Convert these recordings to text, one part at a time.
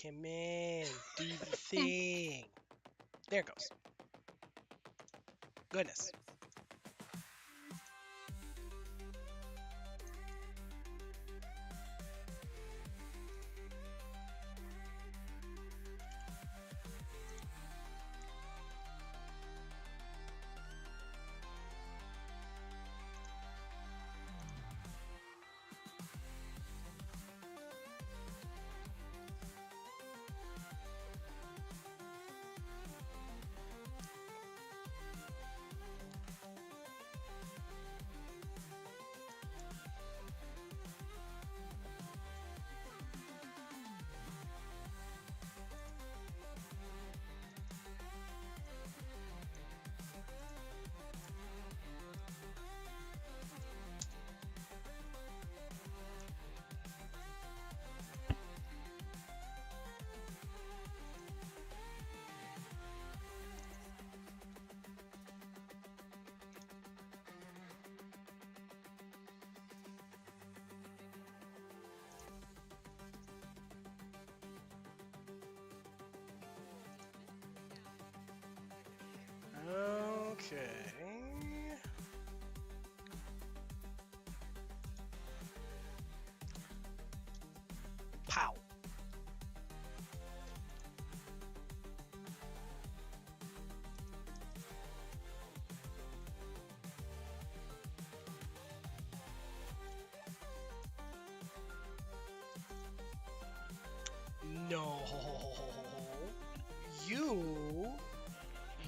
Come in. Do the thing. There it goes. Goodness. Okay. Pow. No.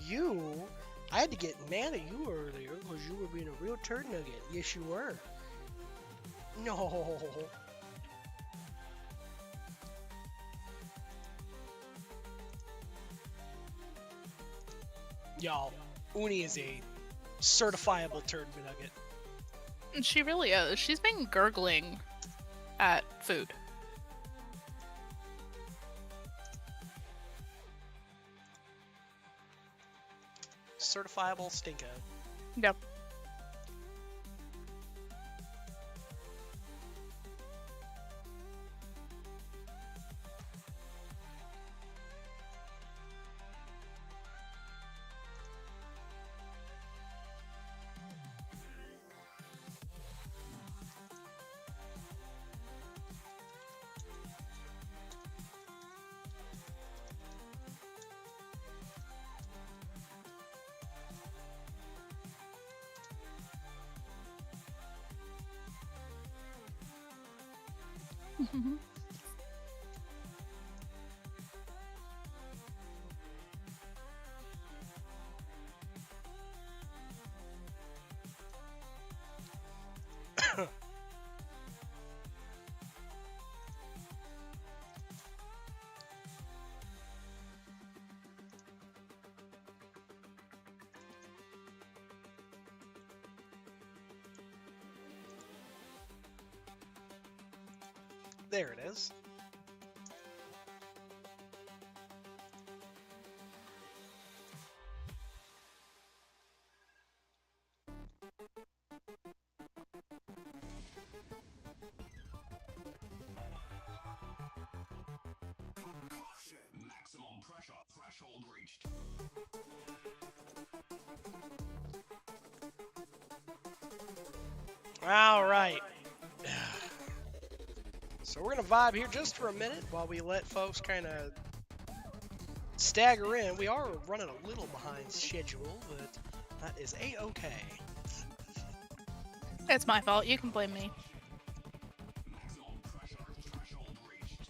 You. I had to get mad at you earlier because you were being a real turd nugget. Yes, you were. No. Y'all, Uni is a certifiable turd nugget. She really is. She's been gurgling at food. Certifiable stinko. Yep. There it is. Maximum pressure threshold reached. All right. So we're going to vibe here just for a minute while we let folks kind of stagger in. We are running a little behind schedule, but that is a-okay. It's my fault. You can blame me. Maximum pressure threshold reached.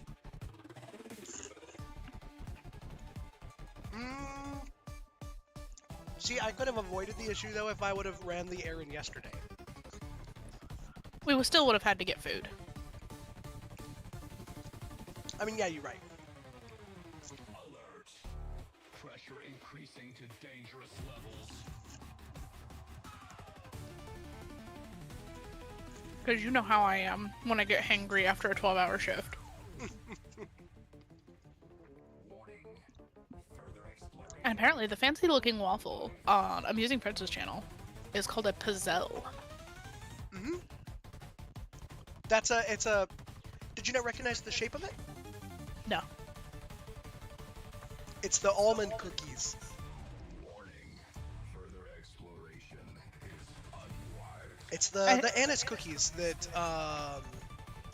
See, I could have avoided the issue, though, if I would have ran the errand yesterday. We still would have had to get food. I mean, yeah, you're right. Alert. Pressure increasing to dangerous levels. Because you know how I am when I get hangry after a 12-hour shift. And apparently the fancy-looking waffle on Amusing Princess channel is called a pizzelle. Mm-hmm. It's a... Did you not recognize the shape of it? No. It's the almond cookies. Warning. Further exploration is unwise. It's I, the anise cookies that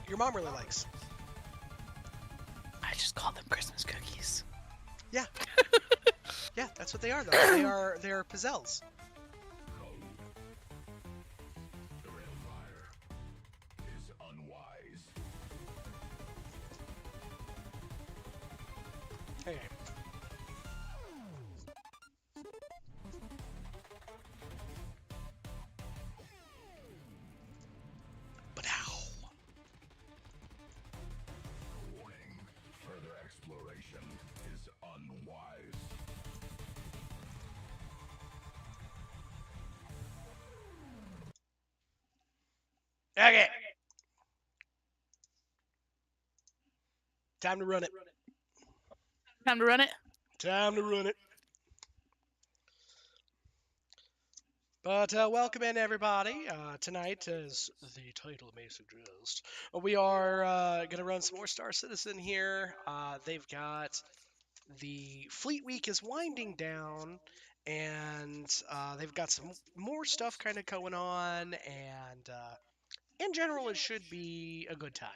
your mom really likes. I just call them Christmas cookies. Yeah, yeah, that's what they are though. They are pizzelles. The railfire is unwise. Okay. But how? Warning. Further exploration is unwise. Okay. Time to run it. Time to run it. Time to run it. But welcome in, everybody. Tonight, as the title may suggest, we are going to run some more Star Citizen here. They've got the Fleet Week is winding down, and they've got some more stuff kind of going on, and in general, it should be a good time.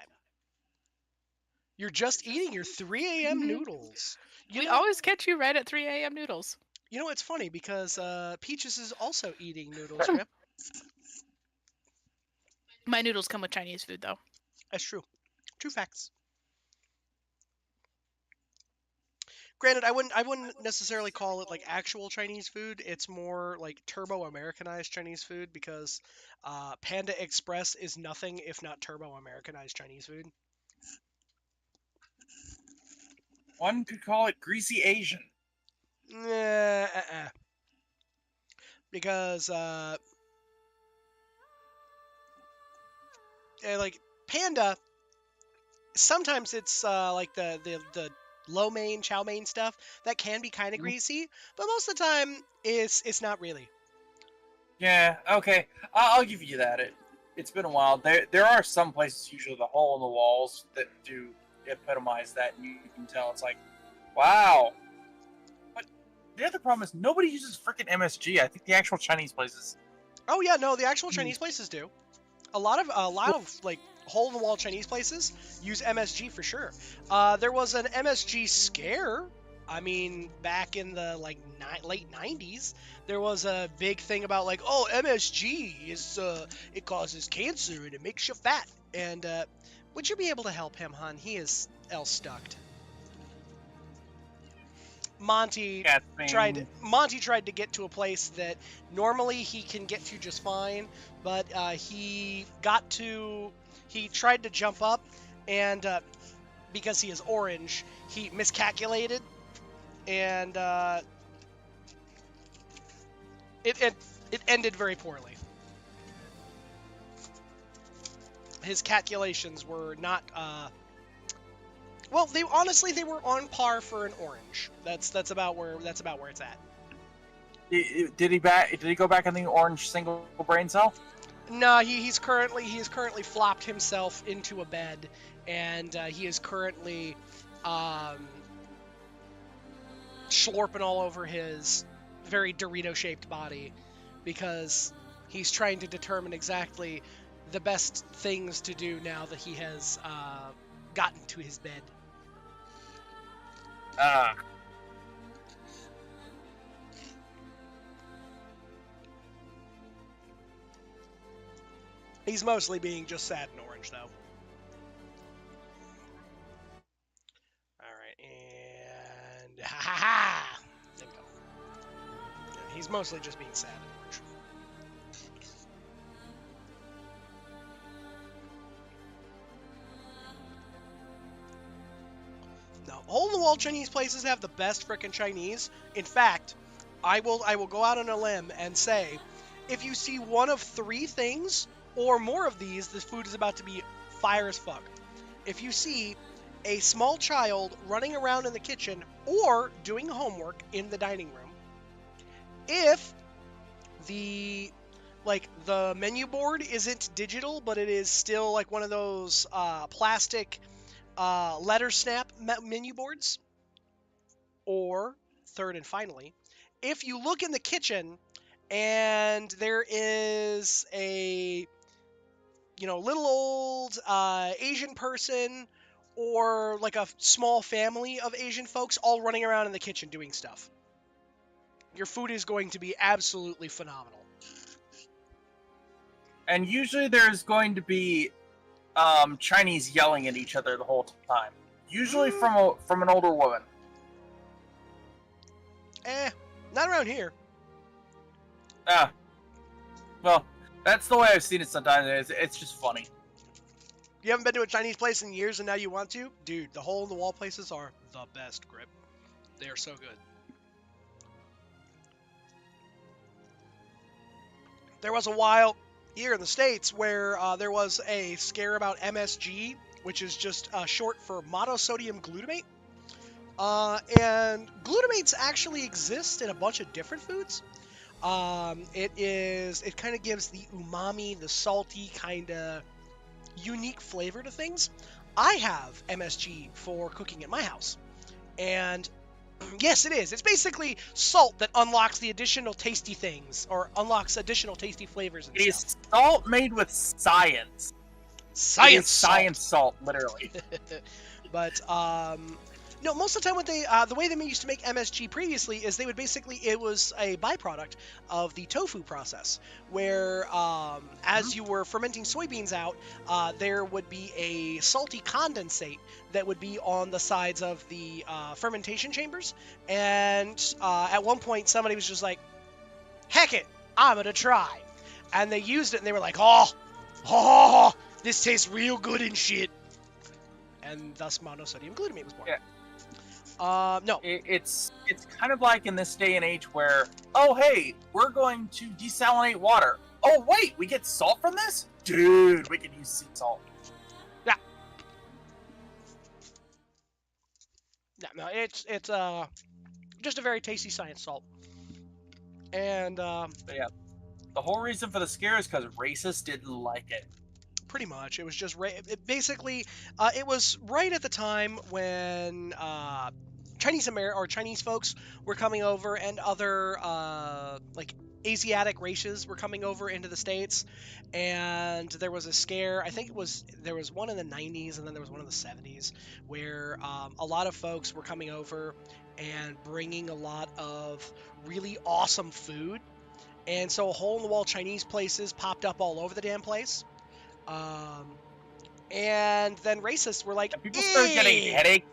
You're just eating your 3 a.m. noodles. We always catch you right at 3 a.m. noodles. You know, it's funny because Peaches is also eating noodles, Rip. My noodles come with Chinese food, though. That's true. True facts. Granted, I wouldn't necessarily call it like actual Chinese food. It's more like turbo Americanized Chinese food because Panda Express is nothing if not turbo Americanized Chinese food. One could call it greasy Asian. Because like Panda, sometimes it's like the lo mein, chow mein stuff that can be kind of greasy, but most of the time it's not really. Yeah, okay, I'll give you that. It's been a while. There are some places, usually the hole in the walls, that do epitomize that, and you can tell it's like, wow. But the other problem is nobody uses freaking MSG. I think the actual Chinese places. Oh yeah, no, the actual Chinese places do. A lot of like hole in the wall Chinese places use MSG for sure. There was an MSG scare. I mean, back in the like late 90s, there was a big thing about like, oh, MSG is it causes cancer and it makes you fat. And would you be able to help him, hon? He is stucked. Monty tried to get to a place that normally he can get to just fine, but he tried to jump up, and because he is orange, he miscalculated, and it ended very poorly. His calculations were not well, they were on par for an orange. That's about where it's at. Did he go back on the orange single brain cell? No, he's currently flopped himself into a bed, and he is currently slurping all over his very Dorito-shaped body because he's trying to determine exactly the best things to do now that he has gotten to his bed. He's mostly being just sad and orange, though. Alright, and... Ha ha ha! There we go. Yeah, he's mostly just being sad and orange. No, hole-in-the-wall Chinese places have the best frickin' Chinese. In fact, I will go out on a limb and say, if you see one of 3 things or more of these, this food is about to be fire as fuck. If you see a small child running around in the kitchen or doing homework in the dining room, if the menu board isn't digital, but it is still like one of those plastic letter snap menu boards, Or, third and finally, if you look in the kitchen and there is a little old Asian person or like a small family of Asian folks all running around in the kitchen doing stuff. Your food is going to be absolutely phenomenal. And usually there's going to be Chinese yelling at each other the whole time. Usually from an older woman. Not around here. Ah. Well, that's the way I've seen it sometimes. It's just funny. You haven't been to a Chinese place in years and now you want to? Dude, the hole-in-the-wall places are the best, Grip. They are so good. There was a while here in the States where there was a scare about MSG, which is just short for monosodium glutamate. And glutamates actually exist in a bunch of different foods. It kind of gives the umami, the salty kind of unique flavor to things. I have MSG for cooking at my house. And yes, it is. It's basically salt that unlocks the additional tasty things, or unlocks additional tasty flavors and It stuff. is salt made with science. Science It is science salt, literally. But no, most of the time what the way they used to make MSG previously is they would it was a byproduct of the tofu process, where as you were fermenting soybeans out, there would be a salty condensate that would be on the sides of the fermentation chambers, and at one point somebody was just like, heck it, I'm gonna try, and they used it and they were like, oh, this tastes real good and shit. And thus monosodium glutamate was born. Yeah. No. It's kind of like in this day and age where, oh hey, we're going to desalinate water. Oh wait, we get salt from this? Dude, we can use sea salt. Yeah. Yeah, no, it's just a very tasty science salt. And Yeah. The whole reason for the scare is because racists didn't like it. pretty much, it was just basically it was right at the time when Chinese folks were coming over, and other like Asiatic races were coming over into the States, and there was a scare. I think there was one in the 90s and then there was one in the 70s where a lot of folks were coming over and bringing a lot of really awesome food, and so hole-in-the-wall Chinese places popped up all over the damn place. And then racists were like, People started getting headaches.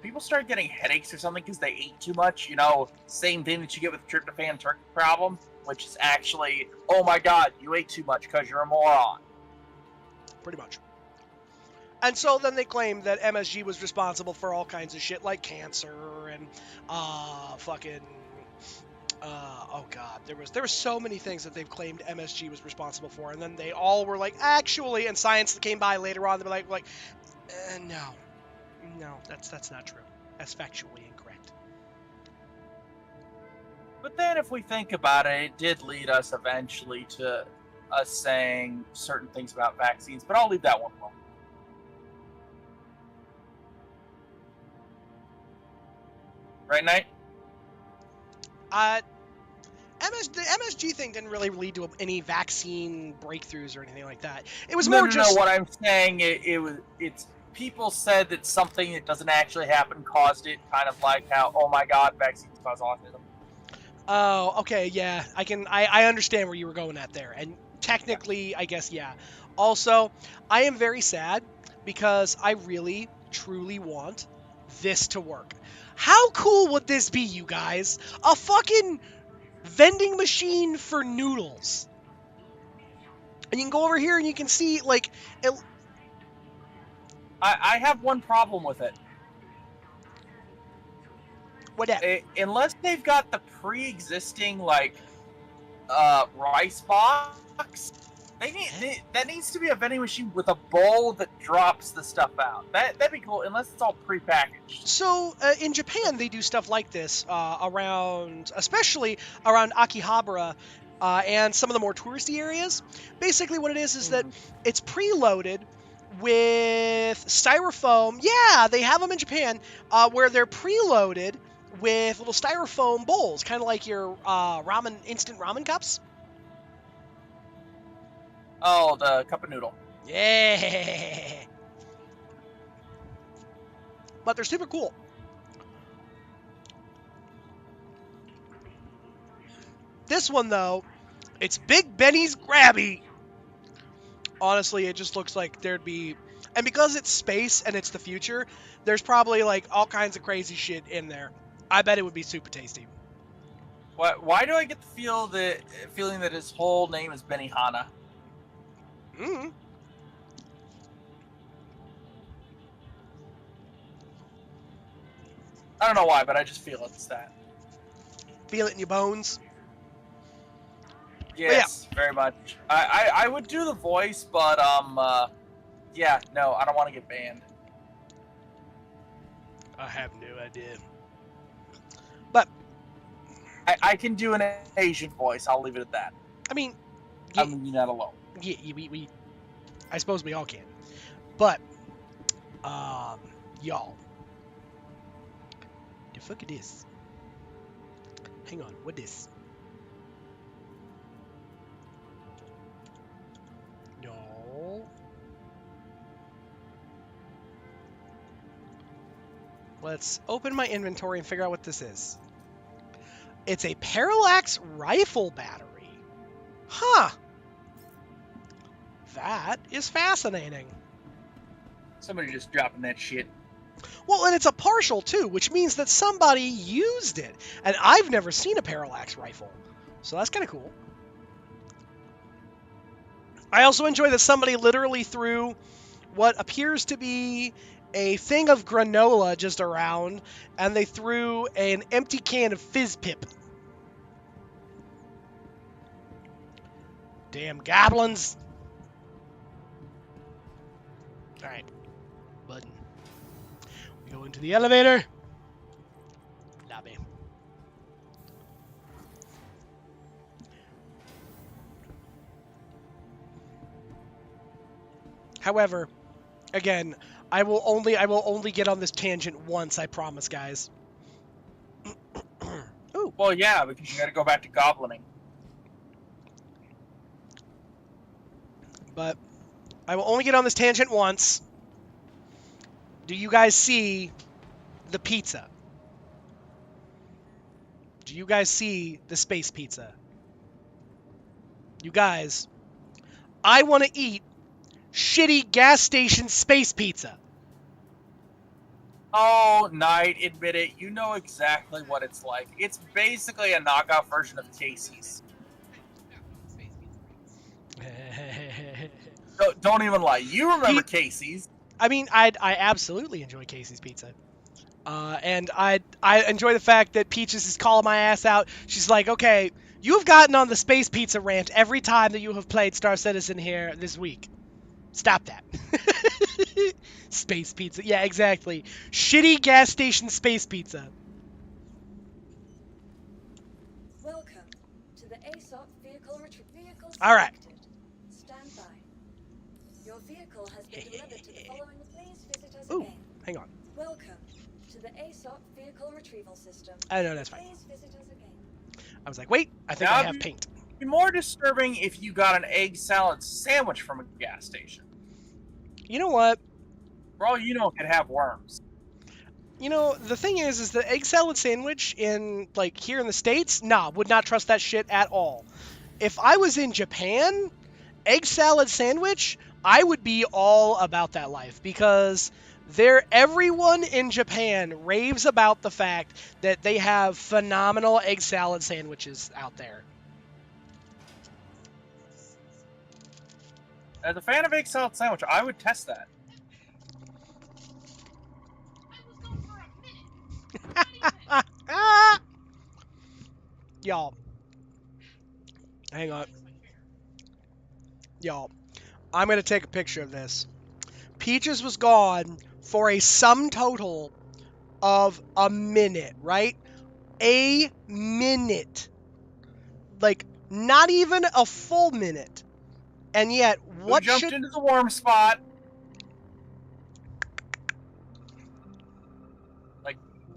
People started getting headaches or something because they ate too much. Same thing that you get with tryptophan turkey problem, which is actually, oh my god, you ate too much because you're a moron. Pretty much. And so then they claimed that MSG was responsible for all kinds of shit like cancer and oh god, there were so many things that they've claimed MSG was responsible for, and then they all were like, actually, and science came by later on, they were like, no, that's not true. That's factually incorrect. But then if we think about it, it did lead us eventually to us saying certain things about vaccines, but I'll leave that one alone. Right, Knight? The MSG thing didn't really lead to any vaccine breakthroughs or anything like that. It was No, more just... what I'm saying, it's people said that something that doesn't actually happen caused it, kind of like how, oh my god, vaccines cause autism. Oh, okay, yeah. I understand where you were going at there. And technically, I guess, yeah. Also, I am very sad because I really, truly want this to work. How cool would this be, you guys? A fucking vending machine for noodles. And you can go over here and you can see, like... I have one problem with it. What that? Unless they've got the pre-existing, like, rice box, that needs to be a vending machine with a bowl that drops the stuff out. That'd be cool, unless it's all pre-packaged. So, in Japan, they do stuff like this, especially around Akihabara, and some of the more touristy areas. Basically what it is that it's preloaded with styrofoam. Yeah, they have them in Japan, where they're preloaded with little styrofoam bowls, kind of like your instant ramen cups. Oh, the cup of noodle. Yeah. But they're super cool. This one, though, it's Big Benny's Grabby. Honestly, it just looks like there'd be... And because it's space and it's the future, there's probably, like, all kinds of crazy shit in there. I bet it would be super tasty. Why do I get the feeling that his whole name is Benihana? Mm-hmm. I don't know why, but I just feel it's that. Feel it in your bones. Yes, very much. I would do the voice, but yeah, no, I don't want to get banned. I have no idea. But I can do an Asian voice. I'll leave it at that. I mean, I'm leaving that alone. yeah, I suppose we all can. But y'all, the fuck it is? Hang on, what this? No. Let's open my inventory and figure out what this is. It's a parallax rifle battery. Huh. That is fascinating. Somebody just dropping that shit. Well, and it's a partial, too, which means that somebody used it. And I've never seen a parallax rifle. So that's kind of cool. I also enjoy that somebody literally threw what appears to be a thing of granola just around, and they threw an empty can of Fizz Pip. Damn goblins. Alright. Button. We go into the elevator. Lobby. However, again, I will only get on this tangent once, I promise, guys. Ooh. Well, yeah, because you got to go back to goblining. But I will only get on this tangent once. Do you guys see the pizza? Do you guys see the space pizza? You guys, I want to eat shitty gas station space pizza. Oh, Knight, admit it. You know exactly what it's like. It's basically a knockoff version of Casey's. Don't even lie. You remember Casey's. I mean, I absolutely enjoy Casey's pizza. And I enjoy the fact that Peaches is calling my ass out. She's like, okay, you've gotten on the space pizza rant every time that you have played Star Citizen here this week. Stop that. Space pizza. Yeah, exactly. Shitty gas station space pizza. Welcome to the ASOP vehicle retrieval. All right. Stand by. Your vehicle has been delivered to the following. Please visit us Ooh, again. hang on. Welcome to the ASOP vehicle retrieval system. I know, that's fine. Please visit us again. I was like, wait, I think Now, I have paint. It'd be more disturbing if you got an egg salad sandwich from a gas station. You know what? For all you know, it could have worms. You know, the thing is the egg salad sandwich in, like, here in the States, nah, would not trust that shit at all. If I was in Japan, egg salad sandwich, I would be all about that life, because everyone in Japan raves about the fact that they have phenomenal egg salad sandwiches out there. As a fan of egg salad sandwich, I would test that. Y'all. Hang on. Y'all. I'm going to take a picture of this. Peaches was gone for a sum total of a minute, right? A minute. Like, not even a full minute. And yet, Who jumped into the warm spot?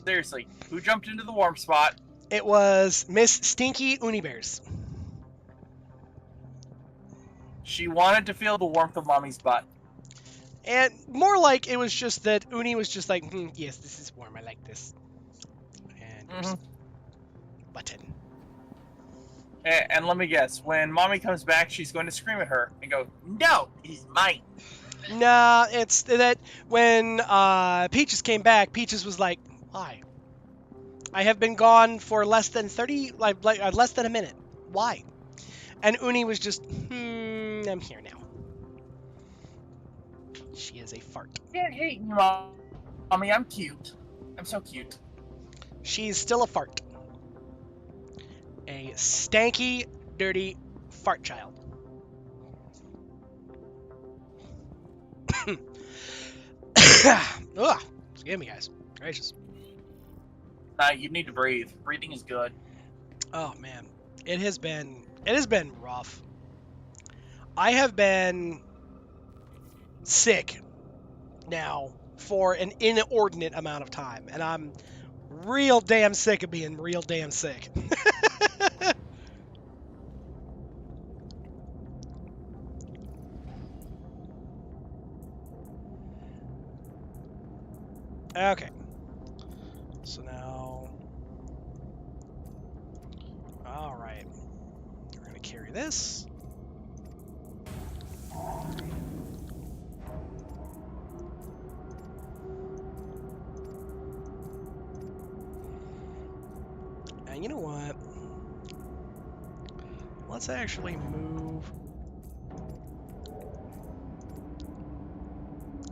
Seriously, who jumped into the warm spot? It was Miss Stinky Unibears. She wanted to feel the warmth of mommy's butt. And more like it was just that Uni was just like, yes, this is warm. I like this. And there's button. And let me guess, when mommy comes back, she's going to scream at her and go, "No, he's mine." Nah, it's that when Peaches came back, Peaches was like, why? I have been gone for less than less than a minute. Why? And Uni was just, I'm here now. She is a fart. Can't hate me, mommy. I'm cute. I'm so cute. She's still a fart. A stanky, dirty fart child. Ugh. Excuse me, guys. Gracious. Nah, you need to breathe. Breathing is good. Oh man, it has been rough. I have been sick now for an inordinate amount of time, and I'm real damn sick of being real damn sick. Okay. So now, all right, we're gonna carry this. And you know what? Let's actually move.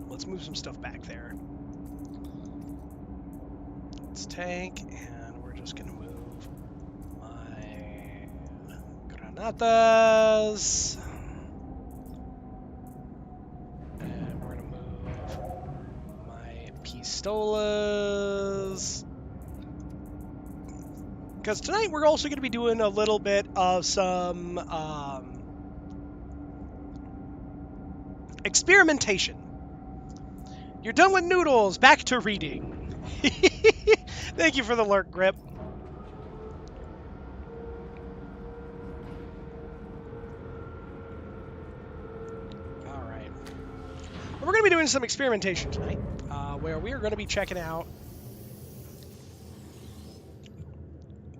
Let's move some stuff back there. Let's tank, and we're just gonna move my granatas. And we're gonna move my pistolas. Because tonight we're also going to be doing a little bit of some experimentation. You're done with noodles. Back to reading. Thank you for the lurk, Grip. All right. We're going to be doing some experimentation tonight, where we are going to be checking out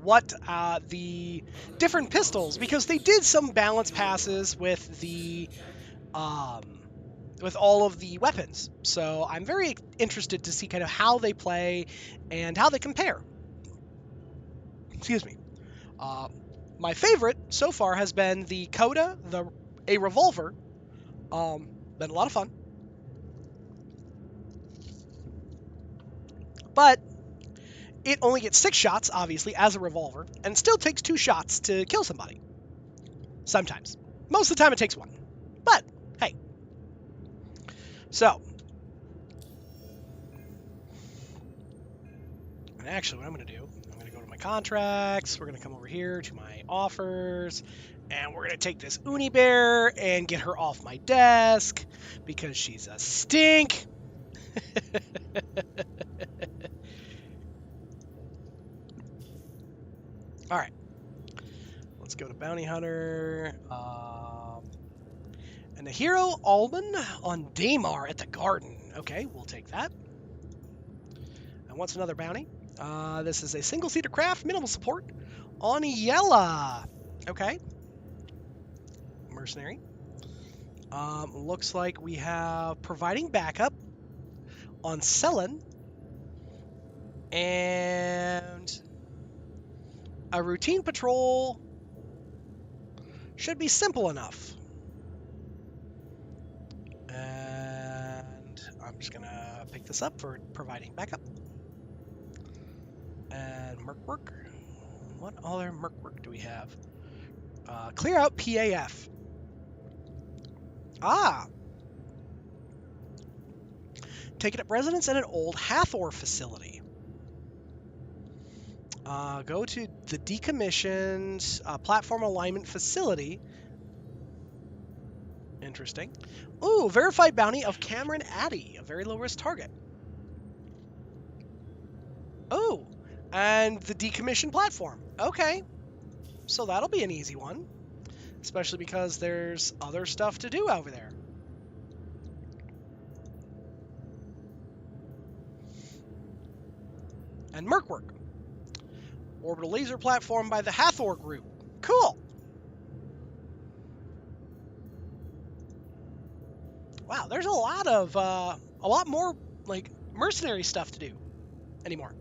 what the different pistols, because they did some balance passes with the with all of the weapons. So I'm very interested to see kind of how they play and how they compare. Excuse me. My favorite so far has been the Coda, a revolver. Been a lot of fun. But it only gets 6 shots, obviously, as a revolver, and still takes 2 shots to kill somebody. Sometimes. Most of the time it takes 1. But, hey. So. And actually, what I'm going to do, I'm going to go to my contracts, we're going to come over here to my offers, and we're going to take this Uni Bear and get her off my desk, because she's a stink. All right, let's go to Bounty Hunter. And the Hero Alban on Daymar at the Garden. Okay, we'll take that. And what's another bounty? This is a single-seater craft, minimal support on Yella. Okay. Mercenary. Looks like we have providing backup on Selen. And a routine patrol should be simple enough. And I'm just going to pick this up for providing backup. And Merc work. What other Merc work do we have? Clear out PAF. Ah! Taking up residence at an old Hathor facility. Go to the decommissioned platform alignment facility. Interesting. Ooh, verified bounty of Cameron Addy, a very low risk target. Oh, and the decommissioned platform. Okay, so that'll be an easy one, especially because there's other stuff to do over there. And merc work. Orbital laser platform by the Hathor group. Cool. Wow, there's a lot more like mercenary stuff to do anymore.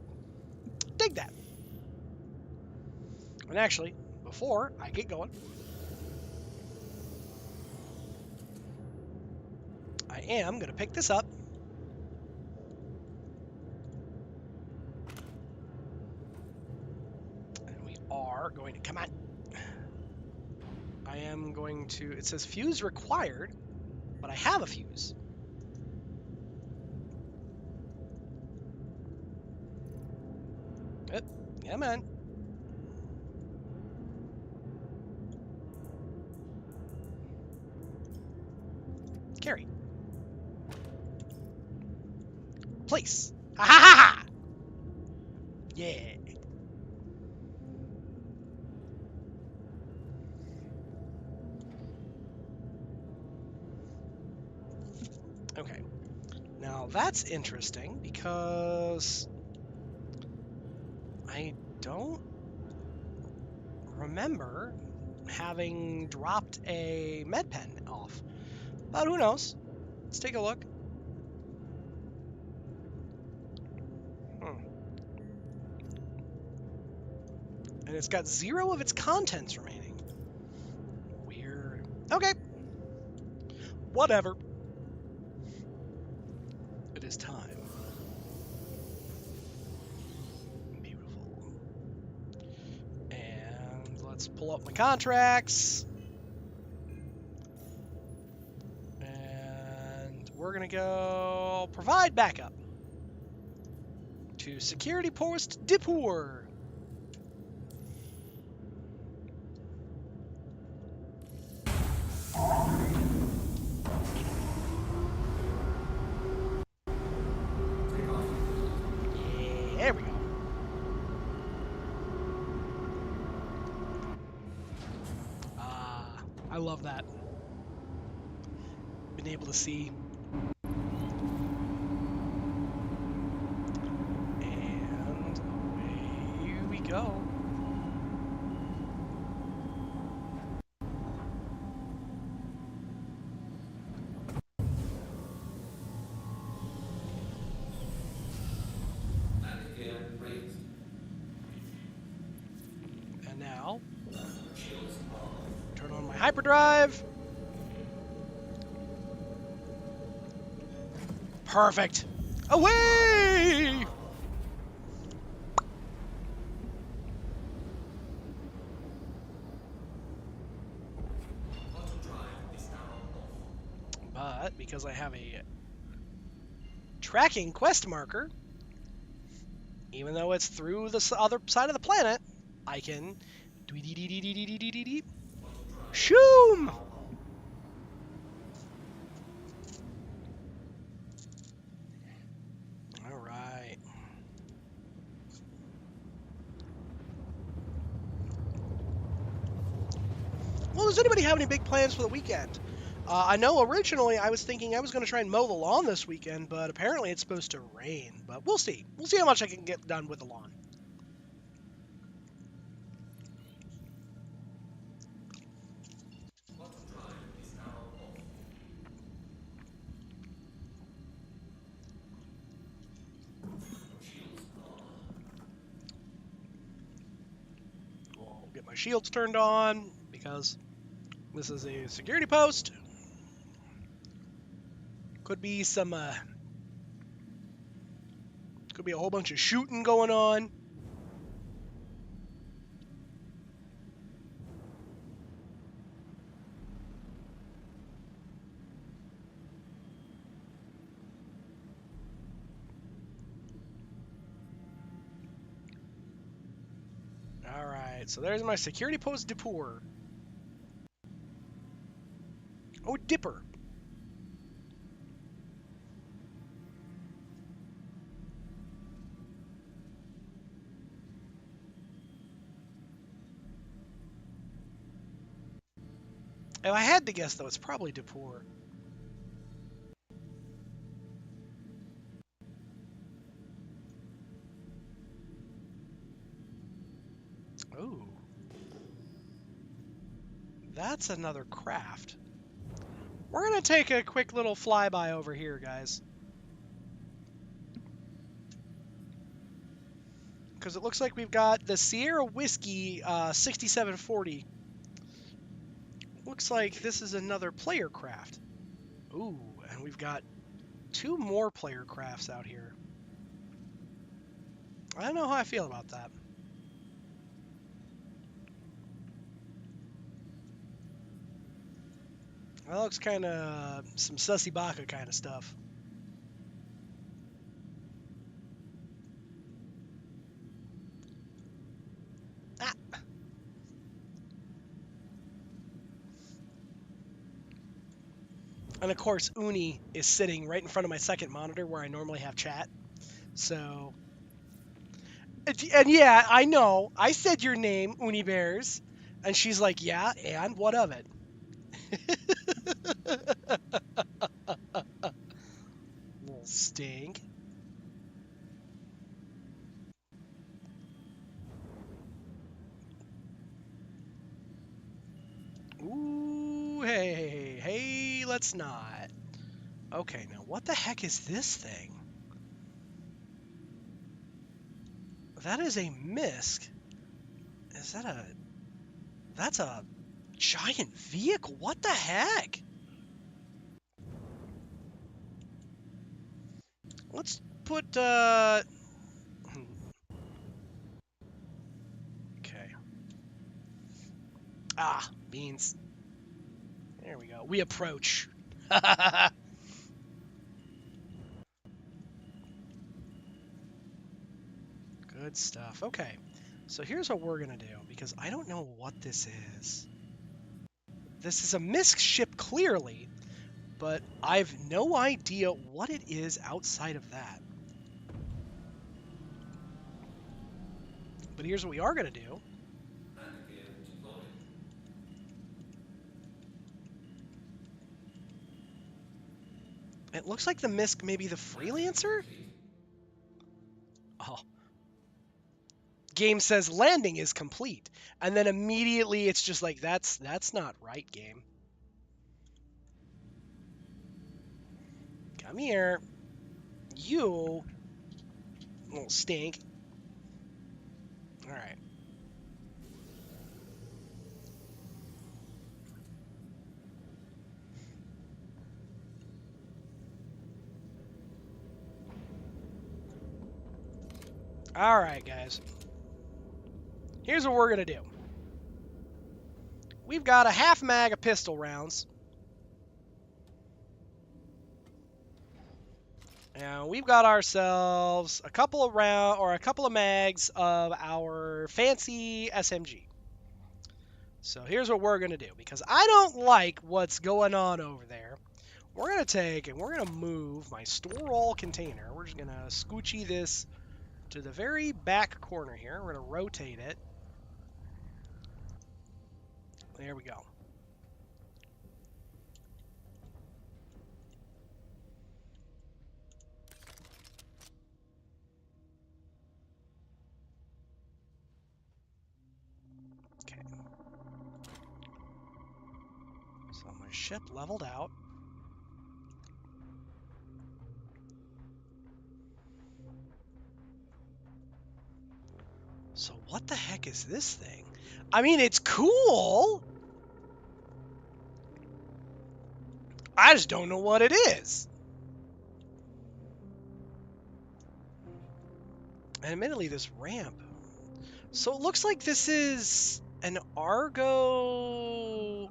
Dig that. And actually, before I get going, I am going to pick this up. And we are going to, come on. I am going to, it says fuse required, but I have a fuse. Yep, yeah, man. Carry. Place. Ha ha ha ha! Yeah. Okay. Now that's interesting because I don't remember having dropped a med pen off. But who knows? Let's take a look. And it's got 0 of its contents remaining. Weird. Okay. Whatever. It is time. Beautiful. And let's pull up my contracts. And we're going to go provide backup to Security Post Dipur. There we go. I love that. Been able to see. And away we go. And now, turn on my hyperdrive. Perfect. Away! But because I have a tracking quest marker, even though it's through the other side of the planet, I can shoom. All right. Well, does anybody have any big plans for the weekend? I know originally I was thinking I was going to try and mow the lawn this weekend, but apparently it's supposed to rain. But we'll see. We'll see how much I can get done with the lawn. We'll get my shields turned on because this is a security post. Could be some, could be a whole bunch of shooting going on. All right, so there's my security post Dipur. Oh, Dipper. If I had to guess, though, it's probably Depor. Ooh. That's another craft. We're going to take a quick little flyby over here, guys. Because it looks like we've got the Sierra Whiskey 6740. Looks like this is another player craft. Ooh, and we've got 2 more player crafts out here. I don't know how I feel about that. That looks kind of some sussy baka kind of stuff. Ah. And of course, Uni is sitting right in front of my second monitor where I normally have chat. So, and yeah, I know. I said your name, Uni Bears. And she's like, yeah, and what of it? Little stink. Ooh, hey, let's not. Okay, now what the heck is this thing? That is a misc. Is that a... That's a giant vehicle. What the heck? Let's put, Okay. Ah, beans. There we go. We approach. Good stuff. Okay. So here's what we're going to do, because I don't know what this is. This is a misc ship, clearly, but I've no idea what it is outside of that. But here's what we are going to do. It looks like the misc may be the Freelancer? Oh. Game says landing is complete. And then immediately it's just like, that's not right, game. Come here. You little stink. Alright. Alright, guys. Here's what we're going to do. We've got a half mag of pistol rounds. And we've got ourselves a couple of mags of our fancy SMG. So here's what we're going to do, because I don't like what's going on over there. We're going to take and we're going to move my store all container. We're just going to scoochy this to the very back corner here. We're going to rotate it. There we go. Okay. So my ship leveled out. So what the heck is this thing? I mean, it's cool. I just don't know what it is. And admittedly, this ramp. So it looks like this is an Argo.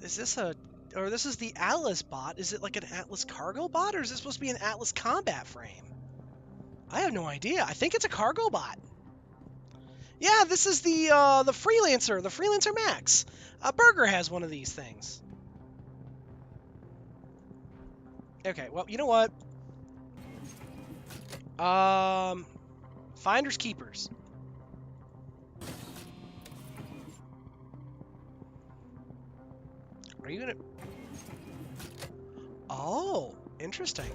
Is this a... Or this is the Atlas bot. Is it like an Atlas cargo bot? Or is this supposed to be an Atlas combat frame? I have no idea. I think it's a cargo bot. Yeah, this is the Freelancer. The Freelancer Max. Burger has one of these things. Okay, well, you know what? Finders keepers. you gonna... Oh, interesting.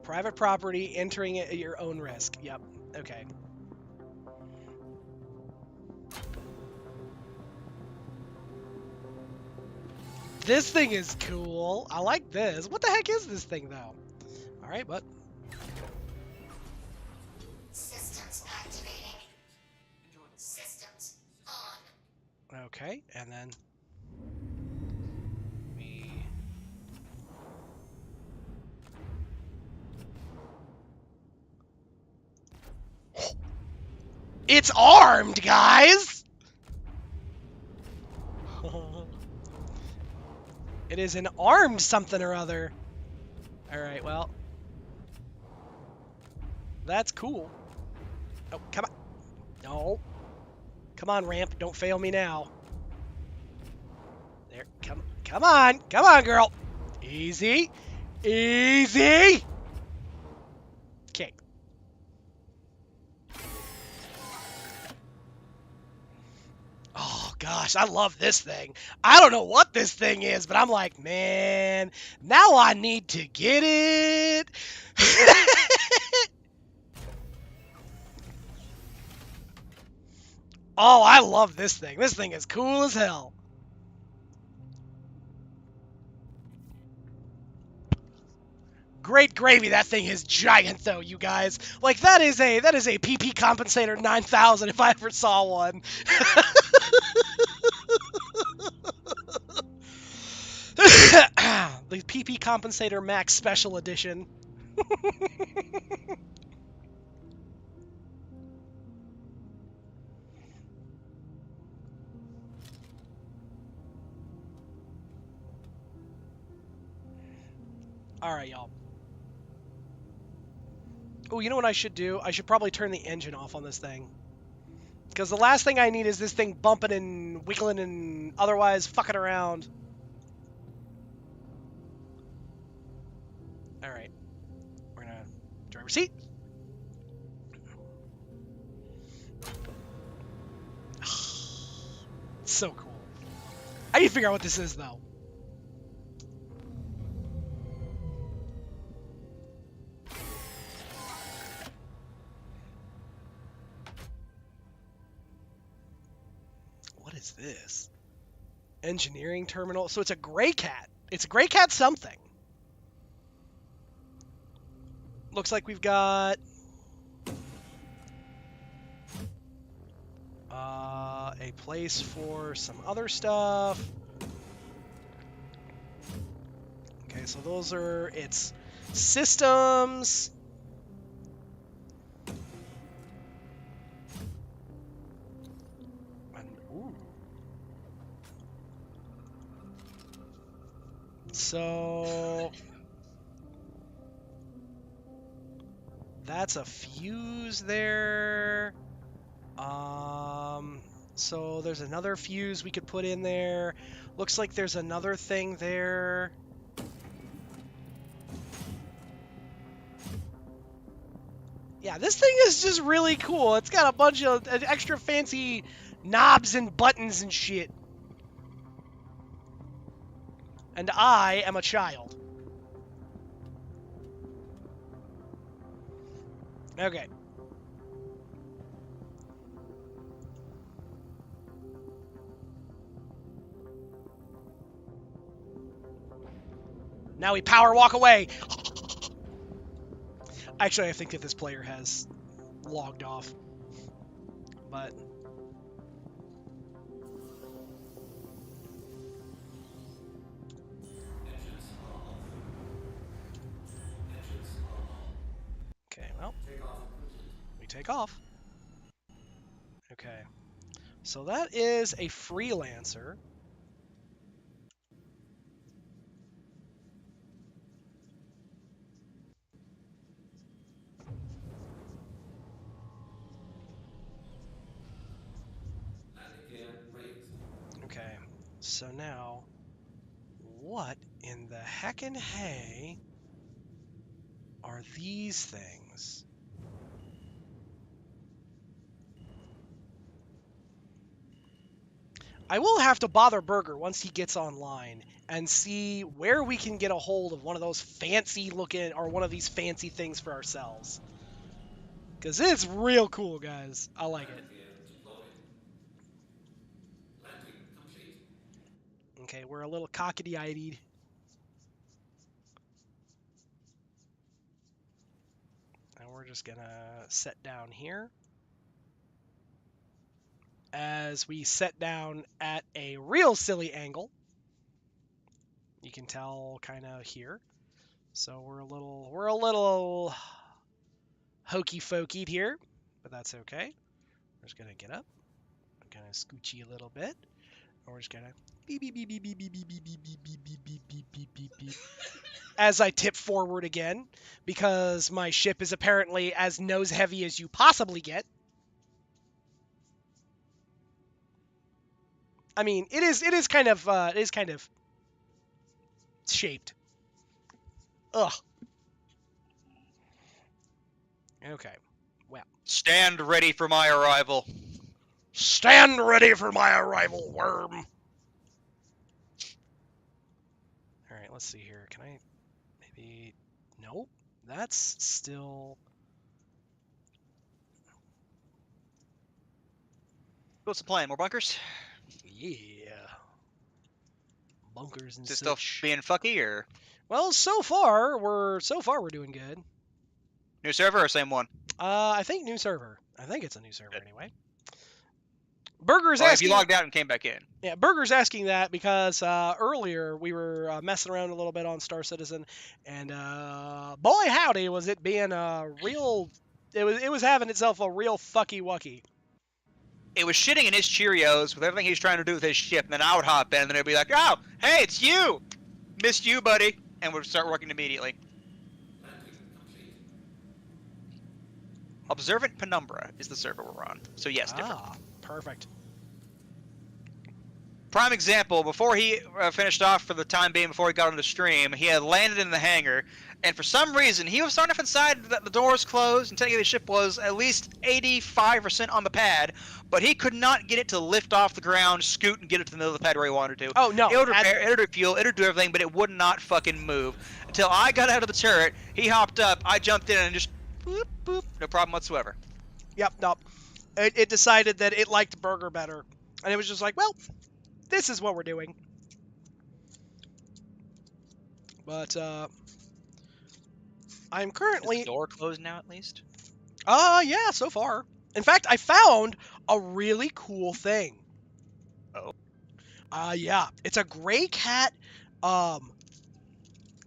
Private property, entering it at your own risk. Yep. Okay. This thing is cool. I like this. What the heck is this thing, though? All right, but... Systems activating. Systems on. Okay, and then... we... It's armed, guys! It is an armed something or other. Alright, well. That's cool. Oh, come on. No. Come on, ramp. Don't fail me now. There. Come on. Come on, girl. Easy. Easy. Okay. Oh, gosh. I love this thing. I don't know what this thing is, but I'm like, man, now I need to get it. Oh, I love this thing. This thing is cool as hell. Great gravy, that thing is giant though, you guys. Like that is a PP compensator 9000 if I ever saw one. The PP compensator max special edition. All right, y'all. Oh, you know what I should do? I should probably turn the engine off on this thing. Because the last thing I need is this thing bumping and wiggling and otherwise fucking around. Alright. We're gonna... driver's seat. It's so cool. I need to figure out what this is, though. What is this? Engineering terminal. So it's a gray cat. It's a gray cat something. Looks like we've got a place for some other stuff. Okay, so those are its systems. Ooh. So that's a fuse there. So there's another fuse we could put in there. Looks like there's another thing there. Yeah, this thing is just really cool. It's got a bunch of extra fancy knobs and buttons and shit. And I am a child. Okay. Now we power walk away. Actually, I think that this player has logged off. But... okay, well, we take off. Okay, so that is a freelancer. Okay, so now, what in the heckin' hay are these things. I will have to bother Burger once he gets online and see where we can get a hold of one of those fancy looking, or one of these fancy things for ourselves. Because it's real cool, guys. I like it. Okay, we're a little cockety-eyed. And we're just gonna set down here. As we set down at a real silly angle. You can tell kind of here. So we're a little hokey-pokeyed here, but that's okay. We're just gonna get up. We're gonna scoochy a little bit. And we're just gonna beep beep beep beep beep beep beep beep beep beep beep beep beep beep beep beep beep as I tip forward again, because my ship is apparently as nose heavy as you possibly get. I mean, it is kind of shaped. Ugh. Okay. Well. Stand ready for my arrival. Stand ready for my arrival, worm. All right, let's see here. Can I maybe? Nope. That's still. What's the plan? More bunkers? Yeah. Bunkers and Is it still such. being fucky or Well, so far we're doing good. new server or same one? I think new server. I think it's a new server anyway. Burger's Well, if asking. you logged out and came back in. Yeah, Burger's asking that because earlier we were messing around a little bit on Star Citizen, and boy howdy was it being a real. It was having itself a real fucky wucky. It was shitting in his Cheerios with everything he's trying to do with his ship, and then I would hop in, and then it'd be like, "Oh, hey, it's you! Missed you, buddy!" And we'd start working immediately. Observant Penumbra is the server we're on. So yes, different. Perfect. Prime example, before he finished off for the time being, before he got on the stream, he had landed in the hangar, and for some reason, he was far enough inside that the doors closed, and technically the ship was at least 85% on the pad, but he could not get it to lift off the ground, scoot, and get it to the middle of the pad where he wanted to. Oh, no. It would repair, it would refuel, it would do everything, but it would not fucking move. Until I got out of the turret, he hopped up, I jumped in, and just boop, boop, no problem whatsoever. Yep, nope. It decided that it liked Burger better, and it was just like, well, this is what we're doing. But I'm currently. Is the door closed now, at least? Yeah, so far. In fact, I found a really cool thing. Oh. Yeah, it's a gray cat.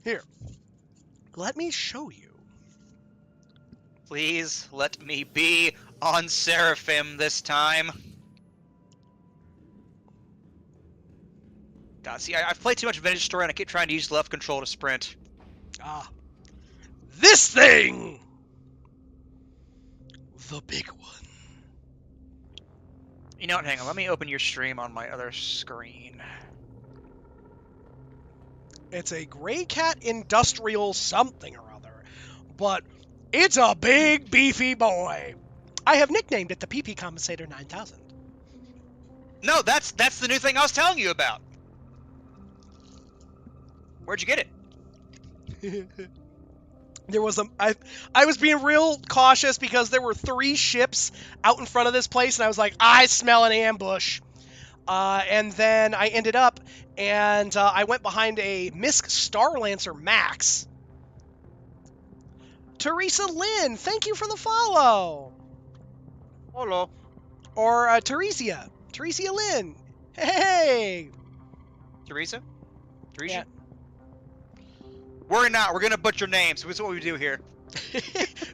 Here, let me show you. Please let me be on Seraphim this time. God, see, I've played too much Vintage Story and I keep trying to use left control to sprint. This thing! The big one. You know what, hang on, let me open your stream on my other screen. It's a gray cat industrial something or other, but it's a big, beefy boy. I have nicknamed it the PP Compensator 9000. No, that's the new thing I was telling you about. Where'd you get it? There was I was being real cautious because there were 3 ships out in front of this place, and I was like, I smell an ambush. And then I ended up, and I went behind a Misk Starlancer Max. Teresa Lynn, thank you for the follow. Hello. Or Teresia Lynn. Hey. Teresa? Yeah. Worry not, we're gonna butcher names. This is what we do here.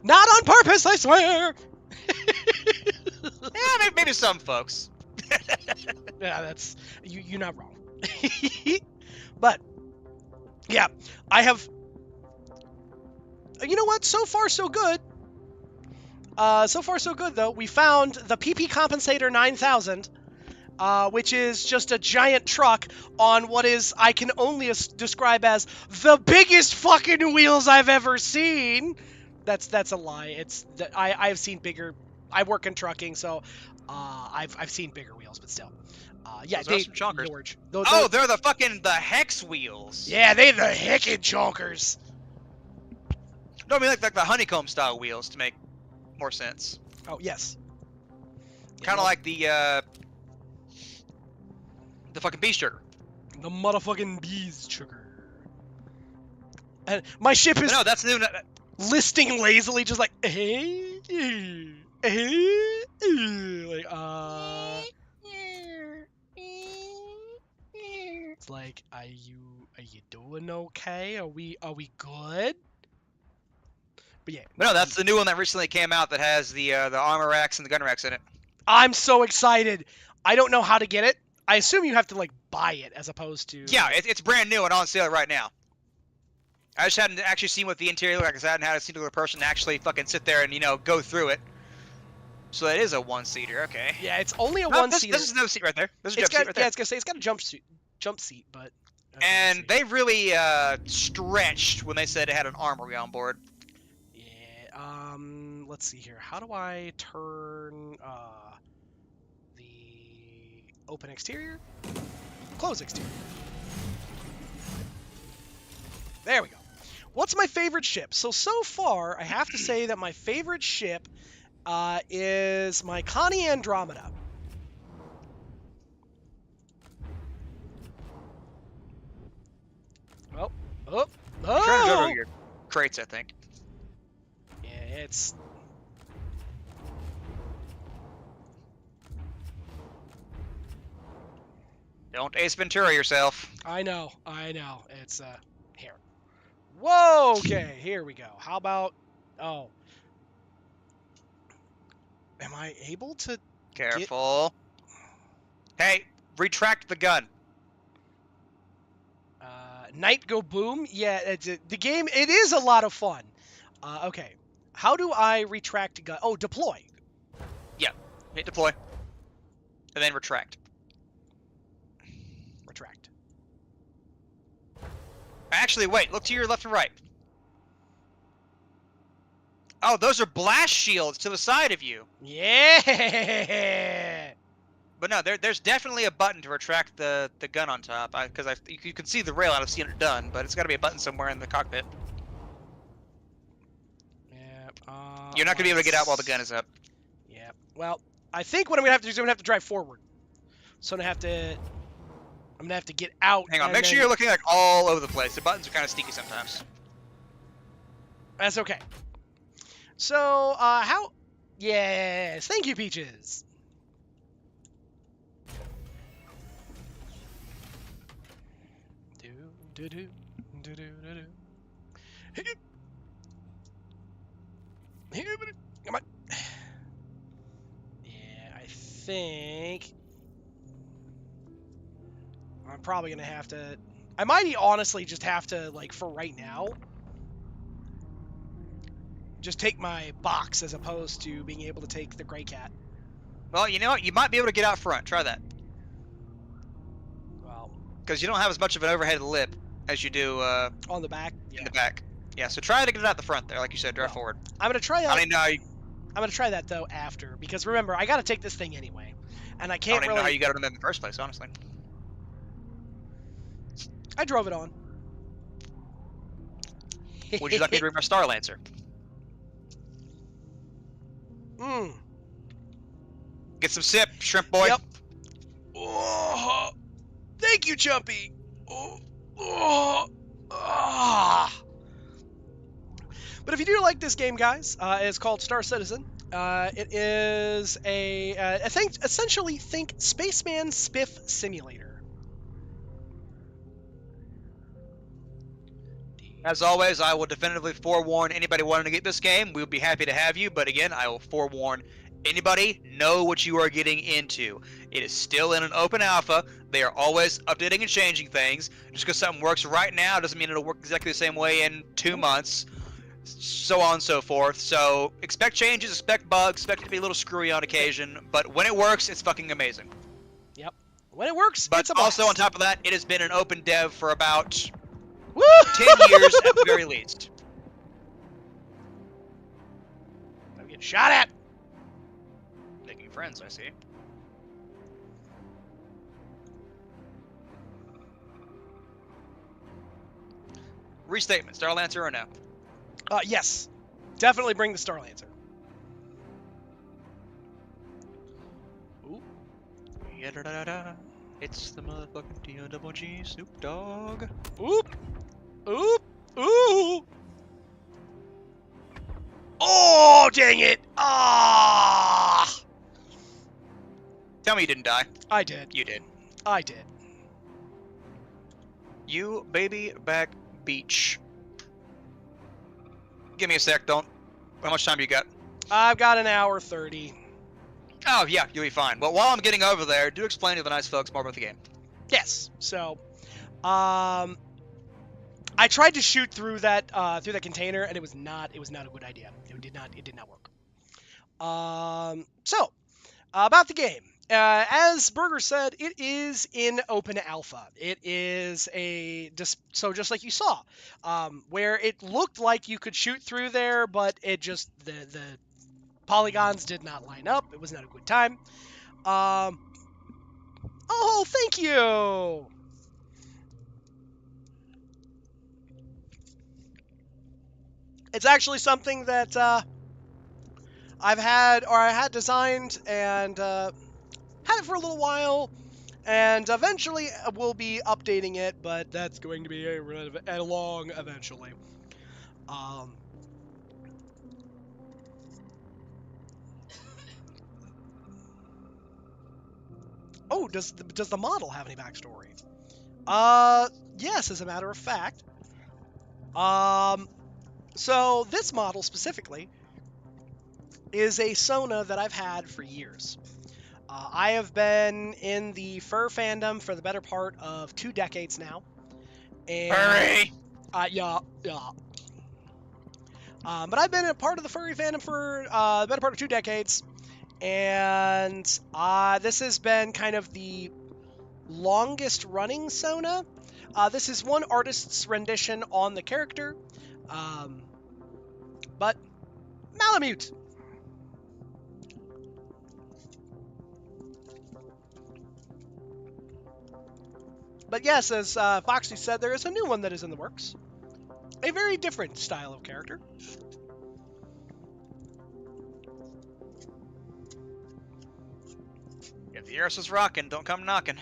Not on purpose, I swear. Yeah, maybe some folks. Yeah, that's you're not wrong. But yeah, I have. You know what? So far, so good. So far, so good though. We found the PP Compensator 9000. which is just a giant truck on what is, I can only describe as the biggest fucking wheels I've ever seen. That's a lie. I've seen bigger. I work in trucking, so I've seen bigger wheels, but still. Yeah, Those are some chonkers. George. Oh, they're the hex wheels. Yeah, they the heckin' chonkers. No, I mean like the honeycomb style wheels to make more sense. Oh yes. Kind of like the fucking beast sugar. The motherfucking bees sugar. And my ship is No, that's new. listing lazily, just like hey, like It's like, are you doing okay? Are we good? But yeah. But no, that's the new one that recently came out that has the armor racks and the gun racks in it. I'm so excited. I don't know how to get it. I assume you have to like buy it as opposed to. Yeah, it's brand new and on sale right now. I just hadn't actually seen what the interior looked like because I hadn't had a singular person actually fucking sit there and go through it. So that is a one-seater, okay. Yeah, it's only a No, one-seater. This is no seat right there. This is a It's jump seat got, right yeah, there. it's gonna say it's got a jump seat, but. And they really stretched when they said it had an armory on board. Yeah. Let's see here. How do I turn the open exterior? Close exterior. There we go. What's my favorite ship? So far, I have to say that my favorite ship is my Connie Andromeda. Oh! Trying to go to your crates, I think. Yeah, it's... Don't Ace Ventura yourself. I know. It's, here. Whoa, okay, here we go. How about... Oh. Am I able to... Careful. Hey, retract the gun. Night go boom? Yeah, the game, it is a lot of fun. Okay. How do I retract a gun? Oh, deploy. Yeah, hit deploy. And then retract. Retract. Actually, wait, look to your left and right. Oh, those are blast shields to the side of you. Yeah! But no, there's definitely a button to retract the gun on top. Because you can see the rail, I've seen it done, but it's got to be a button somewhere in the cockpit. Yeah, You're not going to be able to get out while the gun is up. Yeah. Well, I think what I'm going to have to do is I'm going to have to drive forward. So I'm going to have to get out. Hang on, and make sure then- you're looking like all over the place. The buttons are kind of sneaky sometimes. That's okay. So, how... Yes, thank you, Peaches. Come on. Yeah, I think I'm probably gonna have to. I might honestly just have to, like, for right now, just take my box as opposed to being able to take the gray cat. Well, you know what? You might be able to get out front. Try that. Well, Because you don't have as much of an overhead lip as you do on the back. in the back. Yeah, so try to get it out the front there, like you said, drive Well, forward. I'm gonna try that. I mean, I'm gonna try that though after, because remember, I gotta take this thing anyway, and I I can't don't even know how really. you got it in the first place, honestly. I drove it on. Would you like me to read my Star Lancer? Mm. Get some sip, shrimp boy. Yep. Oh, thank you, Chumpy. Ah. But if you do like this game, guys, it's called Star Citizen. It is essentially think Spaceman Spiff Simulator. As always, I will definitively forewarn anybody wanting to get this game. We would be happy to have you, but again, I will forewarn anybody, know what you are getting into. It is still in an open alpha. They are always updating and changing things. Just because something works right now doesn't mean it'll work exactly the same way in 2 months. So on and so forth. So expect changes, expect bugs, expect it to be a little screwy on occasion, but when it works, it's fucking amazing. Yep. When it works, But it's a blast. also on top of that, it has been an open dev for about Woo! 10 years at the very least. I'm getting shot at. Making friends, I see. Restatement, Star Lancer or no? Yes. Definitely bring the Star Lancer. Ooh. Ya-da-da-da-da. It's the motherfucking D-O-double-G Snoop Dogg. Oop. Oop. Ooh. Oh, dang it. Ah. Tell me you didn't die. I did. You did. I did. You baby back beach. Give me a sec, don't. How much time do you got? I've got an hour 30. Oh, yeah, you'll be fine. Well, while I'm getting over there, do explain to the nice folks more about the game. Yes. So, I tried to shoot through that container, and it was not a good idea. It did not work. So, about the game. As Berger said, it is in open alpha. It is just like you saw, where it looked like you could shoot through there, but it just the polygons did not line up. It was not a good time. Oh, thank you. It's actually something that I had designed and had it for a little while, and eventually we'll be updating it, but that's going to be a long eventually. Oh, does the model have any backstory? Yes, as a matter of fact. So this model specifically is a Sona that I've had for years. I have been in the fur fandom for the better part of 2 decades now. And, Hurry! yeah. But I've been a part of the furry fandom for the better part of 2 decades. And this has been kind of the longest running Sona. This is one artist's rendition on the character. But Malamute. But yes, as Foxy said, there is a new one that is in the works. A very different style of character. If the earth is rocking, don't come knocking.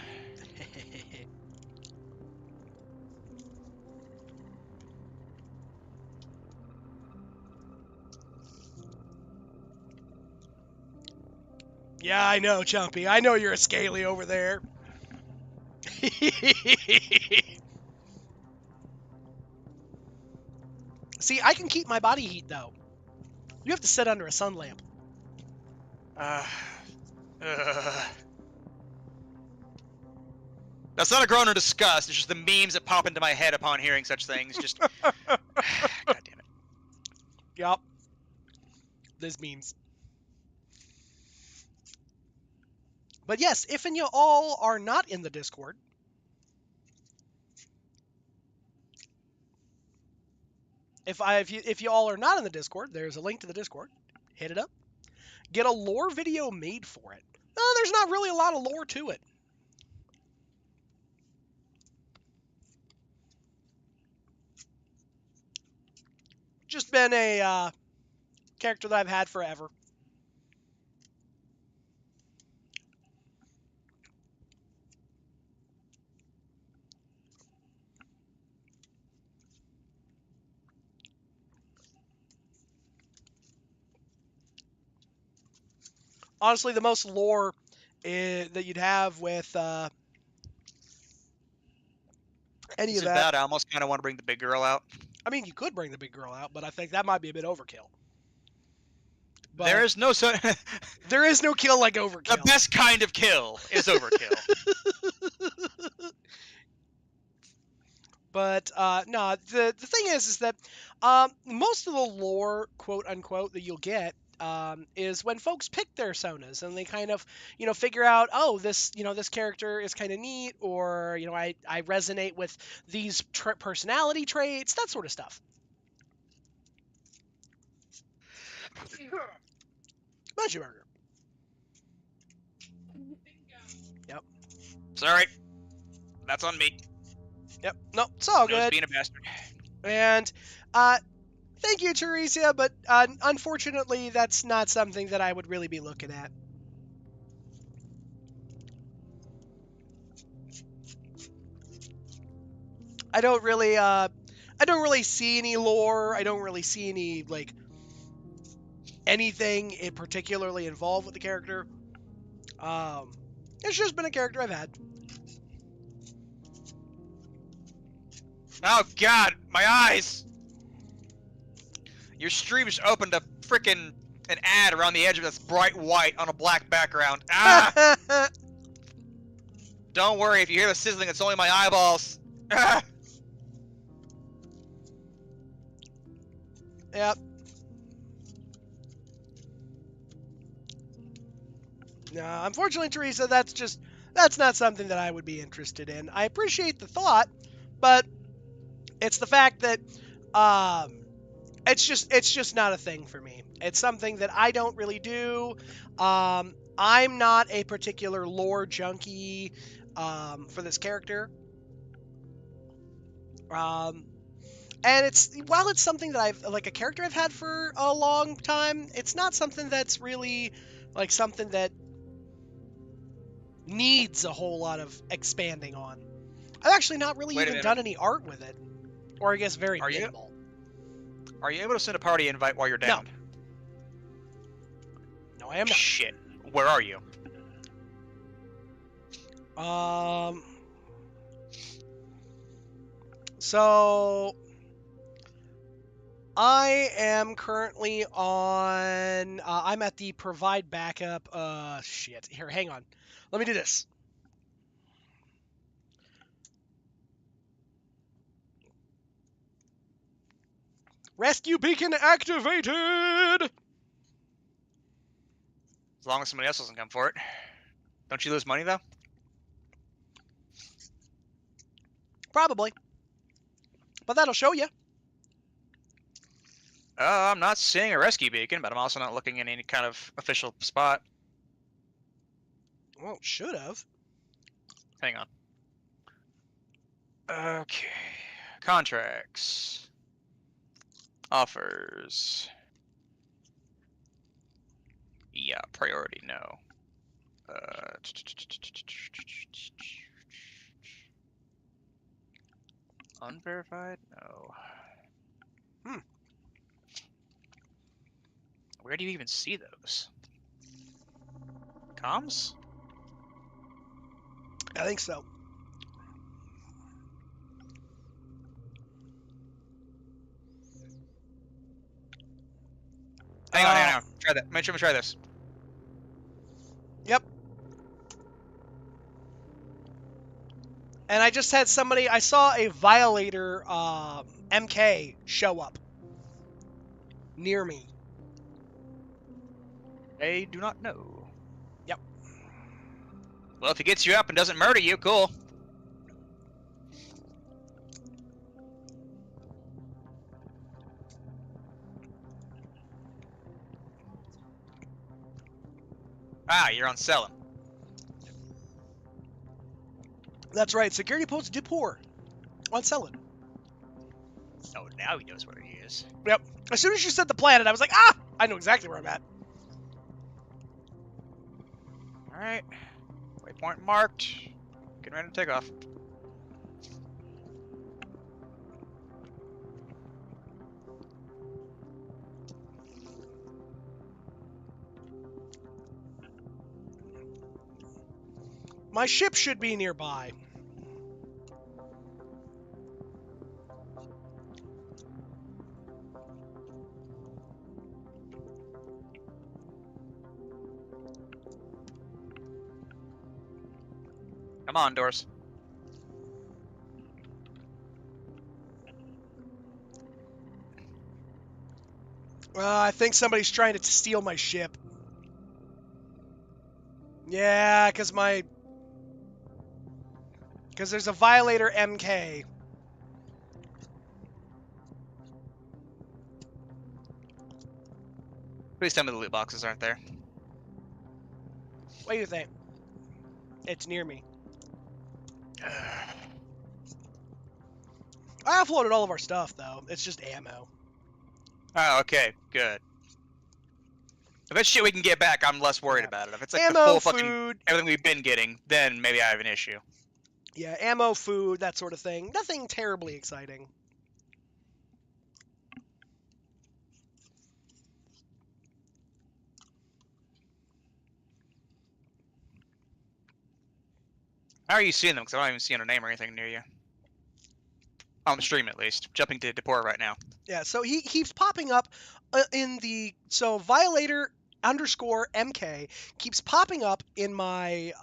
Yeah, I know, Chumpy. I know you're a scaly over there. See, I can keep my body heat, though. You have to sit under a sun lamp. That's not a groan of disgust. It's just the memes that pop into my head upon hearing such things. Just, God damn it. Yup. There's memes. But yes, if and you all are not in the Discord, if you all are not in the Discord, there's a link to the Discord. Hit it up. Get a lore video made for it. No, there's not really a lot of lore to it. Just been a character that I've had forever. Honestly, the most lore that you'd have with any Is of it that. bad? I almost kind of want to bring the big girl out. I mean, you could bring the big girl out, but I think that might be a bit overkill. But There is no there is no kill like The overkill. best kind of kill is overkill. But no, the thing is that most of the lore, quote unquote, that you'll get is when folks pick their sonas and they kind of, figure out, oh, this character is kind of neat, or, I resonate with these personality traits, that sort of stuff. Veggie burger. Yep. Sorry. That's on me. Yep. No, it's all I was good. being a bastard. And thank you, Teresa, but unfortunately, that's not something that I would really be looking at. I don't really see any lore. I don't really see any anything particularly involved with the character. It's just been a character I've had. Oh god, my eyes! Your stream just opened a freaking an ad around the edge of this bright white on a black background. Ah! Don't worry, if you hear the sizzling, it's only my eyeballs. Ah! Yep. No, unfortunately, Teresa, that's not something that I would be interested in. I appreciate the thought, but it's the fact that it's just not a thing for me. It's something that I don't really do. I'm not a particular lore junkie for this character. And while it's something that a character I've had for a long time, it's not something that's really something that needs a whole lot of expanding on. I've actually not really even done any art with it, or I guess very minimal. Are you able to send a party invite while you're down? No, I am not. Shit. Where are you? So I am currently on. I'm at the provide backup. Shit. Here, hang on. Let me do this. Rescue beacon activated! As long as somebody else doesn't come for it. Don't you lose money, though? Probably. But that'll show you. I'm not seeing a rescue beacon, but I'm also not looking in any kind of official spot. Well, should have. Hang on. Okay. Contracts. Offers. Yeah, priority, no. Unverified? No. Where do you even see those? Comms? I think so. Hang on. Try that. Make sure we try this. Yep. And I just had I saw a Violator MK show up near me. I do not know. Yep. Well, if he gets you up and doesn't murder you, cool. Ah, you're on selling. That's right. Security post Depor on selling. Oh, now he knows where he is. Yep. As soon as you said the planet, I was like, ah! I know exactly where I'm at. Alright. Waypoint marked. Getting ready to take off. My ship should be nearby. Come on, doors. I think somebody's trying to steal my ship. Yeah, because there's a Violator MK. Please tell me the loot boxes aren't there. What do you think? It's near me. I offloaded all of our stuff, though. It's just ammo. Oh, okay, good. If it's shit we can get back, I'm less worried Yeah. about it. If it's like Ammo, the full fucking food. everything we've been getting, then maybe I have an issue. Yeah, ammo, food, that sort of thing. Nothing terribly exciting. How are you seeing them? Because I don't even see a name or anything near you. On the stream, at least. Jumping to Deport right now. Yeah, so he keeps popping up in the... So Violator underscore MK keeps popping up in my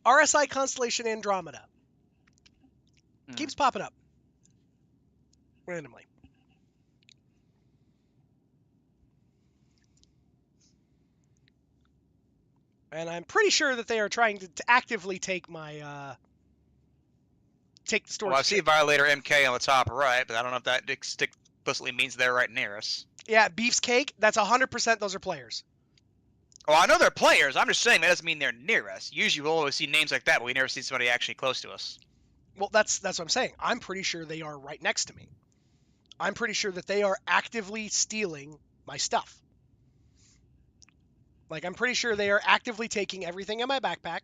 RSI Constellation Andromeda. Keeps popping up. Randomly. And I'm pretty sure that they are trying to actively take my... take the storage. Well, I see Violator MK on the top right, but I don't know if that explicitly means they're right near us. Yeah, Beef's Cake, that's 100% those are players. Well, I know they're players. I'm just saying that doesn't mean they're near us. Usually we'll always see names like that, but we never see somebody actually close to us. Well, that's what I'm saying. I'm pretty sure they are right next to me. I'm pretty sure that they are actively stealing my stuff. Like, I'm pretty sure they are actively taking everything in my backpack.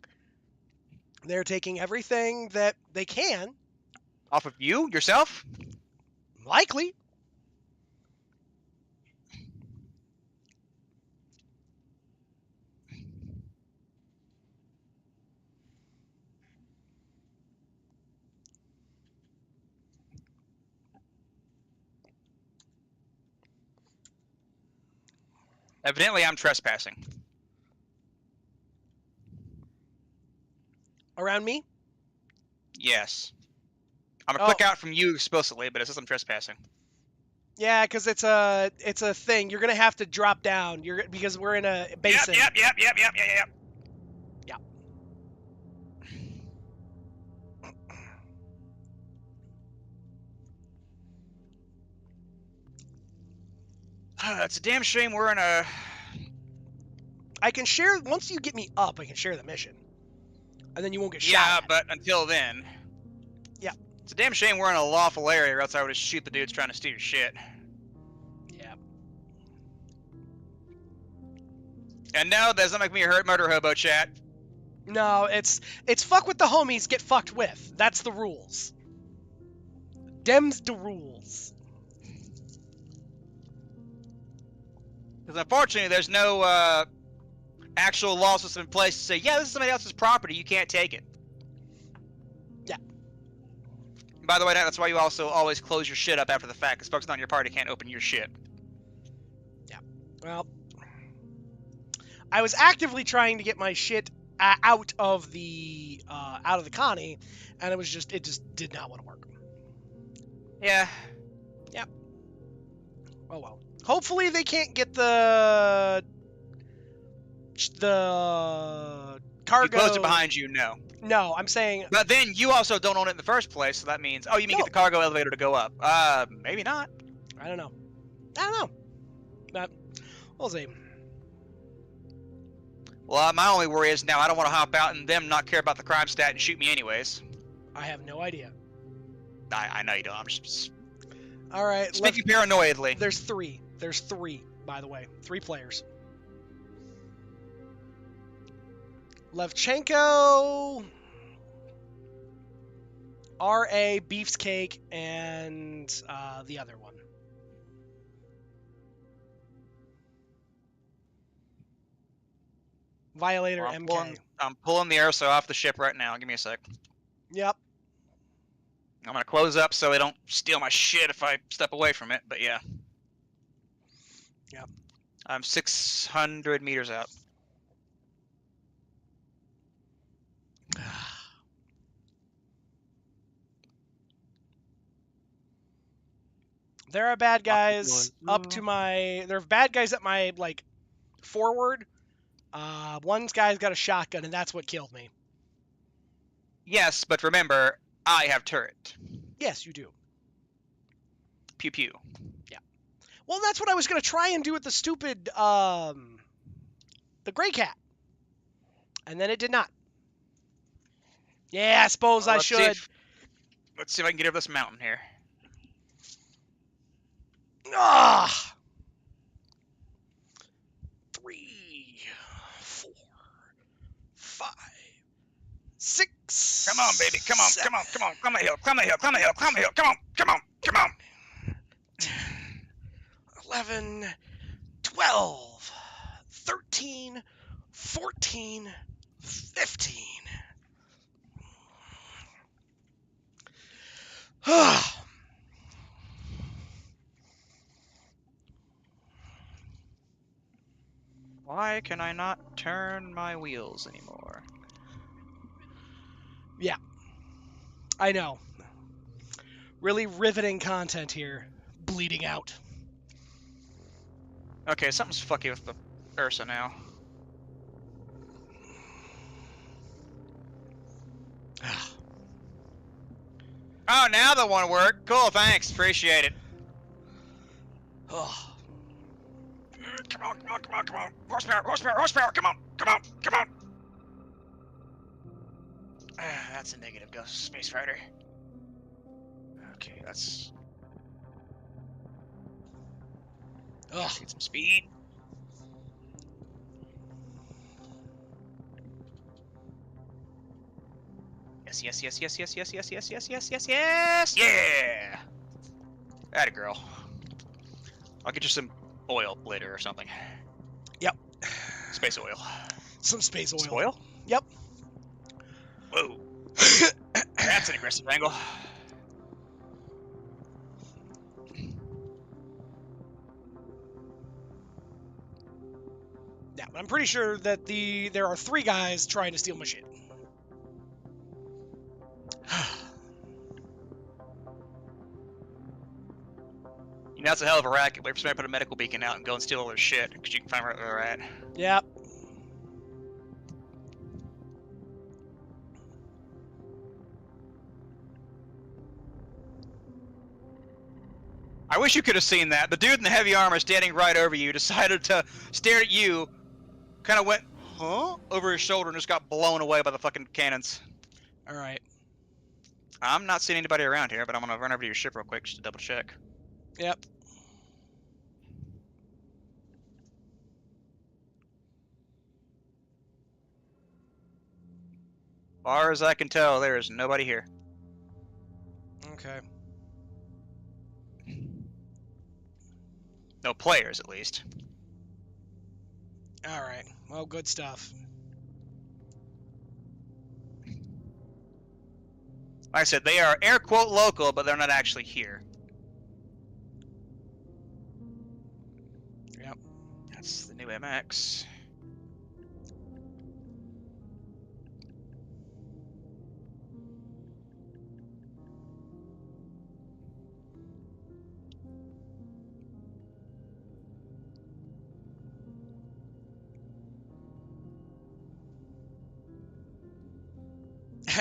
They're taking everything that they can. Off of you? Yourself? Likely. Evidently, I'm trespassing. Around me? Yes. I'm gonna click Oh. out from you explicitly, but it says I'm trespassing. Yeah, because it's a thing. You're gonna have to drop down. Because we're in a basin. Yep. Yeah. It's a damn shame we're in a... I can share once you get me up. I can share the mission, and then you won't get shot. Yeah, At. but until then... Yeah. It's a damn shame we're in a lawful area, or else I would just shoot the dudes trying to steal your shit. Yeah. And no, that doesn't make me a hurt murder hobo, chat. No, it's fuck with the homies, get fucked with. That's the rules. Dem's the rules. Because unfortunately, there's no actual law system in place to say, yeah, this is somebody else's property, you can't take it. Yeah. By the way, that's why you also always close your shit up after the fact, because folks not in your party can't open your shit. Yeah. Well, I was actively trying to get my shit out of the Connie, and it just did not want to work. Yeah. Yep. Oh well. Hopefully they can't get the cargo. If you closed it behind you, no. No, I'm saying. But then you also don't own it in the first place, so that means, oh, you mean No. get the cargo elevator to go up? Maybe not. I don't know. But we'll see. Well, my only worry is now I don't want to hop out and them not care about the crime stat and shoot me anyways. I have no idea. I know you don't. I'm just All right. speaking paranoidly. There's three. There's three, by the way. 3 players. Levchenko, R.A., Beef's Cake, and the other one. Violator MK. I'm pulling the airso off the ship right now. Give me a sec. Yep. I'm gonna close up so they don't steal my shit if I step away from it. But yeah. Yep. I'm 600 meters out. There are bad guys up to my. There are bad guys at my like forward. One guy's got a shotgun, and that's what killed me. Yes, but remember, I have turret. Yes, you do. Pew pew. Well, that's what I was gonna try and do with the stupid the gray cat, and then it did not. Yeah, I suppose Well, I let's see should. let's see if I can get over this mountain here. Ah. 3, 4, 5, 6. Come on, baby. Come on, come on, come on. Climb a hill, climb a hill, climb a hill, climb a hill. Come on, come on, come on. 11, 12, 13, 14, 15. Why can I not turn my wheels anymore? Yeah, I know. Really riveting content here. Bleeding out. Okay, something's fucky with the Ursa now. Oh, now that one worked. Cool, thanks. Appreciate it. Oh. Come on, come on, come on, come on. Horsepower, horsepower, horsepower. Come on, come on, come on. That's a negative, Ghost Space Rider. Okay, that's... Ugh. Get some speed. Yes, yes, yes, yes, yes, yes, yes, yes, yes, yes, yes, yes, yeah! Atta girl. I'll get you some oil later or something. Yep. Space oil. Some space oil. Some oil? Yep. Whoa. That's an aggressive angle. Yeah, but I'm pretty sure that there are 3 guys trying to steal my shit. You know, that's a hell of a racket. Wait for somebody to put a medical beacon out and go and steal all their shit, because you can find where they're at. Yep. I wish you could have seen that. The dude in the heavy armor standing right over you decided to stare at you, kind of went, huh? Over his shoulder and just got blown away by the fucking cannons. Alright. I'm not seeing anybody around here, but I'm gonna run over to your ship real quick just to double check. Yep. Far as I can tell, there is nobody here. Okay. No players, at least. Alright. Well, good stuff. Like I said, they are air quote local, but they're not actually here. Yep. That's the new MX.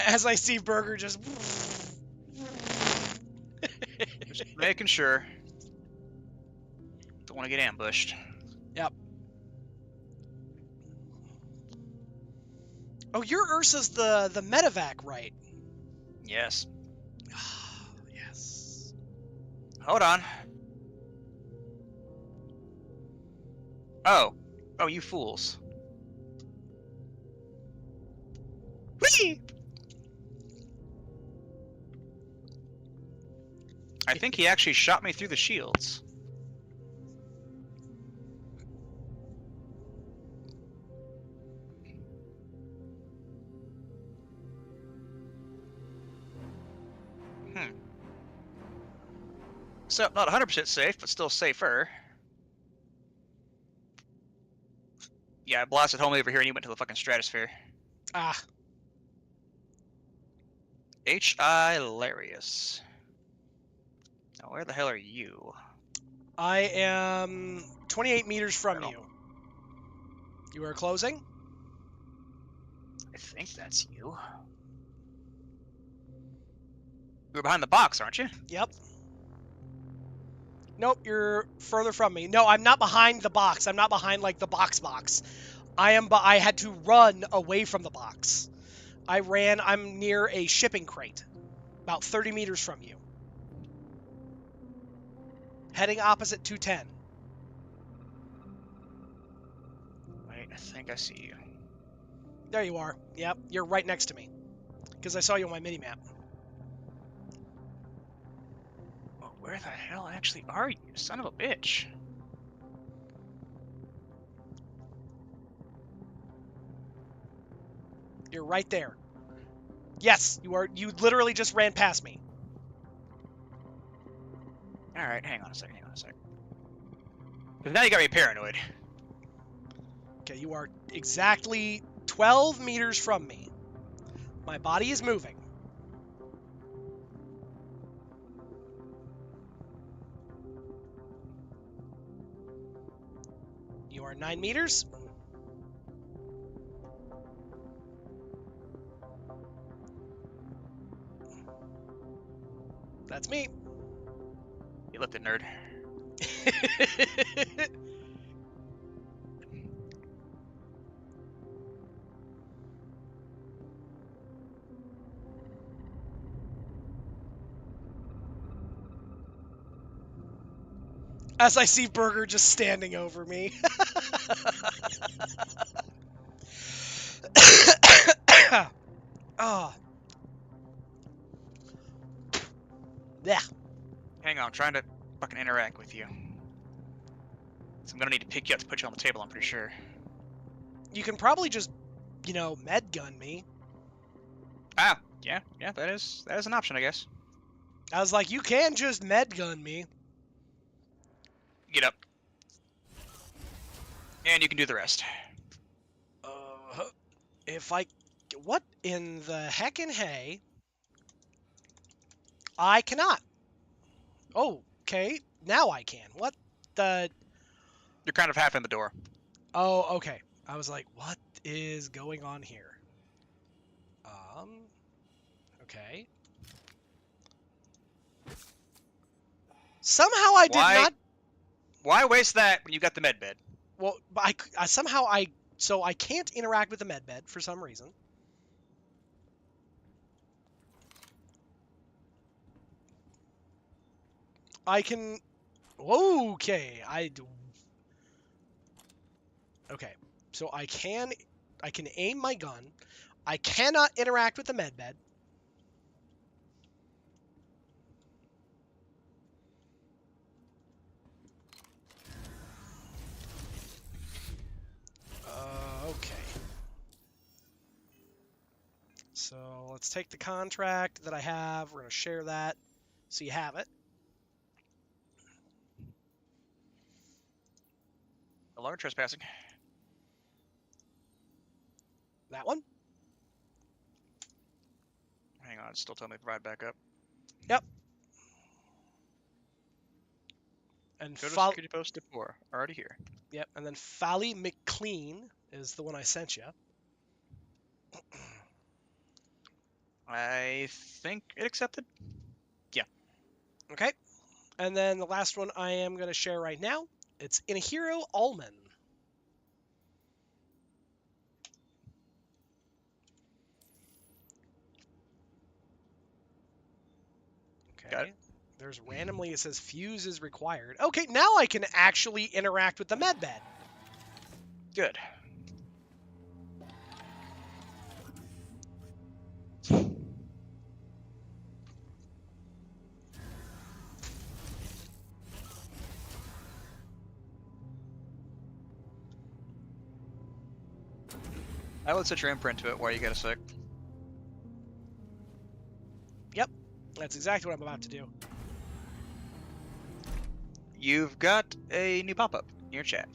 As I see Burger just... Just making sure. Don't want to get ambushed. Yep. Oh, your Ursa's the medevac, right? Yes. Yes. Hold on. Oh. Oh, you fools. Whee! I think he actually shot me through the shields. So, not 100% safe, but still safer. Yeah, I blasted home over here and he went to the fucking stratosphere. Ah. H.I. Hilarious. No, Where the hell are you? I am 28 meters from Middle. you. You are closing? I think that's you. You're behind the box, aren't you? Yep. Nope, you're further from me. No, I'm not behind the box. I'm not behind, like, the box. I had to run away from the box. I'm near a shipping crate. About 30 meters from you. Heading opposite 210. Wait, I think I see you. There you are. Yep, you're right next to me. Because I saw you on my minimap. Well, where the hell actually are you, son of a bitch? You're right there. Yes, you are. You literally just ran past me. Alright, hang on a second. Because now you got me paranoid. Okay, you are exactly 12 meters from me. My body is moving. You are 9 meters. That's me. You lifted, nerd. As I see Burger just standing over me. Oh. Yeah. Hang on, I'm trying to fucking interact with you. So I'm gonna need to pick you up to put you on the table, I'm pretty sure. You can probably just, med gun me. Ah, yeah, that is an option, I guess. I was like, you can just med gun me. Get up. And you can do the rest. If I... What in the heckin' hay? I cannot. Oh, okay. Now I can. What the... You're kind of half in the door. Oh, okay. I was like, what is going on here? Okay. Somehow I did not... Why waste that when you got the med bed? Well, so I can't interact with the med bed for some reason. I can... Okay, Okay, so I can aim my gun. I cannot interact with the med bed. Okay. So let's take the contract that I have. We're going to share that so you have it. Alarm trespassing. That one? Hang on, it's still telling me to provide backup. Yep. And Go to security post 4. Already here. Yep, and then Fally McLean is the one I sent you. I think it accepted. Yeah. Okay. And then the last one I am going to share right now. It's Inahiro Allman. Okay. Got it. There's randomly, it says fuse is required. Okay, now I can actually interact with the medbed. Good. I would set your imprint to it while you get a sec. Yep, that's exactly what I'm about to do. You've got a new pop-up in your chat.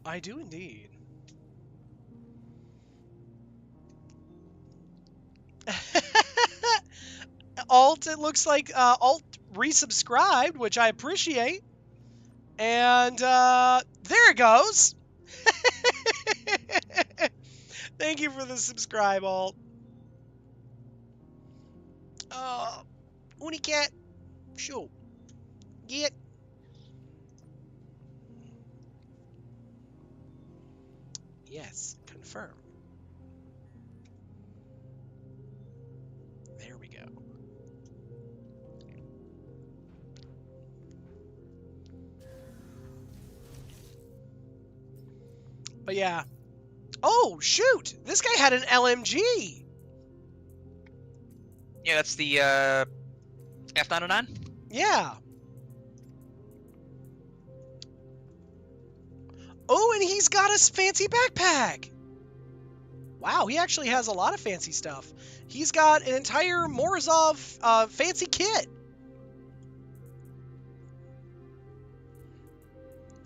I do indeed. Alt, it looks like Alt resubscribed, which I appreciate. And there it goes. Thank you for the subscribe, Alt. Unicat, show. Get. Yes, confirm. There we go. But yeah. Oh, shoot! This guy had an LMG! Yeah, that's the F909. Yeah. Oh, and he's got a fancy backpack! Wow, he actually has a lot of fancy stuff. He's got an entire Morozov fancy kit.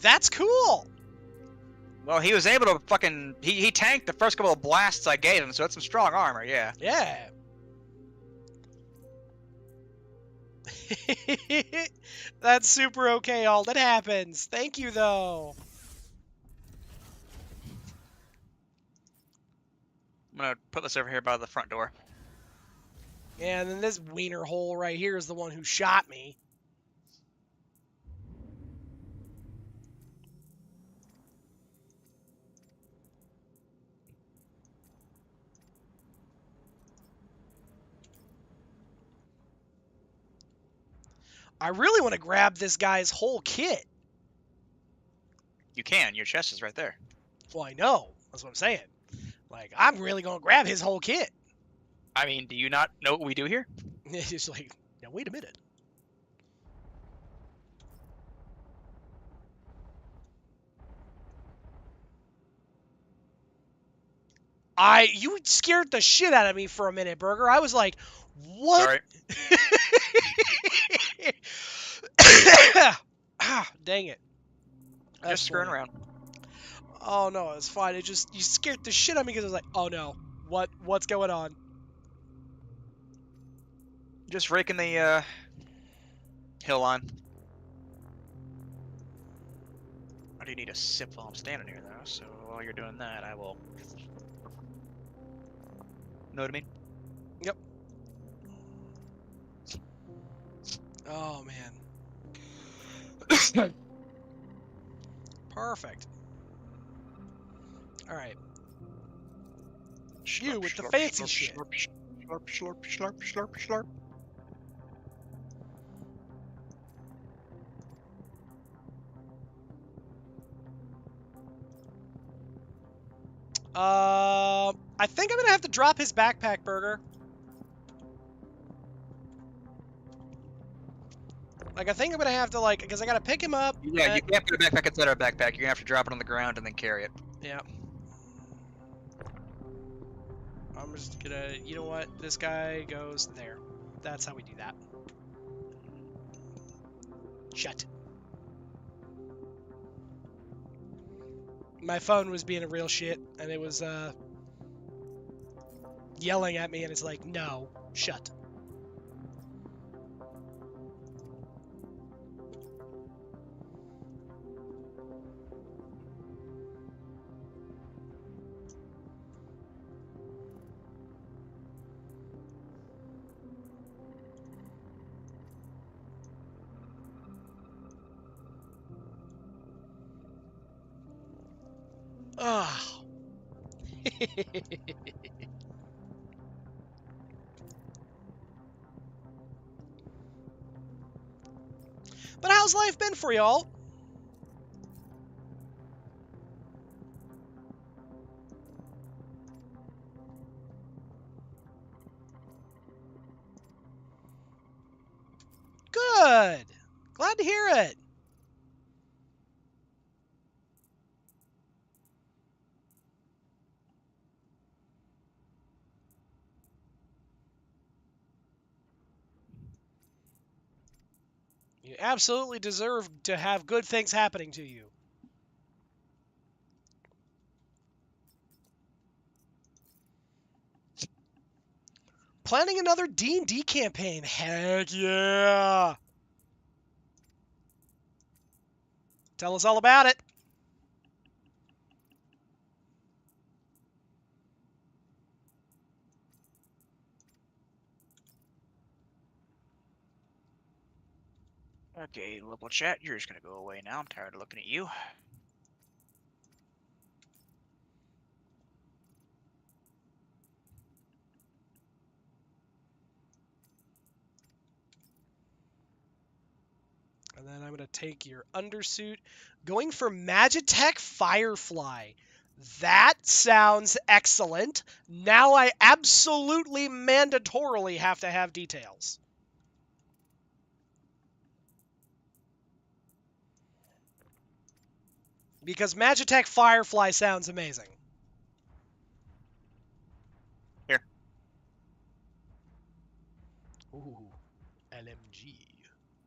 That's cool! Well, he was able to fucking... He tanked the first couple of blasts I gave him, so that's some strong armor, yeah. Yeah. That's super okay, all that happens. Thank you, though. I'm gonna put this over here by the front door. Yeah, and then this wiener hole right here is the one who shot me. I really want to grab this guy's whole kit. You can. Your chest is right there. Well, I know. That's what I'm saying. Like, I'm really going to grab his whole kit. I mean, do you not know what we do here? It's just like, now wait a minute. You scared the shit out of me for a minute, Burger. I was like, what? Sorry. Ah, dang it. That's Just screwing funny. around. Oh no, it's fine. You scared the shit out of me because I was like, oh no, what's going on? Just raking the hill line. I do need a sip while I'm standing here, though. So while you're doing that, I will. Know what I mean? Yep. Oh man. Perfect. All right. You with the fancy shit. Slurp, slurp, slurp, slurp, slurp, slurp. I think I'm gonna have to drop his backpack, Burger. Like, I think I'm gonna have to, like, because I gotta pick him up. Yeah, you can't put a backpack inside our backpack. You're gonna have to drop it on the ground and then carry it. Yeah. I'm just gonna, you know what? This guy goes there. That's how we do that. Shut. My phone was being a real shit, and it was, yelling at me, and it's like, no, shut. Oh. But how's life been for y'all? Good. Glad to hear it. You absolutely deserve to have good things happening to you. Planning another D&D campaign. Heck yeah. Tell us all about it. Okay, local chat, you're just gonna go away now. I'm tired of looking at you. And then I'm going to take your undersuit. Going for Magitech Firefly. That sounds excellent. Now I absolutely mandatorily have to have details. Because Magitech Firefly sounds amazing. Here. Ooh, LMG.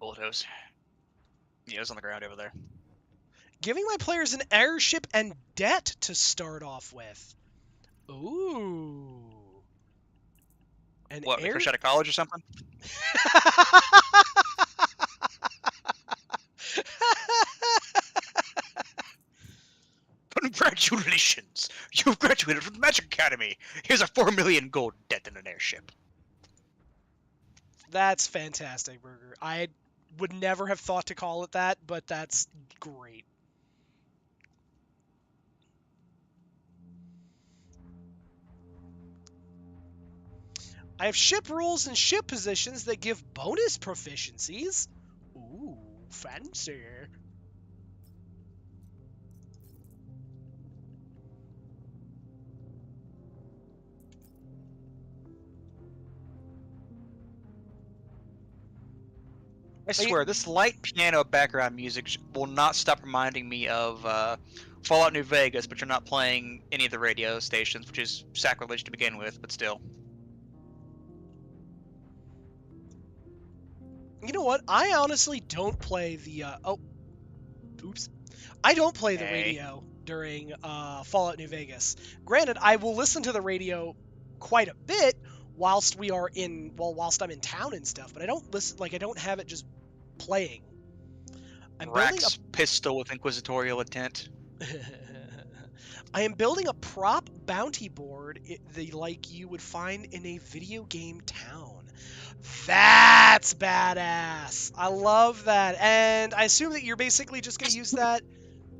Bulldoze. Yeah, it's on the ground over there. Giving my players an airship and debt to start off with. Ooh. An What, air... fresh out of college or something? Congratulations! You've graduated from the Magic Academy! Here's a 4 million gold debt and an airship. That's fantastic, Burger. I would never have thought to call it that, but that's great. I have ship rules and ship positions that give bonus proficiencies. Ooh, fancy. I swear, this light piano background music will not stop reminding me of Fallout New Vegas, but you're not playing any of the radio stations, which is sacrilege to begin with, but still. You know what? I honestly don't play the, oops. I don't play the radio during Fallout New Vegas. Granted, I will listen to the radio quite a bit whilst I'm in town and stuff, but I don't listen, I don't have it just playing. I'm Rax pistol with inquisitorial intent. I am building a prop bounty board like you would find in a video game town. That's badass. I love that. And I assume that you're basically just going to use that.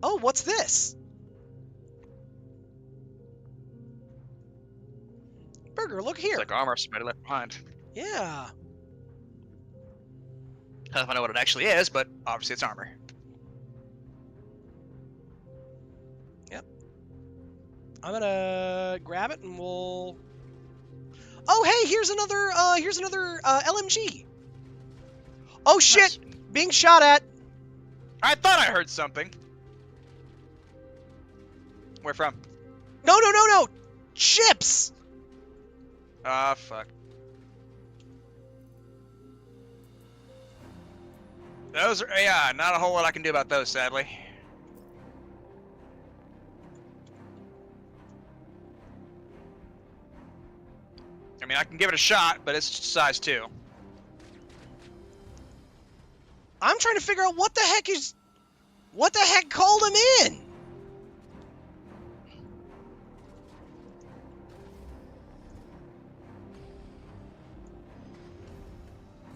Oh, what's this? Burger, look here. It's like armor somebody left behind. Yeah. I don't know what it actually is, but obviously it's armor. Yep. I'm gonna grab it and we'll. Oh, hey, here's another LMG. Oh shit! Nice. Being shot at. I thought I heard something. Where from? No! Ships. Ah, fuck. Those are, yeah, not a whole lot I can do about those, sadly. I mean, I can give it a shot, but it's size 2. I'm trying to figure out what the heck called him in.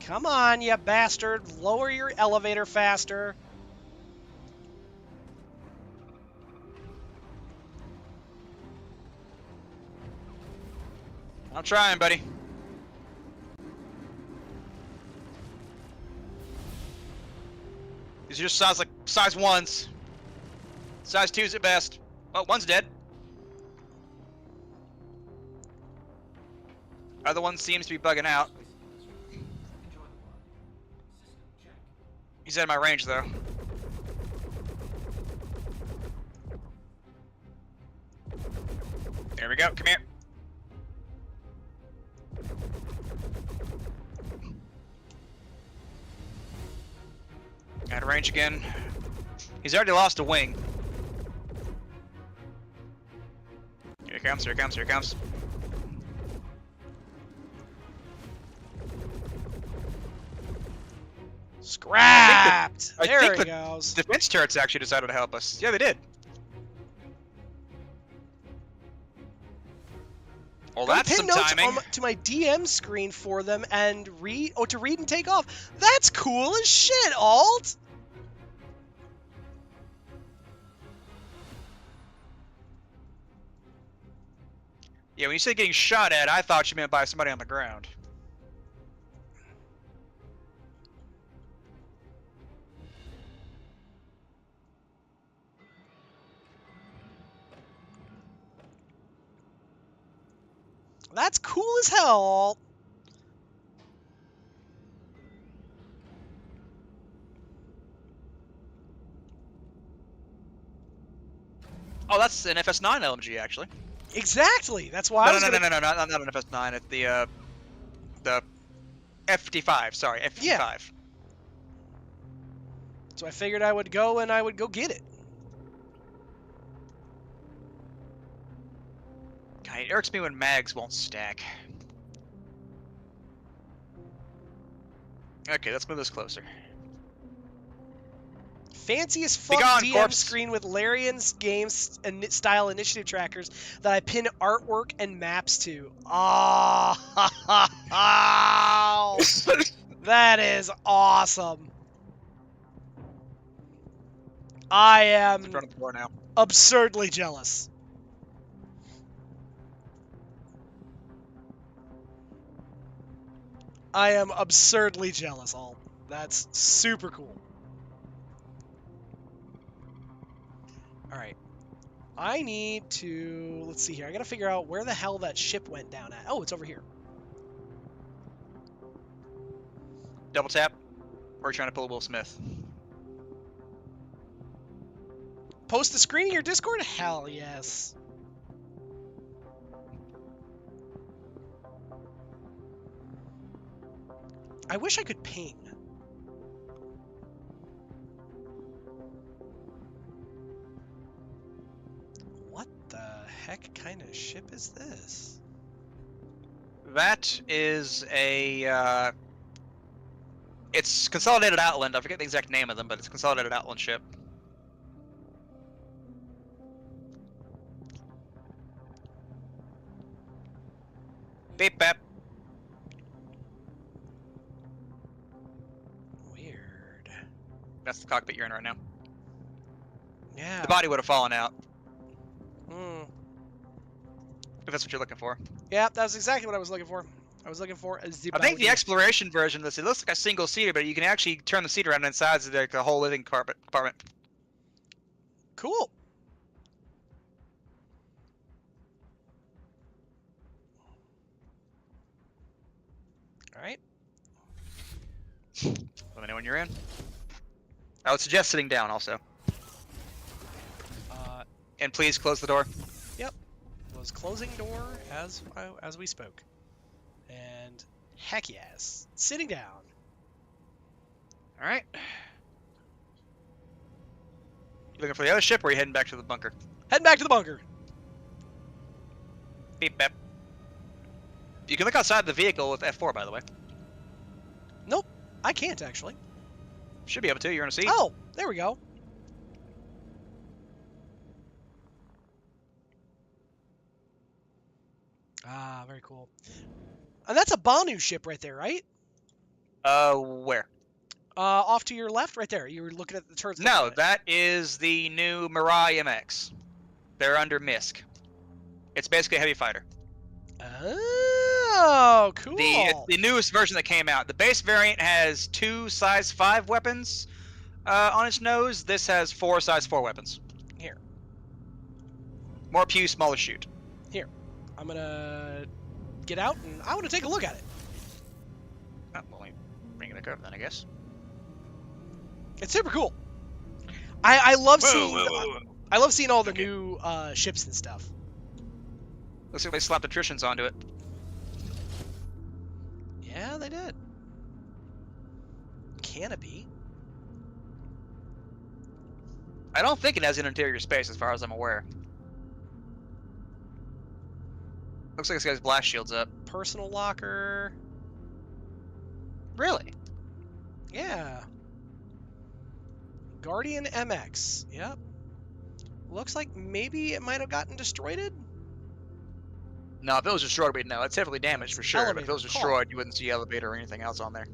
Come on, you bastard. Lower your elevator faster. I'm trying, buddy. These are just size 1s. Size 2s at best. Oh, one's dead. Other one seems to be bugging out. He's out of my range, though. There we go. Come here. Out of range again. He's already lost a wing. Here he comes, here he comes, here he comes. Scrapped! I There think he the goes. defense turrets actually decided to help us. Yeah, they did. Well, Go to that's pin some notes timing. to my DM screen for them and to read and take off. That's cool as shit, Alt! Yeah, when you said getting shot at, I thought you meant by somebody on the ground. That's cool as hell, Alt. Oh, that's an FS9 LMG, actually. Exactly. That's why I was No, gonna. not an FS9. It's the F-55. Sorry, F-55. Yeah. So I figured I would go and I would go get it. God, it irks me when mags won't stack. Okay, let's move this closer. Fanciest fuck Begone, DM corpse. screen with Larian's games and style initiative trackers that I pin artwork and maps to. Oh, that is awesome. I In am front of the door now. absurdly jealous. I am absurdly jealous, Alt. That's super cool. Alright. I need to... Let's see here. I gotta figure out where the hell that ship went down at. Oh, it's over here. Double tap. Or are you trying to pull a Will Smith? Post the screen in your Discord? Hell yes. I wish I could ping. What the heck kind of ship is this? That is a, it's Consolidated Outland. I forget the exact name of them, but it's a Consolidated Outland ship. Beep bap. Weird. That's the cockpit you're in right now. Yeah. The body would have fallen out, Hmm. if that's what you're looking for. Yeah, that's exactly what I was looking for. I was looking for a zip. I think the exploration version of this, it looks like a single seater, but you can actually turn the seat around inside of like the whole living compartment. Cool. All right. Let me know when you're in. I would suggest sitting down also. And please close the door. Was closing door as we spoke, and heck yes, sitting down. All right. You looking for the other ship, or are you heading back to the bunker? Heading back to the bunker. Beep bap. You can look outside the vehicle with F4, by the way. Nope, I can't actually. Should be able to. You're in a seat. Oh, there we go. Ah, very cool. And that's a Banu ship right there, right? Where? Off to your left, right there. You were looking at the turrets. No, looking at it. that is the new Mirai MX. They're under MISC. It's basically a heavy fighter. Oh, cool. The newest version that came out. The base variant has 2 size 5 weapons on its nose. This has 4 size 4 weapons. Here. More pew, smaller shoot. I'm gonna get out and I want to take a look at it. Oh, well, let me bring it over then, I guess. It's super cool. I love Whoa, seeing whoa, whoa, whoa. I love seeing all the Okay. new ships and stuff. Looks like they slapped attritions onto it. Yeah, they did. Canopy. I don't think it has an interior space, as far as I'm aware. Looks like this guy's blast shield's up. Personal locker. Really? Yeah. Guardian MX. Yep. Looks like maybe it might have gotten destroyed. No, if it was destroyed, we'd know. It's heavily damaged for sure, but if it was Elevator, destroyed, you wouldn't see elevator or anything else on there.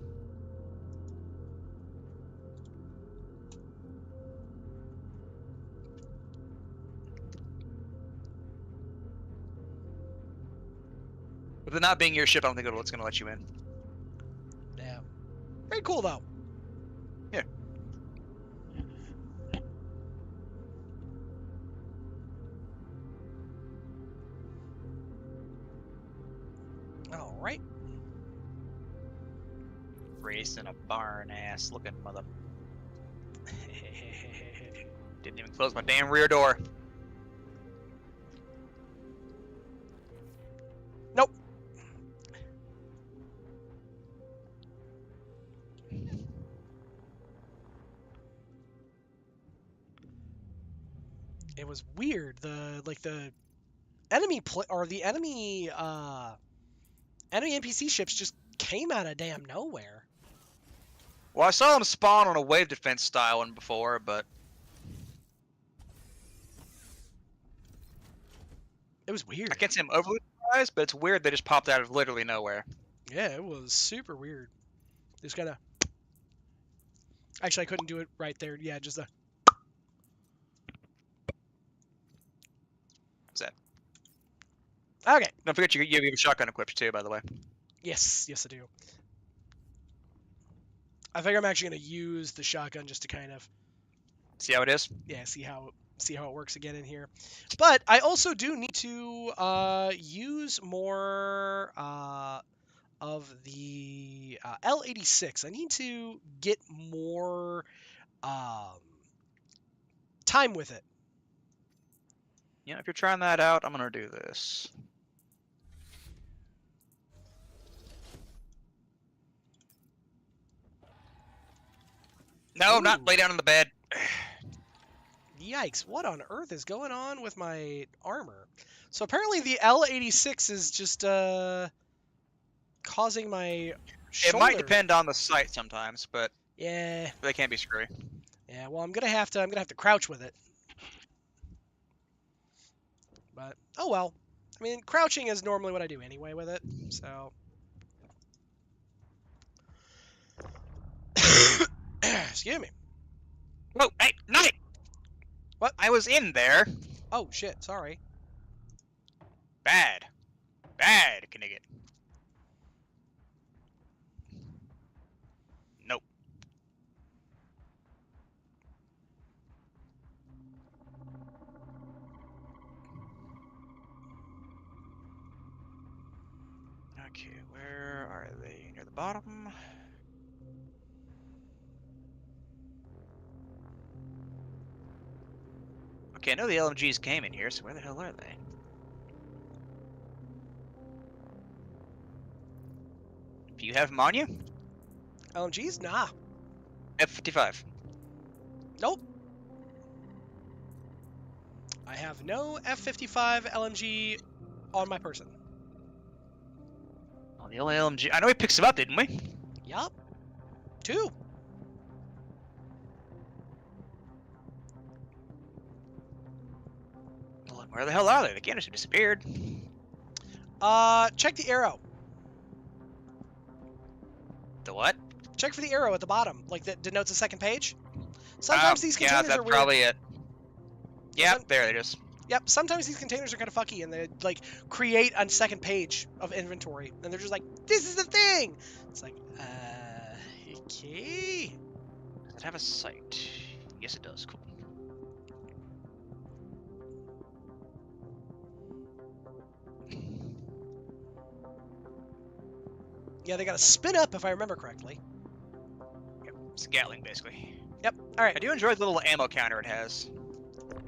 With it not being your ship, I don't think it's going to let you in. Yeah. Very cool though. Yeah. All right. Racing a barn ass looking mother. Didn't even close my damn rear door. Nope. It was weird. The enemy enemy NPC ships just came out of damn nowhere. Well, I saw them spawn on a wave defense style one before, but It was weird. I can't say I'm overly surprised, but it's weird they just popped out of literally nowhere. Yeah, it was super weird. Just kind of. Actually, I couldn't do it right there. Yeah, just a. What's that? Okay. Don't forget you have a shotgun equipped too, by the way. Yes, I do. I think I'm actually gonna use the shotgun just to kind of See how it is? see how it works again in here. But I also do need to use more of the L86. I need to get more time with it. Yeah, if you're trying that out, I'm gonna do this. No, not Ooh. lay down on the bed. Yikes, what on earth is going on with my armor? So apparently the L86 is just causing my shoulder. It might depend on the site sometimes, but Yeah. they can't be screwy. Yeah, well I'm gonna have to crouch with it. But oh well. I mean, crouching is normally what I do anyway with it, so excuse me. Whoa, hey, night! What? I was in there. Oh shit, sorry. Bad. Bad, Knigget. Nope. Okay, where are they? Near the bottom? Okay, I know the LMGs came in here, so where the hell are they? Do you have them on you? LMGs? Nah. F-55. Nope. I have no F-55 LMG on my person. Oh, the only LMG. I know we picked some up, didn't we? Yup. 2. Well, where the hell are they? The canister disappeared. Check the arrow. The what? Check for the arrow at the bottom, like that denotes the second page. Sometimes these containers that's are weird. probably it. Yep, Some- there it is. Yep, sometimes these containers are kind of fucky and they like create a second page of inventory and they're just like, this is the thing. It's like, okay. Does it have a site? Yes, it does. Cool. Yeah, they got to spin up if I remember correctly. Yep, it's a Gatling, basically. Yep. All right. I do enjoy the little ammo counter it has.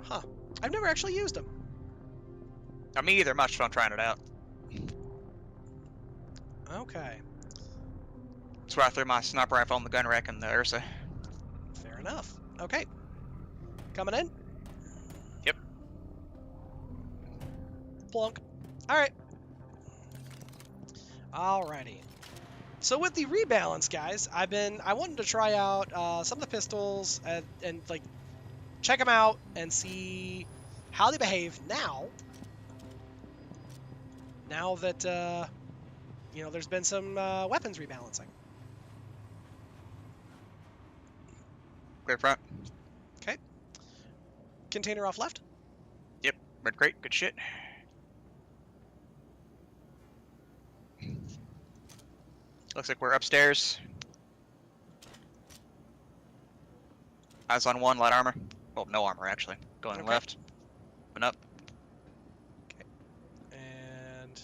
Huh. I've never actually used them. Not me either. Much fun trying it out. Okay. That's where I threw my sniper rifle on the gun rack in the Ursa. Fair enough. Okay. Coming in. Yep. Plunk. All right. Alrighty. So with the rebalance, guys, I wanted to try out some of the pistols and like check them out and see how they behave now. Now that you know, there's been some weapons rebalancing. Clear front. Okay. Container off left. Yep. Red crate. Good shit. Looks like we're upstairs. Eyes on one, light armor. Well, no armor actually. Going Okay. left. And up. And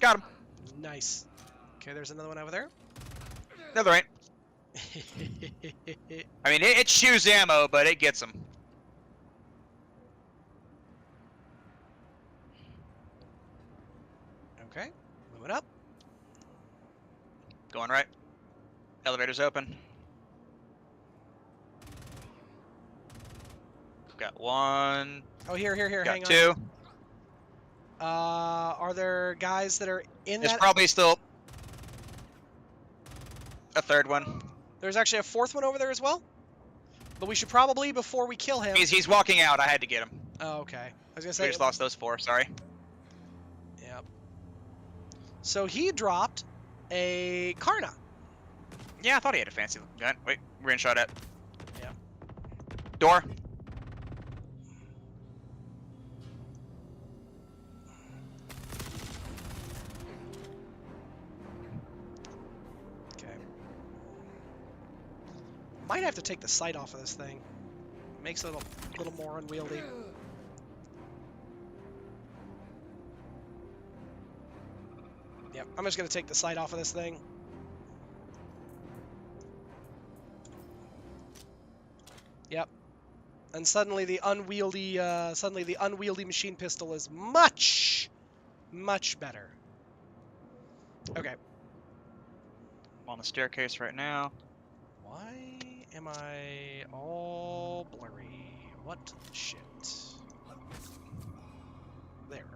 Got him. nice. Okay, there's another one over there. No, there ain't. I mean, it chews ammo, but it gets them. Okay, moving up. Going right. Elevator's open. Got one. Oh, here, Got hang two. on. Are there guys that are in There's that? probably still a third one. There's actually a fourth one over there as well. But we should probably, before we kill him. He's walking out. I had to get him. Oh, okay. I was gonna We say. just lost those 4. Sorry. Yep. So he dropped a Karna. Yeah, I thought he had a fancy looking gun. Wait, we're getting shot at. Yeah. Door. Okay. Might have to take the sight off of this thing. Makes it a little more unwieldy. Yep, I'm just gonna take the sight off of this thing. Yep. And suddenly the unwieldy machine pistol is much better. Okay. I'm on the staircase right now. Why am I all blurry? What shit? There.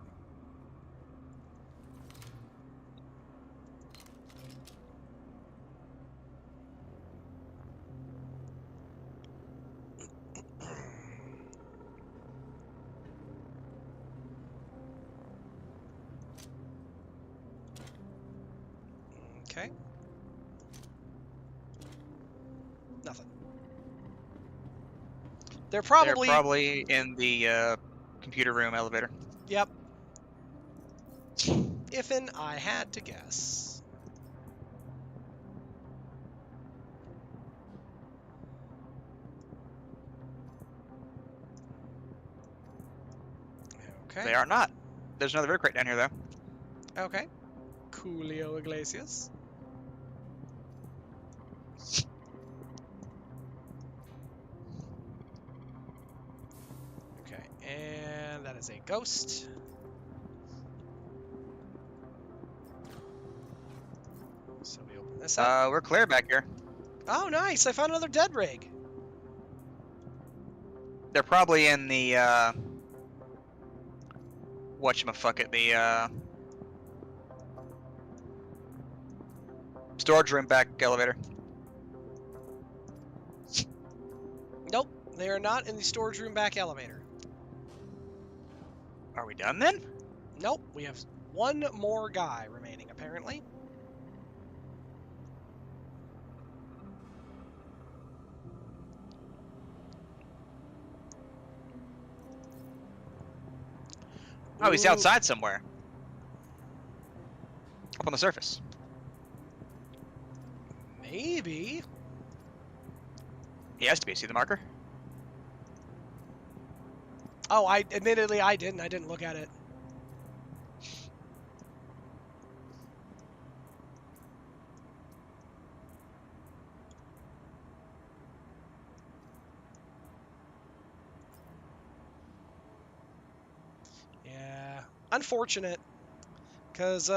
Okay. Nothing. They're probably. They're probably in the computer room elevator. Yep. If'n I had to guess. Okay. They are not. There's another red crate down here, though. Okay. Julio Iglesias. Okay, and that is a ghost. So we open this up. We're clear back here. Oh, nice! I found another dead rig. They're probably in the whatchamafucket, the storage room back elevator. Nope, they are not in the storage room back elevator. Are we done then? Nope, we have one more guy remaining, apparently. Oh, he's Ooh, outside somewhere. Up on the surface. Maybe. He has to be. See the marker? Oh, admittedly I didn't. I didn't look at it. Yeah, unfortunate. Cause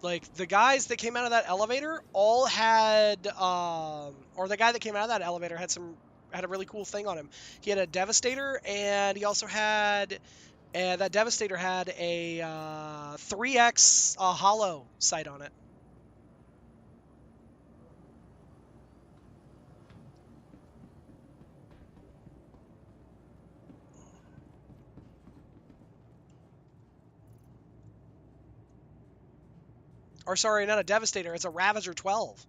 like the guys that came out of that elevator all had or the guy that came out of that elevator had a really cool thing on him. He had a Devastator, and he also had that Devastator had a 3x hollow sight on it. Or sorry, not a Devastator. It's a Ravager 12.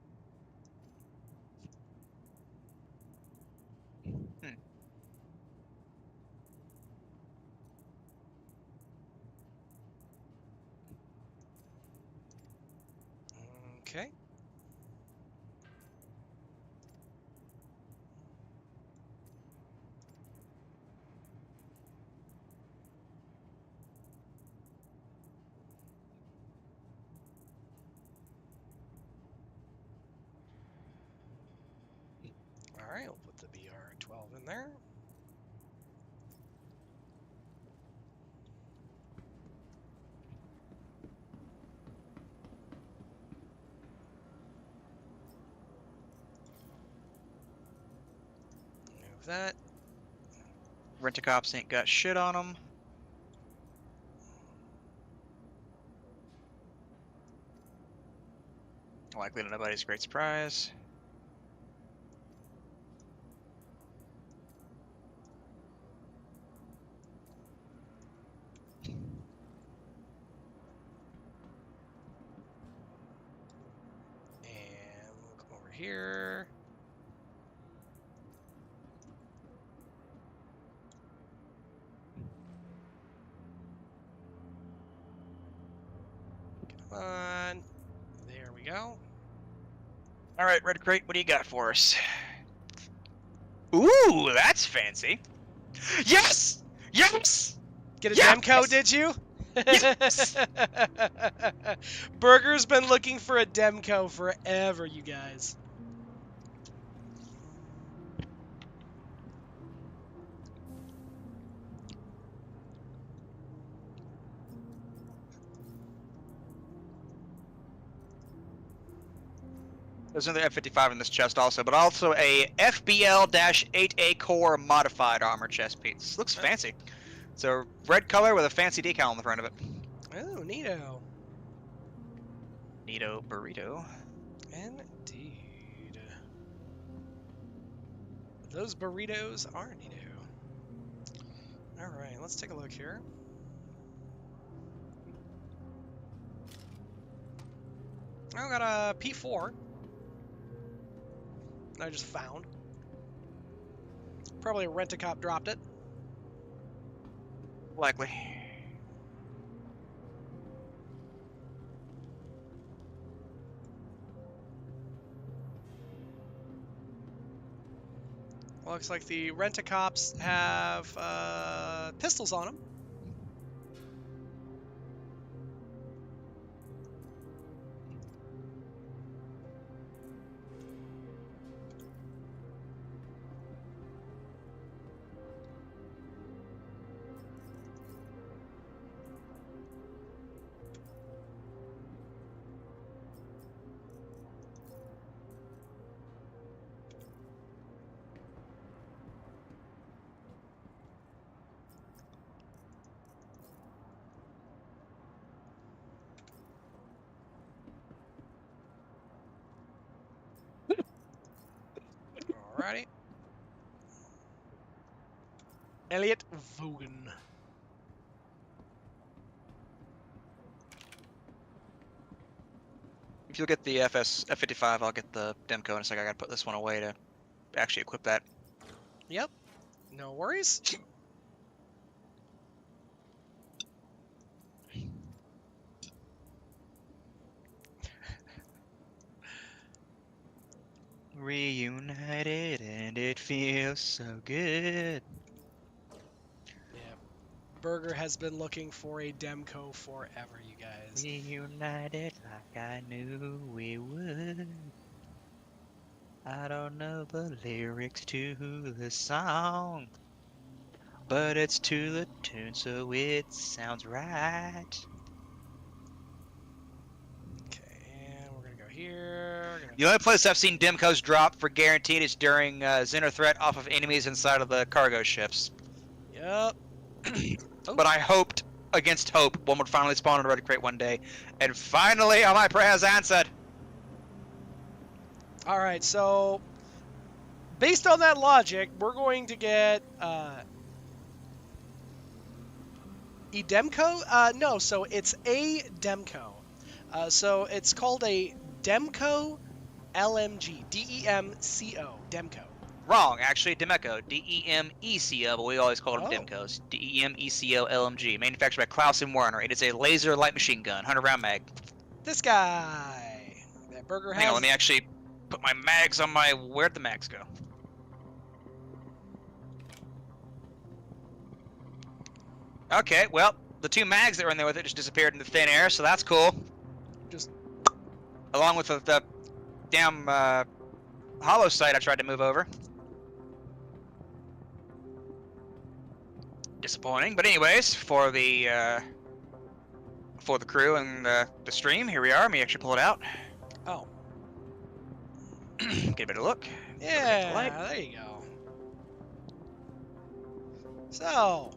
Okay. All right, we'll put the BR12 in there. Move that. Rent-a-cops ain't got shit on them. Likely to nobody's great surprise. And we'll come over here. Come on. There we go. All right, Red Crate, what do you got for us? Ooh, that's fancy. Yes! Yes! Get a Yes! Demco, did you? Yes! Burger's been looking for a Demco forever, you guys. There's another F-55 in this chest also, but also a FBL-8A core modified armor chest piece. Looks fancy. It's a red color with a fancy decal on the front of it. Oh, neato. Neato burrito. Indeed. Those burritos are neato. Alright, let's take a look here. I got a P4. I just found. Probably a rent-a-cop dropped it. Likely. Looks like the rent-a-cops have pistols on them. Alrighty. Elliot Vogan. If you'll get the F-55, I'll get the Demco in a second. I gotta put this one away to actually equip that. Yep. No worries. Reunited and it feels so good. Yeah. Burger has been looking for a Demco forever, you guys. Reunited like I knew we would. I don't know the lyrics to the song, but it's to the tune, so it sounds right. Okay, and we're gonna go here. The only place I've seen Demcos drop for guaranteed is during Xeno threat off of enemies inside of the cargo ships. Yep. But I hoped, against hope, one would finally spawn in a Red Crate one day. And finally, all my prayers answered. Alright, so based on that logic, we're going to get E Demco? No, so it's a Demco. So it's called a Demco LMG. DEMCO. Demco. Wrong, actually, Demeco. Demeco, but we always call them Oh. Demcos. Demeco LMG, manufactured by Klaus and Werner. It is a laser light machine gun, 100 round mag. This guy. That burger has. Hang on, let me actually put my mags on my. Where'd the mags go? Okay, well, the 2 mags that were in there with it just disappeared into thin air, so that's cool. Just. Along with the damn hollow sight I tried to move over. Disappointing, but anyways, for the crew and the stream, here we are. Let me actually pull it out. Oh. Get a better look. Yeah, there you go. So.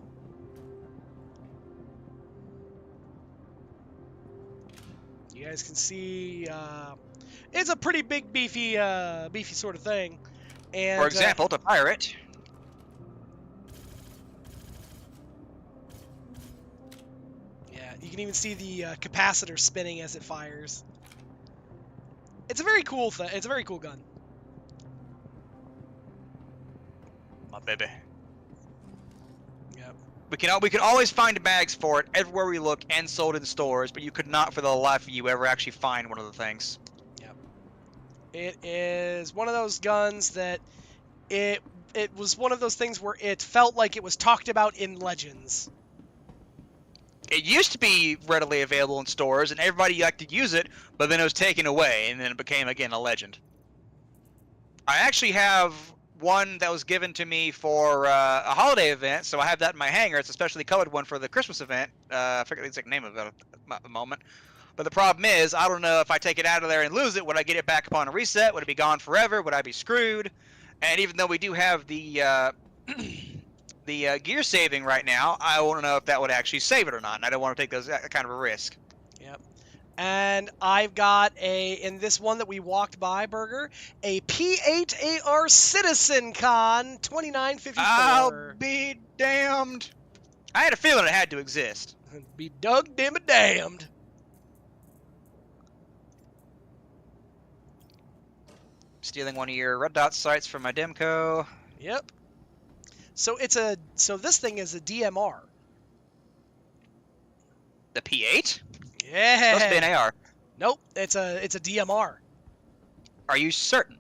You guys can see it's a pretty big, beefy sort of thing. And For example, to pirate. yeah, you can even see the capacitor spinning as it fires. It's a very cool thing. It's a very cool gun. My baby. Yep. We can always find bags for it everywhere we look and sold in stores, but you could not for the life of you ever actually find one of the things. Yep. It is one of those guns that it was one of those things where it felt like it was talked about in Legends. It used to be readily available in stores, and everybody liked to use it, but then it was taken away, and then it became, again, a legend. I actually have one that was given to me for a holiday event, so I have that in my hangar. It's a specially colored one for the Christmas event. I forget the exact name of it at the moment. But the problem is, I don't know if I take it out of there and lose it, would I get it back upon a reset? Would it be gone forever? Would I be screwed? And even though we do have the the gear saving right now, I want to know if that would actually save it or not, and I don't want to take that kind of a risk. Yep. And I've got in this one that we walked by, Burger, a P8AR Citizen Con 2954. I'll be damned. I had a feeling it had to exist. Be dug dim and damned. Stealing one of your red dot sights from my Demco. Yep. So this thing is a DMR. The P8? Yeah. Must be an AR. Nope, it's a DMR. Are you certain?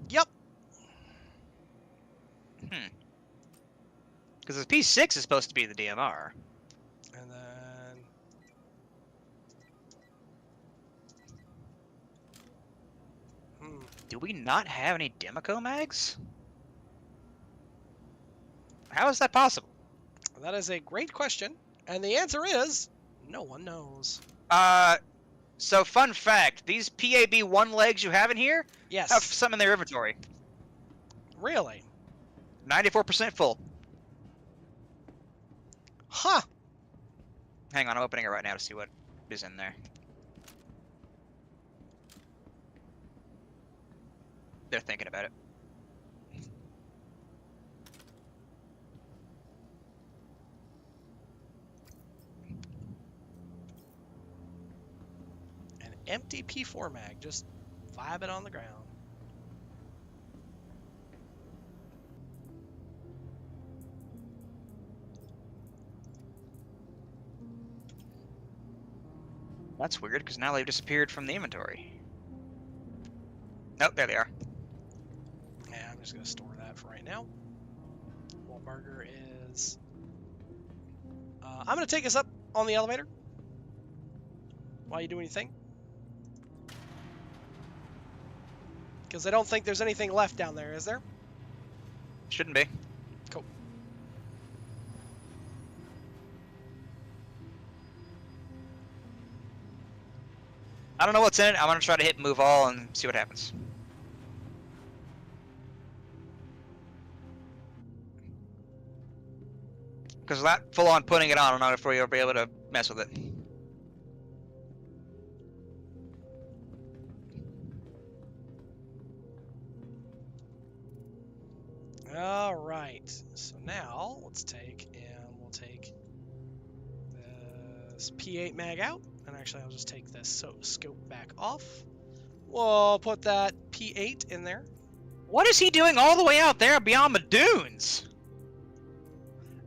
Yep. Because the P6 is supposed to be the DMR. And then Do we not have any Demeco mags? How is that possible? that is a great question, and the answer is no one knows. So fun fact, these PAB-1 legs you have in here Yes. have some in their inventory. Really? 94% full. Huh. Hang on, I'm opening it right now to see what is in there. They're thinking about it. An empty P4 mag, just vibing on the ground. That's weird, because now they've disappeared from the inventory. Nope, there they are. Yeah, I'm just going to store that for right now. Wahlburger is... I'm going to take us up on the elevator while you do anything. Because I don't think there's anything left down there, is there? Shouldn't be. Cool. I don't know what's in it. I'm going to try to hit move all and see what happens. Because that full-on putting it on, I'm not sure you'll be able to mess with it. All right. So now let's take, we'll take this P8 mag out, And actually, I'll just take this scope back off. We'll put that P8 in there. What is he doing all the way out there beyond the dunes?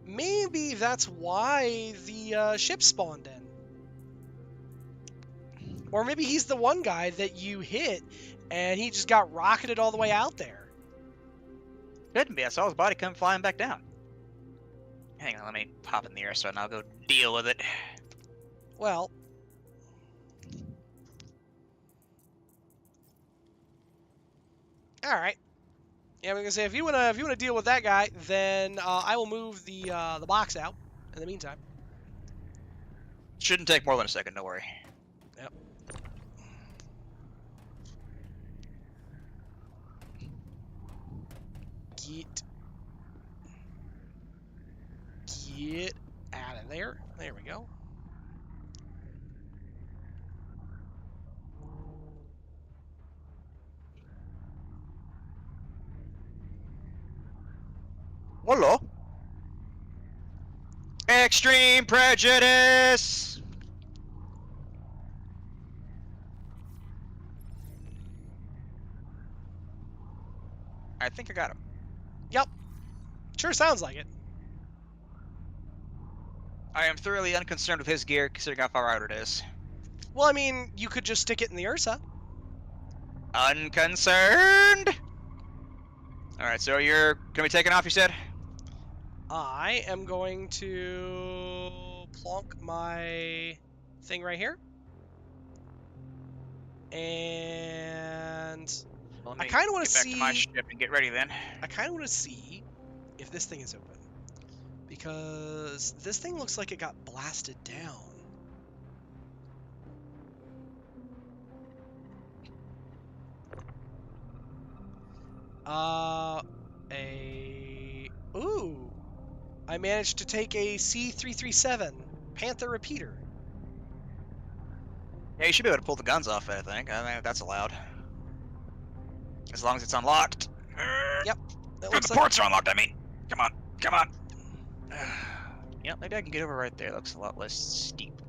Maybe that's why the ship spawned in. Or maybe he's the one guy that you hit, and he just got rocketed all the way out there. Couldn't be. I saw his body come flying back down. Hang on, let me pop in the air so and I'll go deal with it. Well, all right. Yeah, I was gonna say if you wanna deal with that guy, then I will move the box out in the meantime. Shouldn't take more than a second. Don't worry. Yep. Get out of there. There we go. Hello. Extreme prejudice. I think I got him. Yep. Sure sounds like it. I am thoroughly unconcerned with his gear, considering how far out it is. Well, I mean, you could just stick it in the Ursa. Unconcerned? Alright, so you're gonna be taking off, you said? I am going to plonk my thing right here. And Well, I kind of want get to back to my see. ship and get ready then. I kind of want to see if this thing is open, because this thing looks like it got blasted down. Ooh, I managed to take a C-337 Panther repeater. Yeah, you should be able to pull the guns off it, I think. I think that's allowed. As long as it's unlocked. Yep, that The looks like. ports are unlocked, I mean. Come on, come on. Yep, maybe I can get over right there. Looks a lot less steep.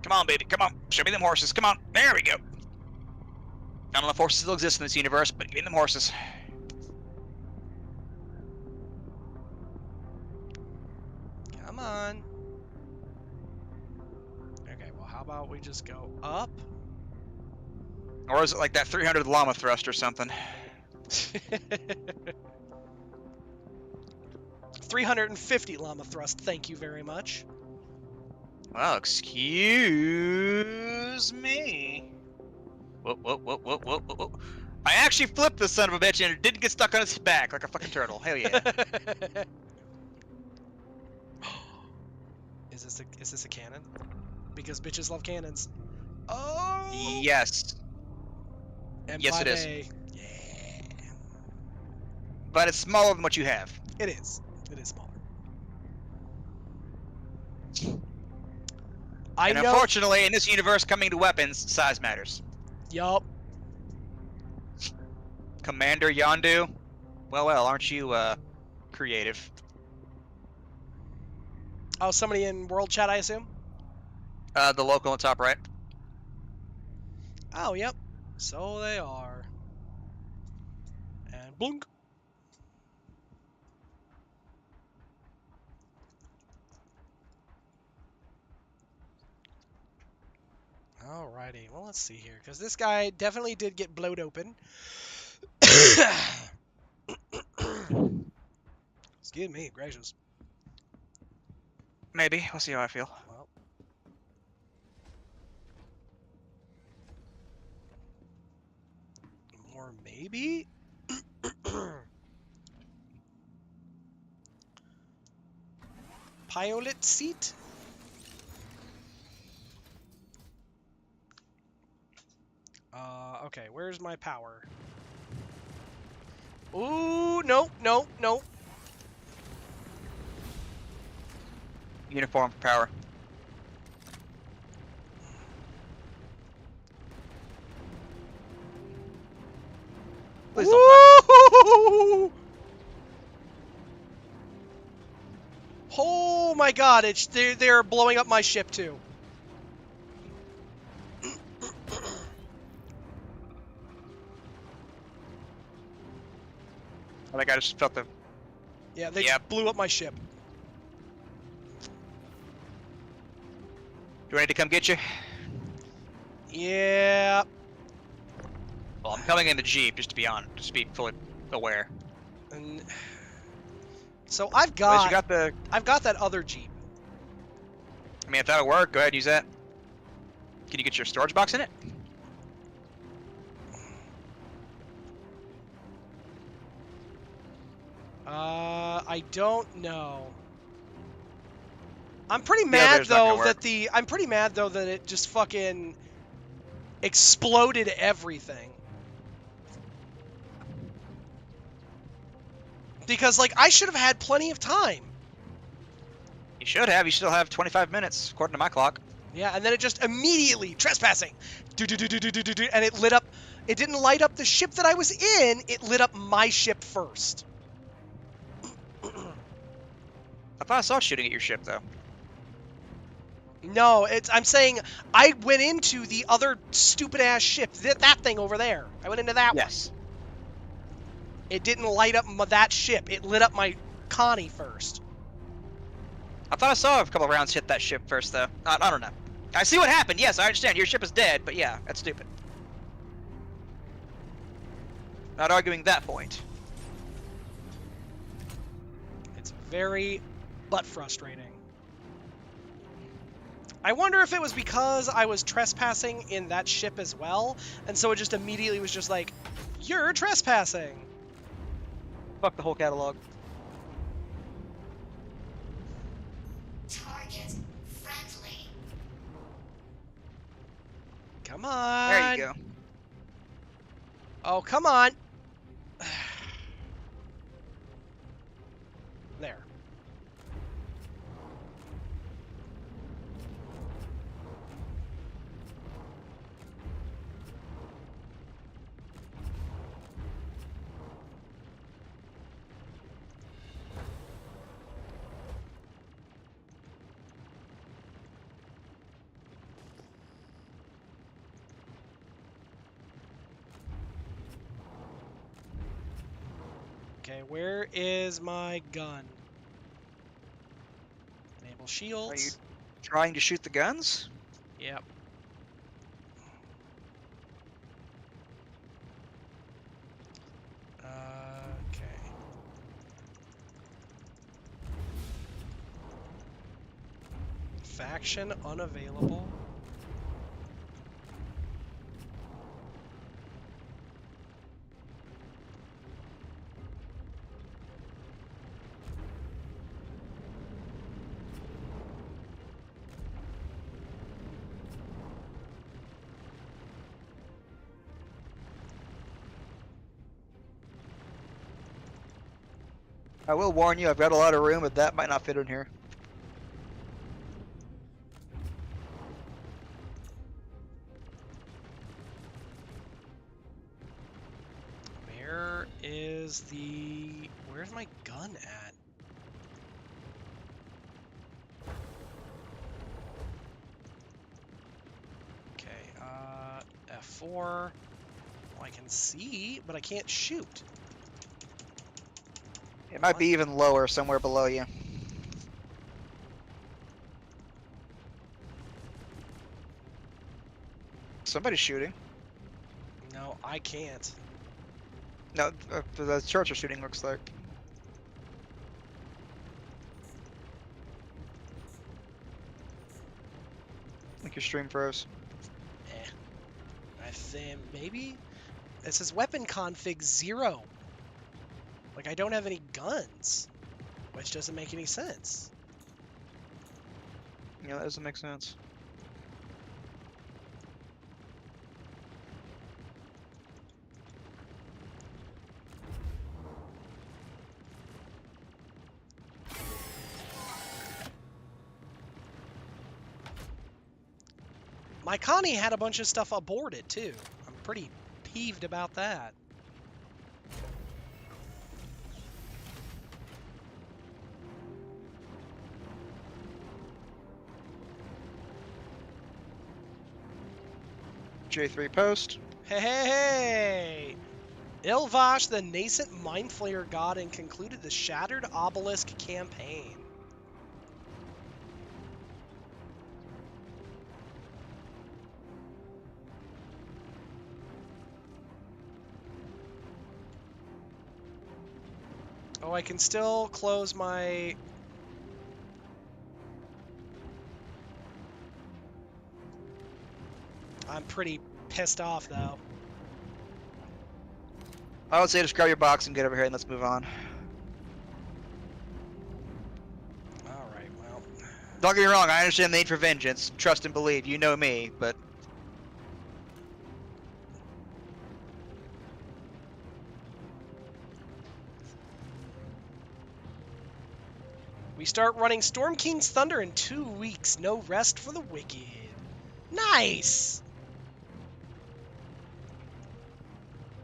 Come on, baby, come on. Show me them horses. Come on. There we go. I don't know if horses still exist in this universe, but give me them horses. Come on. Okay, well, how about we just go up? Or is it like that 300 llama thrust or something? 350 llama thrust, thank you very much. Well, excuse me. Whoop, whoop, whoop, whoop, whoop, whoop, whoop. I actually flipped this son of a bitch and it didn't get stuck on its back like a fucking turtle. Hell yeah. Is this a cannon? Because bitches love cannons. Oh! Yes. Yes, it is. Yeah. But it's smaller than what you have. It is. It is smaller. I And know. unfortunately, in this universe, coming to weapons, size matters. Yup. Commander Yondu? Well, aren't you, creative? Oh, somebody in world chat, I assume? The local on top right. Oh, yep. So they are. And blunk. Alrighty, well, let's see here, because this guy definitely did get blowed open. Excuse me, gracious. Maybe. We'll see how I feel. Well. Or maybe? Pilot seat? Okay, where's my power? Ooh, no, no, no. Uniform for power. Please don't die. Woo! Oh my god, they're blowing up my ship too. I think I just felt the. Yeah, they Yep. just blew up my ship. Do I need to come get you? Yeah. Well, I'm coming in the jeep, just to be fully aware. And so I've At least you got got the. I've got that other jeep. I mean, if that'll work, go ahead and use that. Can you get your storage box in it? I don't know. I'm pretty The mad elevator's not gonna though work. I'm pretty mad though that it just fucking exploded everything. Because like I should have had plenty of time. You should have. You still have 25 minutes, according to my clock. Yeah, and then it just immediately trespassing. Do, and it lit up. It didn't light up the ship that I was in. It lit up my ship first. I thought I saw shooting at your ship, though. No, I'm saying I went into the other stupid ass ship. That thing over there. I went into that one. Yes. It didn't light up that ship. It lit up my Connie first. I thought I saw a couple of rounds hit that ship first, though. I don't know. I see what happened. Yes, I understand. Your ship is dead, but yeah, that's stupid. Not arguing that point. It's very butt frustrating. I wonder if it was because I was trespassing in that ship as well, and so it just immediately was just like, you're trespassing. Fuck the whole catalog. Target friendly. Come on. There you go. Oh, come on. There. Okay, where is my gun? Enable shields. Are you trying to shoot the guns? Yep. Okay. Faction unavailable. I will warn you, I've got a lot of room, but that might not fit in here. Where's my gun at? Okay, F4. Well, I can see, but I can't shoot. It might be even lower, somewhere below you. Somebody's shooting. No, I can't. No, the charts are shooting, looks like. I think your stream froze. I think maybe it says weapon config 0. Like I don't have any guns, which doesn't make any sense. Yeah, that doesn't make sense. My Connie had a bunch of stuff aborted too. I'm pretty peeved about that. J3 post. Hey, hey, hey! Ilvash, the nascent mind flayer god, and concluded the Shattered Obelisk campaign. Oh, I can still close my... I'm pretty pissed off, though. I would say just grab your box and get over here and let's move on. Alright, well... Don't get me wrong, I understand the need for vengeance. Trust and believe, you know me, but... We start running Storm King's Thunder in 2 weeks. No rest for the wicked. Nice!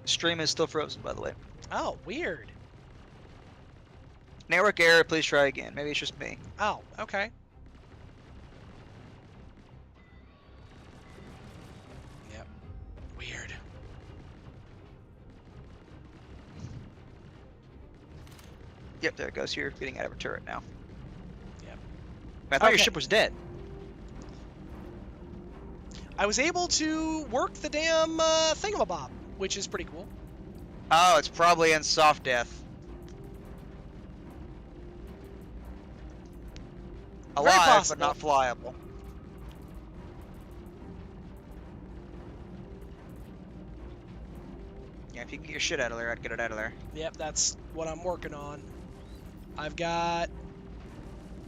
Stream is still frozen, by the way. Oh, weird. Network error, please try again. Maybe it's just me. Oh, okay. Yep. Weird. Yep, there it goes. You're getting out of a turret now. Yep. I thought your Okay. ship was dead. I was able to work the damn thingamabob, which is pretty cool. Oh, it's probably in soft death. Very Alive, possible. but not flyable. Yeah, if you can get your shit out of there, I'd get it out of there. Yep, that's what I'm working on. I've got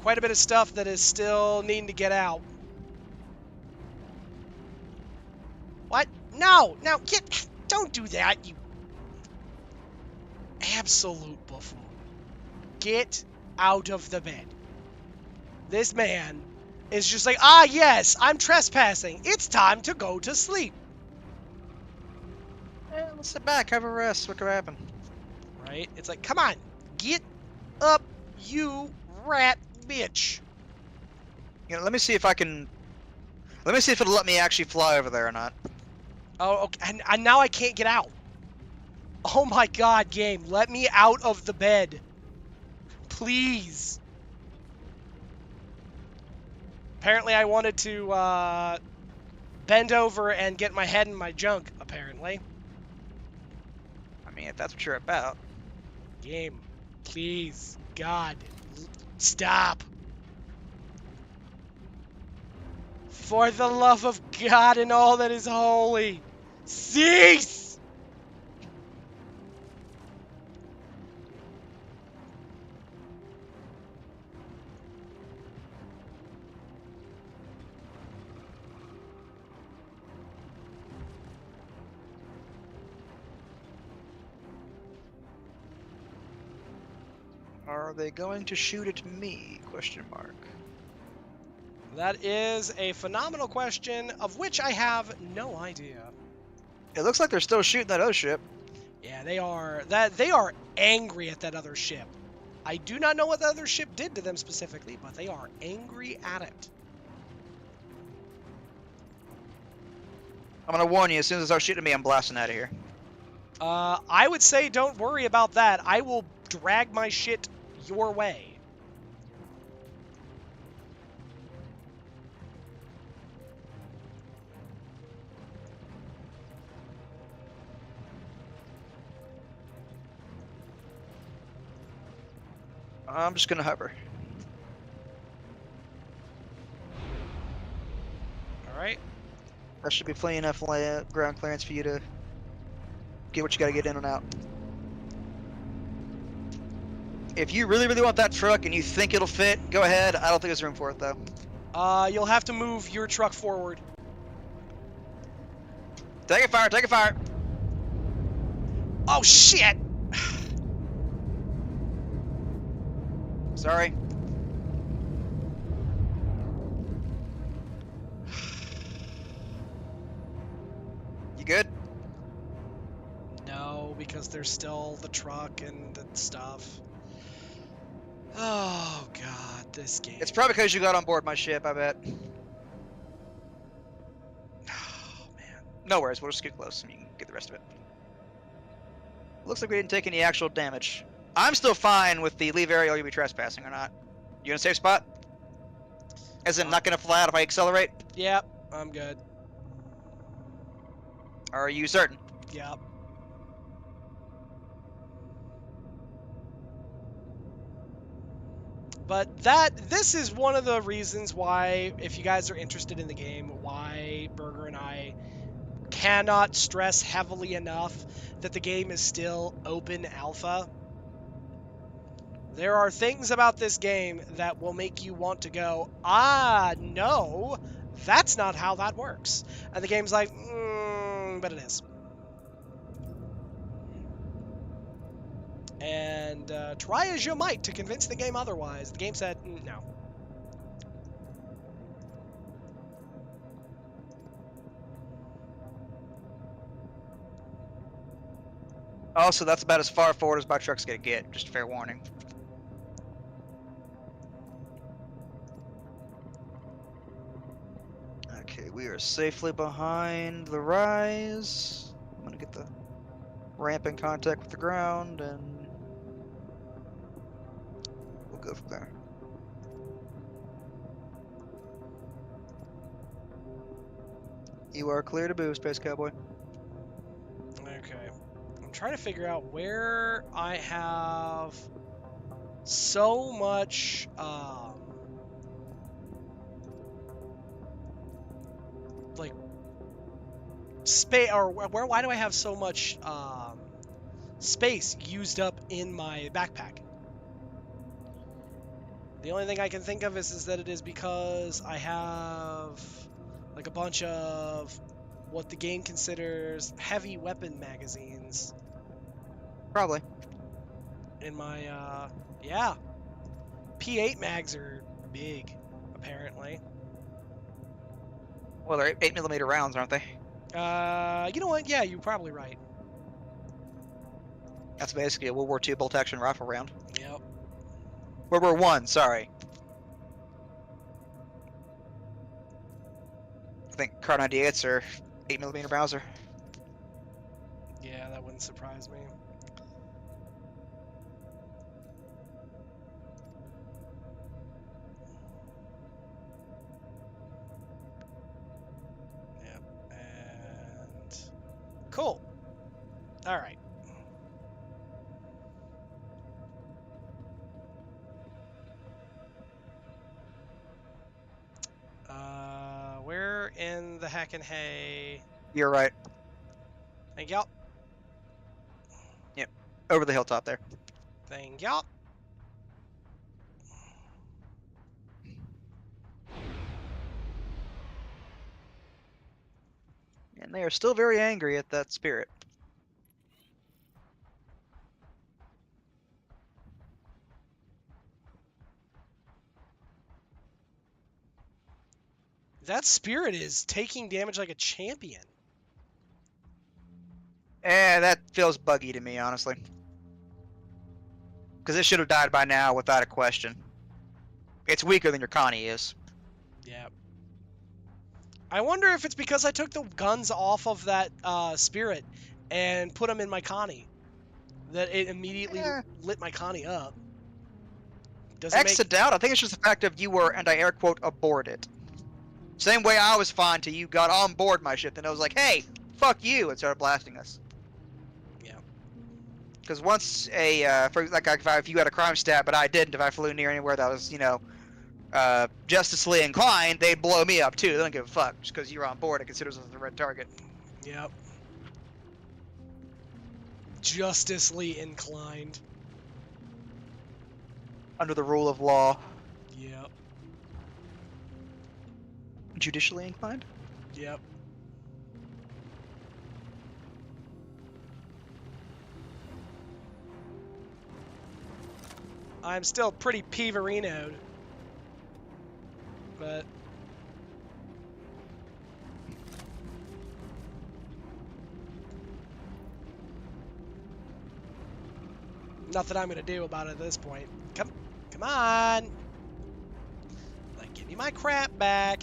quite a bit of stuff that is still needing to get out. What? No, no, don't do that, you absolute buffoon. Get out of the bed. This man is just like, ah, yes, I'm trespassing. It's time to go to sleep. Let's sit back, have a rest. What could happen? Right? It's like, come on, get up, you rat bitch. You know, let me see if I can. Let me see if it'll let me actually fly over there or not. Oh, okay. And now I can't get out. Oh my god, game. Let me out of the bed. Please. Apparently I wanted to bend over and get my head in my junk, apparently. I mean, if that's what you're about. Game. Please. God. Stop. For the love of God and all that is holy. Cease! Are they going to shoot at me? Question mark. That is a phenomenal question of which I have no idea. It looks like they're still shooting that other ship. Yeah, they are angry at that other ship. I do not know what the other ship did to them specifically, but they are angry at it. I'm gonna warn you, as soon as they start shooting at me, I'm blasting out of here. I would say don't worry about that. I will drag my shit your way. I'm just gonna hover. Alright. That should be plenty enough ground clearance for you to get what you gotta get in and out. If you really, really want that truck and you think it'll fit, go ahead. I don't think there's room for it, though. You'll have to move your truck forward. Take it, fire! Take it, fire! Oh, shit! Sorry. You good? No, because there's still the truck and the stuff. Oh, God, this game. It's probably because you got on board my ship, I bet. Oh, man. No worries, we'll just get close and you can get the rest of it. Looks like we didn't take any actual damage. I'm still fine with the leave area or you'll be trespassing or not. You in a safe spot? As in, not gonna fly out if I accelerate? Yep, I'm good. Are you certain? Yep. But this is one of the reasons why, if you guys are interested in the game, why Burger and I cannot stress heavily enough that the game is still open alpha. There are things about this game that will make you want to go, no, that's not how that works. And the game's like, but it is. And try as you might to convince the game otherwise. The game said, no. Also, that's about as far forward as my truck's gonna get, just a fair warning. Okay, we are safely behind the rise. I'm gonna get the ramp in contact with the ground, and we'll go from there. You are clear to move, Space Cowboy. Okay. I'm trying to figure out where I have so much, like, space, or why do I have so much, space used up in my backpack? The only thing I can think of is that it is because I have, like, a bunch of what the game considers heavy weapon magazines Probably. in my, yeah. P8 mags are big, apparently. Well, they're 8mm rounds, aren't they? You know what? Yeah, you're probably right. That's basically a World War II bolt-action rifle round. Yep. World War I, sorry. I think Kar 98s are 8mm Mauser. Yeah, that wouldn't surprise me. Yep. And cool. All right. Where in the heck and hay? You're right. Thank y'all. Over the hilltop there. Thank y'all. And they are still very angry at that spirit. That spirit is taking damage like a champion. That feels buggy to me, honestly. Because it should have died by now without a question. It's weaker than your Connie is. Yeah. I wonder if it's because I took the guns off of that spirit and put them in my Connie, that it immediately lit my Connie up. Does it X to make... doubt, I think it's just the fact of you were, and I air quote, aboard it. Same way I was fine till you got on board my ship, and I was like, hey, fuck you, and started blasting us. Yeah. Because once if you had a crime stat, but I didn't, if I flew near anywhere that was, justicely inclined, they'd blow me up too. They don't give a fuck. Just because you're on board, it considers us a red target. Yep. Justicely inclined. Under the rule of law. Yep. Judicially inclined? Yep. I'm still pretty peeverinoed. But nothing I'm gonna do about it at this point. Come on! Like, give me my crap back.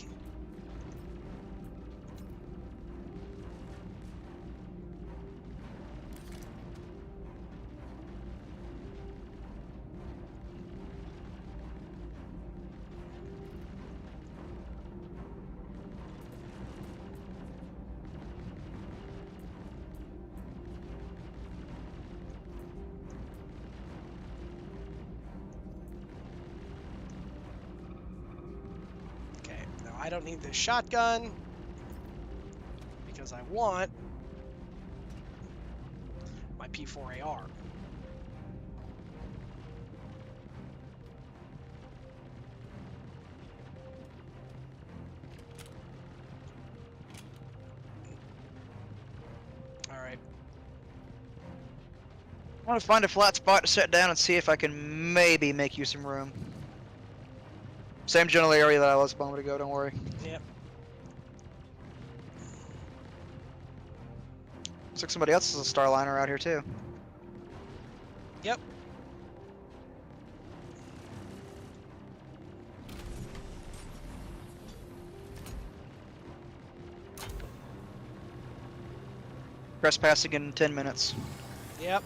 I don't need this shotgun because I want my P4AR. All right. I want to find a flat spot to sit down and see if I can maybe make you some room. Same general area that I was a moment ago, don't worry. Yep. Looks like somebody else is a Starliner out here too. Yep. Trespassing in 10 minutes. Yep.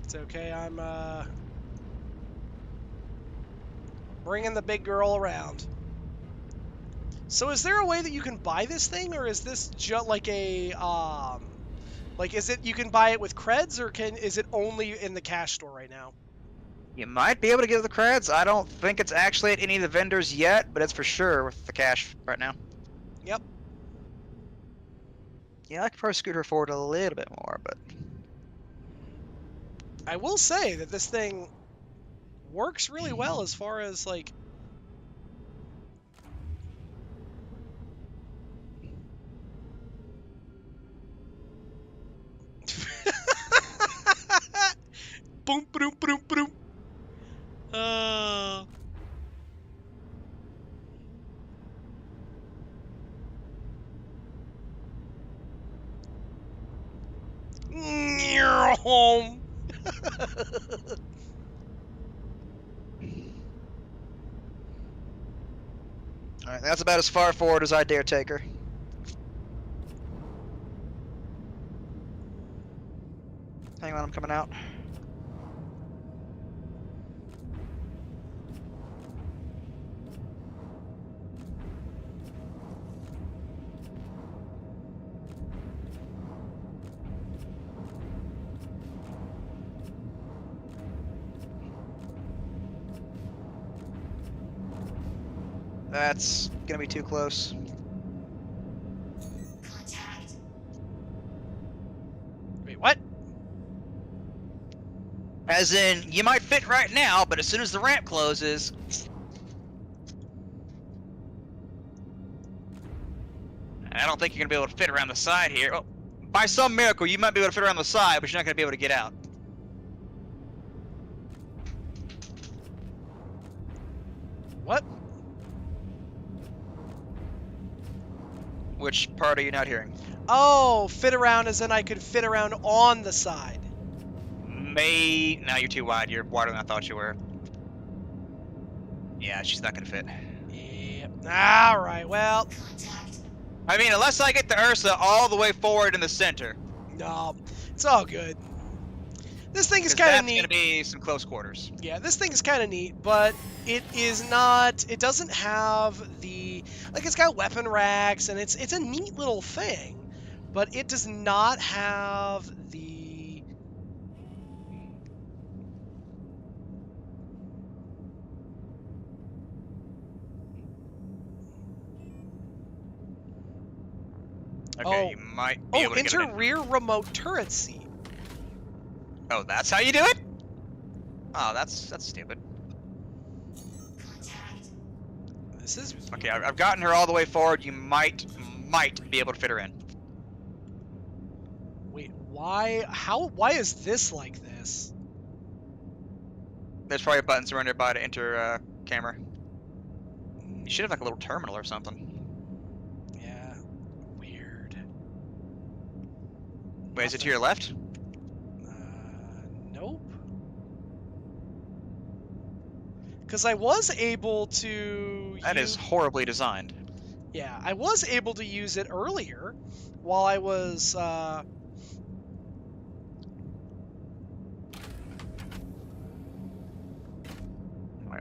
It's okay, I'm bringing the big girl around. So is there a way that you can buy this thing, or is this just like a like is it you can buy it with creds, or is it only in the cash store right now? You might be able to get the creds. I don't think it's actually at any of the vendors yet, but it's for sure with the cash right now. Yep. Yeah, I could probably scoot her forward a little bit more, but I will say that this thing works really well as far as like boom boom boom boom. You're home. alright, that's about as far forward as I dare take her. Hang on, I'm coming out. That's gonna be too close. Contact. Wait, what? As in, you might fit right now, but as soon as the ramp closes... I don't think you're gonna be able to fit around the side here. Oh, by some miracle, you might be able to fit around the side, but you're not gonna be able to get out. What? Which part are you not hearing? Oh, fit around as in I could fit around on the side. No, you're too wide. You're wider than I thought you were. Yeah, she's not gonna fit. Yep. All right. Well, Contact. I mean, unless I get the Ursa all the way forward in the center. no, it's all good. This thing is 'Cause kind of that's neat. gonna be some close quarters. Yeah, this thing is kind of neat, but it is not. It doesn't have the like. It's got weapon racks, and it's a neat little thing, but it does not have the. Okay, you might be able to get enter it in. rear remote turret seat. Oh, that's how you do it? Oh, that's stupid. Contact. This is Okay, I've gotten her all the way forward. You might be able to fit her in. wait. Why? How? Why is this like this? There's probably buttons around nearby to enter camera. You should have like a little terminal or something. Yeah. Weird. Wait, is it to your left? Nope. Because I was able to. That is horribly designed. Yeah, I was able to use it earlier while I was. Alright,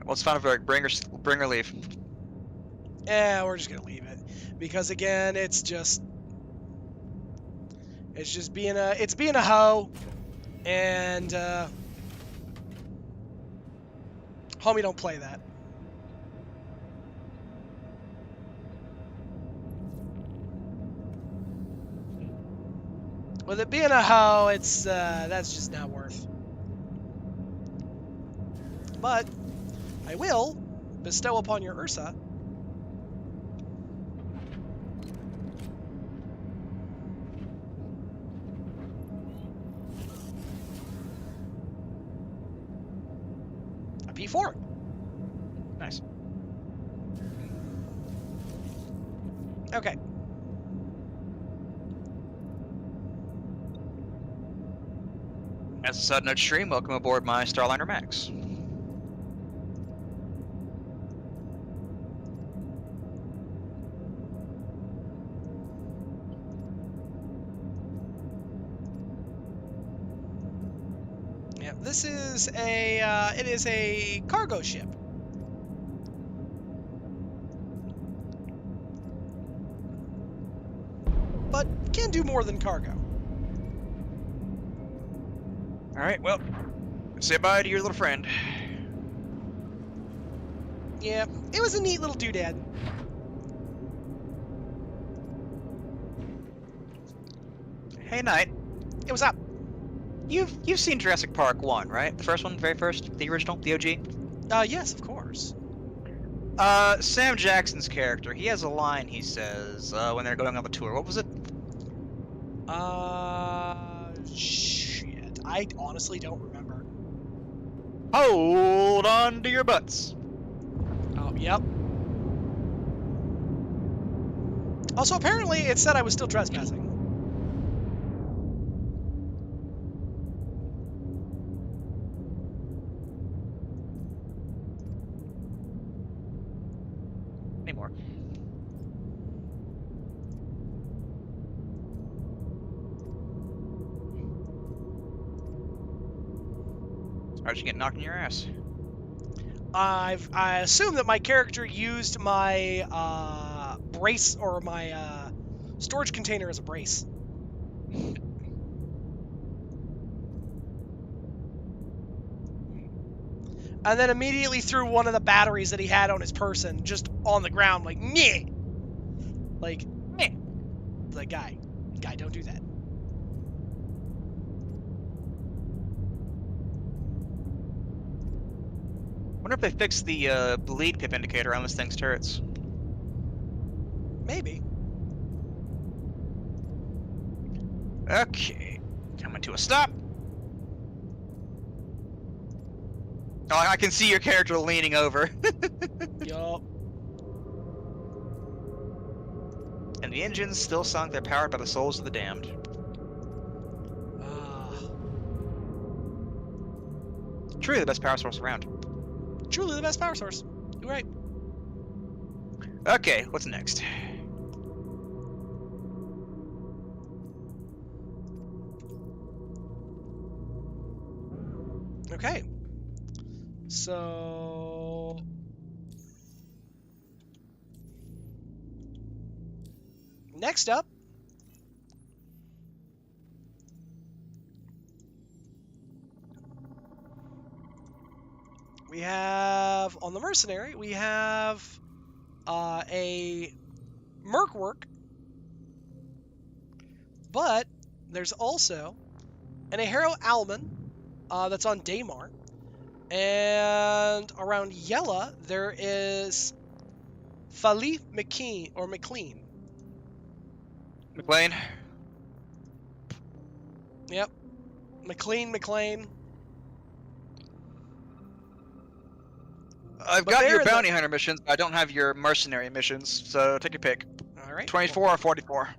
let's find a bring her leave. We're just gonna leave it because again, it's It's just being a hoe, and homie, don't play that. With it being a hoe, it's that's just not worth. But I will bestow upon your Ursa a P4. Nice. Okay. As a sudden note stream, welcome aboard my Starliner Max. Yeah, this is it is a cargo ship. But can do more than cargo. Alright, well, say bye to your little friend. Yeah, it was a neat little doodad. Hey, Knight. It was up. You've seen Jurassic Park 1, right? The first one, very first, the original, the OG? Yes, of course. Sam Jackson's character, he has a line he says when they're going on the tour. What was it? Shit. I honestly don't remember. Hold on to your butts. Oh, yep. Also, apparently it said I was still trespassing. Anymore. How'd you get knocked in your ass? I assume that my character used my brace or my storage container as a brace. And then immediately threw one of the batteries that he had on his person just on the ground, like, meh! Like, meh! Like, guy, don't do that. Wonder if they fixed the bleed pip indicator on this thing's turrets. Maybe. Okay, coming to a stop. Oh, I can see your character leaning over. Yup. And the engines still sunk. They're powered by the souls of the damned. Truly the best power source around. Truly the best power source. You're right. Okay, what's next? Okay. So... next up, we have, on the mercenary, we have a merc work, but there's also an Ahero Alman that's on Daymar, and around Yella there is Falif McKean, or McLean. McLean? Yep. McLean. I've But got they're your in the- bounty hunter missions, but I don't have your mercenary missions, so take your pick. All right. 24 or 44.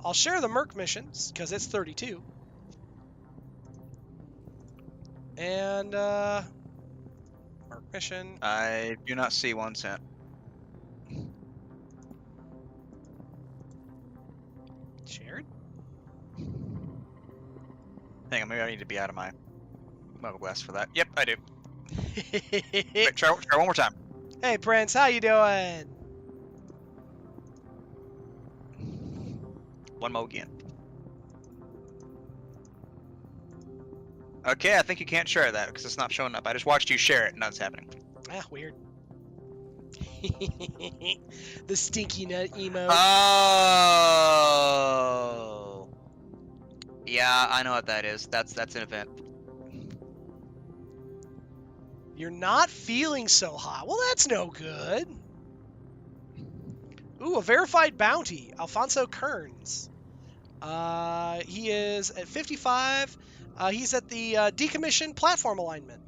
I'll share the merc missions because it's 32. And merc mission. I do not see 1 cent. Shared? Hang on, maybe I need to be out of my mobile glass for that. Yep, I do. Wait, try one more time. Hey Prince, how you doing? One more again. Okay, I think you can't share that because it's not showing up. I just watched you share it, and that's happening. Ah, weird. The stinky nut emote. Oh. Yeah, I know what that is. That's an event. You're not feeling so hot. Well, that's no good. Ooh, a verified bounty. Alfonso Kearns. He is at 55. He's at the decommissioned platform alignment.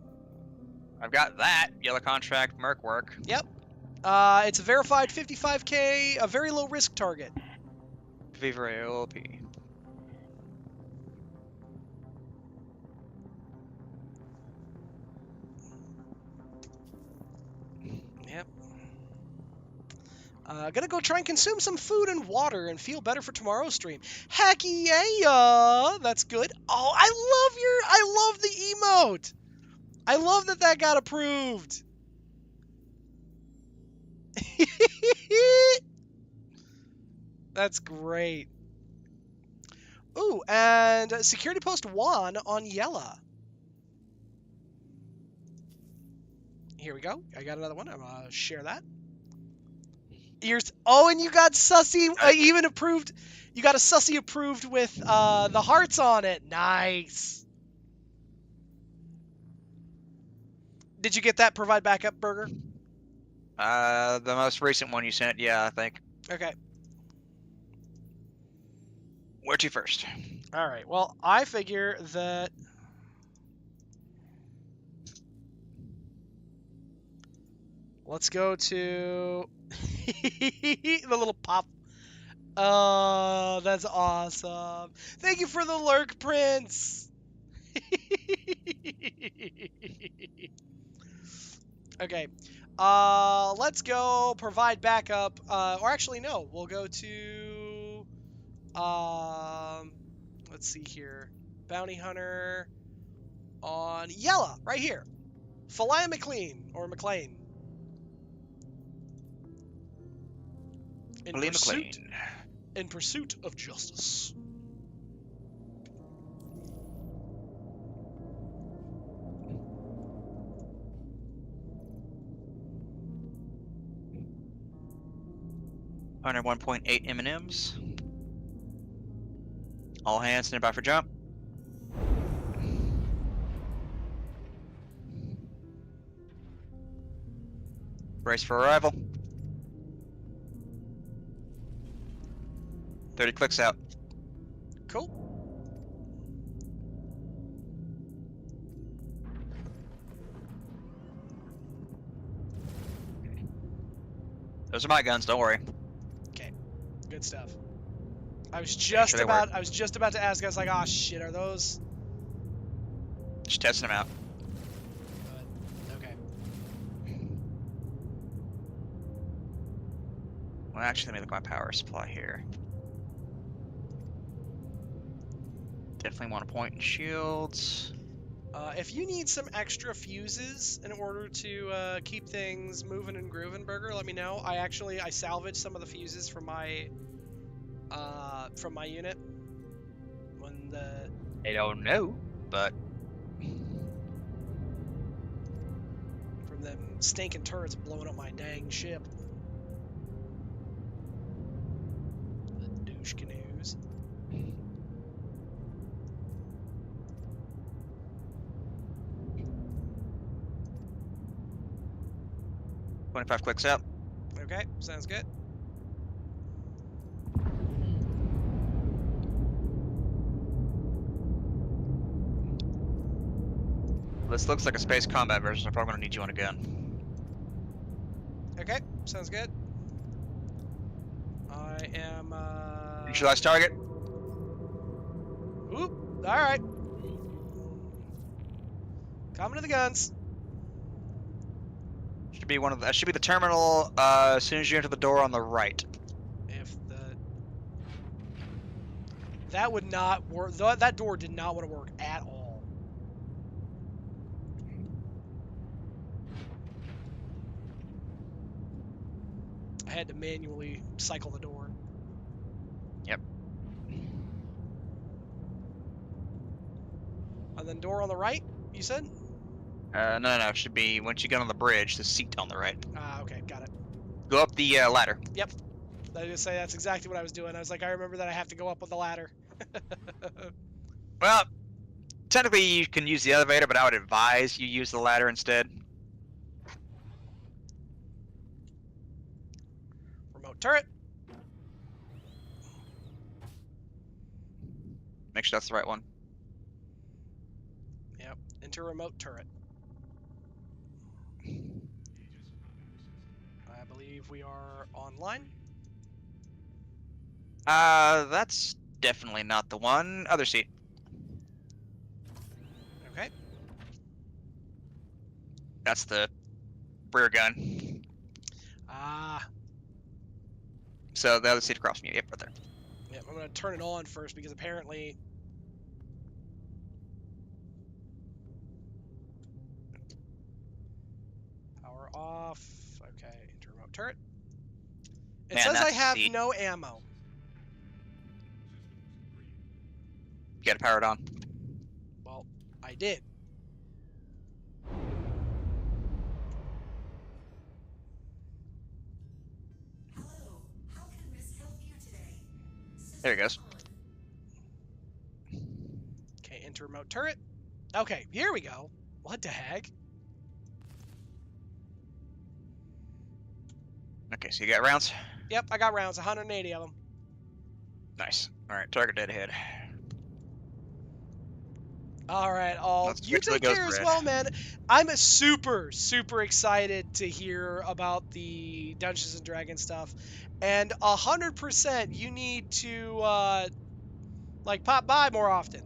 I've got that yellow contract merc work. Yep. It's a verified 55k, a very low risk target. Viva OP. Yep. Gonna go try and consume some food and water and feel better for tomorrow's stream. Heck yeah! That's good. Oh, I love the emote. I love that got approved. That's great. Ooh, and security post 1 on Yella. Here we go. I got another one. I'm gonna share that. Oh, and you got Sussy even approved. You got a Sussy approved with the hearts on it. Nice. Did you get that provide backup burger? The most recent one you sent, yeah, I think. Okay. Where to first? All right. Well, I figure that let's go to the little pop. Oh, that's awesome. Thank you for the lurk, Prince. Okay. Let's go provide backup. Or actually, no. We'll go to let's see here. Bounty Hunter on Yella, right here. Falia McLean or McLean. William McLean. In pursuit of justice. Under 1.8 M&Ms. All hands stand by for jump. Brace for arrival. 30 clicks out. Cool. Those are my guns, don't worry. Okay. Good stuff. I was just about to ask. I was like, "Oh shit, are those?" Just testing them out. Okay. Well, actually, let me look at my power supply here. Definitely want a point in shields. If you need some extra fuses in order to keep things moving and grooving, Burger, let me know. I salvaged some of the fuses from my unit when the. I don't know, but From them stinking turrets blowing up my dang ship. The douche canoes. $25 clicks out. Okay, sounds good. This looks like a space combat version, so I'm probably gonna need you on a gun. Okay, sounds good. I am. Neutralize target. Oop. All right. Coming to the guns. Should be that should be the terminal as soon as you enter the door on the right. That would not work. That door did not want to work at all. I had to manually cycle the door. Yep. And then door on the right, you said? No. It should be once you get on the bridge, the seat on the right. Ah, okay, got it. Go up the ladder. Yep. I was gonna say that's exactly what I was doing. I was like, I remember that I have to go up on the ladder. Well, technically you can use the elevator, but I would advise you use the ladder instead. Remote turret. Make sure that's the right one. Yep. Enter remote turret. I believe we are online. That's definitely not the one. Other seat. Okay. That's the rear gun. Ah. So the other seat across from you. Yep, right there. Yep. I'm gonna turn it on first because apparently. Power off. Okay. Enter remote turret. It Man, says I that's a have seat. no ammo. You gotta power it on. Well, I did. Hello, how can Miss help you today? There he goes. Okay, enter remote turret. Okay, here we go. What the heck? Okay, so you got rounds? Yep, I got rounds, 180 of them. Nice. Alright, target dead ahead. All right, all Let's you wait till it take goes care as red. well, man. I'm super excited to hear about the Dungeons and Dragons stuff, and 100% you need to like pop by more often.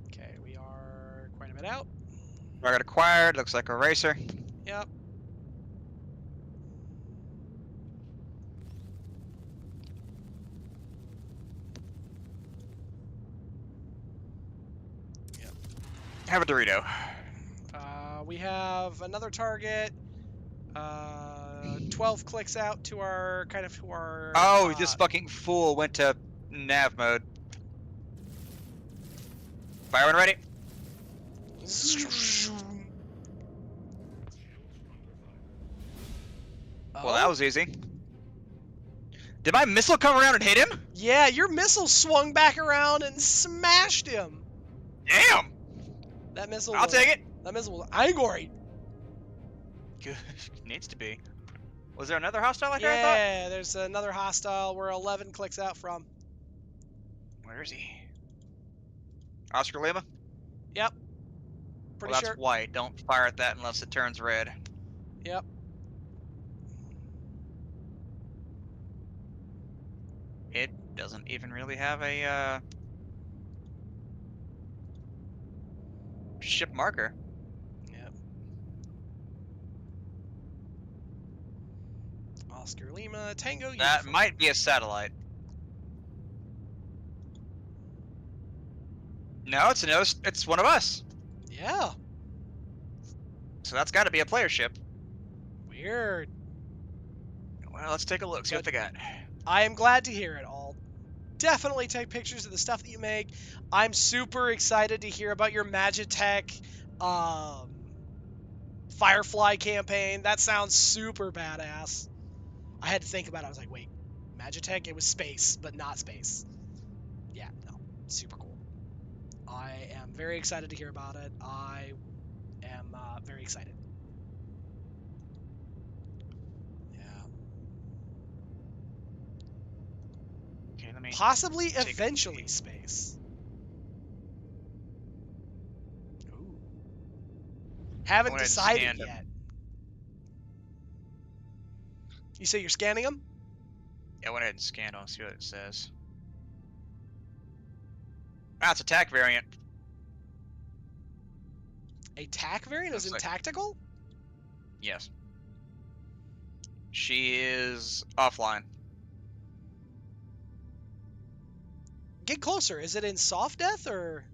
Okay, we are quite a bit out. Target acquired. Looks like a racer. Yep. Have a Dorito. We have another target. 12 clicks out to our Oh, this fucking fool went to nav mode. Fire when ready. Well, that was easy. Did my missile come around and hit him? Yeah, your missile swung back around and smashed him. Damn! That missile. I'll take it. That missile was angry. Good. Needs to be. Was there another hostile like I thought? Yeah, there's another hostile. We're 11 clicks out from. Where is he? Oscar Lima? Yep. Pretty Well, sure. that's white. Don't fire at that unless it turns red. Yep. It doesn't even really have a ship marker. Yep. Oscar Lima, Tango. That uniform. might be a satellite. No, it's one of us. Yeah. So that's got to be a player ship. Weird. Well, let's take a look. See what they got. I am glad to hear it all. Definitely take pictures of the stuff that you make. I'm super excited to hear about your Magitech Firefly campaign. That sounds super badass. I had to think about it. I was like, wait, Magitech? It was space, but not space. Yeah, no. Super cool. I am very excited to hear about it. I am very excited. Yeah. Okay, let me. Possibly take a eventually peek. space. Ooh. Haven't Go ahead and decided scan them. yet. You say you're scanning them? Yeah, I went ahead and scanned on. See what it says. Ah, it's attack variant. A TAC variant is Looks in like- tactical? Yes. She is offline. Get closer. Is it in soft death or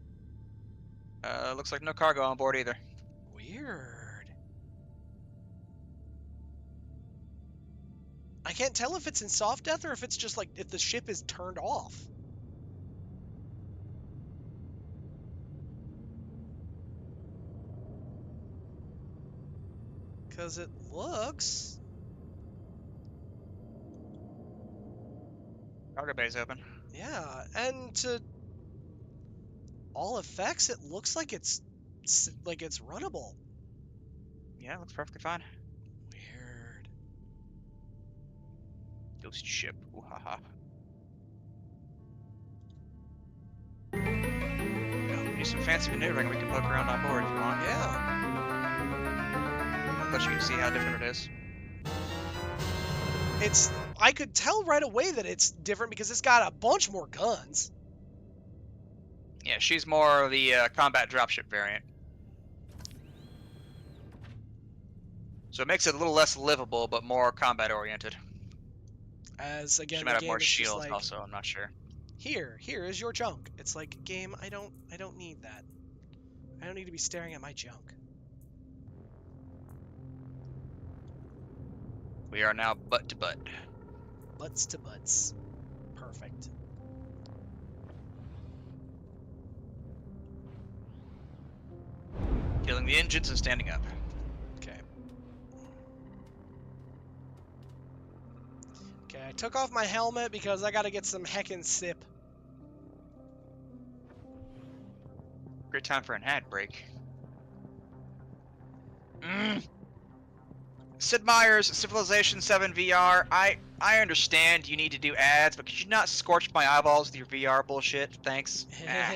Looks like no cargo on board either. weird? I can't tell if it's in soft death or if it's just like if the ship is turned off. Because it looks... Cargo bay's open. Yeah, and to all effects, it looks like it's runnable. Yeah, looks perfectly fine. Weird. Ghost ship. Ooh, haha. Do some fancy maneuvering. We can poke around on board if you want. Yeah. But you can see how different it is. I could tell right away that it's different because it's got a bunch more guns. Yeah, she's more the combat dropship variant. So it makes it a little less livable, but more combat oriented. As again, She the might have game more is just shields like, also, I'm not sure. here is your junk. It's like, game, I don't need that. I don't need to be staring at my junk. We are now butt to butt. Butts to butts. Perfect. Killing the engines and standing up. Okay. Okay, I took off my helmet because I gotta get some heckin' sip. Great time for an ad break. Sid Meier's Civilization 7 VR. I understand you need to do ads, but could you not scorch my eyeballs with your VR bullshit? Thanks. Ah.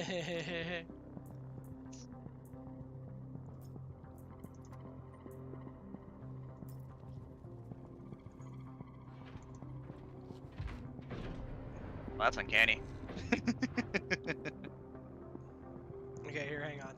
Well, that's uncanny. Okay, here, hang on.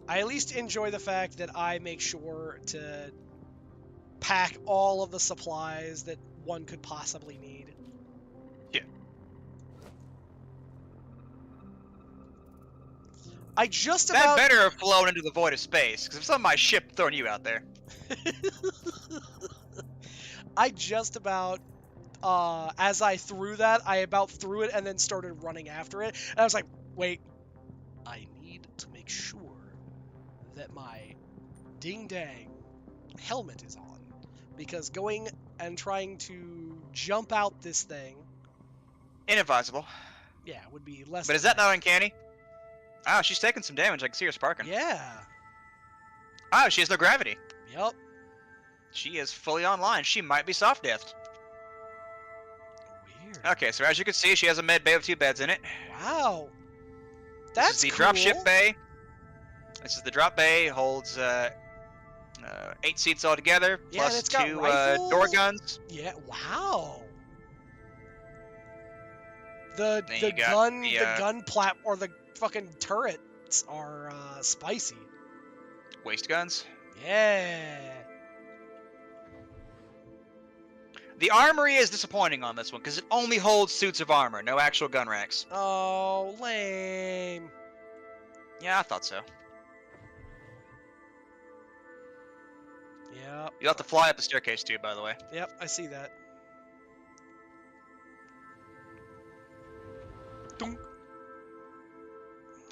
I at least enjoy the fact that I make sure to pack all of the supplies that one could possibly need. Yeah. I just That about... better have flown into the void of space, because if some of my ship throwing you out there. I just about, as I threw that, I about threw it and then started running after it. And I was like, wait, I need to make sure that my ding-dang helmet is on. Because going and trying to jump out this thing, Inadvisable. yeah, would be less... But is that not uncanny? Oh, she's taking some damage. I can see her sparking. Yeah. Oh, she has no gravity. Yep. She is fully online. She might be soft deathed. Weird. Okay, so as you can see, she has a med bay with 2 beds in it. Wow. That's This is the cool. dropship bay. This is the drop bay. Holds 8 seats altogether, Yeah, and plus it's got 2 rifle. door guns. Yeah. Wow. The Then the you got gun the, the gun plat or the fucking turrets are spicy. Waist guns. Yeah. The armory is disappointing on this one because it only holds suits of armor, no actual gun racks. Oh, lame. Yeah, I thought so. Yep. You'll have to fly up the staircase too, by the way. Yep, I see that. Dunk.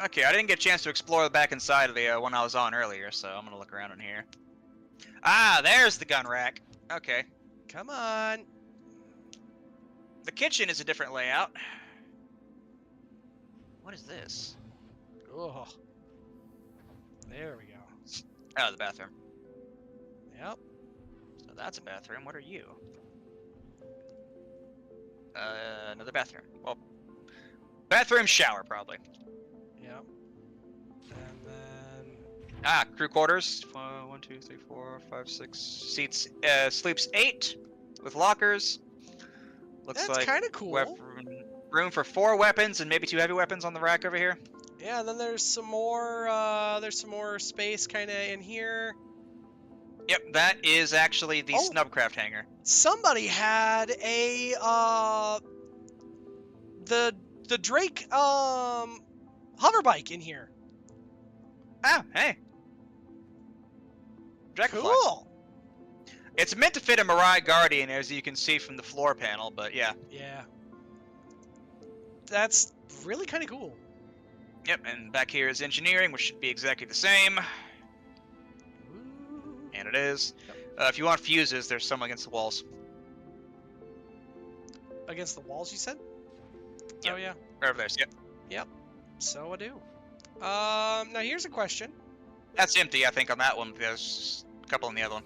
Okay, I didn't get a chance to explore the back inside of the one I was on earlier, so I'm gonna look around in here. Ah, there's the gun rack. Okay. Come on. The kitchen is a different layout. What is this? Oh. There we go. Oh, the bathroom. Yep. So that's a bathroom. What are you? Another bathroom. Well, bathroom, shower, probably. Yep. And then... Ah, crew quarters. 1, 2, 3, 4, 5, 6 seats. Sleeps 8 with lockers. Looks That's like kind of cool. room for 4 weapons and maybe 2 heavy weapons on the rack over here. Yeah, and then there's some more space kind of in here. Yep, that is actually the Oh. Snubcraft hangar. Somebody had a the Drake hover bike in here. Oh, hey. Dragonfly. Cool. It's meant to fit a Mirai Guardian, as you can see from the floor panel, but yeah. Yeah. That's really kind of cool. Yep, and back here is engineering, which should be exactly the same. Ooh. And it is. If you want fuses, there's some against the walls. Against the walls, you said? Yep. Oh yeah. Right over there, yep. Yep. So I do. Now here's a question. That's empty, I think, on that one. There's a couple on the other one.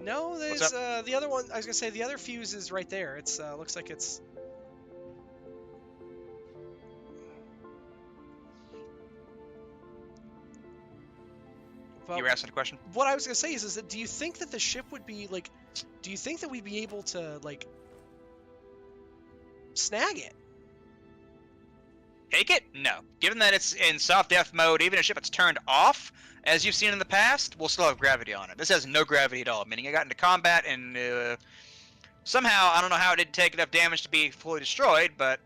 No, there's What's the other one. I was gonna say the other fuse is right there. It's looks like it's. But You were asking a question? what I was gonna say is that do you think that the ship would be like? Do you think that we'd be able to like snag it? Take it? No. Given that it's in soft death mode, even if it's turned off, as you've seen in the past, we'll still have gravity on it. This has no gravity at all, meaning it got into combat and somehow, I don't know how it didn't take enough damage to be fully destroyed, but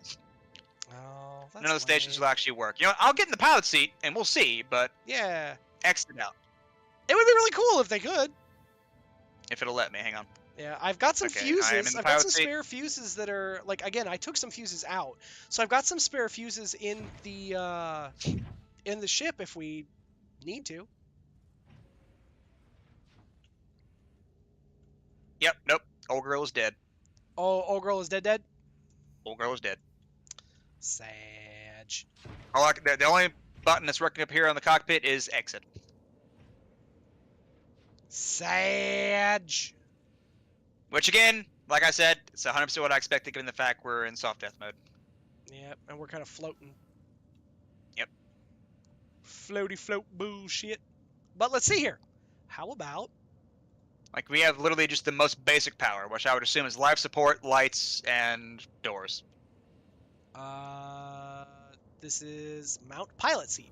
Oh, that's none of the stations lame. will actually work. You know, I'll get in the pilot seat and we'll see, but Yeah, exit out. it would be really cool if they could. If it'll let me, hang on. Yeah, I've got some Okay, I am fuses. in the I've got pilot some seat. spare fuses that are like again. I took some fuses out, so I've got some spare fuses in the ship if we need to. Yep, nope. Old girl is dead. Oh, old girl is dead. Old girl is dead. Sag. The only button that's working up here on the cockpit is exit. Sag. Which again, like I said, it's 100% what I expected given the fact we're in soft death mode. Yep, and we're kind of floating. Yep. Floaty float bullshit. But let's see here. How about Like, we have literally just the most basic power, which I would assume is life support, lights, and doors. this is mount pilot seat.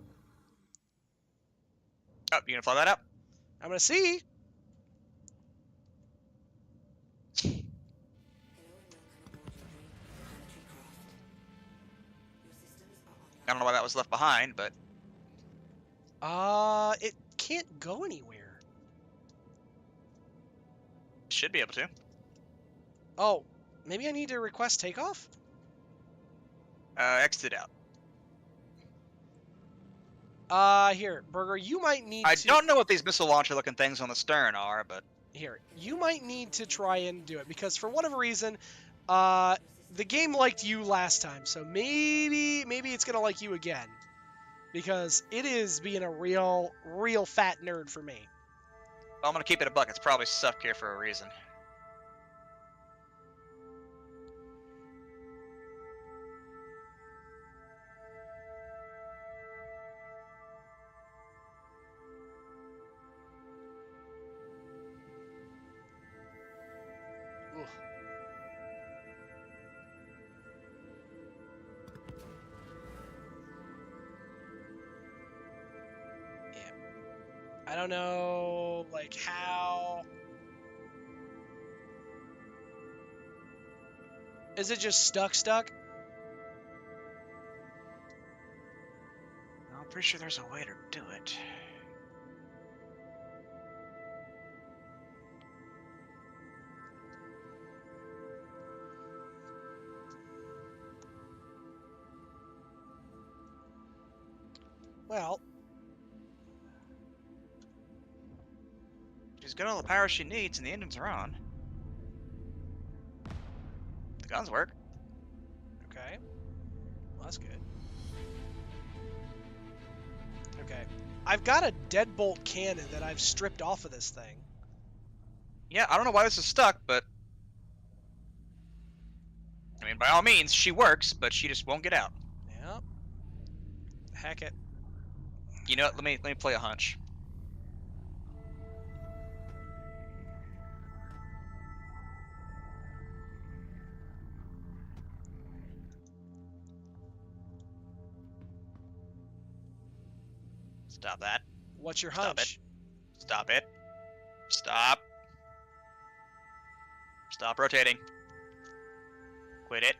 Oh, you gonna fly that up? I'm gonna see. I don't know why that was left behind, but It can't go anywhere. should be able to. Oh, maybe I need to request takeoff? Exit out. Here, Burger, you might need I to... don't know what these missile launcher looking things on the stern are, but Here, you might need to try and do it, because for whatever reason, the game liked you last time, so maybe it's gonna like you again. Because it is being a real fat nerd for me. I'm gonna keep it a buck. It's probably stuck here for a reason. Ugh. Yeah. I don't know, like, how... Is it just stuck? I'm pretty sure there's a way to do it. Well, She's got all the power she needs, and the engines are on. The guns work. okay. Well, that's good. Okay. I've got a deadbolt cannon that I've stripped off of this thing. Yeah, I don't know why this is stuck, but I mean, by all means, she works, but she just won't get out. Yep. Heck it. You know what? Let me play a hunch. Stop that. What's your Stop hunch? Stop it. Stop. Stop rotating. Quit it.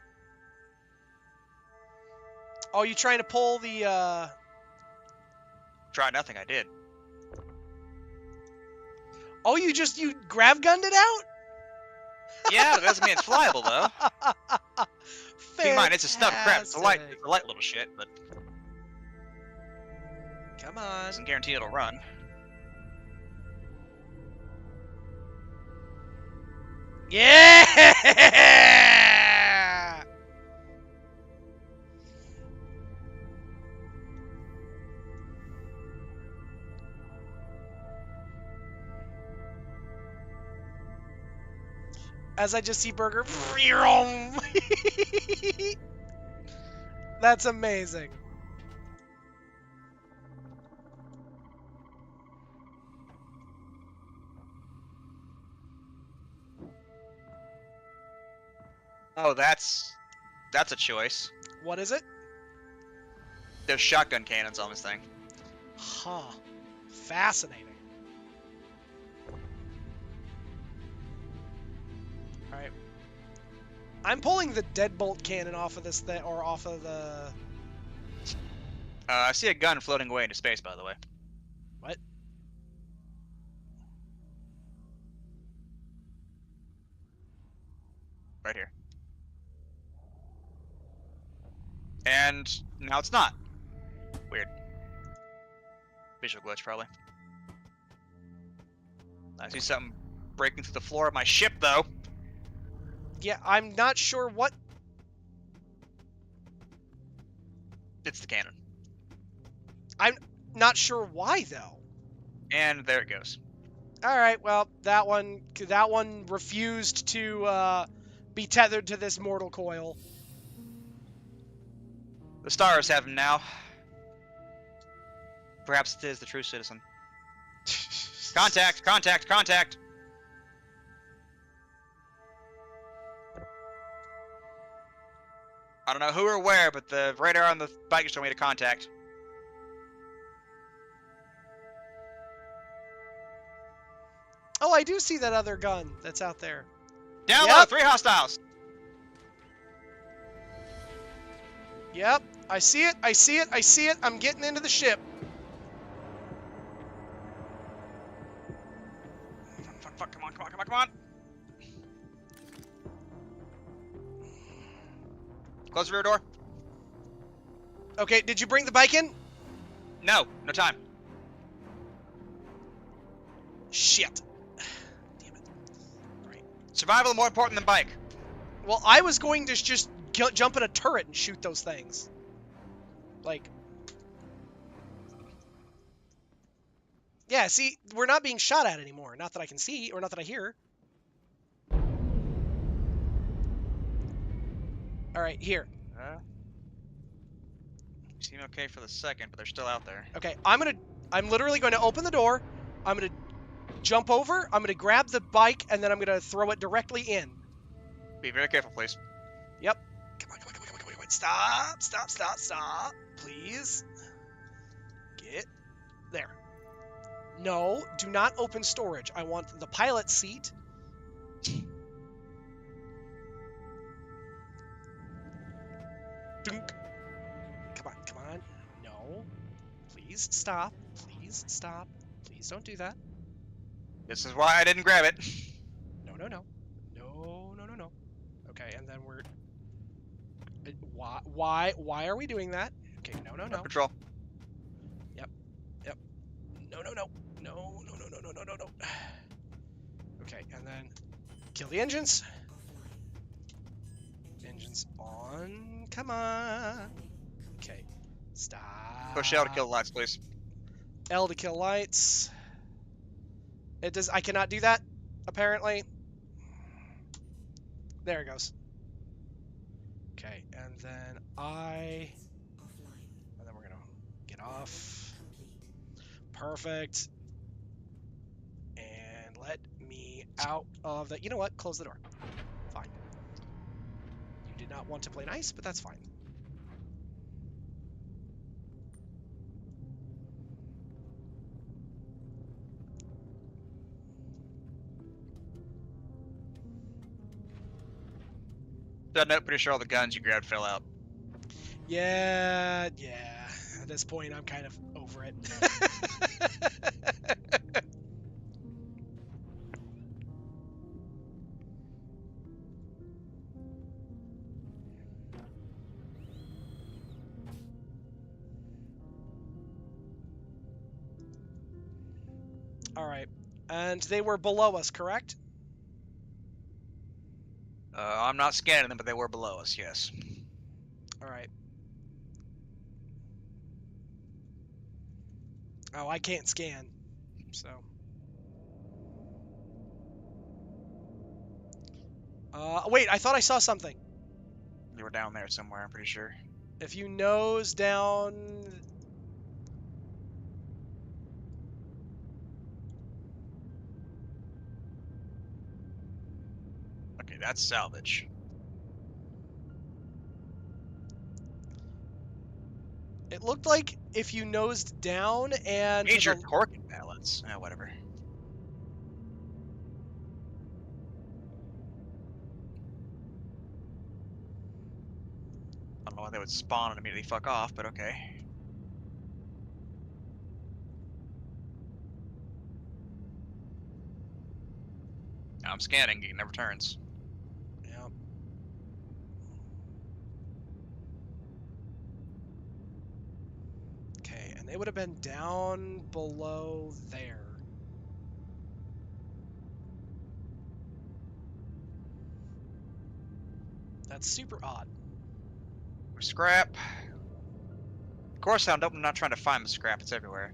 Oh, you trying to pull the, Try nothing, I did. Oh, you grav gunned it out? Yeah, that doesn't mean it's flyable, though. Keep in mind, it's a stub crap. It's a light little shit, but Come on. doesn't guarantee it'll run. Yeah! As I just see Burger. That's amazing. Oh, that's a choice. What is it? There's shotgun cannons on this thing. Huh. Fascinating. Alright. I'm pulling the deadbolt cannon off of this thing, or off of the... I see a gun floating away into space, by the way. What? Right here. And now it's not. Weird. Visual glitch, probably. I see something breaking through the floor of my ship, though. Yeah, I'm not sure what... It's the cannon. I'm not sure why, though. And there it goes. Alright, well, that one refused to, be tethered to this mortal coil. The stars have him now. Perhaps it is the true citizen. Contact! Contact! Contact! I don't know who or where, but the radar on the bike is showing me to contact. Oh, I do see that other gun that's out there. Down Yep. low! 3 hostiles! Yep, I see it, I see it, I see it. I'm getting into the ship. Fuck, fuck, come on, come on, come on, come on! Close the rear door. Okay, did you bring the bike in? No, no time. Shit. Damn it. Right. Survival is more important than bike. Well, I was going to just jump in a turret and shoot those things. Like... Yeah, see, we're not being shot at anymore. Not that I can see, or not that I hear. Alright, here. Seem okay for the second, but they're still out there. Okay, I'm literally going to open the door. I'm gonna jump over. I'm gonna grab the bike, and then I'm gonna throw it directly in. Be very careful, please. Yep. Come on, come on, come on, come on, come on. Stop, stop, stop, stop. Please. Get there. No, do not open storage. I want the pilot seat. Dunk. Come on, come on. No. Please stop. Please stop. Please don't do that. This is why I didn't grab it. No, no, no. No, no, no, no. Okay, and then we're... Why are we doing that? Okay, no, no, no. Patrol. Yep. Yep. No, no, no. No, no, no, no, no, no, no, no. Okay, and then kill the engines. Engines on. Come on. Okay. Stop. Push L to kill the lights, please. L to kill lights. It does. I cannot do that, apparently. There it goes. Okay, and then and then we're gonna get off. Perfect. And let me out of the... You know what? Close the door. Fine. You did not want to play nice, but that's fine. That note, pretty sure all the guns you grabbed fell out. Yeah. At this point, I'm kind of over it. All right. And they were below us, correct? I'm not scanning them, but they were below us, yes. All right. Oh, I can't scan. So. Wait, I thought I saw something. They were down there somewhere, I'm pretty sure. If you nose down. Okay, that's salvage. It looked like if you nosed down and to Major the, cork imbalance. Whatever. I don't know why they would spawn and immediately fuck off, but okay. I'm scanning, it never turns. yeah. Okay, and they would have been down below there. That's super odd. Scrap. Of course, I'm not trying to find the scrap, it's everywhere.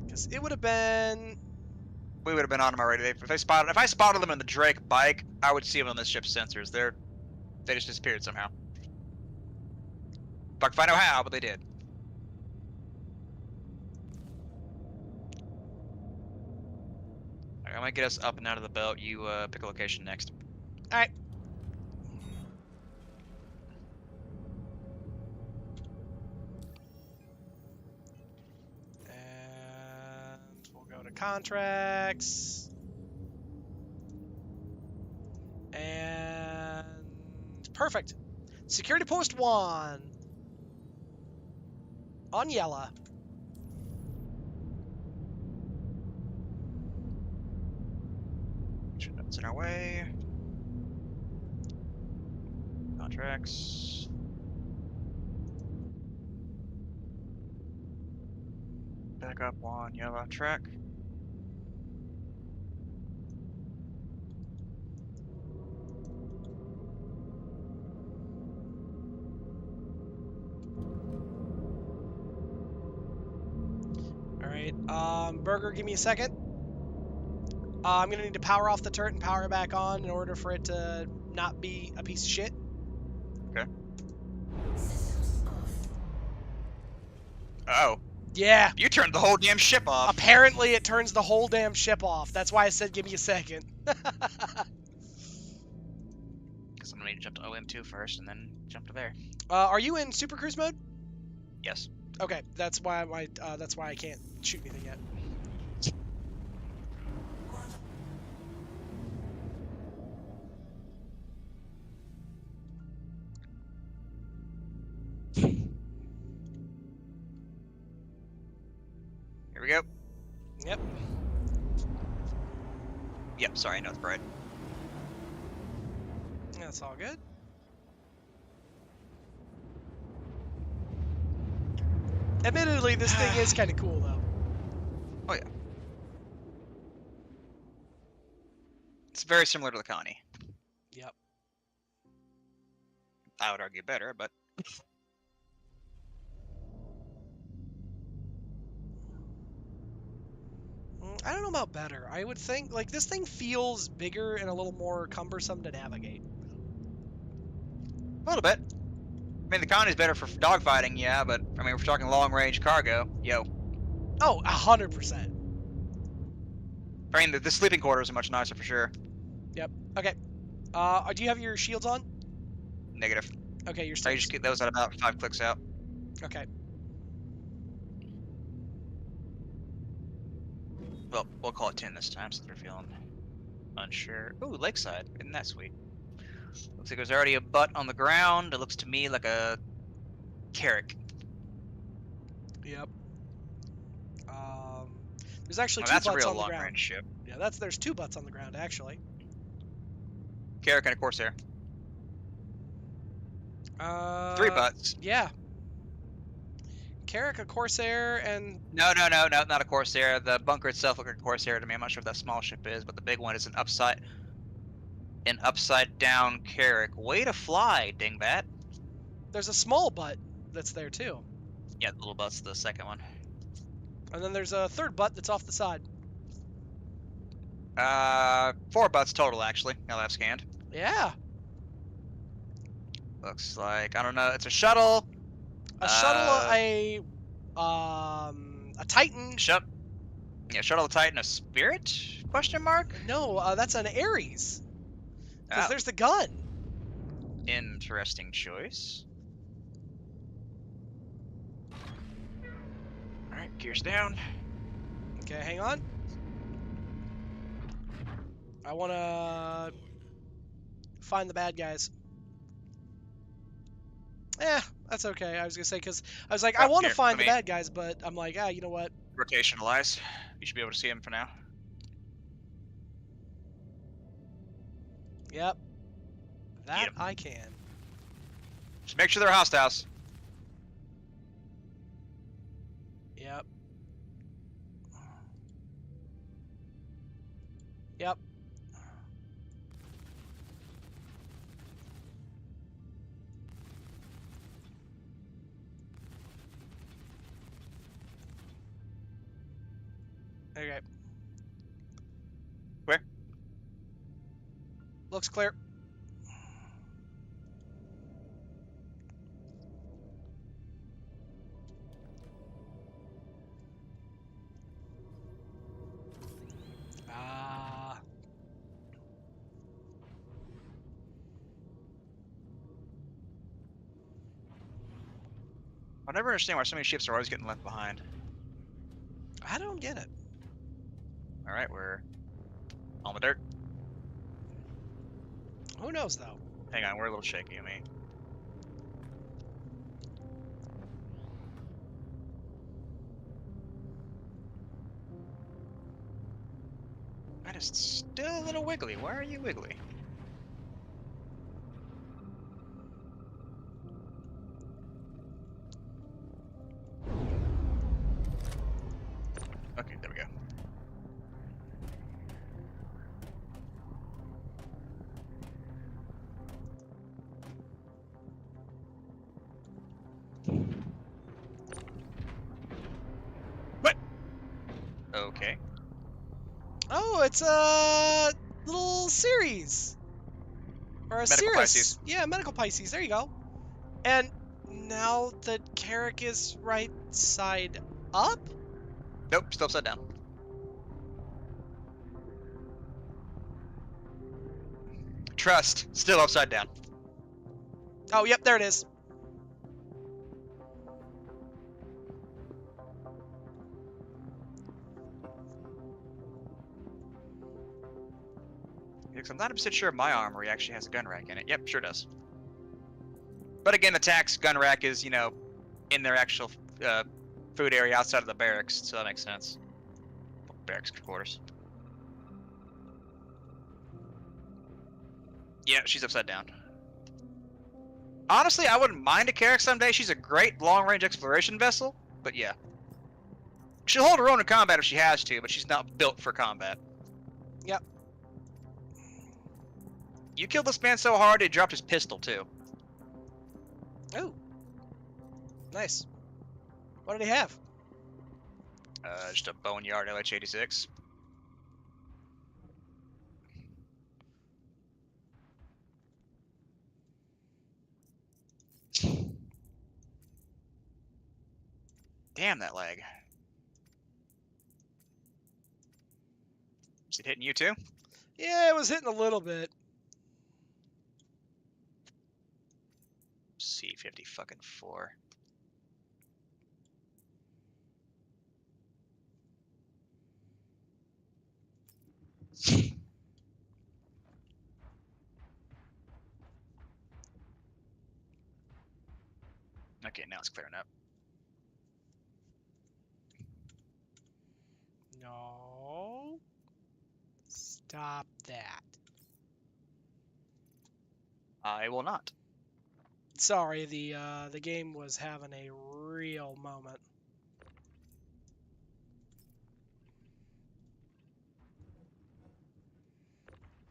Because it would have been. We would have been on them already. If I spotted them in the Drake bike, I would see them on the ship's sensors. They just disappeared somehow. If I can find out how, but they did. Alright, I'm gonna get us up and out of the belt. You pick a location next. All right. And we'll go to contracts. And perfect. Security post 1 on yellow. That's in our way. Contracts. Back up on yellow track. All right. Burger, give me a second. I'm gonna need to power off the turret and power it back on in order for it to not be a piece of shit. Systems off. Oh, Yeah. you turned the whole damn ship off. Apparently, it turns the whole damn ship off. That's why I said give me a second. Guess I'm gonna need to jump to OM2 first and then jump to there. Are you in Super Cruise mode? Yes. Okay, that's why I can't shoot anything yet. Here we go. Yep. Yep, sorry, North Bride. That's all good. Admittedly, this thing is kind of cool, though. Oh, yeah. It's very similar to the Connie. Yep. I would argue better, but I don't know about better. I would think, like, this thing feels bigger and a little more cumbersome to navigate. a little bit. I mean, the Connie's better for dogfighting, yeah, but I mean, if we're talking long-range cargo, yo. Oh, 100%. I mean, the sleeping quarters are much nicer for sure. Yep. Okay. Do you have your shields on? Negative. Okay, you're I still. just get those at about 5 clicks out. Okay. Well, we'll call it 10 this time since we're feeling Unsure. Ooh, lakeside. Isn't that sweet? Looks like there's already a butt on the ground. It looks to me like a carrack. Yep. There's actually Well, two that's a butts real on the ground. long-range ship. Yeah, there's two butts on the ground actually. Carrack and a Corsair. Three butts. Yeah. Carrack, a Corsair, and No, not a Corsair. The bunker itself looks like a Corsair to me. I'm not sure what that small ship is, but the big one is an upside down Carrack. Way to fly, dingbat. there's a small butt that's there too. Yeah, the little butt's the second one. And then there's a third butt that's off the side. 4 butts total actually. Now that I've scanned. Yeah. Looks like I don't know. It's a shuttle. A shuttle, a Titan. Shuttle, a Titan, a Spirit? Question mark. No, that's an Ares. Because Oh, there's the gun. interesting choice. All right, gears down. Okay, hang on. I want to find the bad guys. That's okay. I was going to say, because I was like, I Oh, want to here, find let the me- bad guys, but I'm like, you know what? Rotational eyes. You should be able to see him for now. Yep. That Get 'em. I can. Just make sure they're hostiles. Yep. Yep. Okay. Where? Looks clear. I never understand why so many ships are always getting left behind. I don't get it. All right, we're on the dirt. Who knows, though? Hang on, we're a little shaky. I mean, that is still a little wiggly. Why are you wiggly? Okay, there we go. What? Okay. Oh, it's a little series. Or a Medical Cirrus. Pisces. Yeah, Medical Pisces. There you go. And now the Carrack is right side up? Nope, still upside down. Trust, still upside down. Oh, yep, there it is. Because I'm not 100% sure my armory actually has a gun rack in it. Yep, sure does. But again, the tax gun rack is, you know, in their actual food area outside of the barracks, so that makes sense. Barracks quarters. Yeah, she's upside down. Honestly, I wouldn't mind a Carrack someday. She's a great long-range exploration vessel, but yeah. She'll hold her own in combat if she has to, but she's not built for combat. Yep. You killed this man so hard, he dropped his pistol, too. Oh. Nice. What did he have? Just a boneyard LH-86. Damn, that lag. Is it hitting you too? Yeah, it was hitting a little bit. C-50 fucking 4. Okay, now it's clearing up. No. Stop that. I will not. Sorry, the game was having a real moment.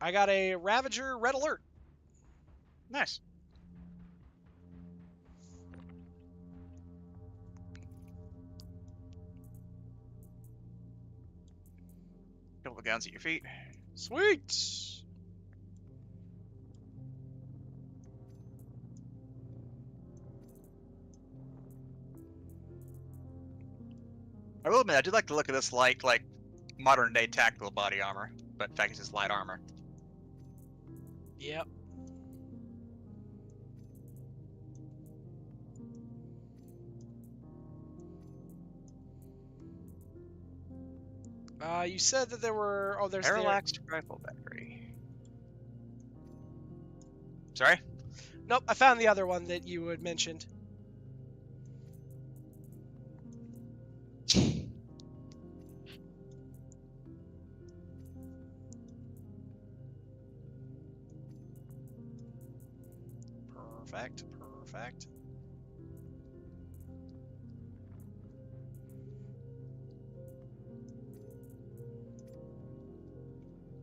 I got a Ravager red alert. Nice. Couple of guns at your feet. Sweet. I will admit, I do like to look at this like modern day tactical body armor, but in fact it's just light armor. Yep. You said that there were. Oh, there's the. Parallax rifle battery. Sorry? Nope, I found the other one that you had mentioned. Perfect. Perfect.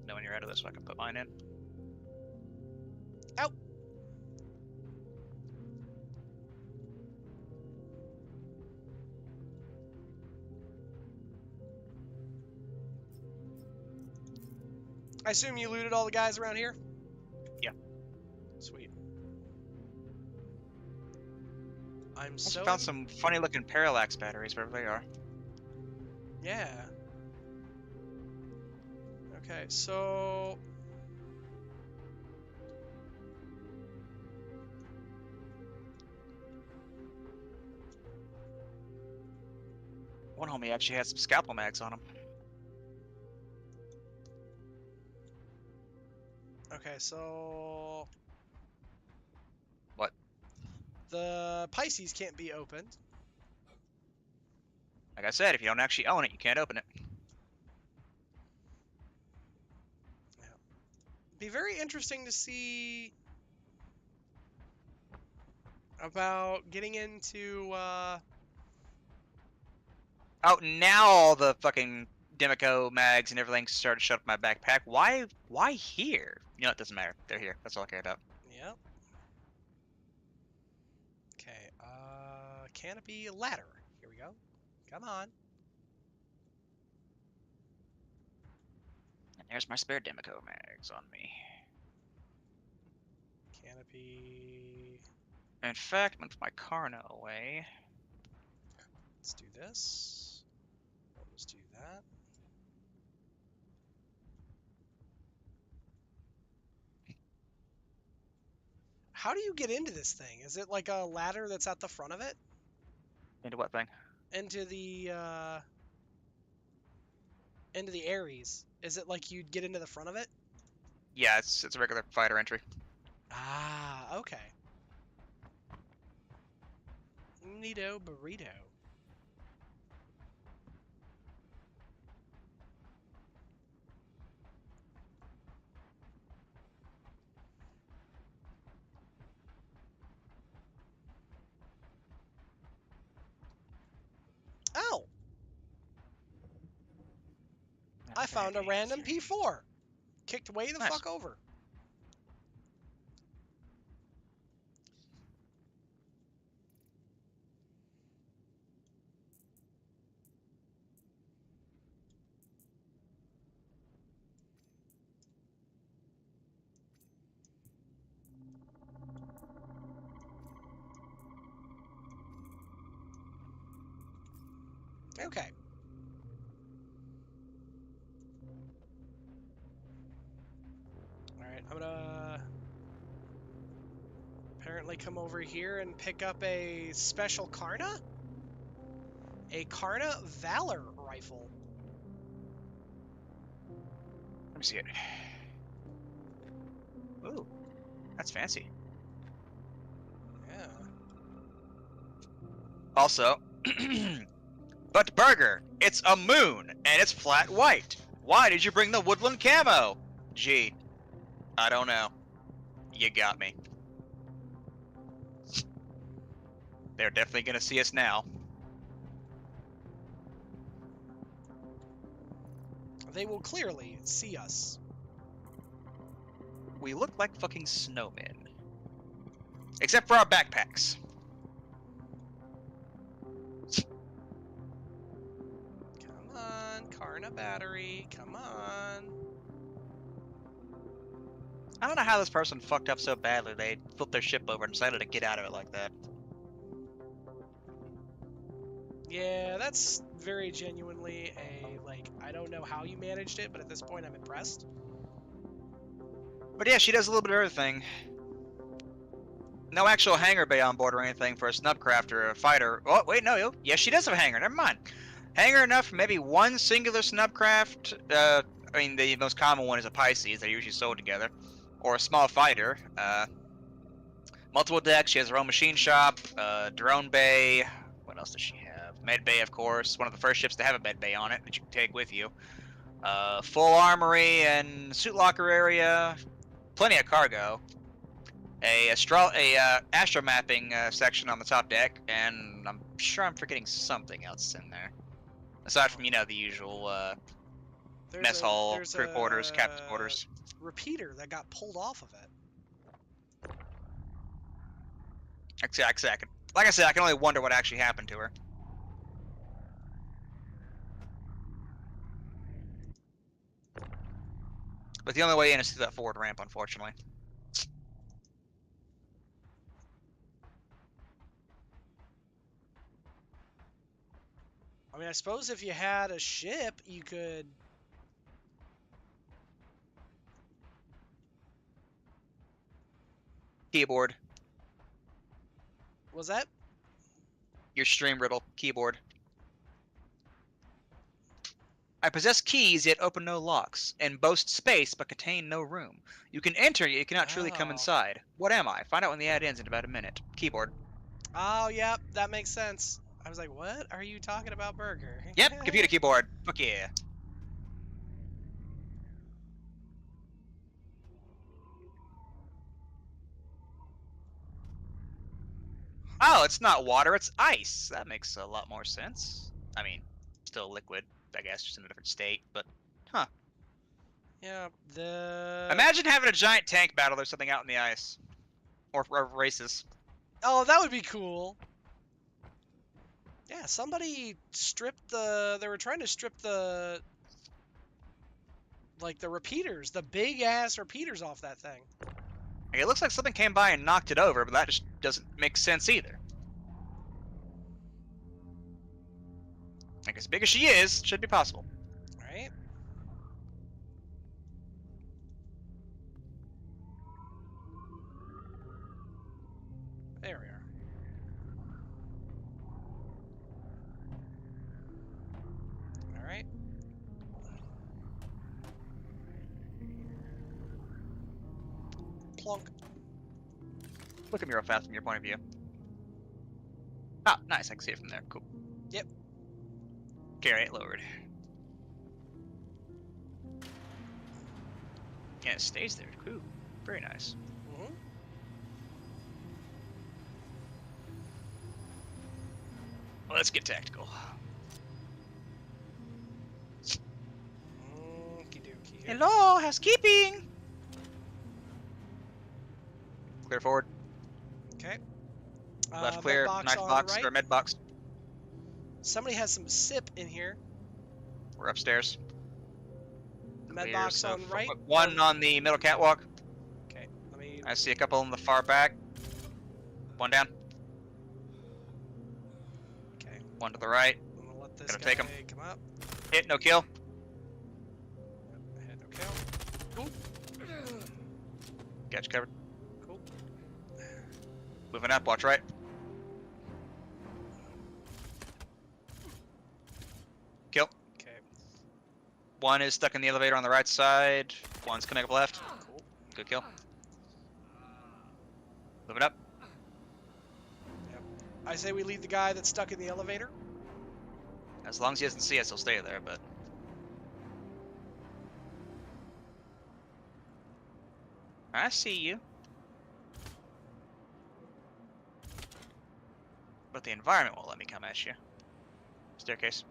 Know when you're out of this, so I can put mine in. Out. I assume you looted all the guys around here? Yeah. Sweet. I'm Also so. found some funny looking parallax batteries wherever they are. Yeah. Okay, so. One homie actually had some scalpel mags on him. Okay, so. What? The Pisces can't be opened. Like I said, if you don't actually own it, you can't open it. Be very interesting to see about getting into Oh, now all the fucking Demico mags and everything started to shut up my backpack. Why here? You know, it doesn't matter. They're here. That's all I care about. Yep. Okay, canopy ladder. Here we go. Come on. And there's my spare Demico mags on me. Canopy. In fact, I'm gonna put my Karna away. Let's do this. We'll just do that. How do you get into this thing? Is it like a ladder that's at the front of it? Into what thing? Into the Ares. Is it like you'd get into the front of it? Yeah, it's a regular fighter entry. Ah, okay. Neato burrito. Oh, I found a random P4. Kicked way the Nice. fuck over. Okay. Alright, I'm gonna apparently come over here and pick up a special Karna? A Karna Valor rifle. Let me see it. Ooh, that's fancy. Yeah. Also, but Burger, it's a moon and it's flat white. Why did you bring the woodland camo? Gee, I don't know. You got me. They're definitely gonna see us now. They will clearly see us. We look like fucking snowmen. Except for our backpacks. Come on, Karna battery. Come on. I don't know how this person fucked up so badly they flipped their ship over and decided to get out of it like that. Yeah, that's very genuinely a, like, I don't know how you managed it, but at this point I'm impressed. But yeah, she does a little bit of everything. No actual hangar bay on board or anything for a snubcraft or a fighter. Oh, wait, no. Yes, she does have a hangar. Never mind. Hangar enough for maybe one singular snubcraft. I mean, the most common one is a Pisces. They're usually sold together. Or a small fighter. Multiple decks. She has her own machine shop. Drone bay. What else does she have? Med bay, of course. One of the first ships to have a med bay on it that you can take with you. Full armory and suit locker area. Plenty of cargo. A astro mapping section on the top deck, and I'm sure I'm forgetting something else in there. Aside from, the usual mess hall, crew quarters, captain's quarters. Repeater that got pulled off of it. Exactly. Like I said, I can only wonder what actually happened to her. But the only way in is through that forward ramp, unfortunately. I mean, I suppose if you had a ship, you could... Keyboard. Was that? Your stream riddle. Keyboard. I possess keys, yet open no locks, and boast space, but contain no room. You can enter, yet you cannot truly come Oh. inside. What am I? Find out when the ad ends in about a minute. Keyboard. Oh, yep, that makes sense. I was like, what are you talking about, Burger? Yep, computer keyboard. Fuck yeah. Oh, it's not water, it's ice. That makes a lot more sense. I mean, still liquid, I guess, just in a different state, but huh. Yeah, Imagine having a giant tank battle or something out in the ice. Or races. Oh, that would be cool. Yeah, somebody stripped the... They were trying to strip the... Like, the repeaters. The big-ass repeaters off that thing. It looks like something came by and knocked it over, but that just doesn't make sense either. Like, as big as she is, should be possible. Right? There we are. Alright. Plunk. Look at me real fast from your point of view. Ah, nice, I can see it from there. Cool. Yep. Carry it lowered. Yeah, it stays there. Cool. Very nice. Mm-hmm. Well, let's get tactical. Okie dokie. Hello, housekeeping! Clear forward. Okay. Left clear. Med box Knife on box the right. or med box. Somebody has some sip in here. We're upstairs. Med Clear, box so on right. One on the middle catwalk. Okay, let me... I see a couple in the far back. One down. Okay, One to the right. I'm gonna let this Gotta guy take him. come up. Hit, no kill. Hit, no kill. Got you covered. Cool. Moving up, watch right. Kill. Okay, One is stuck in the elevator on the right side. One's coming up left. cool. Good kill. Moving up. Yep. I say we lead the guy that's stuck in the elevator. As long as he doesn't see us, he'll stay there, but... I see you. But the environment won't let me come at you. Staircase.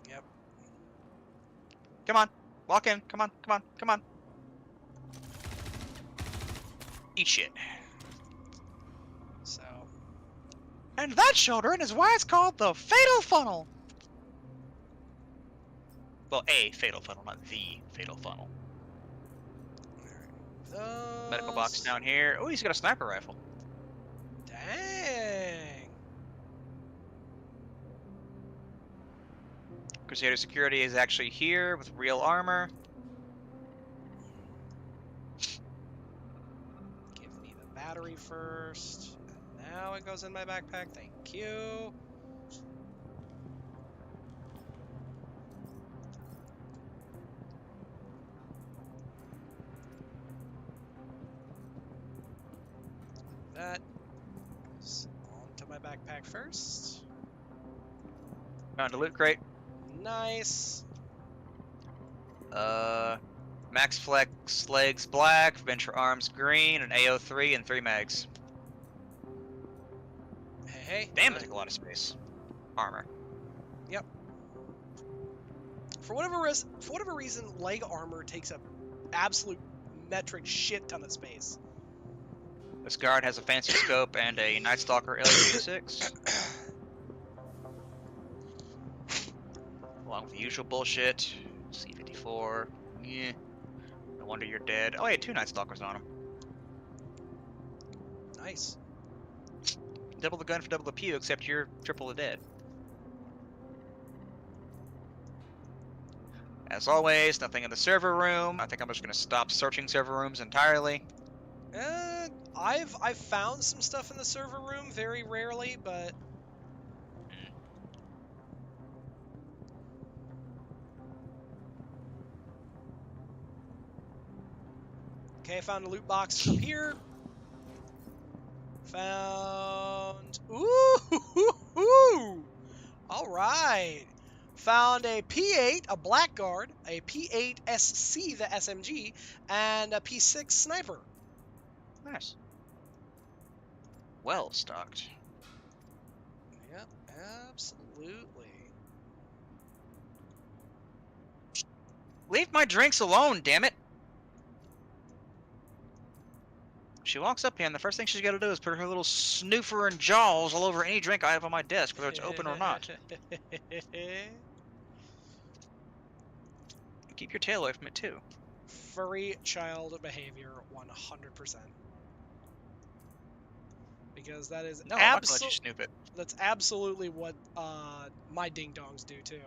Yep. Come on. Walk in. Come on. Come on. Come on. Eat shit. So, And that, children, is why it's called the Fatal Funnel. Well, a Fatal Funnel, not the Fatal Funnel. those... Medical box down here. Oh, he's got a sniper rifle. Dang. Crusader security is actually here with real armor. Give me the battery first. And now it goes in my backpack. Thank you. That goes onto my backpack first. Found a loot crate. Nice. Max Flex legs black, Venture arms green, an AO3, and 3 mags. Hey, hey. Damn, it took a lot of space. Armor. For whatever reason, leg armor takes up absolute metric shit ton of space. This guard has a fancy scope and a Night Stalker LG6. Along with the usual bullshit. C54. Yeah. No wonder you're dead. Oh, he had 2 Night Stalkers on him. Nice. Double the gun for double the pew, except you're triple the dead. As always, nothing in the server room. I think I'm just gonna stop searching server rooms entirely. I've found some stuff in the server room very rarely, but okay, I found a loot box up here. Found ooh, all right. Found a P8, a Blackguard, a P8 SC, the SMG, and a P6 sniper. Nice. Well stocked. Yep, absolutely. Leave my drinks alone, damn it! She walks up here, and the first thing she's got to do is put her little snoofer and jaws all over any drink I have on my desk, whether it's open or not. Keep your tail away from it, too. Furry child behavior, 100%. Because that is No, I'm not gonna let you snoop it. that's absolutely what my ding dongs do too.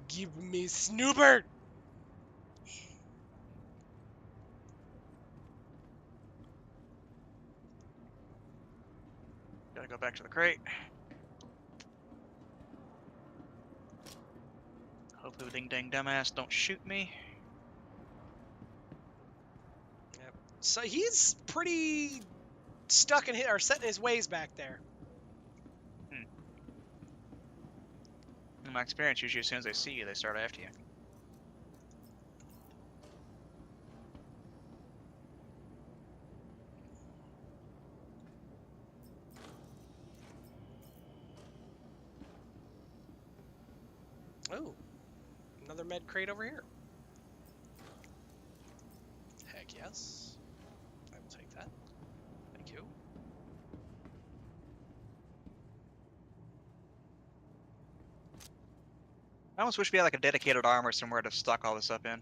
Give me snooper. Gotta go back to the crate. Hopefully, ding dang dumbass don't shoot me. Yep. So he's pretty stuck in or set in his ways back there. In my experience, usually as soon as they see you, they start after you. Oh, another med crate over here. Heck yes. I will take that. Thank you. I almost wish we had like a dedicated armor somewhere to stock all this up in.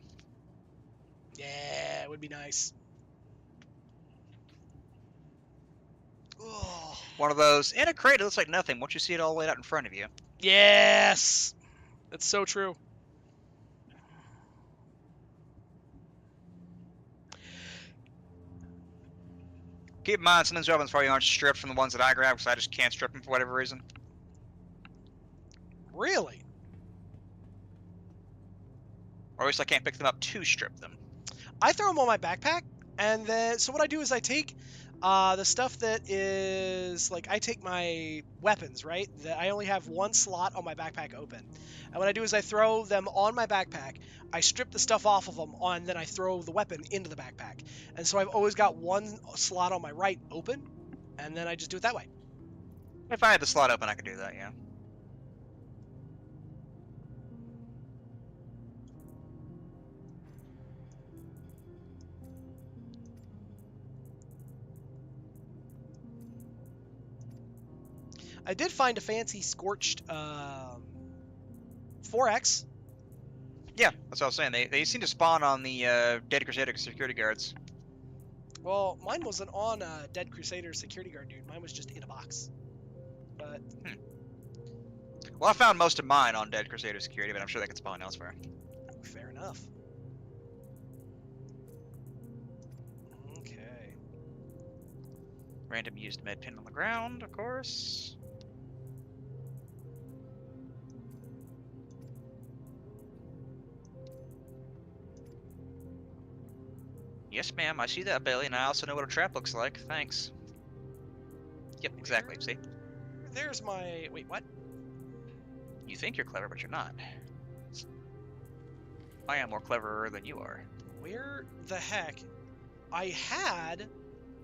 Yeah, it would be nice. Oh, One of those in a crate. It looks like nothing. Once you see it all laid out in front of you. yes! That's so true. Keep in mind, some of these weapons probably aren't stripped from the ones that I grab because I just can't strip them for whatever reason. Really? Or at least I can't pick them up to strip them. I throw them on my backpack, and then so what I do is I take The stuff that is like I take my weapons, right? That I only have one slot on my backpack open. And what I do is I throw them on my backpack. I strip the stuff off of them and then I throw the weapon into the backpack. And so I've always got one slot on my right open, and then I just do it that way. If I had the slot open, I could do that. Yeah. I did find a fancy scorched 4X. Yeah, that's what I was saying. They seem to spawn on the Dead Crusader security guards. Well, mine wasn't on a Dead Crusader security guard, dude. Mine was just in a box. But Well, I found most of mine on Dead Crusader security, but I'm sure they can spawn elsewhere. fair enough. Okay. Random used med pin on the ground, of course. Yes, ma'am, I see that, Billy, and I also know what a trap looks like. Thanks. Yep, exactly. See? There's my... Wait, what? You think you're clever, but you're not. I am more cleverer than you are. Where the heck? I had...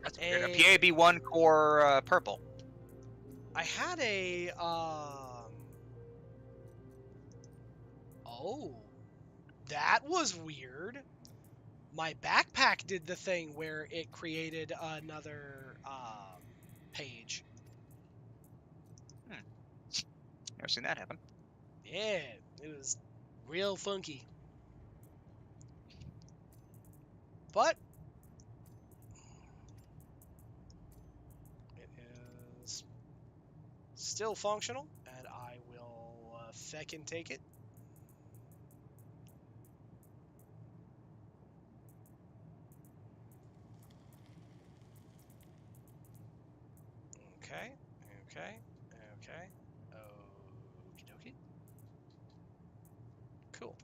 That's weird. A PAB1 core purple. I had a... Oh. That was weird. My backpack did the thing where it created another page. Never seen that happen. Yeah, it was real funky. But it is still functional, and I will feckin' take it. Okay, okay, okay. Okie dokie. Cool.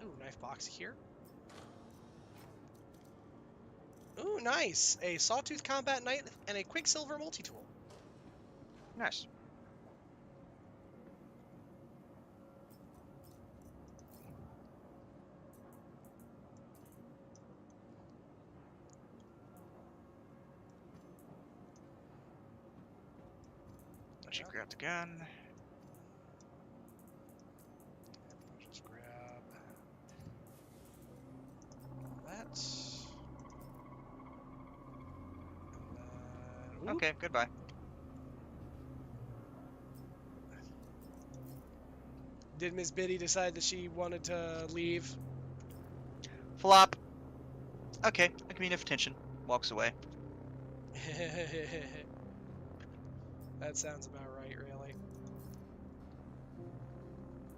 Ooh, knife box here. Ooh, nice! A Sawtooth Combat Knife and a Quicksilver Multi-Tool. Nice. Let you grab the gun. Just grab that. And then, Okay, goodbye. Did Miss Biddy decide that she wanted to leave? Flop. Okay, I can be enough attention. Walks away. That sounds about right, really.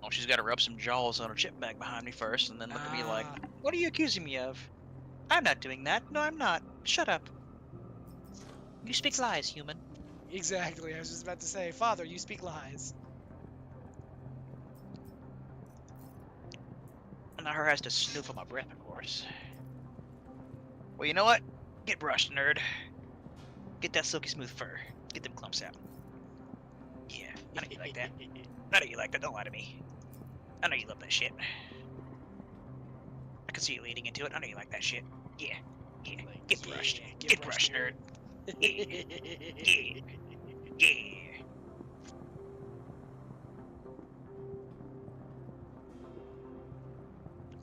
Oh, she's got to rub some jaws on her chip bag behind me first, and then look at me like, Ah. "What are you accusing me of? I'm not doing that. No, I'm not. Shut up. You speak lies, human." Exactly, I was just about to say, Father, you speak lies. And now her has to sniff on my breath, of course. Well, you know what? Get brushed, nerd. Get that silky smooth fur. Get them clumps out. Yeah, I know you like that. I know you like that. Don't lie to me. I know you love that shit. I can see you leading into it. I know you like that shit. Yeah. Yeah. Get brushed. Yeah, Get brushed, nerd. Yeah. Yeah. Yeah.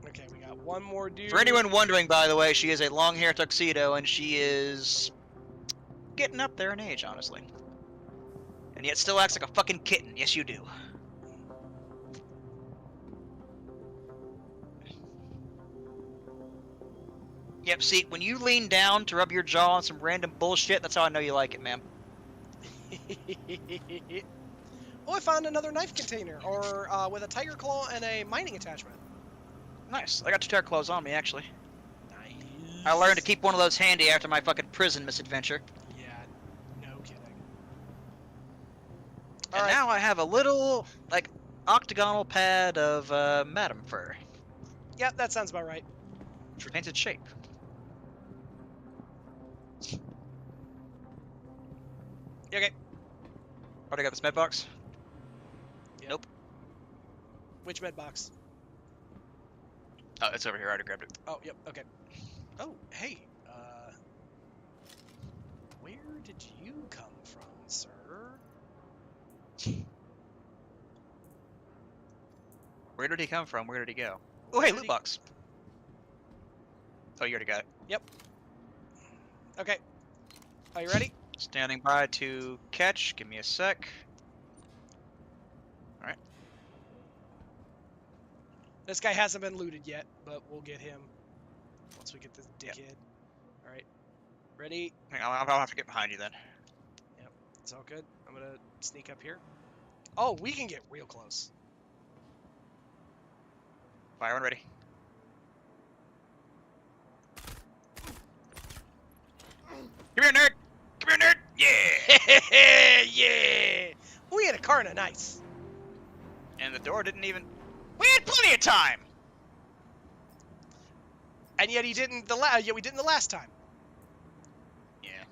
Okay, we got one more dude. For anyone wondering, by the way, she is a long hair tuxedo, and she is getting up there in age, honestly. And yet still acts like a fucking kitten. Yes, you do. Yep, see, when you lean down to rub your jaw on some random bullshit, that's how I know you like it, ma'am. Oh, I found another knife container, or with a tiger claw and a mining attachment. Nice. I got 2 tiger claws on me, actually. Nice. I learned to keep one of those handy after my fucking prison misadventure. Yeah, And Alright. now I have a little, like, octagonal pad of madam fur. Yep, that sounds about right. Which retains its shape. Okay. Already got this med box? Yep. Nope. Which med box? Oh, it's over here. I already grabbed it. Oh, yep. Okay. Oh, hey. Where did you come from, sir? Where did he come from? Where did he go? Oh, Where hey, did loot he- box. Oh, you already got it. Yep. Okay. Are you ready? Standing by to catch. Give me a sec. Alright. This guy hasn't been looted yet, but we'll get him once we get this dickhead. All right. Ready? Hang on, I'll have to get behind you then. It's all good. I'm gonna sneak up here. Oh, we can get real close. Fire when ready. Come here, nerd! Come here, nerd! Yeah! Yeah! We had a car and nice. And the door didn't even... We had plenty of time! And yet he didn't yet we didn't the last time. Yeah.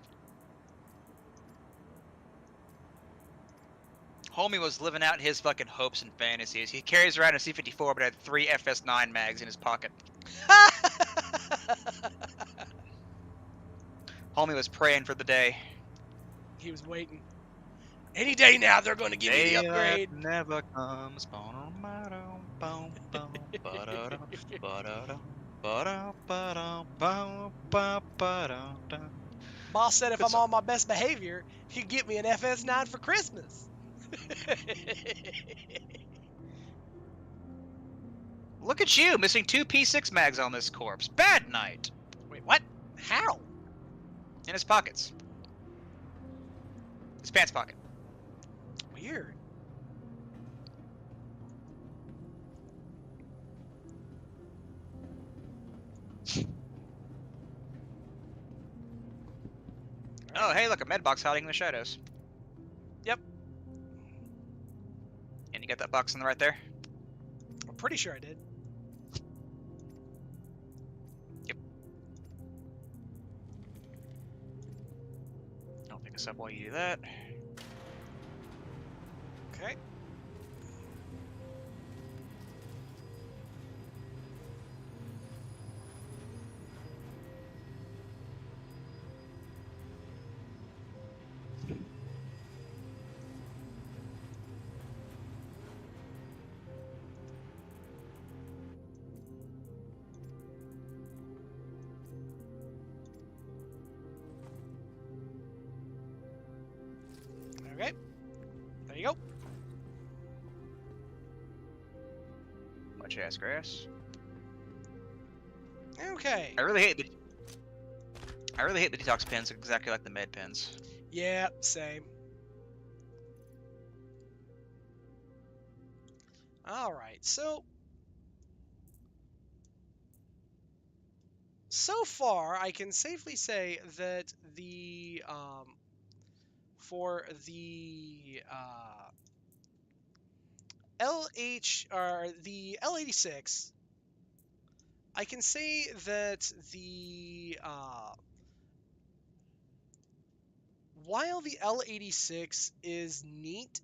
Homie was living out his fucking hopes and fantasies. He carries around a C-54 but had 3 FS9 mags in his pocket. Homie was praying for the day. He was waiting. Any day now they're going to give me the Day upgrade. that never comes. Ba-da-da, ba-da-da, ba-da, ba-da, ba-da-da. Boss said if Good I'm song. on my best behavior, he'd get me an FS9 for Christmas. Look at you, missing 2 P6 mags on this corpse. Bad night. Wait, what? How? In his pockets. His pants pocket. Weird. Oh, hey, look, a med box hiding in the shadows. Yep. And you got that box in the right there? I'm pretty sure I did. I'll pick us up while you do that. Okay. Okay. There you go. Much ass grass. Okay. I really hate the detox pins exactly like the med pins. Yeah, same. All right. So far, I can safely say that the for the LH or the L86, I can say that the while the L86 is neat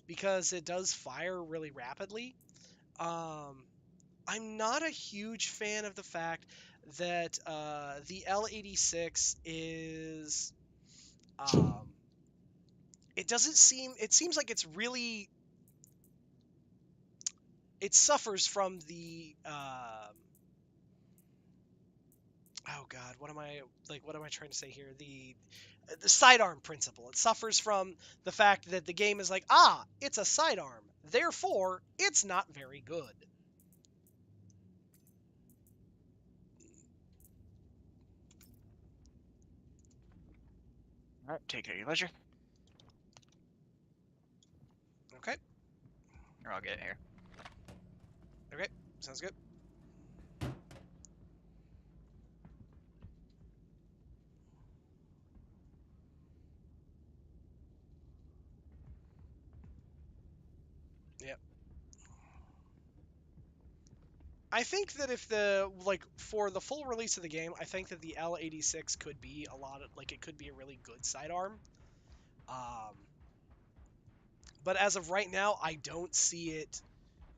because it does fire really rapidly, I'm not a huge fan of the fact that the L86 is it seems like it's really it suffers from the oh god, what am I trying to say here? The sidearm principle. It suffers from the fact that the game is like, it's a sidearm, therefore it's not very good. Alright, take care of your leisure. Okay. Or I'll get it here. Okay. Sounds good. Yep. I think that if the for the full release of the game, I think that the L86 could be a lot of it could be a really good sidearm. Um, but as of right now, I don't see it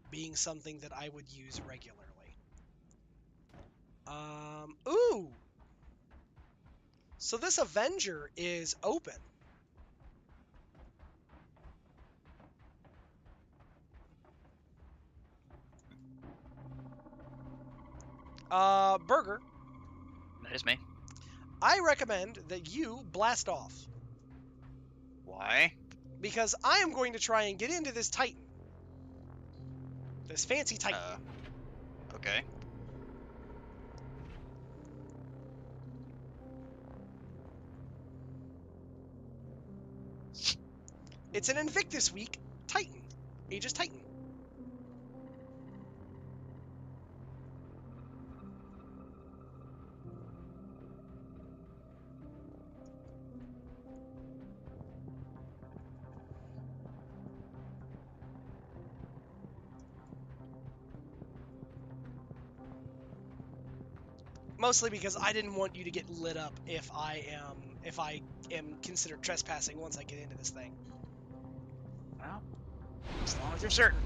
being something that I would use regularly. Ooh. So this Avenger is open. Burger, That is me. I recommend that you blast off Why? because I am going to try and get into this Titan. This fancy Titan. Okay. It's an Invictus week Titan. Aegis Titan. Mostly because I didn't want you to get lit up if I am considered trespassing once I get into this thing. Well, as long as you're certain.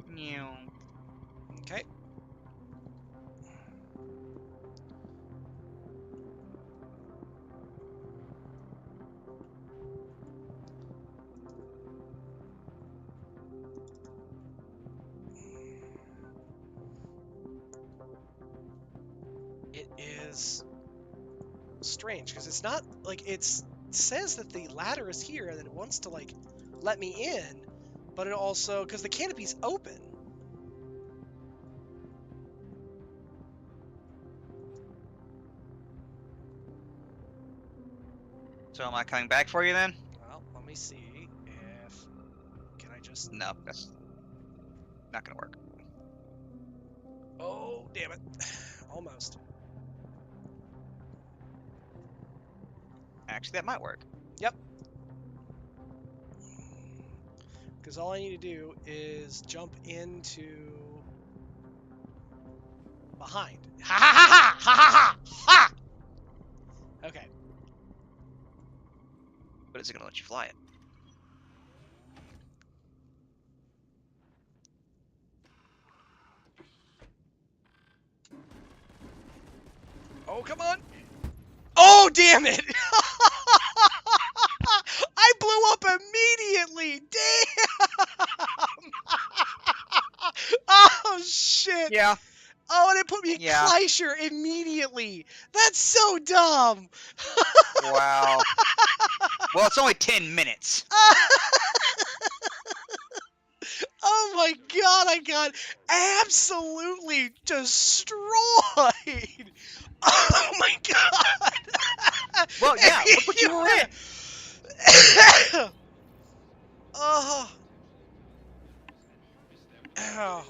Meow. Okay. It is strange because it's not it says that the ladder is here and that it wants to let me in, but it also because the canopy's open. So am I coming back for you then? Well, let me see if can I just. No, that's not gonna work. Oh, damn it. Almost. Actually, that might work. Yep. Because all I need to do is jump into behind. Ha ha ha ha ha ha ha! Okay. But is it gonna let you fly it? Oh, come on. Oh, damn it! I blew up immediately! Damn! Oh, shit! Yeah. Oh, and it put me in Yeah. Kreischer immediately! That's so dumb! Wow. Well, it's only 10 minutes. Oh my god, I got absolutely destroyed! Oh my god! Well, yeah, look what you were in. Oh. Ow.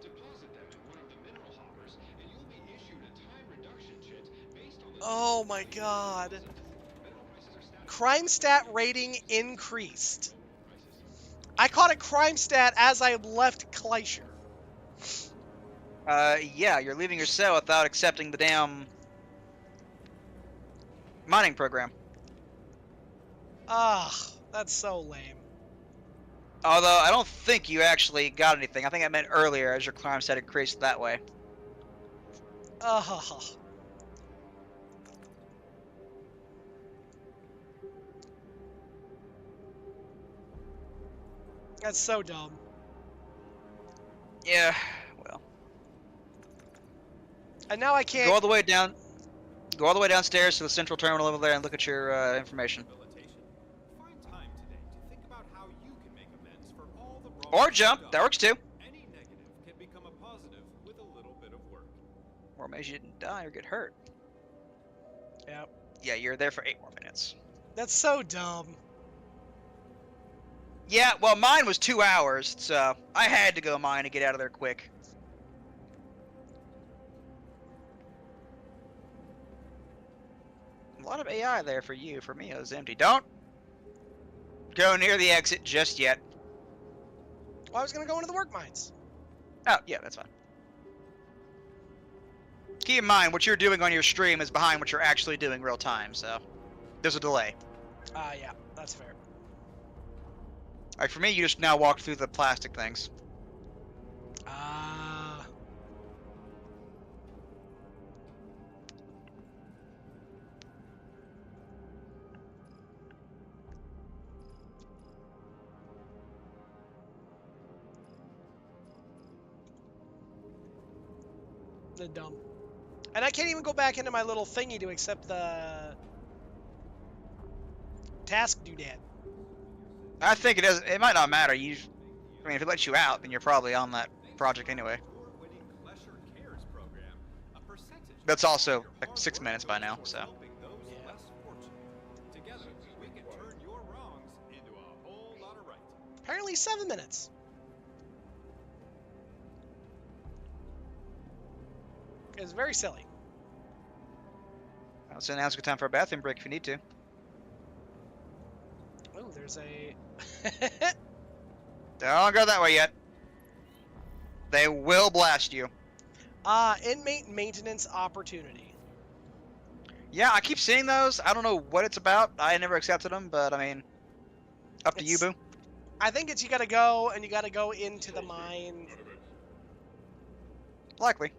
Deposit them to one of the mineral hoppers, and you'll be issued a time reduction chit based on the Oh my god. mineral prices are static. Crime stat rating increased. I caught a crime stat as I left Kreischer. Yeah, you're leaving your cell without accepting the damn mining program. Ah, that's so lame. Although, I don't think you actually got anything. I think I meant earlier as your crime stat increased that way. Ah. That's so dumb. Yeah, well. And now I Go can't. all the way down. Go all the way downstairs to the central terminal over there and look at your information. Rehabilitation. Find time today to think about how you can make amends for all the wrong Or you've jump. done. That works too. Any negative can become a positive with a little bit of work. Or maybe you didn't die or get hurt. Yep. Yeah, you're there for 8 more minutes. That's so dumb. Yeah, well, mine was 2 hours, so I had to go mine to get out of there quick. A lot of AI there for you. For me, it was empty. Don't go near the exit just yet. Well, I was gonna go into the work mines. Oh, yeah, that's fine. Keep in mind, what you're doing on your stream is behind what you're actually doing real time, so there's a delay. Yeah, that's fair. Like, for me, you just now walked through the plastic things. Ah. The dumb. And I can't even go back into my little thingy to accept the task doodad. I think it does. It might not matter. I mean, if it lets you out, then you're probably on that project anyway. Award-winning Pleasure Cares program, a percentage That's also like 6 minutes by now, so. helping those less fortunate. Together, we can turn your wrongs into a whole lot of right. Apparently 7 minutes. It's very silly. So now's a good time for a bathroom break if you need to. Oh, there's a... Don't go that way yet. They will blast you. Inmate maintenance opportunity. Yeah, I keep seeing those. I don't know what it's about. I never accepted them, but I mean, up to you, It's- boo. I think it's you gotta go, and you gotta go into the mine. Likely.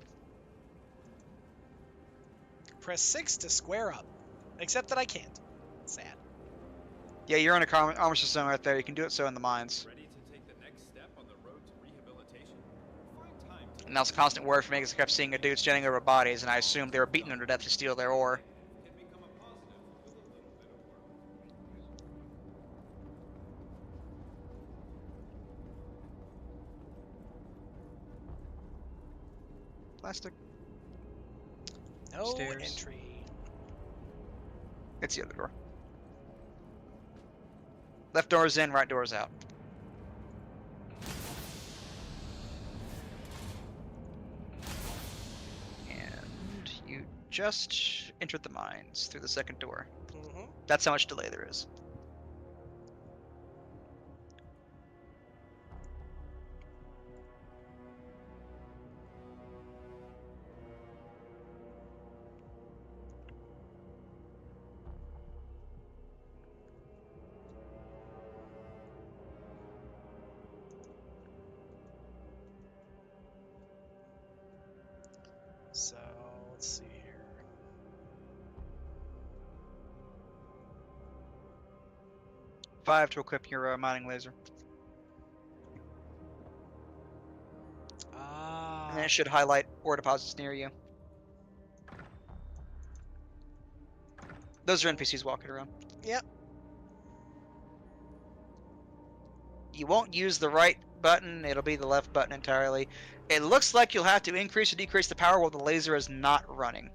Press 6 to square up. Except that I can't. Sad. Yeah, you're in a armor system right there. You can do it so in the mines. Ready to take the next step on the road to rehabilitation? Find time to And that's a constant worry for me because I kept seeing a dude standing over bodies, and I assumed they were beating them to death to steal their ore. can become a positive with a little bit of work. Plastic. No Stairs. entry. It's the other door. Left door is in, right door is out. And you just entered the mines through the second door. Mm-hmm. That's how much delay there is. So, let's see here. Five to equip your mining laser. And then it should highlight ore deposits near you. Those are NPCs walking around. Yep. You won't use the right button, it'll be the left button entirely. It looks like you'll have to increase or decrease the power while the laser is not running.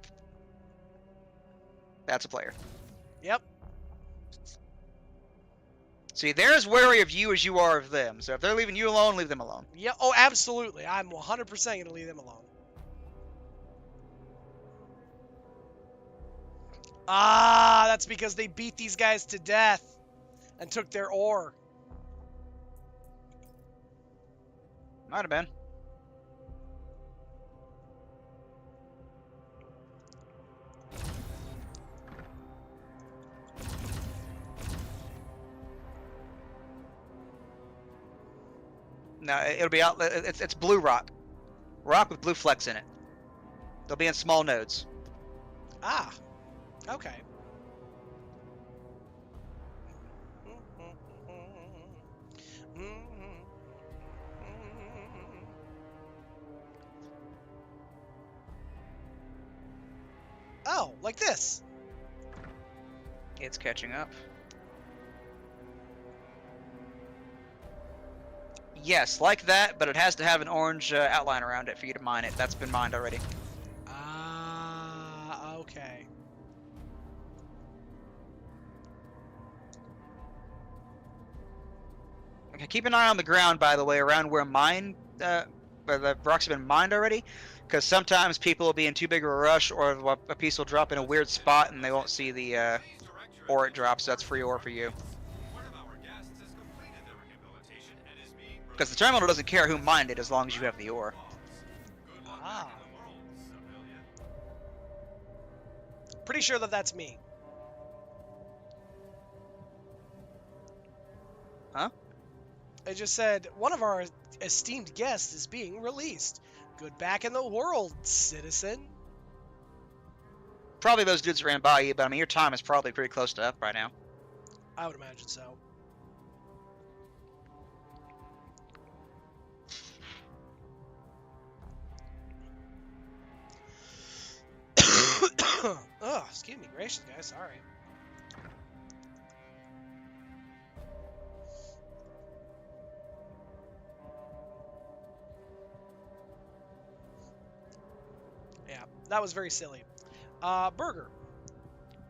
That's a player. Yep. See, they're as wary of you as you are of them. So if they're leaving you alone, leave them alone. Yeah. Oh, absolutely. I'm 100% going to leave them alone. That's because they beat these guys to death and took their ore. Might have been. No, it'll be out. It's blue rock. Rock with blue flecks in it. They'll be in small nodes. Ah. Okay. Oh, like this. It's catching up. Yes, like that, but it has to have an orange outline around it for you to mine it. That's been mined already. Okay. Okay, keep an eye on the ground, by the way, around where where the rocks have been mined already, because sometimes people will be in too big of a rush, or a piece will drop in a weird spot and they won't see the ore it drops. So that's free ore for you. One of our guests Because the terminal doesn't care who mined it as long as you have the ore. Ah. Pretty sure that that's me. Huh? I just said one of our esteemed guests is being released. Good back in the world, citizen. Probably those dudes ran by you, but I mean, your time is probably pretty close to up right now. I would imagine so. Oh, excuse me, gracious guys, sorry. Yeah, that was very silly. Burger.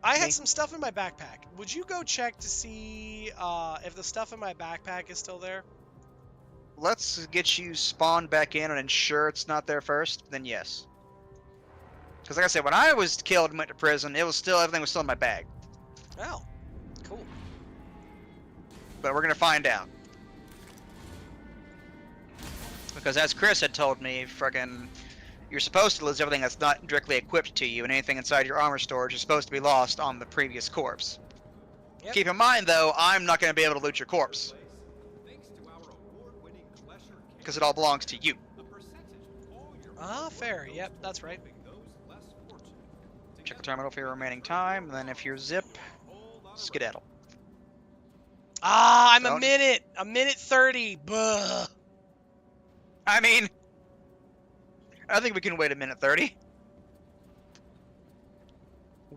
I had Me? some stuff in my backpack. Would you go check to see if the stuff in my backpack is still there? Let's get you spawned back in and ensure it's not there first, then yes. Because like I said, when I was killed and went to prison, it was still, everything was still in my bag. Oh, cool. But we're gonna find out. Because as Chris had told me, frickin', you're supposed to lose everything that's not directly equipped to you, and anything inside your armor storage is supposed to be lost on the previous corpse. Yep. Keep in mind, though, I'm not gonna be able to loot your corpse, Thanks to our award-winning Klesher because it all belongs to you. a percentage of all your Ah, fair. Yep, that's right. helping those less fortunate. Check the terminal for your remaining time, and then if you're zip, skedaddle. Ah, I'm Don't- a minute 30. Buh. I mean, I think we can wait a minute 30.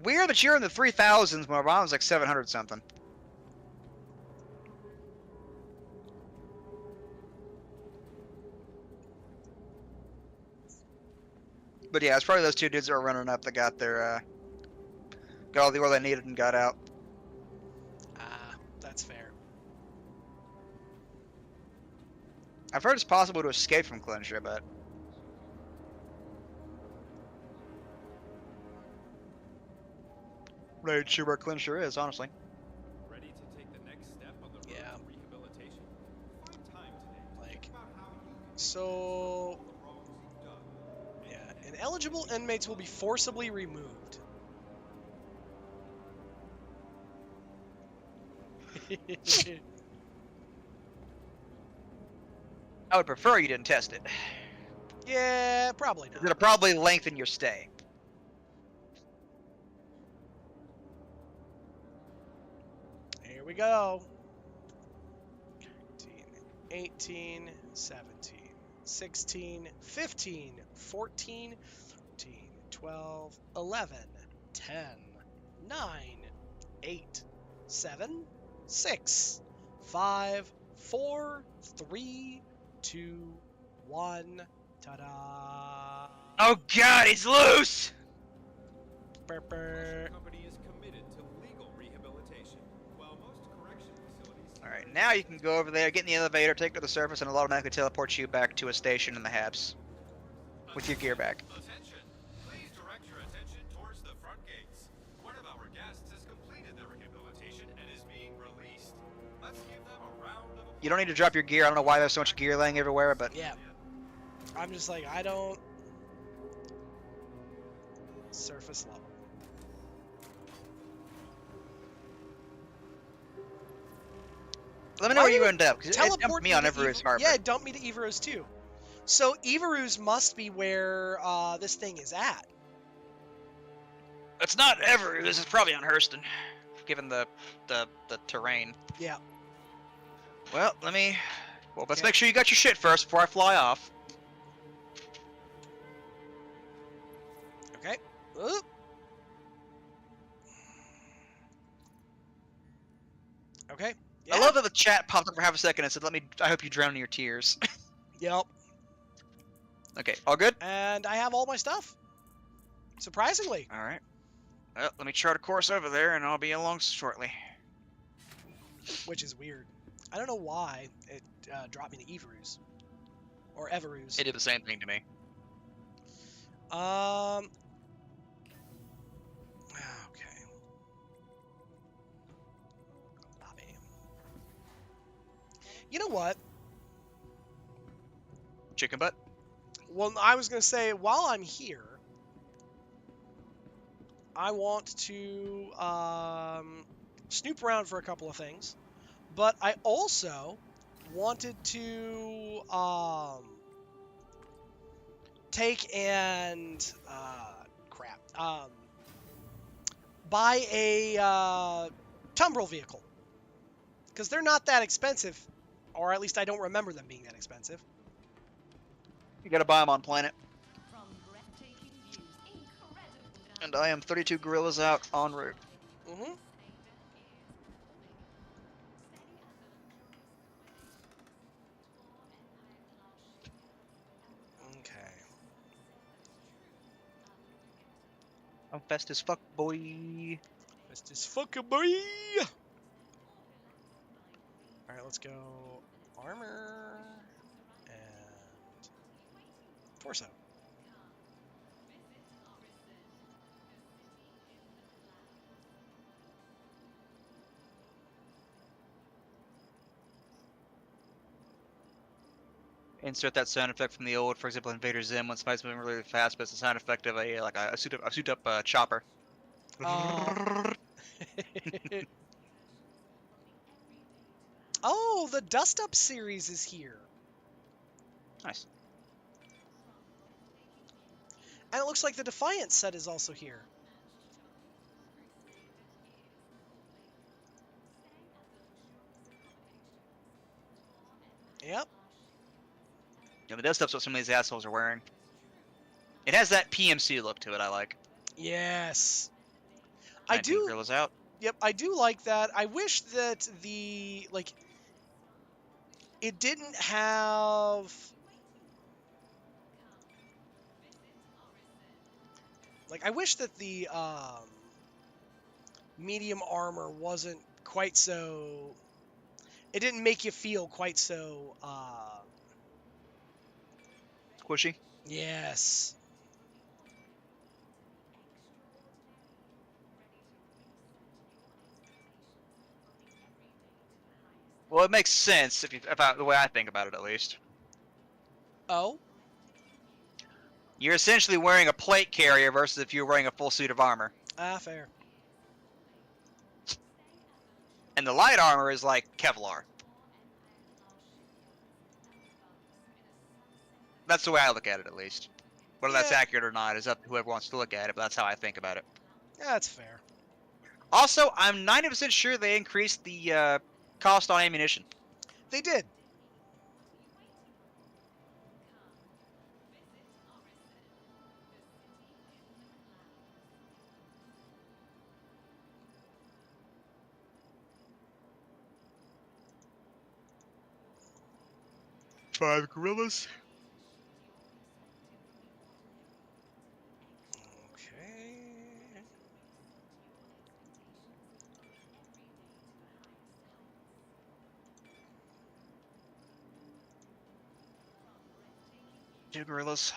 Weird that you're in the 3000s when I was like 700 something. But yeah, it's probably those two dudes that were running up that got their, got all the ore they needed and got out. Ah, that's fair. I've heard it's possible to escape from Clincher, but not even sure where Clincher is, honestly. Ready to take the next step on the road Yeah. to rehabilitation? Find time today to Like, think about how you can so, the wrongs you've done. yeah, ineligible inmates will be forcibly removed. I would prefer you didn't test it. Yeah, probably not. It'll probably lengthen your stay. Here we go. 18, 17, 16, 15, 14, 13, 12, 11, 10, 9, 8, 7, 6, 5, 4, 3, 2, 1. Ta-da! Oh god, he's loose! Burr, The burr. Klesher Company is committed to legal rehabilitation, while most correction facilities. Alright, now you can go over there, get in the elevator, take it to the surface, and it'll automatically teleport you back to a station in the Habs. With your gear back. Attention! Please direct your attention towards the front gates. One of our guests has completed their rehabilitation and is being released. Let's give them a round of applause. You don't need to drop your gear, I don't know why there's so much gear laying everywhere, but Yeah. I'm just like, I don't. Surface level. let me know Why where you you end up, because it dumped Teleport me on to Everest Ever- Harbor. Yeah, it dumped me to Everus too. So Everus must be where this thing is at. It's not ever, this is probably on Hurston, given the terrain. Yeah. Well, let's Okay. make sure you got your shit first before I fly off. Okay. Oop. Okay. Yeah. I love that the chat popped up for half a second and said, I hope you drown in your tears. Yep. Okay, all good? And I have all my stuff. Surprisingly. Alright. Well, let me chart a course over there and I'll be along shortly. Which is weird. I don't know why it dropped me to Everus. Or Everus. It did the same thing to me. Okay. Lobby. You know what? Chicken butt. Well, I was gonna say while I'm here, I want to snoop around for a couple of things, but I also wanted to take and buy a tumbril vehicle because they're not that expensive, or at least I don't remember them being that expensive. You gotta buy them on Planet. From breathtaking views, incredible And I am 32 gorillas out en route. Mm-hmm. Okay. I'm fast as fuck, boy. Let's just fuck a boy. All right, let's go armor and torso. Insert that sound effect from the old, for example, Invader Zim when somebody's moving really fast, but it's the sound effect of a suit up chopper. Oh, the Dust Up series is here. Nice. And it looks like the Defiant set is also here. Yep. Yeah, but that stuff's what some of these assholes are wearing. It has that PMC look to it. I like. Yes. I 19 do. gorillas out. Yep, I do like that. I wish that it didn't have I wish that the medium armor wasn't quite so. It didn't make you feel quite so. Squishy. Yes. Well, it makes sense the way I think about it, at least. Oh. You're essentially wearing a plate carrier versus if you're wearing a full suit of armor. Ah, fair. And the light armor is like Kevlar. That's the way I look at it, at least. Whether that's Yeah. accurate or not is up to whoever wants to look at it, but that's how I think about it. Yeah, that's fair. Also, I'm 90% sure they increased the cost on ammunition. They did. Five gorillas. Okay. Two gorillas.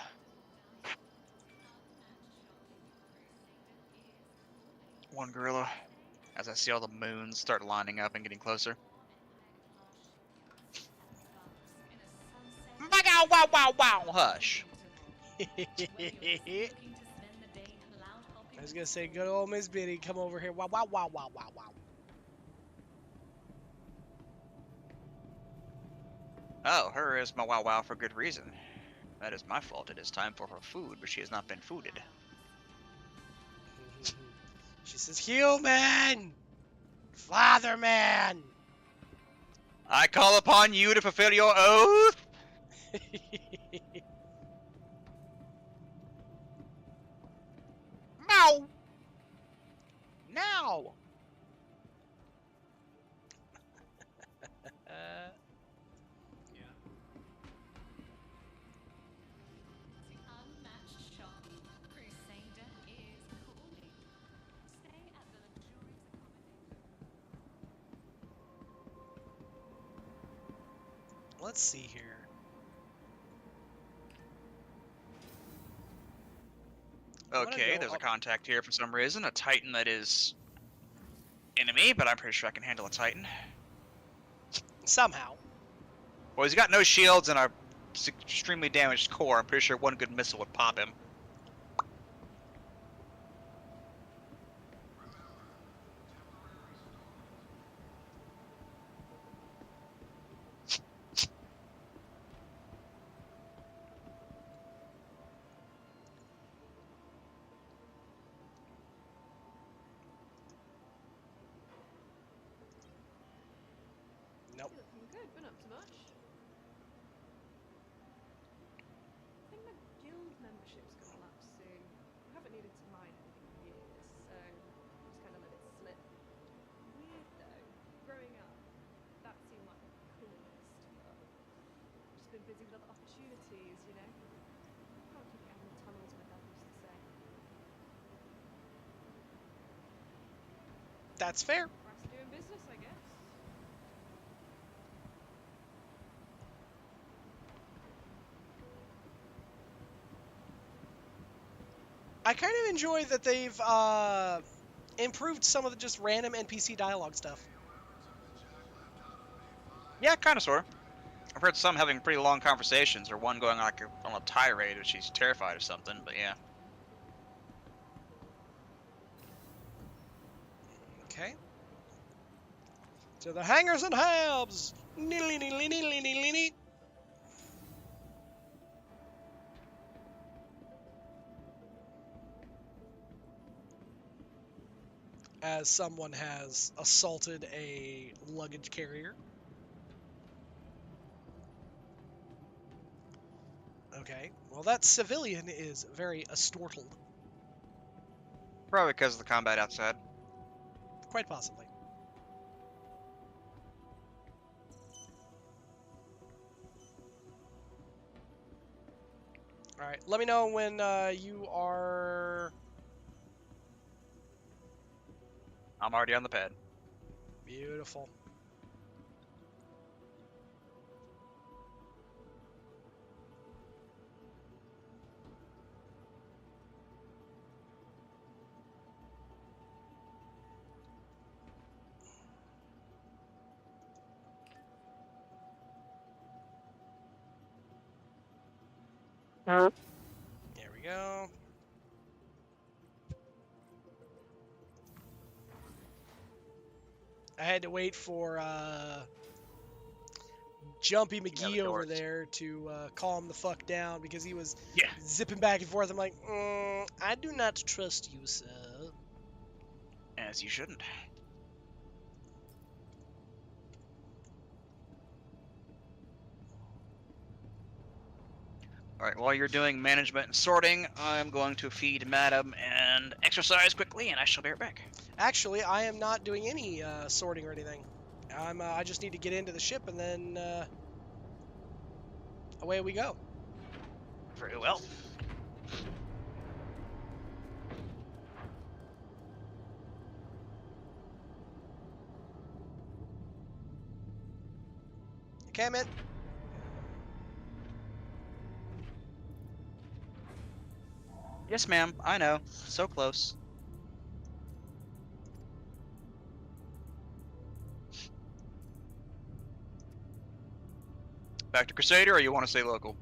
One gorilla. As I see all the moons start lining up and getting closer. Wow, wow, wow, wow. Hush. I was gonna say, good old Miss Biddy, come over here. Wow, wow, wow, wow, wow, wow. Oh, her is my wow wow for good reason. That is my fault. It is time for her food, but she has not been fooded. She says, human! Father man! I call upon you to fulfill your oath. Meow. Now. Let's see here. Okay, there's a contact here for some reason. A Titan that is enemy, but I'm pretty sure I can handle a Titan. Somehow. Well, he's got no shields and a extremely damaged core. I'm pretty sure one good missile would pop him. Nope. You're looking good, been up to much? I think my guild membership's gonna lapse soon. I haven't needed to mine anything in years, so just kind of let it slip. Weird though, growing up, that seemed like the coolest, but just been busy with other opportunities, you know? Can't keep getting the tunnels, my dad used to say. That's fair. Price of doing business, I guess. I kind of enjoy that they've improved some of the just random NPC dialogue stuff. Yeah, kind of, sort of. I've heard some having pretty long conversations, or one going like on a tirade if she's terrified of something, but yeah. Okay. To the hangers and habs! As someone has assaulted a luggage carrier. Okay, well that civilian is very astortled. Probably because of the combat outside. Quite possibly. Alright, let me know when you are... I'm already on the pad. Beautiful. There we go. I had to wait for Jumpy McGee over there to calm the fuck down because he was zipping back and forth. I'm like, I do not trust you, sir. As you shouldn't. Alright, while you're doing management and sorting, I'm going to feed Madam and exercise quickly, and I shall be right back. Actually, I am not doing any sorting or anything. I just need to get into the ship and then away we go. Very well. Okay, man. Yes, ma'am. I know. So close. Back to Crusader, or you want to stay local?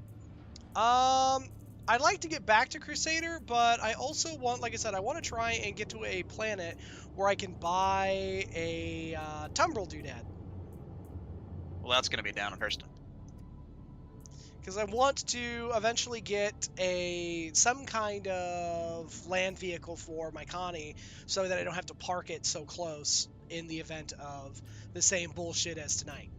I'd like to get back to Crusader, but I also want, like I said, I want to try and get to a planet where I can buy a Tumbrel doodad. Well, that's going to be down in Hurston. Because I want to eventually get some kind of land vehicle for my Connie so that I don't have to park it so close in the event of the same bullshit as tonight.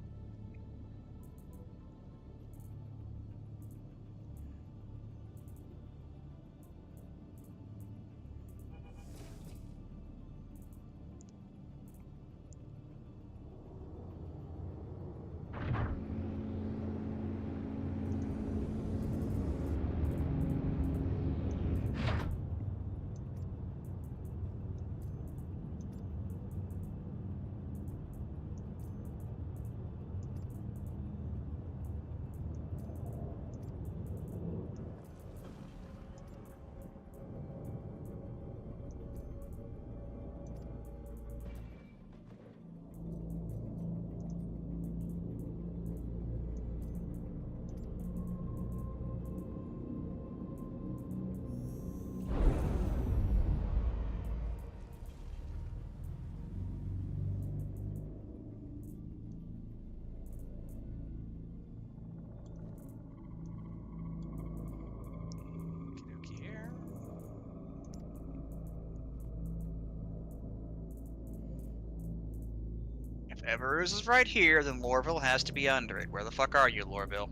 Everus is right here, then Lorville has to be under it. Where the fuck are you, Lorville?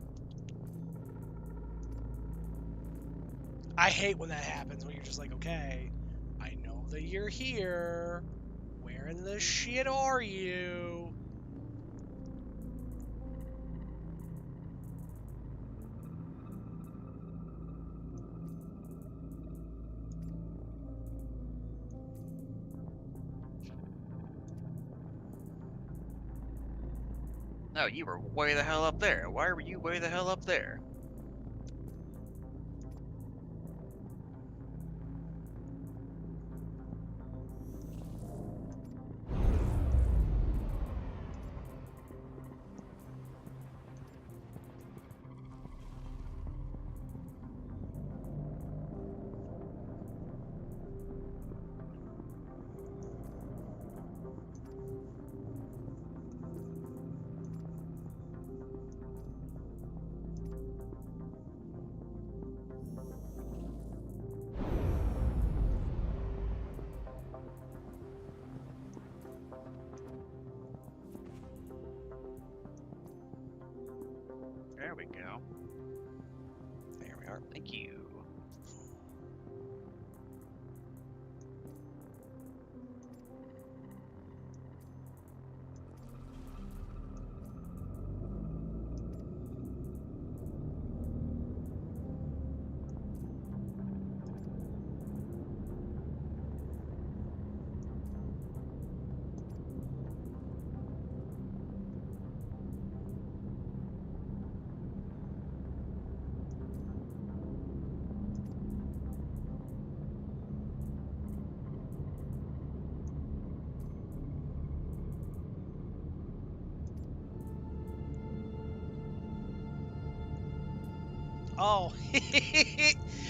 I hate when that happens, when you're just like, okay, I know that you're here. Where in the shit are you? No, you were way the hell up there. Why were you way the hell up there? There we go. There we are. Thank you. Oh,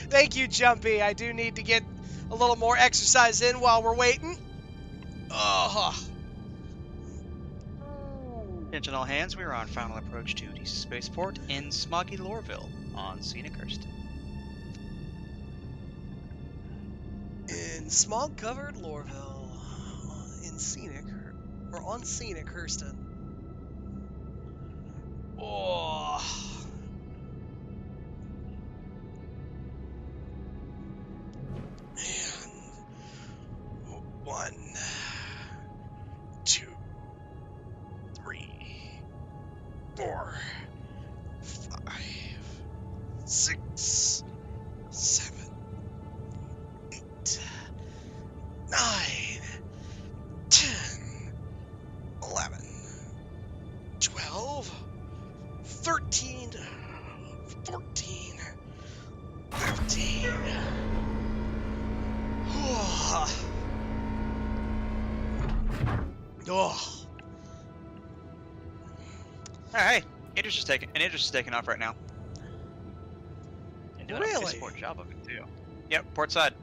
thank you, Jumpy. I do need to get a little more exercise in while we're waiting. Oh, Attention all hands, we are on final approach to DC Spaceport in smoggy Lorville on scenic Hurston. in smog-covered Lorville, on scenic Hurston. Oh. And 1, 2, 3, 4, 5, 6, 7, 8, 9, 10, 11, 12, 13, 14, 15. Oh. Hey, Idris is taking off right now. And doing a Really? piss poor job of it too. Yep, port side.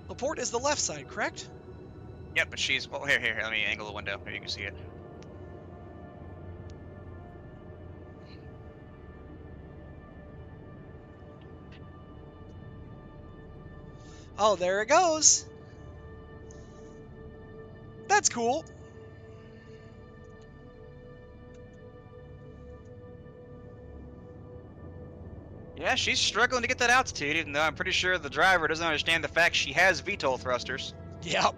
The port is the left side, correct? Yep, but she's well here, let me angle the window. Maybe you can see it. Oh, there it goes. That's cool. Yeah, she's struggling to get that altitude, even though I'm pretty sure the driver doesn't understand the fact she has VTOL thrusters. Yep.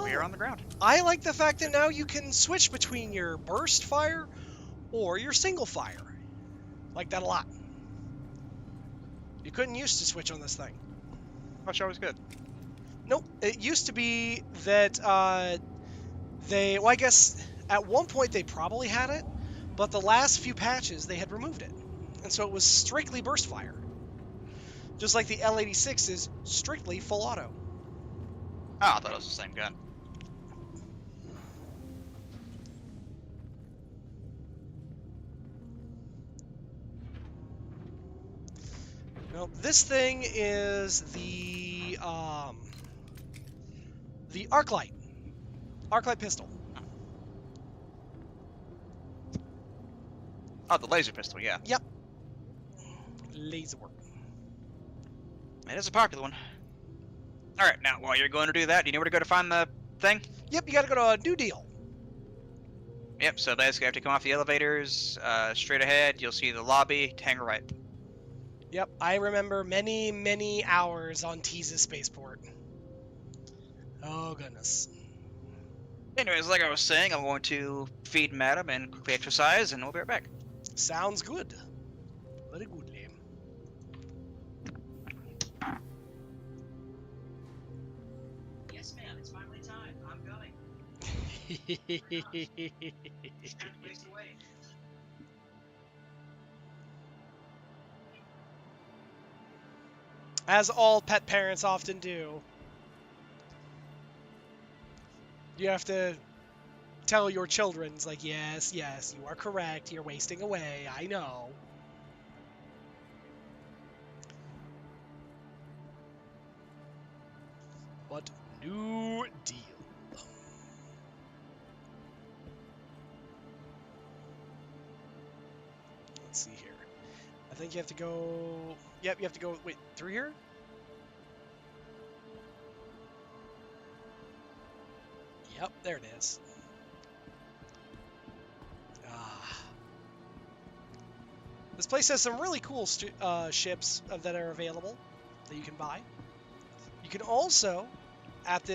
We are on the ground. I like the fact that now you can switch between your burst fire or your single fire. Like that a lot. You couldn't used to switch on this thing. Much always good. Nope. It used to be that well, I guess at one point they probably had it, but the last few patches they had removed it. And so it was strictly burst fire. Just like the L86 is strictly full auto. Oh, I thought it was the same gun. No, this thing is the arc light pistol. Oh, the laser pistol, yeah. Yep. Laser work. It is a popular one. Alright, now, while you're going to do that, do you know where to go to find the thing? Yep, you gotta go to a New Deal. Yep, so basically, after you come off the elevators, straight ahead, you'll see the lobby, hang right. Yep, I remember many, many hours on Tease's spaceport. Oh, goodness. Anyways, like I was saying, I'm going to feed Madam and quickly exercise, and we'll be right back. Sounds good. Very good, Liam. Yes, ma'am, it's finally time. I'm going. Please wait. As all pet parents often do. You have to tell your children, it's like, yes, yes, you are correct. You're wasting away. I know. But New Deal. Let's see here. I think you have to go... Yep, you have to go... Wait, through here? Yep, there it is. Ah. This place has some really cool ships that are available that you can buy. You can also, at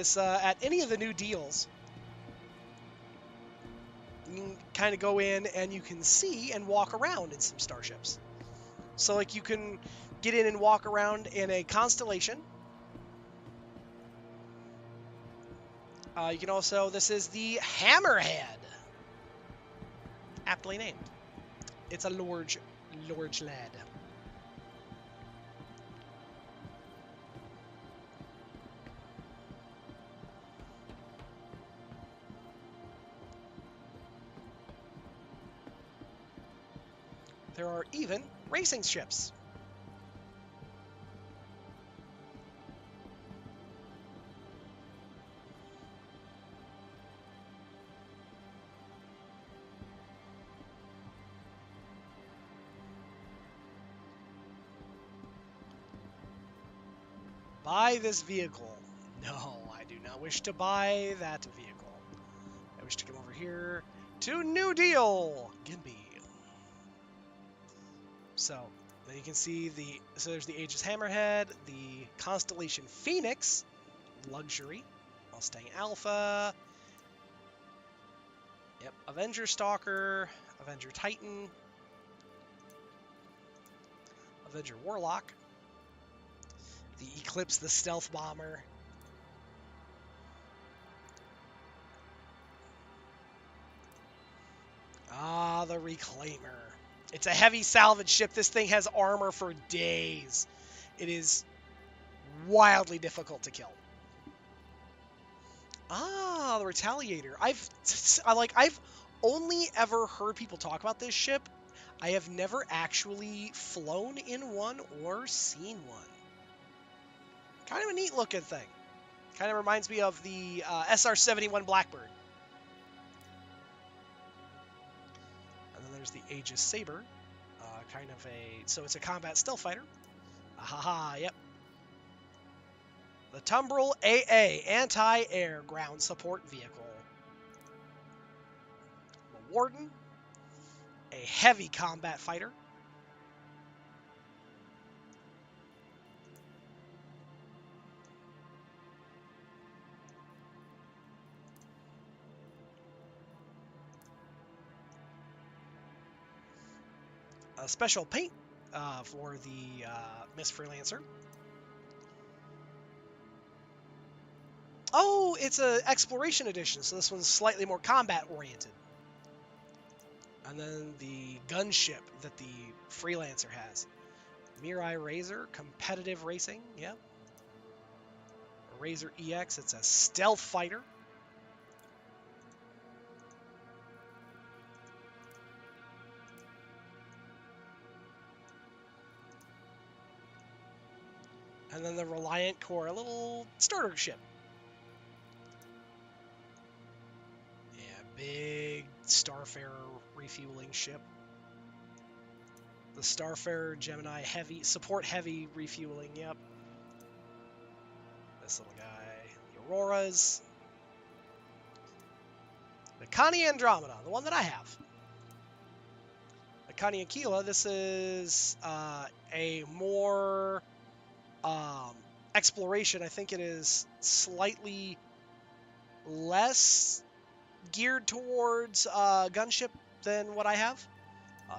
any of the new deals, you can kind of go in and you can see and walk around in some starships. So, like, you can get in and walk around in a Constellation. You can also, this is the Hammerhead. Aptly named. It's a large lad. There are even racing ships. Buy this vehicle. No, I do not wish to buy that vehicle. I wish to come over here to New Deal, Gimby. So, then you can see there's the Aegis Hammerhead, the Constellation Phoenix, Luxury, Mustang Alpha, yep, Avenger Stalker, Avenger Titan, Avenger Warlock, the Eclipse, the Stealth Bomber, the Reclaimer. It's a heavy salvage ship. This thing has armor for days. It is wildly difficult to kill. The Retaliator. I've only ever heard people talk about this ship. I have never actually flown in one or seen one. Kind of a neat looking thing. Kind of reminds me of the SR-71 Blackbird. And then there's the Aegis Saber. So it's a combat stealth fighter. Ahaha, yep. The Tumbril AA, anti-air ground support vehicle. The Warden, a heavy combat fighter. A special paint for the Miss Freelancer. Oh, it's an exploration edition, so this one's slightly more combat oriented. And then the gunship that the Freelancer has. Mirai Razor, competitive racing, yep. Razor EX, it's a stealth fighter. And then the Reliant Core, a little starter ship. Yeah, big Starfarer refueling ship. The Starfarer Gemini heavy, support heavy refueling, yep. This little guy. The Auroras. The Connie Andromeda, the one that I have. The Connie Aquila, this is a more exploration. I think it is slightly less geared towards gunship than what I have.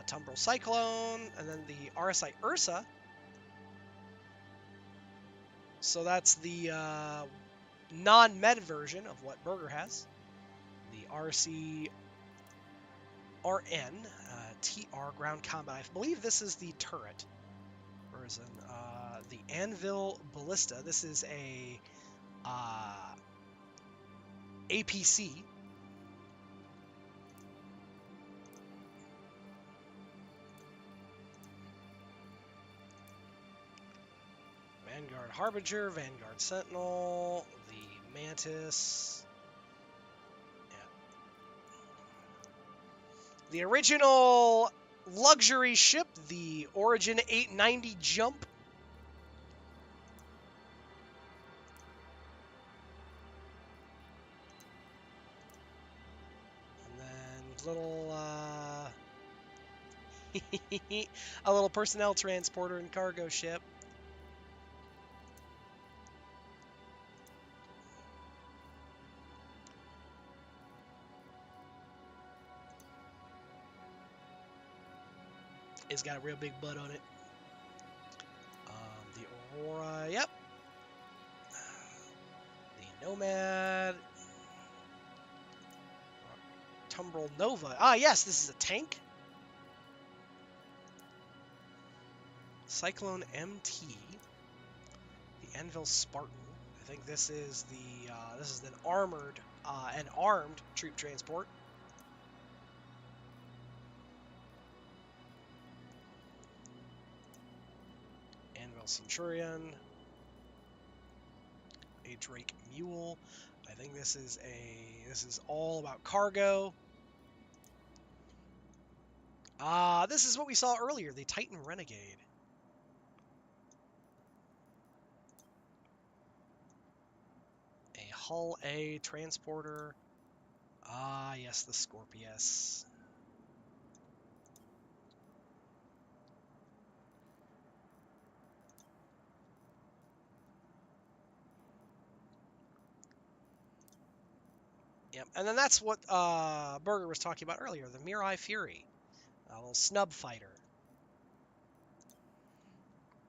Tumbrel Cyclone, and then the RSI Ursa. So that's the non-med version of what Burger has. The RC RN TR ground combat. I believe this is the turret version. The Anvil Ballista. This is a APC. Vanguard Harbinger, Vanguard Sentinel, the Mantis. Yeah. The original luxury ship, the Origin 890 Jump. And then little a little personnel transporter and cargo ship. It's got a real big butt on it. The Aurora, yep. The Nomad. Tumbrel Nova. Ah, yes, this is a tank. Cyclone MT. The Anvil Spartan. I think this is an armored and armed troop transport. Anvil Centurion. A Drake Mule. I think this is all about cargo. This is what we saw earlier, the Titan Renegade. A Hull A transporter. Ah, yes, the Scorpius. Yep, and then that's what Burger was talking about earlier, the Mirai Fury. A little snub fighter.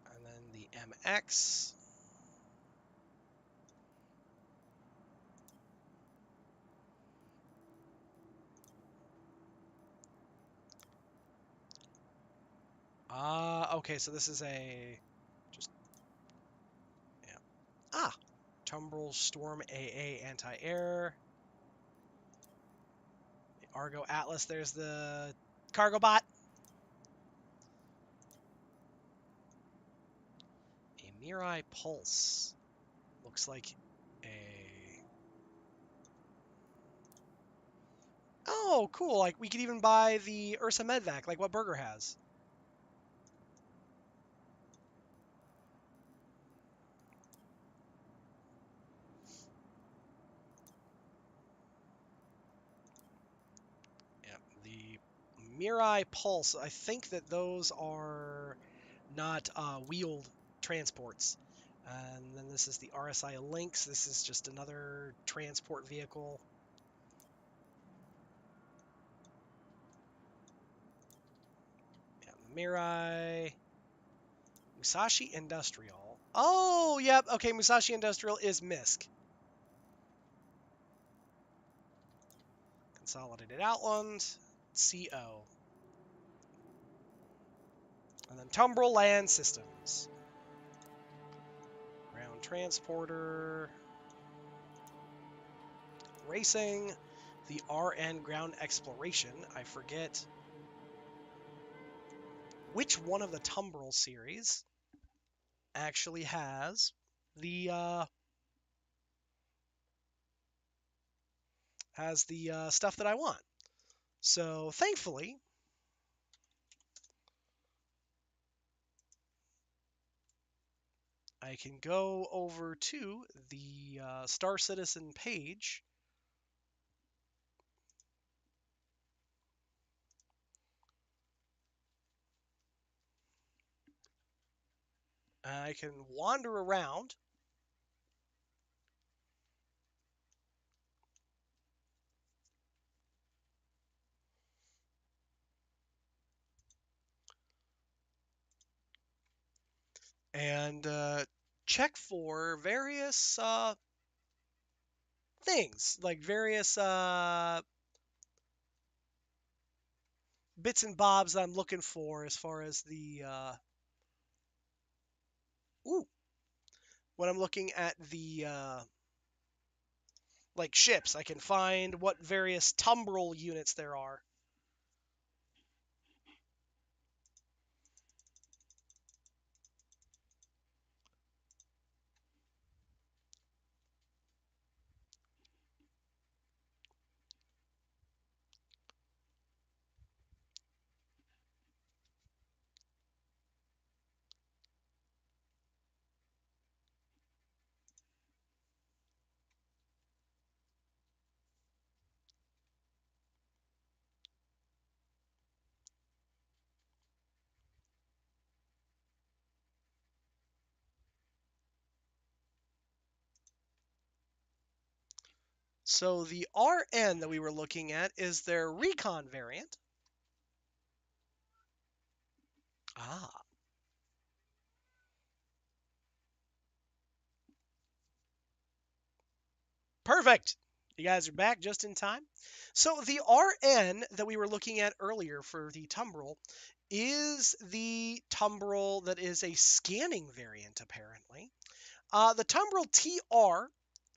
And then the MX. Okay, so this is yeah. Tumbrel Storm AA anti-air. The Argo Atlas, there's the cargo bot. A Mirai Pulse. Looks like a... Oh, cool. Like, we could even buy the Ursa Medvac, like what Burger has. Yeah, the Mirai Pulse, I think that those are not wheeled transports. And then this is the RSI Lynx. This is just another transport vehicle. Yeah, Mirai. Musashi Industrial. Oh, yep. Okay, Musashi Industrial is MISC. Consolidated Outland. CO. And then Tumbrel Land Systems. Ground Transporter. Racing. The RN Ground Exploration. I forget which one of the Tumbrel series. actually has the stuff that I want. So thankfully, I can go over to the Star Citizen page. I can wander around. And check for various things, like various bits and bobs that I'm looking for as far as the ooh, when I'm looking at the like ships, I can find what various tumbrel units there are. So the RN that we were looking at is their recon variant. Ah, perfect. You guys are back just in time. So the RN that we were looking at earlier for the Tumbrel is the Tumbrel that is a scanning variant, apparently. The Tumbrel TR,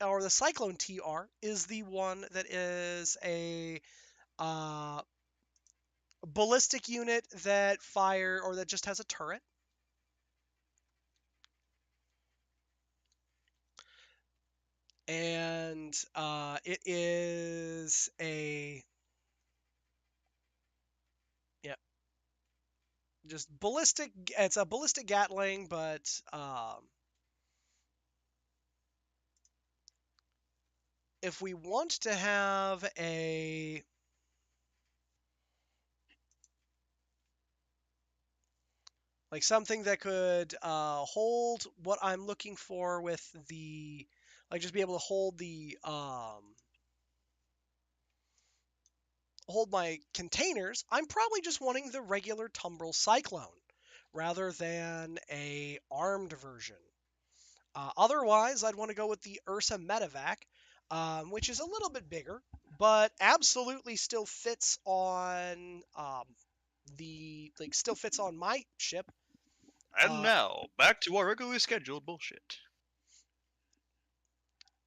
or the Cyclone TR, is the one that is a uh, ballistic unit that fire or that just has a turret. And it is a yeah, just ballistic. It's a ballistic Gatling, but if we want to have a like something that could hold what I'm looking for with the like just be able to hold the hold my containers, I'm probably just wanting the regular Tumbrel Cyclone rather than a armed version. Otherwise, I'd want to go with the Ursa Medevac, which is a little bit bigger, but absolutely still fits on still fits on my ship. And now, back to our regularly scheduled bullshit.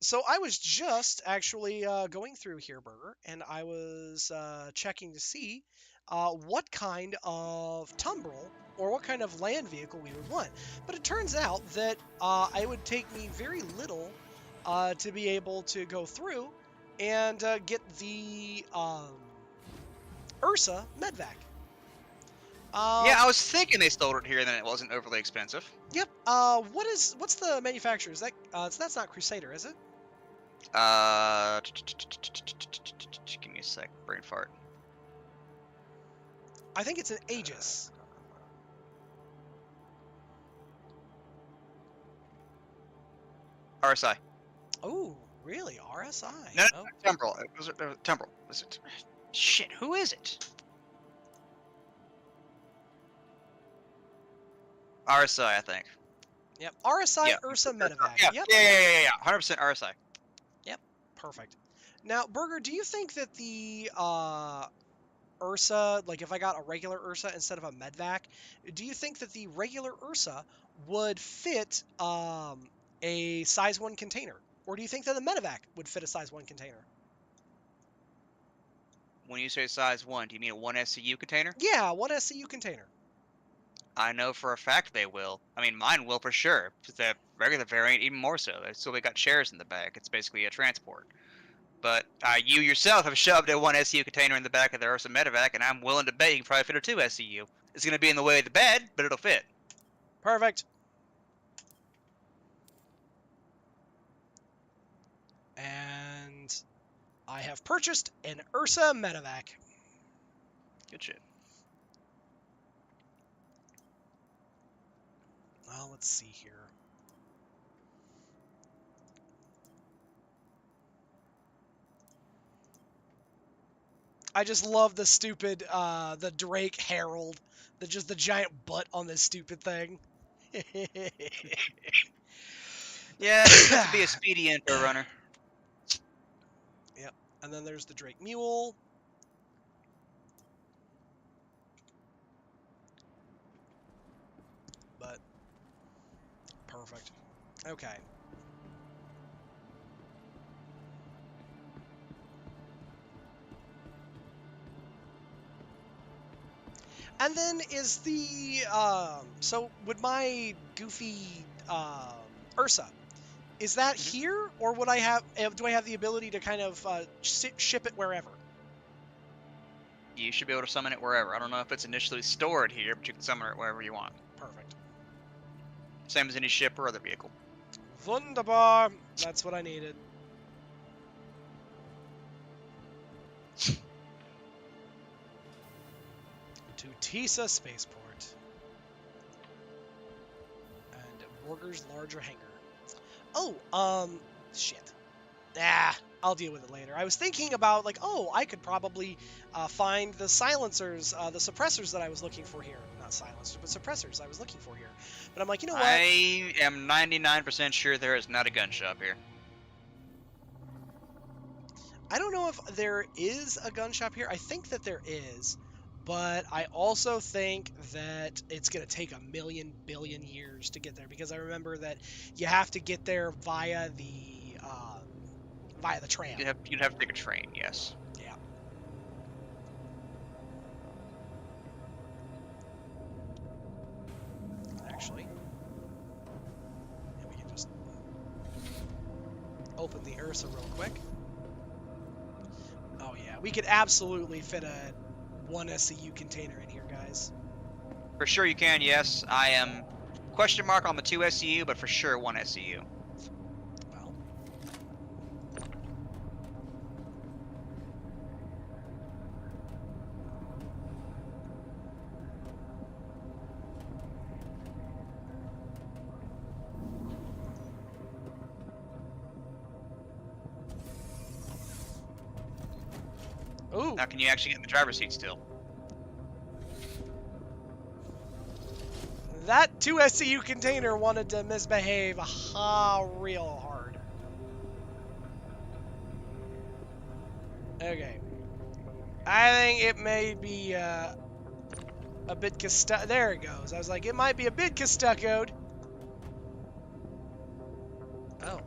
So I was just actually going through here, Burger, and I was checking to see what kind of tumbrel or what kind of land vehicle we would want. But it turns out that it would take me very little to be able to go through and get the Ursa Medvac. Yeah, I was thinking they stole it here, and then it wasn't overly expensive. Yep. What's the manufacturer? Is that so that's not Crusader, is it? Give me a sec, brain fart. I think it's an Aegis. RSI. Oh, really? RSI? No, Oh. Temporal. It was Temporal. Was it? Shit, who is it? RSI, I think. Yep. RSI Yeah. Ursa Medevac. Yeah, Yep. yeah. 100% RSI. Yep. Perfect. Now, Burger, do you think that the Ursa, like if I got a regular Ursa instead of a Medvac, do you think that the regular Ursa would fit a size 1 container? Or do you think that the Medevac would fit a size 1 container? When you say size 1, do you mean a 1 SCU container? Yeah, 1 SCU container. I know for a fact they will. I mean, mine will for sure. The regular variant, even more so. They still got chairs in the back. It's basically a transport. But you yourself have shoved a 1 SCU container in the back of the Ursa Medevac, and I'm willing to bet you can probably fit a 2 SCU. It's going to be in the way of the bed, but it'll fit. Perfect. And I have purchased an Ursa Medevac. Good shit. Well, let's see here. I just love the stupid, the Drake Herald. Just the giant butt on this stupid thing. Yeah, it's got to be a speedy intro runner. Yep. And then there's the Drake Mule. But perfect. Okay. And then is the so would my goofy Ursa, is that here, or would I have do I have the ability to kind of ship it wherever? You should be able to summon it wherever. I don't know if it's initially stored here, but you can summon it wherever you want. Perfect. Same as any ship or other vehicle. Wunderbar. That's what I needed. To Tisa Spaceport. And Borger's larger hangar. Oh, shit. I'll deal with it later. I was thinking about, like, oh, I could probably find the silencers, the suppressors that I was looking for here. Not silencers, but suppressors I was looking for here. But I'm like, you know what? I am 99% sure there is not a gun shop here. I don't know if there is a gun shop here. I think that there is. But I also think that it's going to take a million billion years to get there, because I remember that you have to get there via the tram. You'd have to take a train, yes. Yeah. Actually, we can just open the Ursa real quick. Oh yeah, we could absolutely fit a 1 SCU container in here, guys. For sure you can, yes. I am question mark on the 2 SCU, but for sure 1 SCU. Well. Ooh. Now, can you actually get in the driver's seat still? That 2 SCU container wanted to misbehave real hard. Okay. I think it may be a bit there it goes. I was like, it might be a bit stuccoed. Oh.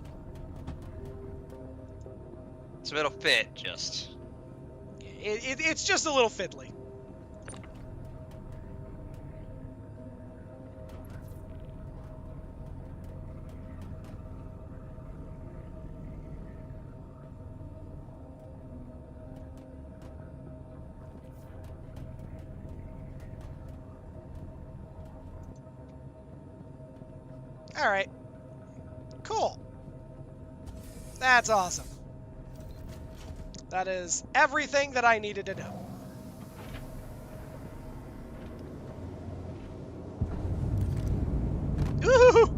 So it'll fit, just... It's just a little fiddly. All right. Cool. That's awesome. That is everything that I needed to know. Woohoo!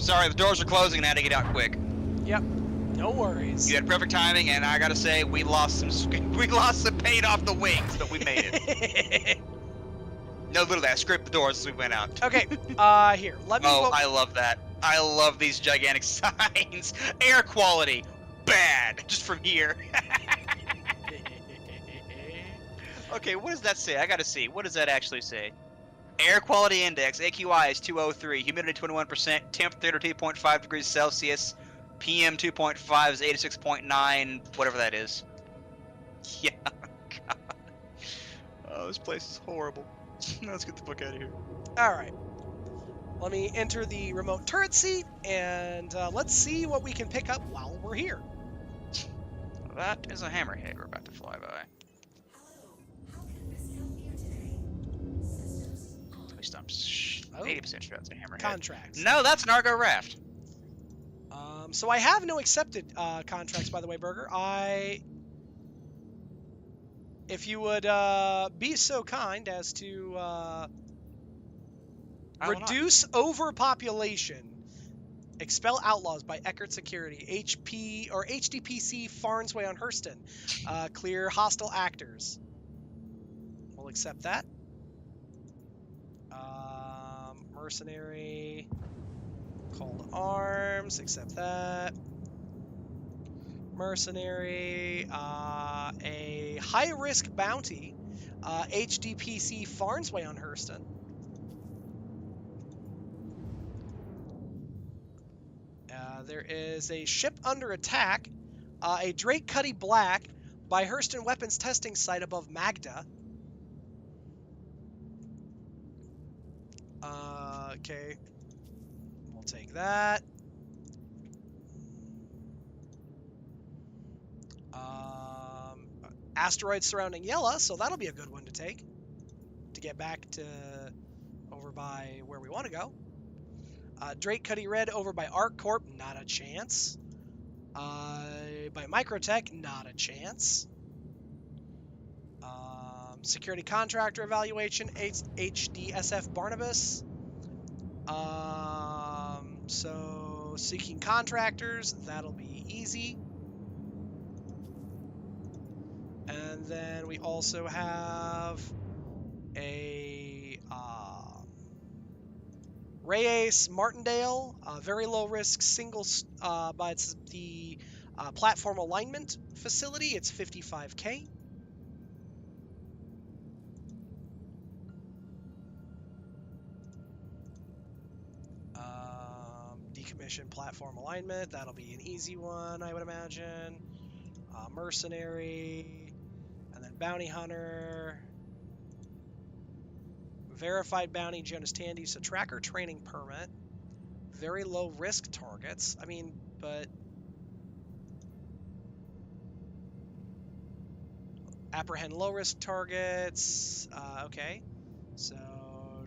Sorry, the doors are closing and I had to get out quick. Yep. No worries. You had perfect timing, and I gotta say, we lost some paint off the wings, but we made it. No, literally, I scraped the doors as we went out. Okay, here, let me Oh, I love that. I love these gigantic signs. Air quality, bad, just from here. Okay, what does that say? I gotta see. What does that actually say? Air quality index, AQI is 203, humidity 21%, temp 32.5 degrees Celsius, PM 2.5 is 86.9, whatever that is. Yeah, God. Oh, this place is horrible. Let's get the fuck out of here. All right. Let me enter the remote turret seat, and let's see what we can pick up while we're here. That is a hammerhead we're about to fly by. Hello, how can Miss help you today? Systems on. At least I'm Oh. 80% sure that's a hammerhead. Contracts. No, that's an Argo raft. So I have no accepted contracts, by the way, Burger. If you would be so kind as to I will not. reduce overpopulation, expel outlaws by Eckert Security, HP or HDPC Farnsway on Hurston, clear hostile actors. We'll accept that. Mercenary, call to arms, accept that. Mercenary, a high-risk bounty, HDPC Farnsway on Hurston. There is a ship under attack, a Drake Cuddy Black by Hurston Weapons Testing Site above Magda. Okay, we'll take that. Asteroids surrounding Yella, so that'll be a good one to take to get back to over by where we want to go. Drake Cuddy Red over by Arc Corp, not a chance. By Microtech, not a chance. Security contractor evaluation, HDSF Barnabas. So seeking contractors, that'll be easy. And then we also have a Reyes Martindale, very low risk single, but it's the platform alignment facility. It's 55K. Decommission platform alignment, that'll be an easy one, I would imagine. Mercenary, and then Bounty Hunter. Verified bounty, Jonas Tandy, so tracker training permit. Very low risk targets. I mean, but apprehend low risk targets. Okay, so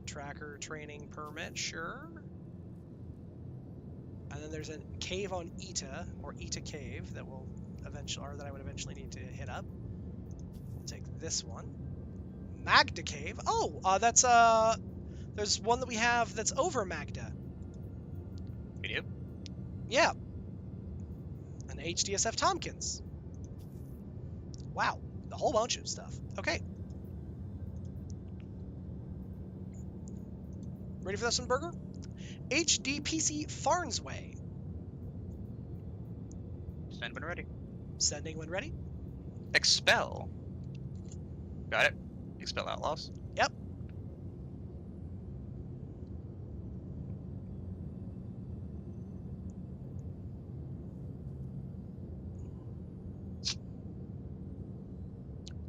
tracker training permit, sure. And then there's a cave on Eta, or Eta Cave, that will eventually, or that I would eventually need to hit up. We'll take this one. Magda Cave. Oh, that's there's one that we have that's over Magda. We do? Yeah. An HDSF Tompkins. Wow, a whole bunch of stuff. Okay. Ready for this one, Burger? HDPC Farnsway. Send when ready. Sending when ready. Expel. Got it. Expel outlaws. Yep.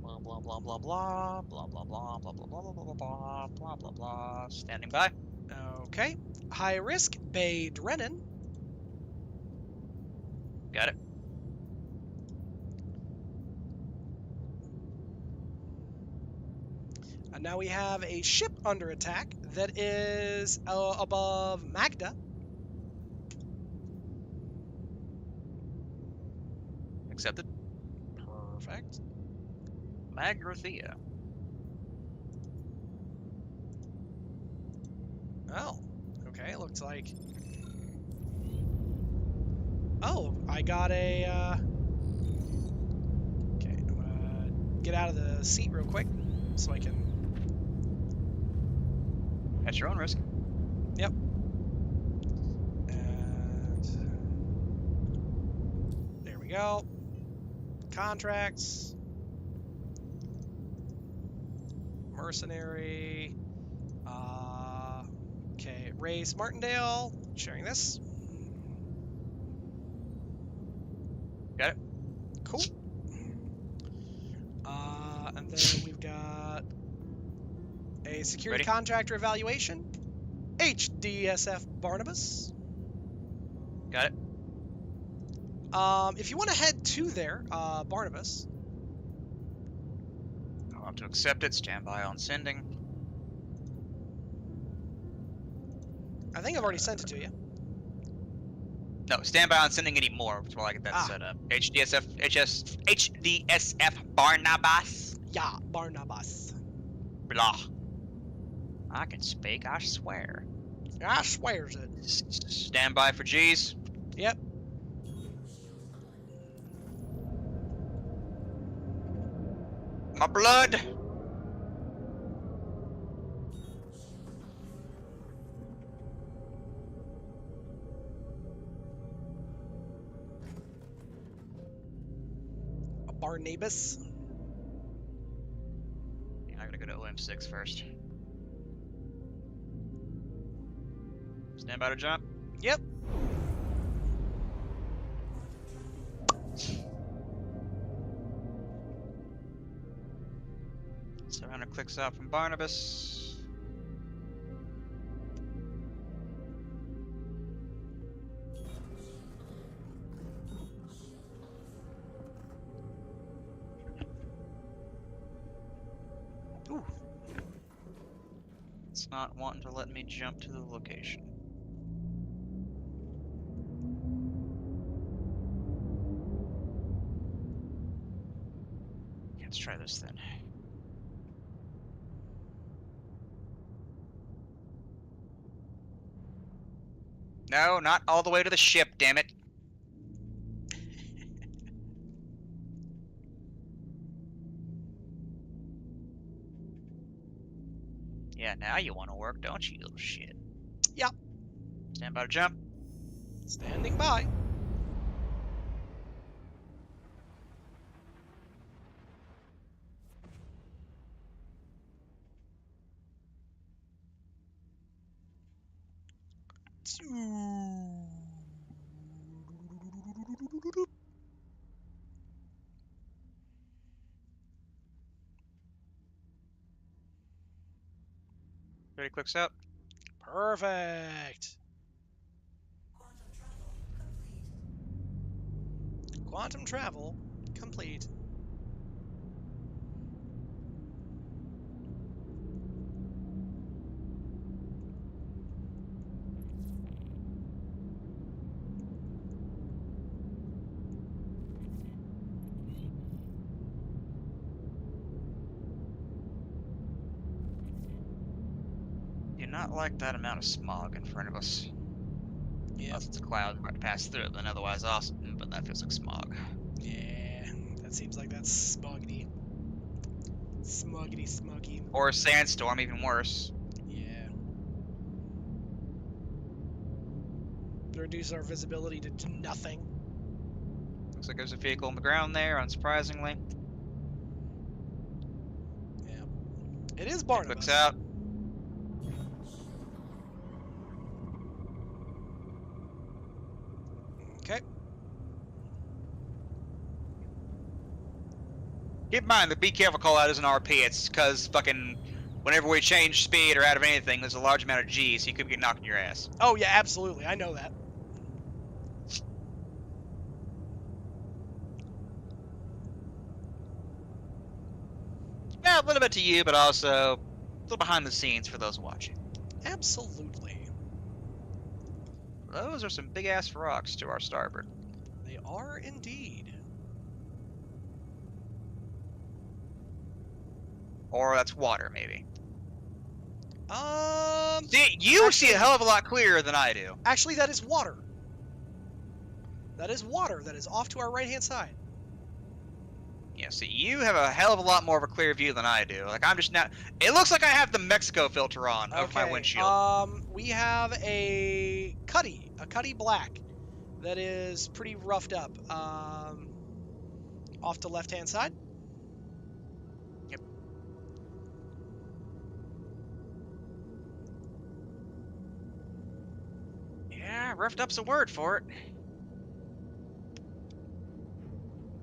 Blah blah blah blah blah blah blah blah blah blah blah blah blah blah blah blah blah. Standing by. Okay. High risk, Bay Drennan. Got it. And now we have a ship under attack that is above Magda. Accepted. Perfect. Magrothea. Oh, okay, looks like... Oh, I got a... Okay, I'm gonna get out of the seat real quick so I can... At your own risk. Yep. And... There we go. Contracts. Mercenary. Okay, Reyes Martindale. Sharing this. Got it. Cool. And then we've got A security Ready? contractor evaluation. HDSF Barnabas. Got it. If you want to head to there, Barnabas. I'll have to accept it. Stand by on sending. I think I've already sent it to you. No, stand by on sending any more before I get that Ah. set up. HDSF Barnabas. Yeah, Barnabas. Blah. I can speak, I swear. I swears it. Stand by for G's. Yep. My blood. Barnabas. Yeah, I gotta go to OM6 first. Stand by to jump. Yep. So 700 clicks out from Barnabas. Ooh. It's not wanting to let me jump to the location. Let's try this then. No, not all the way to the ship, damn it. Yeah, now you want to work, don't you, little shit? Yep. Stand by to jump. Standing by. Ready, clicks out. Perfect. Quantum travel Quantum travel complete. complete. Do not like that amount of smog in front of us. Yeah. Unless it's a cloud about to pass through, then otherwise awesome, but that feels like smog. Yeah. That seems like that's smuggity. Smuggity smuggy. Or a sandstorm, even worse. Yeah. Reduce our visibility to nothing. Looks like there's a vehicle on the ground there, unsurprisingly. Yeah. It is It Barnabas. clicks out. Okay. Keep in mind, the be careful call out isn't RP, it's because fucking whenever we change speed or out of anything, there's a large amount of G, so you could get knocked in your ass. Oh yeah, absolutely. I know that. Yeah, a little bit to you, but also a little behind the scenes for those watching. Absolutely. Those are some big ass rocks to our starboard. They are indeed. Or that's water, maybe. Actually, See, you see a hell of a lot clearer than I do. Actually, that is water. That is water that is off to our right-hand side. Yeah, see, you have a hell of a lot more of a clear view than I do. Like, I'm just not... It looks like I have the Mexico filter on over my windshield. We have a Cuddy black that is pretty roughed up. Off to left-hand side. Yep. Yeah, roughed up's a word for it.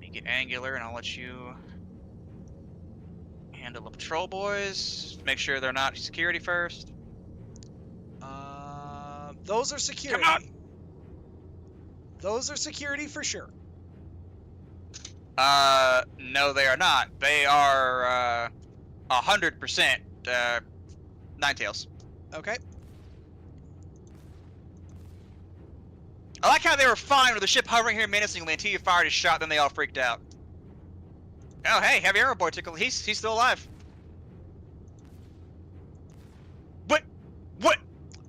Make it angular, and I'll let you... Handle the patrol boys. Make sure they're not security first. Those are security. Come on! Those are security for sure. No, they are not. They are 100% Ninetales. Okay. I like how they were fine with the ship hovering here menacingly until you fired a shot, then they all freaked out. Oh, hey, Heavy Arrow Boy tickle. He's still alive. What?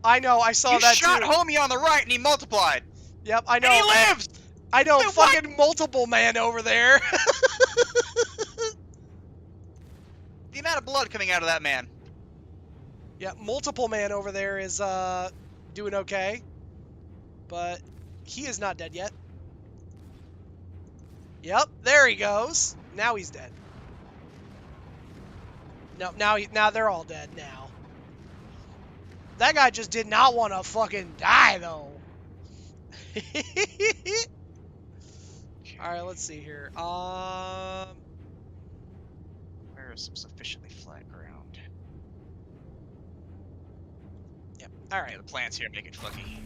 I know. I saw You that shot too. homie on the right and he multiplied. Yep, I know. And he lives! I know. Wait, what? Fucking multiple man over there. The amount of blood coming out of that man. Yeah, multiple man over there is doing okay, but he is not dead yet. Yep, there he goes. Now he's dead. No, now they're all dead now. That guy just did not want to fucking die though. All right, let's see here. Where is some sufficiently flat ground? Yep. All right. Yeah, the plants here make it funky.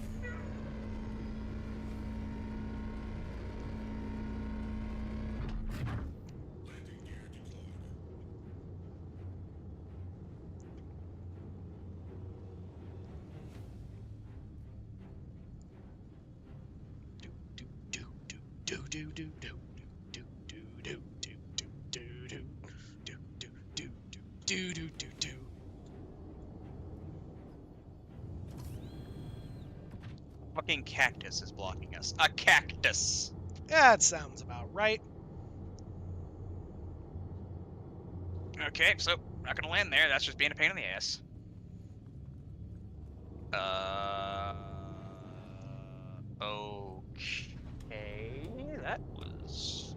Fucking cactus is blocking us. A cactus. That sounds about right. Okay, so not gonna land there. That's just being a pain in the ass. Okay, that was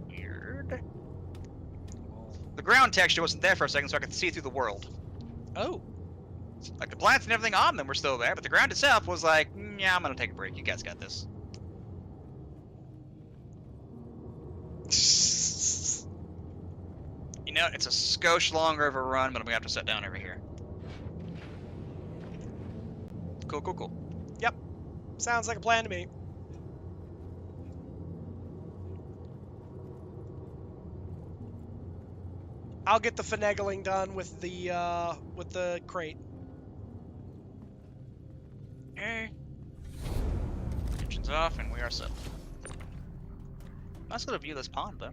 weird. The ground texture wasn't there for a second, so I could see through the world. Oh. Like the plants and everything on them were still there, but the ground itself was like, yeah, I'm gonna take a break. You guys got this. You know, it's a skosh longer of a run, but I'm gonna have to set down over here. Cool. Yep. Sounds like a plan to me. I'll get the finagling done with the crate. Okay. Engine's off, and we are settled. Nice little view of this pond, though.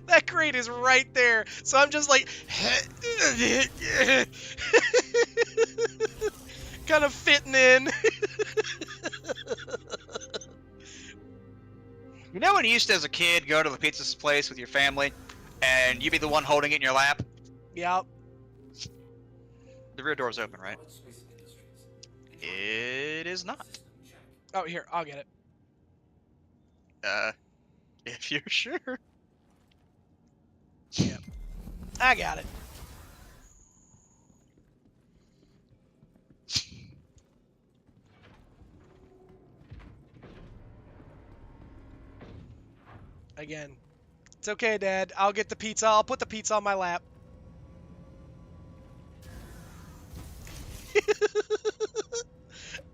That crate is right there. So I'm just like kind of fitting in. You know when you used to, as a kid, go to the pizza place with your family, and you be the one holding it in your lap? Yep. The rear door's open, right? It is not. Oh, here, I'll get it. If you're sure. Yep. I got it. Again. It's okay, Dad. I'll get the pizza. I'll put the pizza on my lap.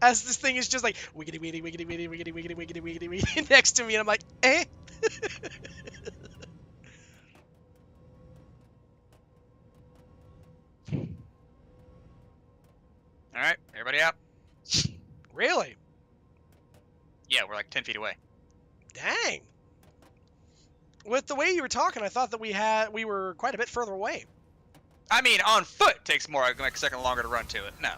As this thing is just like wiggity wiggity wiggity wiggity wiggity wiggity wiggity wiggity wiggity next to me, and I'm like, eh? Alright, everybody out. Really? Yeah, we're like 10 feet away. Dang. With the way you were talking, I thought that we were quite a bit further away. I mean, on foot takes more, like a second longer to run to it. No.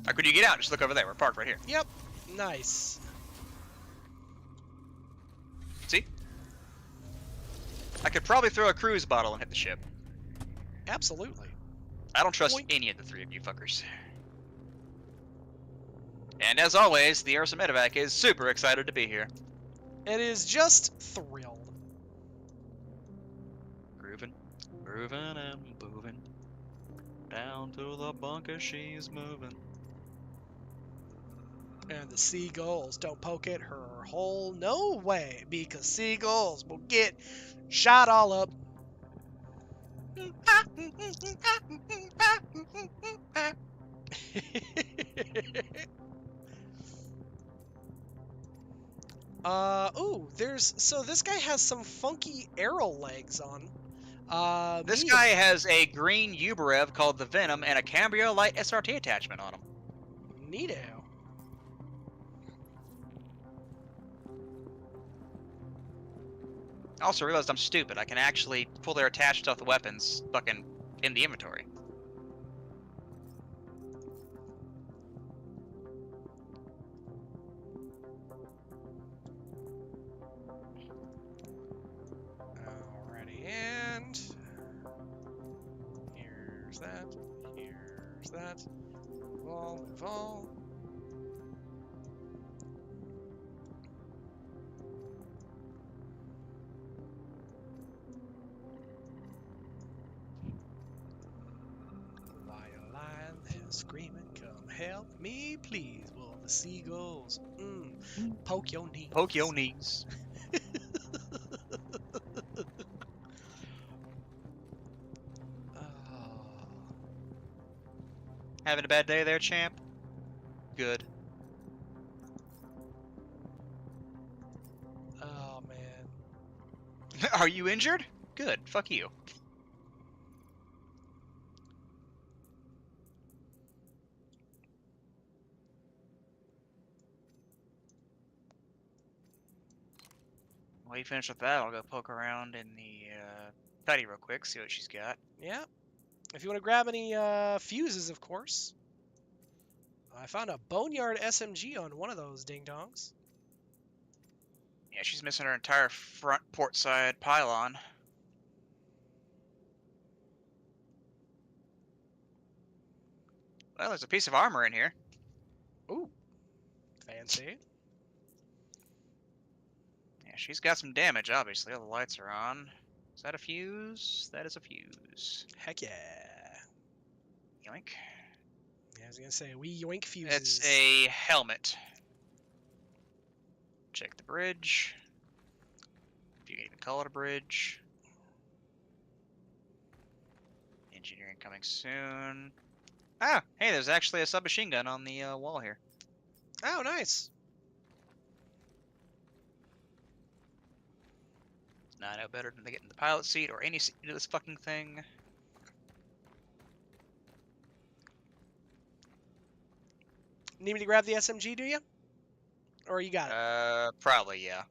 Like when you get out, just look over there. We're parked right here. Yep. Nice. See? I could probably throw a cruise bottle and hit the ship. Absolutely. I don't trust Boink. any of the three of you fuckers. And as always, the Ursa Medevac is super excited to be here. It is just thrilled. Grooving, grooving and moving. Down to the bunker she's moving. And the seagulls don't poke at her hole. No way, because seagulls will get shot all up. Ooh, so this guy has some funky arrow legs on. This me- guy has a green Uberev called the Venom and a Cambrio Light SRT attachment on him. Neato. I also realized I'm stupid. I can actually pull their attached stealth weapons fucking in the inventory. Alrighty, and here's that. Here's that. Move all. Lion there screaming, come help me, please. Will the seagulls poke your knees? Poke your knees. Oh. Having a bad day there, champ? Good. Oh man. Are you injured? Good. Fuck you. While you finish with that, I'll go poke around in the tidy real quick, see what she's got. Yeah. If you want to grab any fuses, of course. I found a boneyard SMG on one of those ding-dongs. Yeah, she's missing her entire front port side pylon. Well, there's a piece of armor in here. Ooh. Fancy. Yeah, she's got some damage, obviously. All the lights are on. Is that a fuse? That is a fuse. Heck yeah. Yoink. Yeah, I was gonna say, we yoink fuses. It's a helmet. Check the bridge. If you can even call it a bridge. Engineering coming soon. Ah, hey, there's actually a submachine gun on the wall here. Oh, nice. Now I know better than to get in the pilot seat or any seat to this fucking thing. Need me to grab the SMG, do you? Or you got it? Probably, yeah.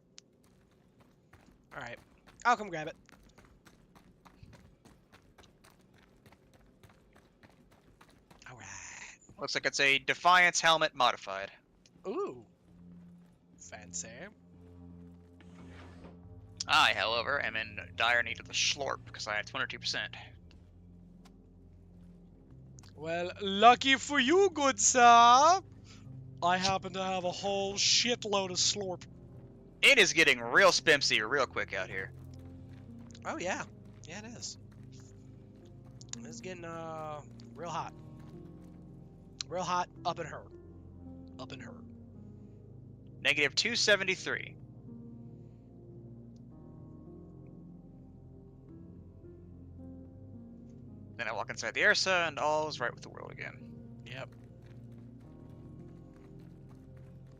Alright. I'll come grab it. Alright. Looks like it's a Defiance helmet modified. Ooh. Fancy. I, however, am in dire need of the Schlorp because I had 22%. Well, lucky for you, good sir. I happen to have a whole shitload of slorp. It is getting real spimpsy real quick out here. Oh, yeah. Yeah, it is. It's getting, real hot. Real hot up in her. Up in her. Negative 273. Then I walk inside the Ursa, and all is right with the world again. Yep.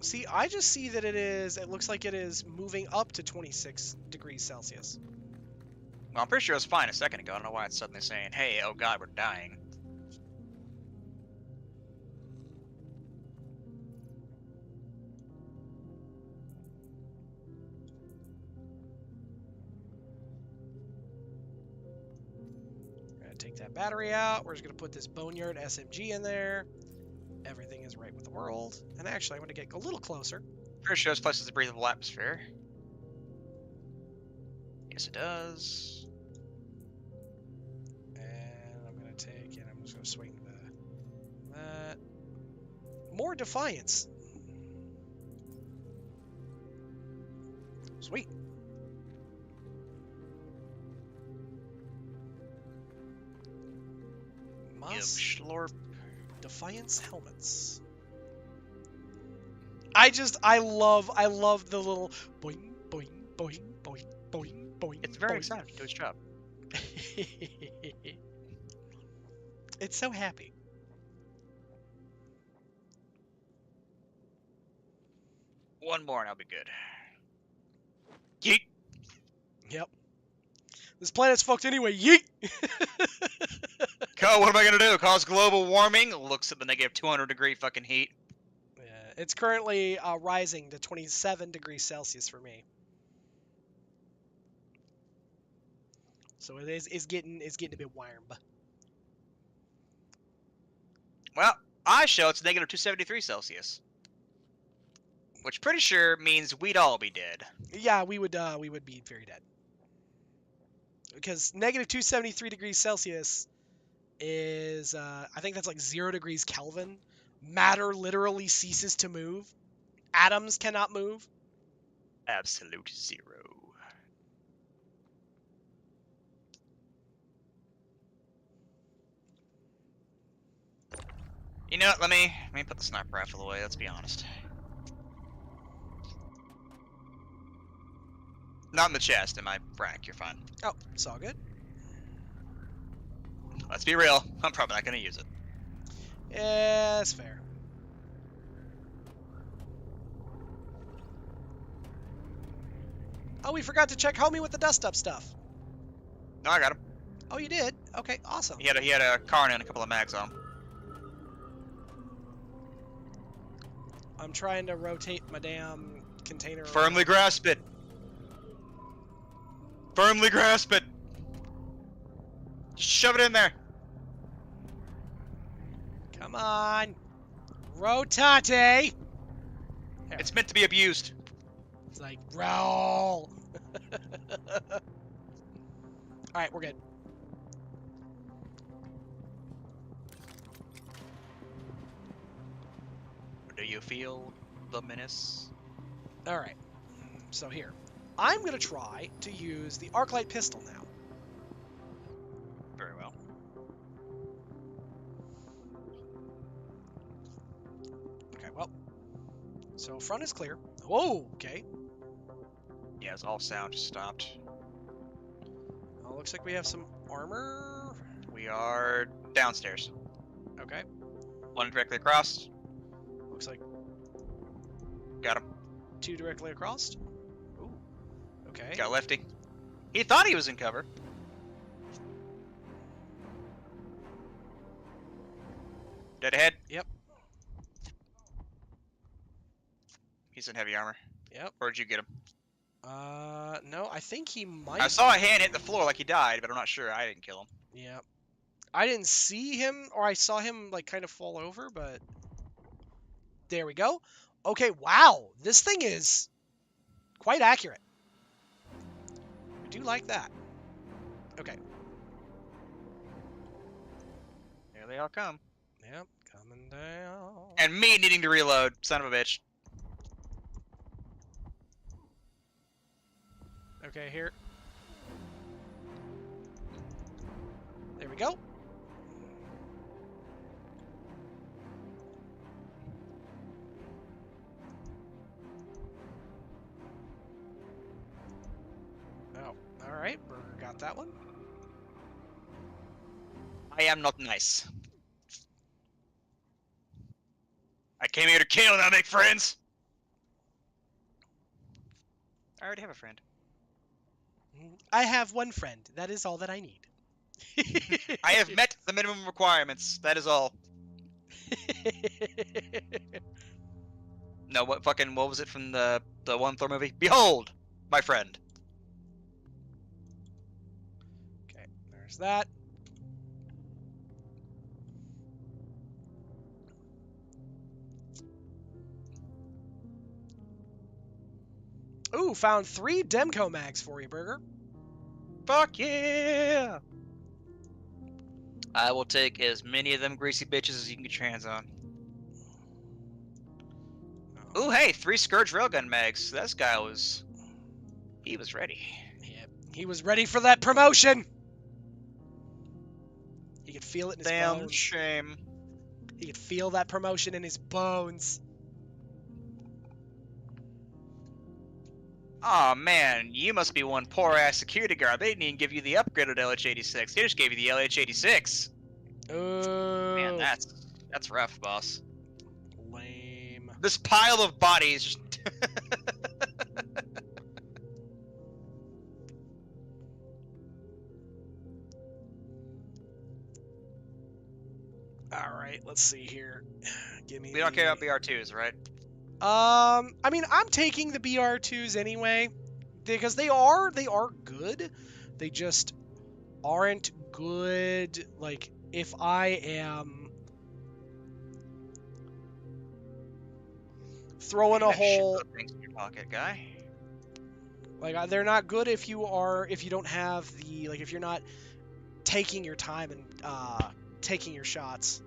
See, I just see that it looks like it is moving up to 26 degrees Celsius. Well, I'm pretty sure it was fine a second ago. I don't know why it's suddenly saying, hey, oh god, we're dying. We're going to take that battery out. We're just going to put this Boneyard SMG in there. Everything is right with the world. And actually, I want to get a little closer. Pretty sure this place is a breathable atmosphere. Yes, it does. And I'm gonna take, and I'm just gonna swing that. More defiance. Sweet. Yep, Moss schlorp. Defiance helmets. I love the little boing, boing, boing, boing, boing, boing. It's very boing. exciting to do its job. It's so happy. One more and I'll be good. Yeet! Yep. This planet's fucked anyway. Yeet. Co, what am I gonna do? Cause global warming? Looks at the negative 200 degree fucking heat. Yeah, it's currently rising to 27 degrees Celsius for me. So it's getting a bit warm. Well, I show it's negative 273 Celsius. Which pretty sure means we'd all be dead. Yeah, we would be very dead. Because negative 273 degrees Celsius is I think that's like 0 degrees Kelvin. Matter literally ceases to move. Atoms cannot move. Absolute zero. You know what, let me put the sniper rifle away, let's be honest. Not in the chest, in my frack, you're fine. Oh, it's all good. Let's be real, I'm probably not gonna use it. Yeah, that's fair. Oh, we forgot to check homie with the dust up stuff. No, I got him. Oh, you did? Okay, awesome. He had a Karna and a couple of mags on him. I'm trying to rotate my damn container. Firmly grasp it. Firmly grasp it. Just shove it in there. Come on. Rotate. It's meant to be abused. It's like, roll. Alright, we're good. Do you feel the menace? Alright. So here. I'm going to try to use the Arclight pistol now. Very well. Okay, well. So front is clear. Whoa, okay. Yeah, it's all sound just stopped. Oh, looks like we have some armor. We are downstairs. Okay. One directly across. Looks like Got him. 2 directly across. Ooh. Okay. Got Lefty. He thought he was in cover. Dead ahead. Yep. He's in heavy armor. Yep. Where'd you get him? No, I think he might. I saw a hand hit the floor like he died, but I'm not sure. I didn't kill him. Yeah. I didn't see him, or I saw him, like, kind of fall over, but... There we go. Okay, wow. This thing is quite accurate. I do like that. Okay. Here they all come. Yep, coming down. And me needing to reload, son of a bitch. Okay, here. There we go. Oh, alright, Burger got that one. I am not nice. I came here to kill, not make friends. I already have a friend. I have one friend. That is all that I need. I have met the minimum requirements. That is all. No, what was it from the one Thor movie? Behold, my friend. Okay, there's that. Ooh, found 3 Demco mags for you, Burger. Fuck yeah! I will take as many of them greasy bitches as you can get your hands on. Ooh, hey, 3 Scourge Railgun mags. This guy was... He was ready. Yep. He was ready for that promotion. He could feel it in his Damn bones. shame. He could feel that promotion in his bones. Aw, man, you must be one poor-ass security guard. They didn't even give you the upgraded LH-86. They just gave you the LH-86. Man, Oh, that's rough, boss. lame. This pile of bodies just... All right, let's see here. Give me. We don't care about BR2s, right? I mean, I'm taking the BR2s anyway because they are good. They just aren't good. Like if I am throwing a You got whole, shitload of things in your pocket, guy. like they're not good if you don't have the, like, if you're not taking your time and taking your shots.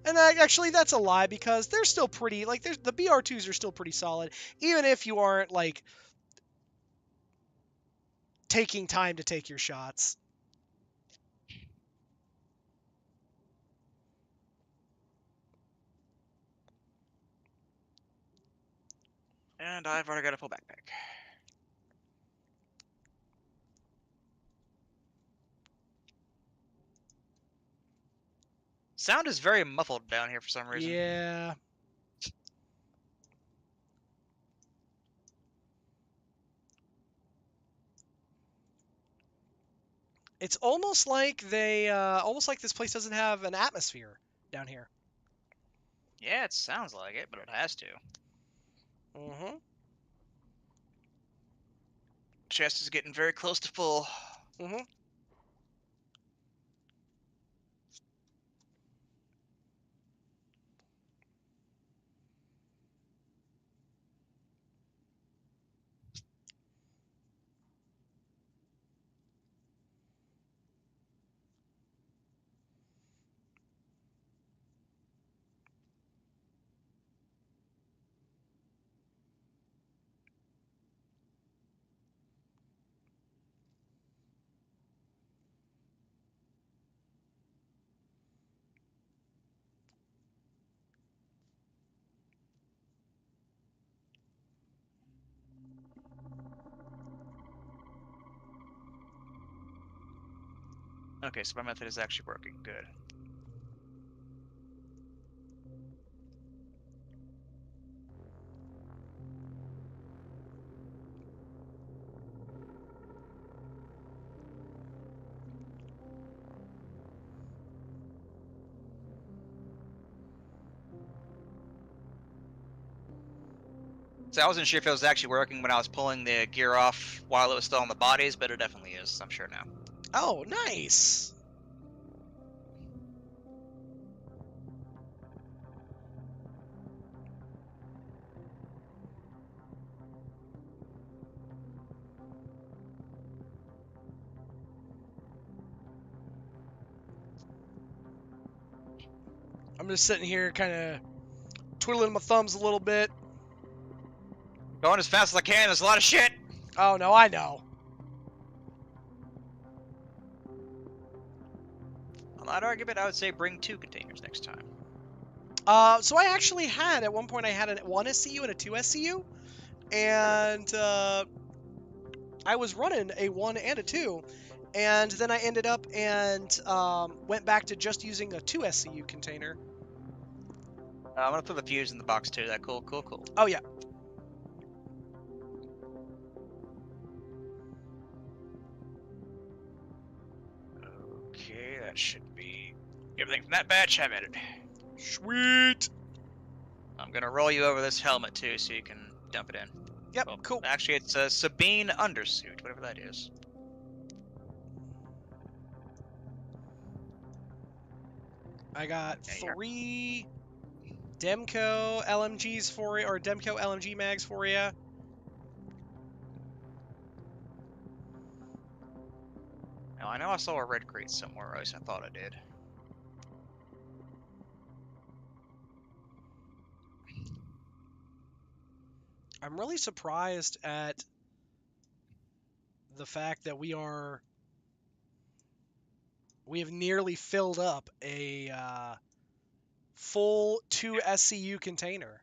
And actually, that's a lie because they're still pretty. Like, the BR2s are still pretty solid, even if you aren't like taking time to take your shots. And I've already got a full backpack. Sound is very muffled down here for some reason. Yeah. It's almost like almost like this place doesn't have an atmosphere down here. Yeah, it sounds like it, but it has to. Mm-hmm. Chest is getting very close to full. Mm-hmm. Okay, so my method is actually working. Good. So I wasn't sure if it was actually working when I was pulling the gear off while it was still on the bodies, but it definitely is, I'm sure now. Oh, nice. I'm just sitting here kind of twiddling my thumbs a little bit. Going as fast as I can, there's a lot of shit! Oh, no, I know. On that argument, I would say bring 2 containers next time. So I actually had, at one point, I had a 1 SCU and a 2 SCU. And I was running a 1 and a 2. And then I ended up and went back to just using a 2 SCU container. I'm gonna throw the fuse in the box too. That cool. Oh, yeah. Okay, that should be everything from that batch I've added. Sweet. I'm gonna roll you over this helmet too, so you can dump it in. Yep, Well, cool. Actually, it's a Sabine undersuit, whatever that is. I got Yeah, you're- 3 Demco LMGs for you, or Demco LMG mags for you. Now, I know I saw a red crate somewhere, or at least I thought I did. I'm really surprised at the fact that we have nearly filled up a full 2 SCU container.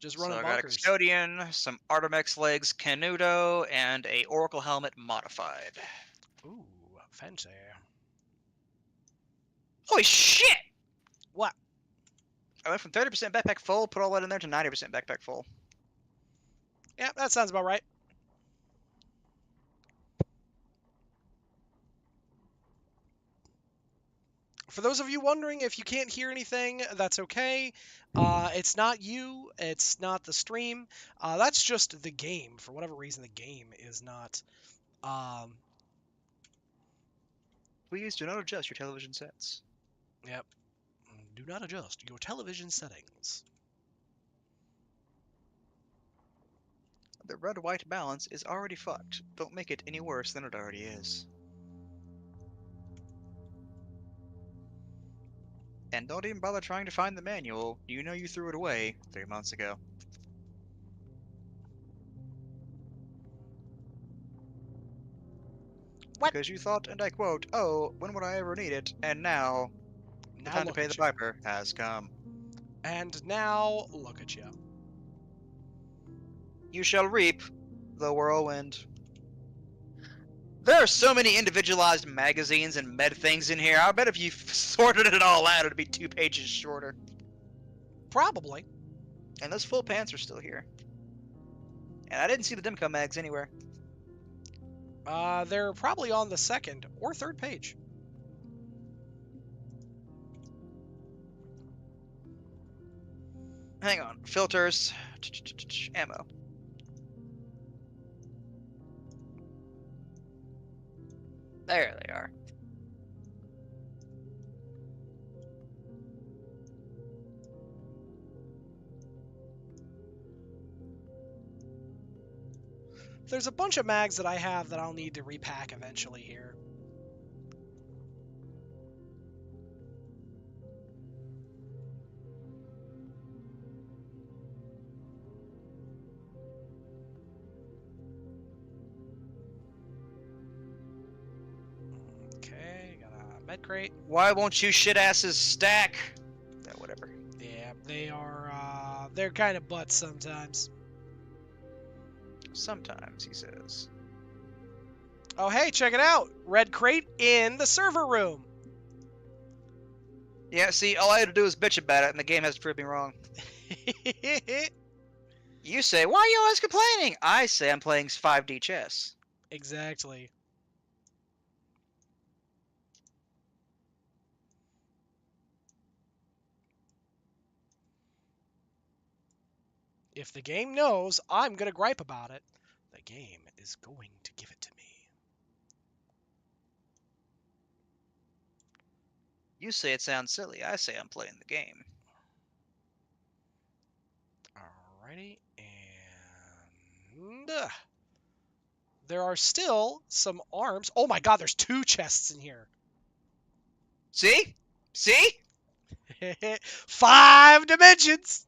Just So running I got a bunkers. Custodian, some Artemex legs Canuto, and a Oracle helmet modified. Ooh, fancy. Holy shit! What? I went from 30% backpack full, put all that in there, to 90% backpack full. Yeah, that sounds about right. For those of you wondering, if you can't hear anything, that's okay. It's not you. It's not the stream. That's just the game. For whatever reason, the game is not. Please do not adjust your television sets. Yep. Do not adjust your television settings. The red-white balance is already fucked. Don't make it any worse than it already is. And don't even bother trying to find the manual. You know you threw it away 3 months ago. What? Because you thought, and I quote, "Oh, when would I ever need it?" And now, the Now time to look pay at the you. piper has come. And now look at you. You shall reap the whirlwind. There are so many individualized magazines and med things in here. I bet if you sorted it all out, it'd be 2 pages shorter. Probably. And those full pants are still here. And I didn't see the Dimco mags anywhere. They're probably on the second or third page. Hang on. Filters. Ammo. There they are. There's a bunch of mags that I have that I'll need to repack eventually here. Okay, got a med crate. Why won't you shit asses stack? Yeah, whatever. Yeah, they are, they're kind of butts sometimes. Sometimes, he says. Oh, hey, check it out! Red crate in the server room! Yeah, see, all I had to do was bitch about it, and the game has to prove me wrong. You say, why are you always complaining? I say I'm playing 5D chess. Exactly. If the game knows I'm gonna gripe about it, the game is going to give it to me. You say it sounds silly. I say I'm playing the game. Alrighty, and there are still some arms. Oh my god, there's 2 chests in here. See? See? 5 dimensions!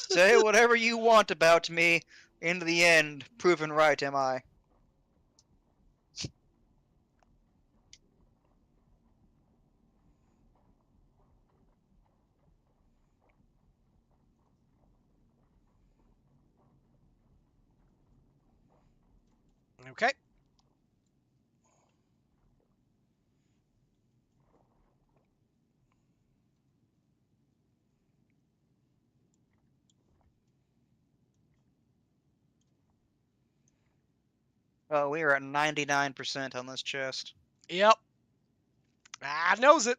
Say whatever you want about me. In the end, proven right am I. Okay. Oh, we are at 99% on this chest. Yep. Ah, knows it.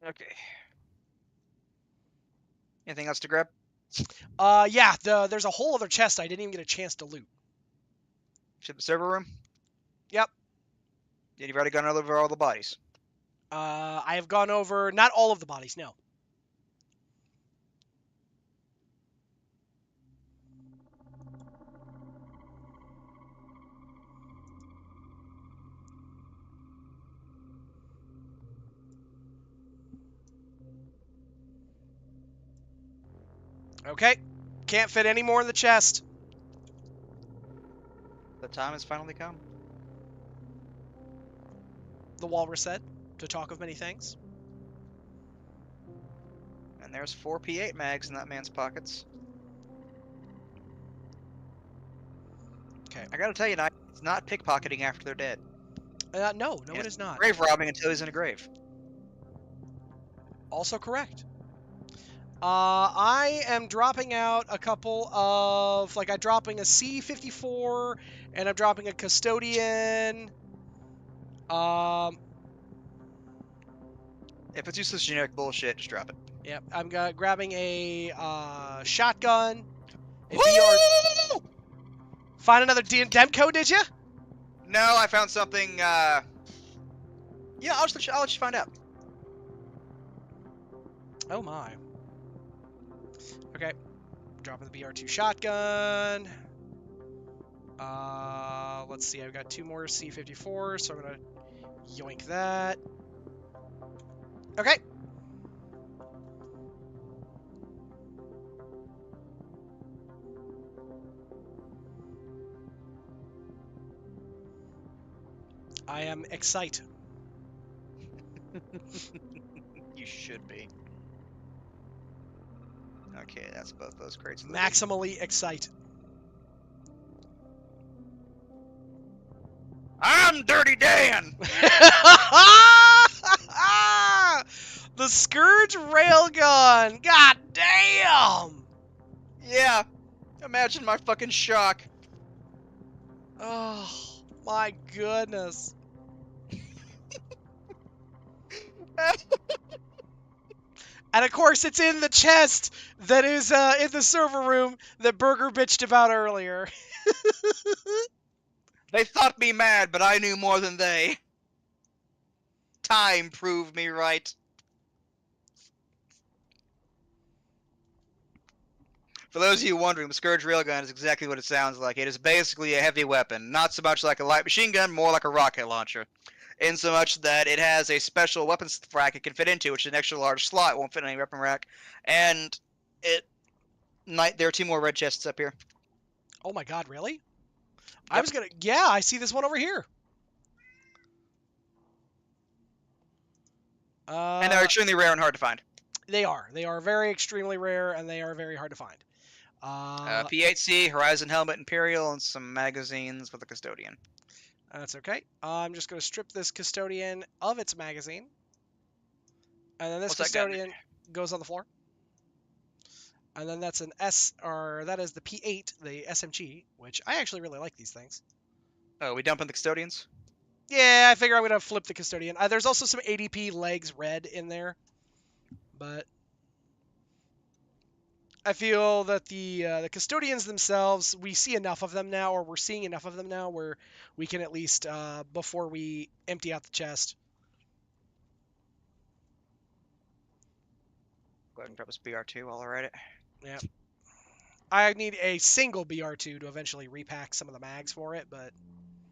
Okay. Anything else to grab? Yeah, there's a whole other chest I didn't even get a chance to loot. To the server room? Yep. You've already gone over all the bodies. I have gone over not all of the bodies, no. Okay. Can't fit any more in the chest. The time has finally come. The walrus said, to talk of many things. And there's 4 P8 mags in that man's pockets. Okay. I gotta tell you, it's not pickpocketing after they're dead. No, And it it's is not. grave robbing until he's in a grave. Also correct. I am dropping out a couple of, like, I'm dropping a C-54, and I'm dropping a custodian. If it's useless generic bullshit, just drop it. Yep, I'm grabbing a shotgun. A Woo! BR. Find another Demco, did you? No, I found something. Yeah, I'll let you find out. Oh my. Okay, dropping the BR2 shotgun. Let's see, I've got 2 more C-54s, so I'm gonna yoink that. Okay. I am excited. You should be. Okay, that's both those crates. Looted. Maximally excited. I'm Dirty Dan! The Scourge Railgun! God damn! Yeah, imagine my fucking shock. Oh, my goodness. And of course, it's in the chest that is in the server room that Burger bitched about earlier. They thought me mad, but I knew more than they. Time proved me right. For those of you wondering, the Scourge Railgun is exactly what it sounds like. It is basically a heavy weapon, not so much like a light machine gun, more like a rocket launcher. In so much that it has a special weapons rack it can fit into, which is an extra large slot, it won't fit in any weapon rack. And there are 2 more red chests up here. Oh my god, really? Yep. I was gonna... Yeah, I see this one over here. And they're extremely rare and hard to find. They are. They are very extremely rare, and they are very hard to find. P8C, Horizon Helmet Imperial, and some magazines with a custodian. That's okay. I'm just going to strip this custodian of its magazine. And then this What's that gun? custodian goes on the floor. And then that's that is the P8, the SMG, which I actually really like these things. Oh, we dumping the custodians? Yeah, I figure I'm going to flip the custodian. There's also some ADP legs red in there. But I feel that the custodians themselves, we see enough of them now, or we're seeing enough of them now, where we can at least, before we empty out the chest. Go ahead and grab this BR2 while I write it. Yeah. I need a single BR2 to eventually repack some of the mags for it, but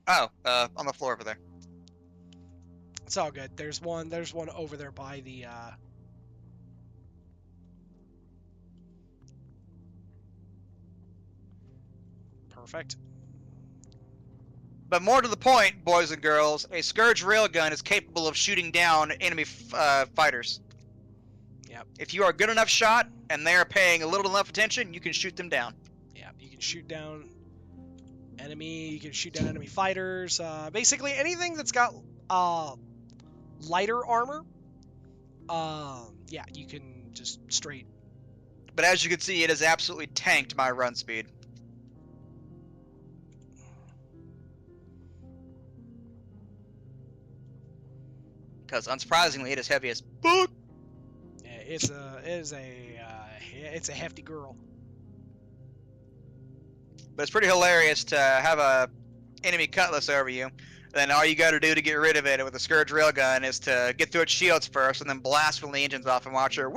Oh, on the floor over there. it's all good. There's one over there by the Perfect. But more to the point, boys and girls, a Scourge Railgun is capable of shooting down enemy fighters. Yep. If you are a good enough shot, and they are paying a little enough attention, you can shoot them down. Yeah, you can shoot down enemy, you can shoot down enemy fighters, basically anything that's got lighter armor. Yeah, you can just straight. But as you can see, it has absolutely tanked my run speed. Because unsurprisingly, it is heavy as fuck. it's a hefty girl. But it's pretty hilarious to have a enemy cutlass over you. Then all you got to do to get rid of it with a Scourge railgun is to get through its shields first, and then blast when the engine's off and watch her.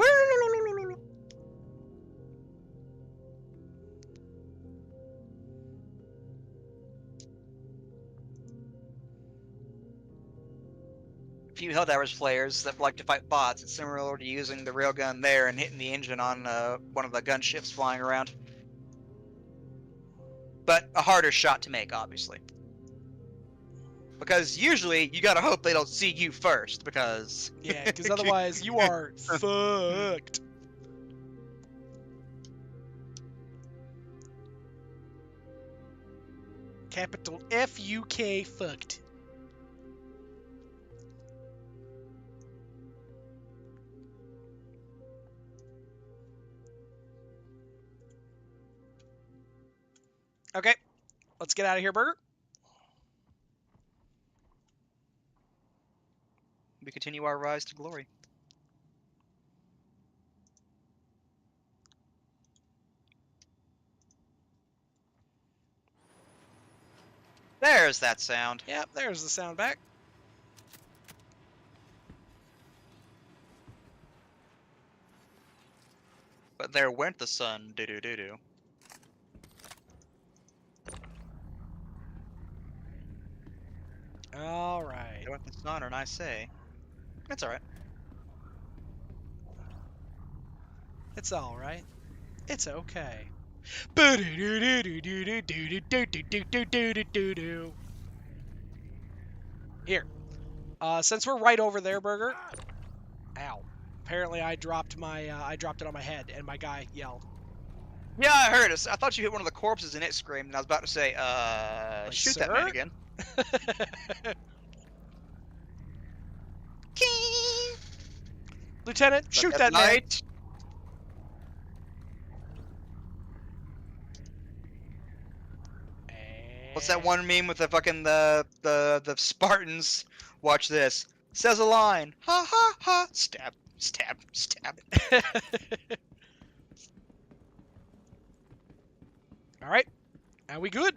Few Helldivers players that like to fight bots, it's similar to using the railgun there and hitting the engine on one of the gunships flying around. But a harder shot to make, obviously. Because usually you gotta hope they don't see you first, because... Yeah, because otherwise you are fucked. Capital F-U-K fucked. Okay, let's get out of here, Burger. We continue our rise to glory. There's that sound. Yep, there's the sound back. But there went the sun, doo-doo-doo-doo. Alright. There went the sun, and I say... It's alright. It's alright. It's okay. Here. Since we're right over there, Burger. Ow. Apparently I dropped it on my head and my guy yelled. Yeah, I heard it. I thought you hit one of the corpses and it screamed, and I was about to say, Like, shoot sir? that man again. Lieutenant, But shoot at that man. night, what's that one meme with the fucking the Spartans? Watch this. Says a line. Ha ha ha. Stab. Stab. Stab. All right. Are we good?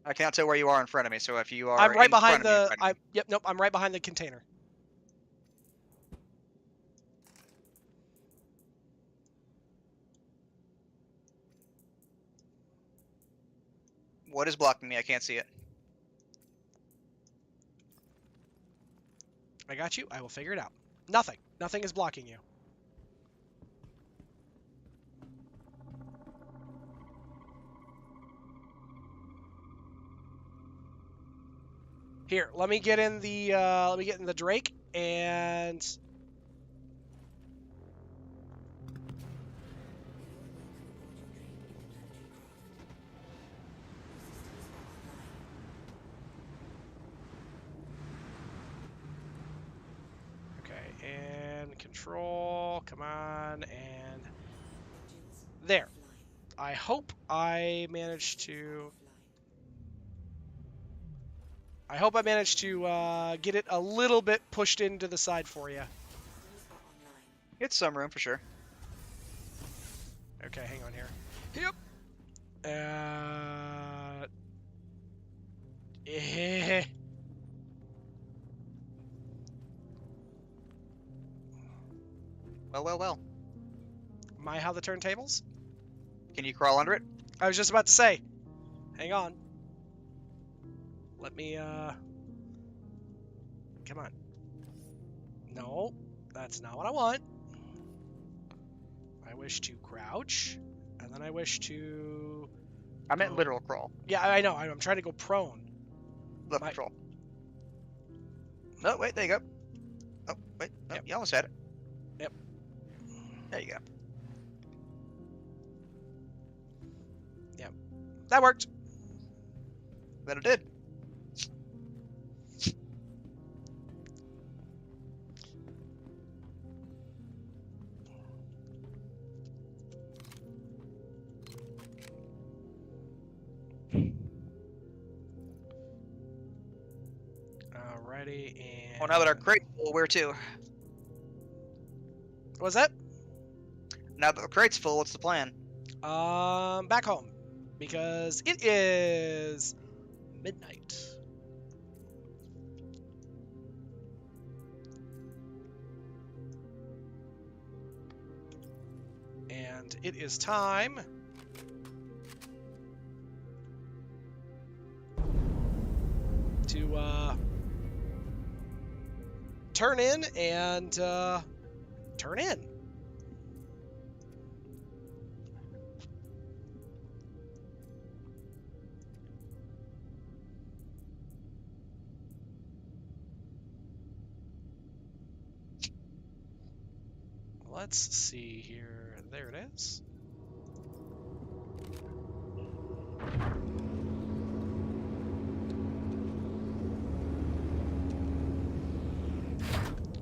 I can't tell where you are in front of me, so if you are I'm right in behind front of me, in the. front of me. Yep. Nope. I'm right behind the container. What is blocking me? I can't see it. I got you. I will figure it out. Nothing. Nothing is blocking you. Here, let me get in the Drake and okay, and control, come on, and there. I hope I managed to get it a little bit pushed into the side for you. It's some room for sure. Okay, hang on here. Yep. Eh. Well. My how the turntables? Can you crawl under it? I was just about to say. Hang on. Let me, come on. No, that's not what I want. I wish to crouch, and then I wish to... I meant literal crawl. Yeah, I know. I'm trying to go prone. Left My- control. No, wait, there you go. Oh, wait, no, Yep. you almost had it. Yep. There you go. That worked. Then it did. Alrighty, and Well, now that our crate's full, where to? what's that? Now that the crate's full, what's the plan? Back home because it is midnight. And it is time to turn in and turn in. Let's see here. There it is.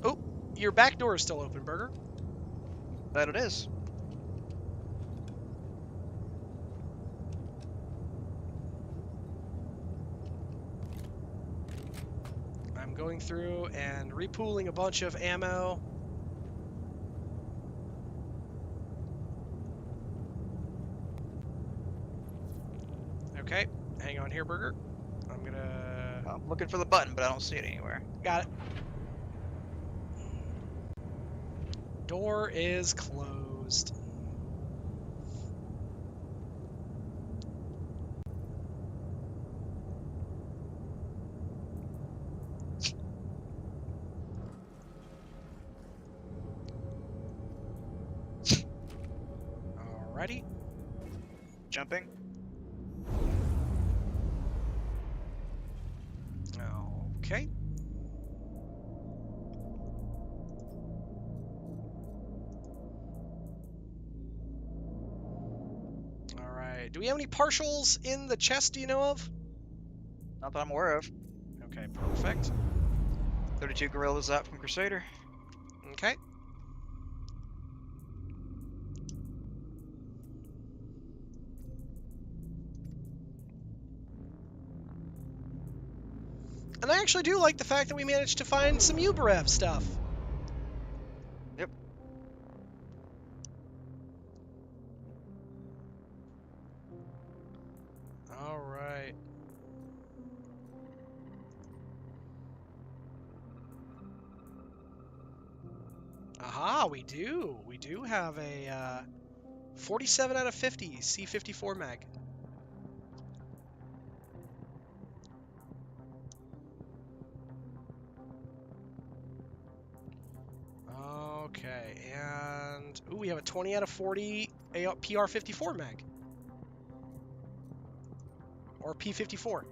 Oh, your back door is still open, Burger. That it is. I'm going through and repooling a bunch of ammo. Okay, hang on here, Burger. I'm gonna... I'm looking for the button, but I don't see it anywhere. Got it. Door is closed. Alrighty. Jumping. Okay. Alright. Do we have any partials in the chest, do you know of? Not that I'm aware of. Okay, perfect. 32 gorillas out from Crusader. Okay. And I actually do like the fact that we managed to find some Uberev stuff. Yep. All right. Aha, we do. We do have a 47 out of 50 C54 mag. Okay, and ooh, we have a 20 out of 40 PR54 mag. Or P54.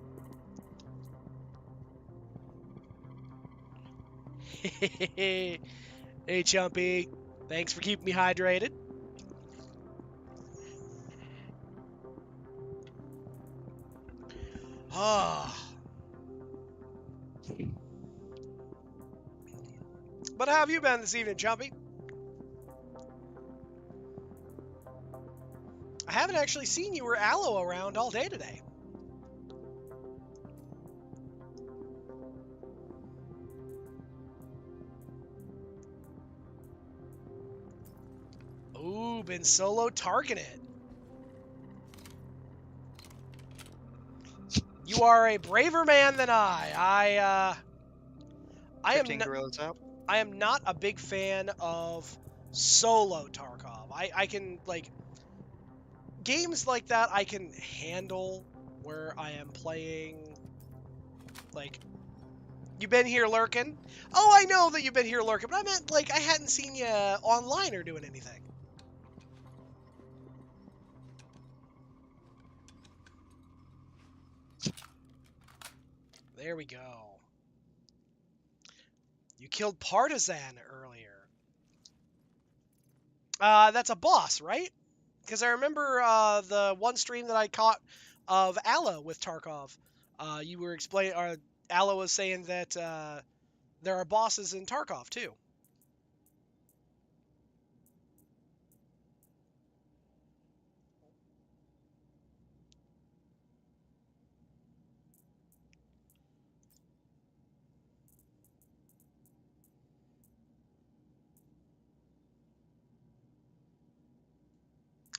Hey, Chumpy. Thanks for keeping me hydrated. Ah. But how have you been this evening, Chumpy? I haven't actually seen you or Aloe around all day today. Ooh, been solo targeted. You are a braver man than I am 15 gorillas out. I am not a big fan of solo Tarkov. I can, like, games like that I can handle where I am playing, like, you've been here lurking? Oh, I know that you've been here lurking, but I meant, like, I hadn't seen you online or doing anything. There we go. You killed Partisan earlier. That's a boss, right? Because I remember the one stream that I caught of Aloe with Tarkov. You were explaining, or Aloe was saying that there are bosses in Tarkov too.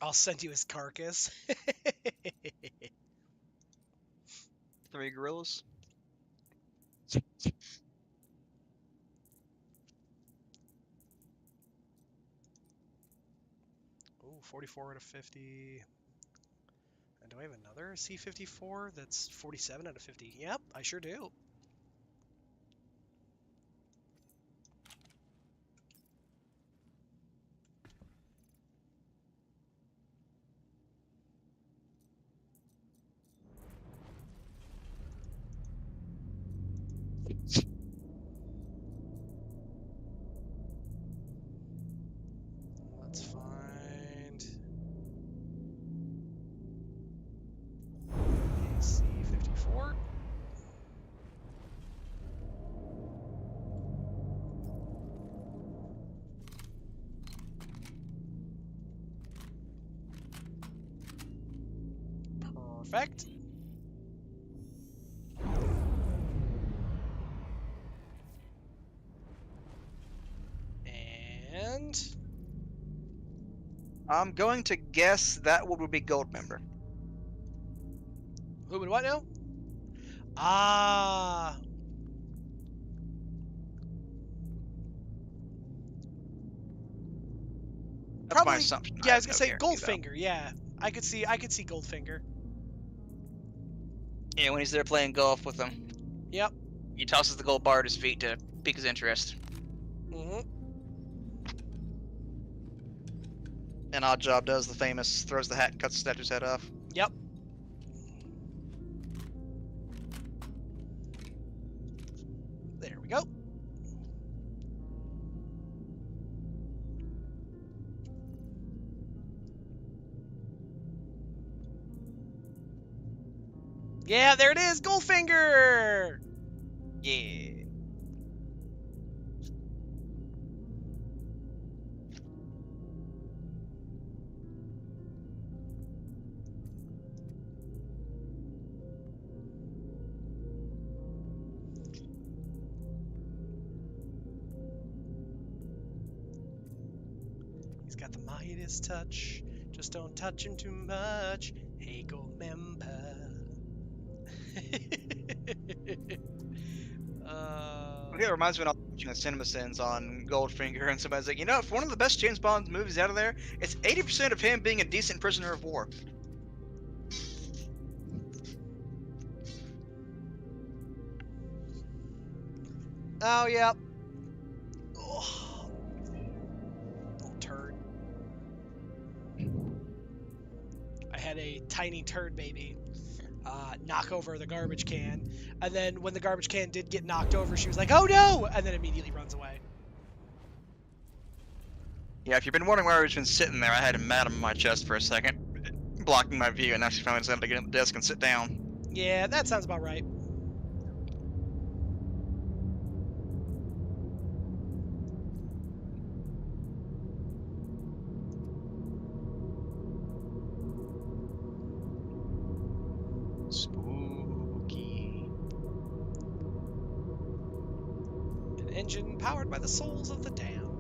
I'll send you his carcass. 3 gorillas. Ooh, 44 out of 50. And do I have another C-54 that's 47 out of 50? Yep, I sure do. Let's find a C-54. Perfect. And I'm going to guess that would be gold member. who would what now? Ah, That's my probably. assumption. Yeah, I have was gonna no say guarantee, though. Goldfinger. Yeah, I could see Goldfinger. Yeah, when he's there playing golf with them, Yep. he tosses the gold bar at his feet to pique his interest. Mm-hmm. And Oddjob does the famous throws the hat and cuts the statue's head off. Yep. There we go. Yeah, there it is, Goldfinger. Yeah. He's got the Midas touch. Just don't touch him too much. Hey, gold member. Okay, it reminds me when I was watching the Cinema Sins on Goldfinger, and somebody's like, you know, if one of the best James Bond movies out of there, it's 80% of him being a decent prisoner of war. Oh, yep. Oh, little turd. I had a tiny turd baby knock over the garbage can, and then when the garbage can did get knocked over, she was like, "Oh no!" and then immediately runs away. Yeah, if you've been wondering why he's been sitting there, I had a mat on my chest for a second, blocking my view, and now she finally decided to get on the desk and sit down. Yeah, that sounds about right. Spooky. An engine powered by the souls of the damned.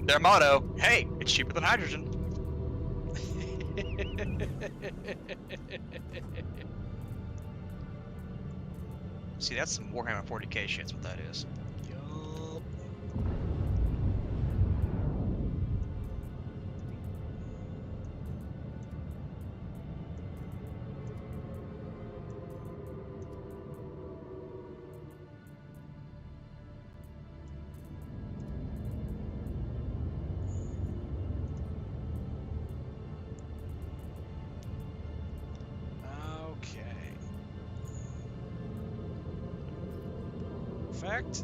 Their motto, hey, it's cheaper than hydrogen. See, that's some Warhammer 40k shit's what that is. Yup. Okay. Perfect.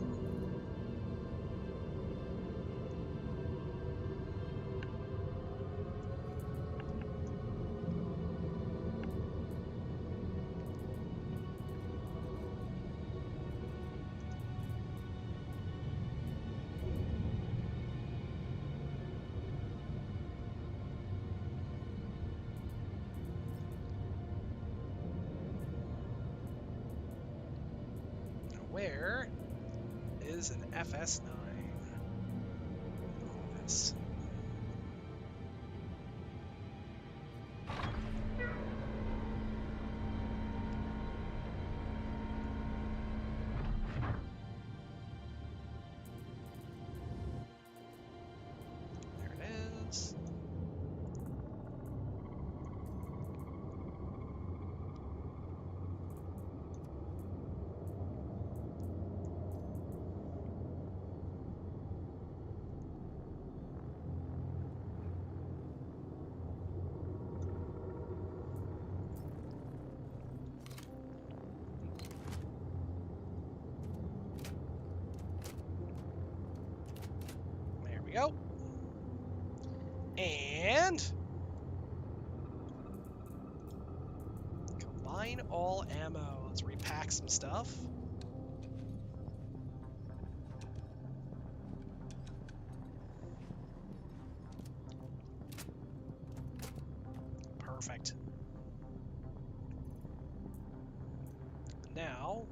Where is an FS9? is. There it is. There we go. And combine all ammo. Let's repack some stuff. Perfect. Now,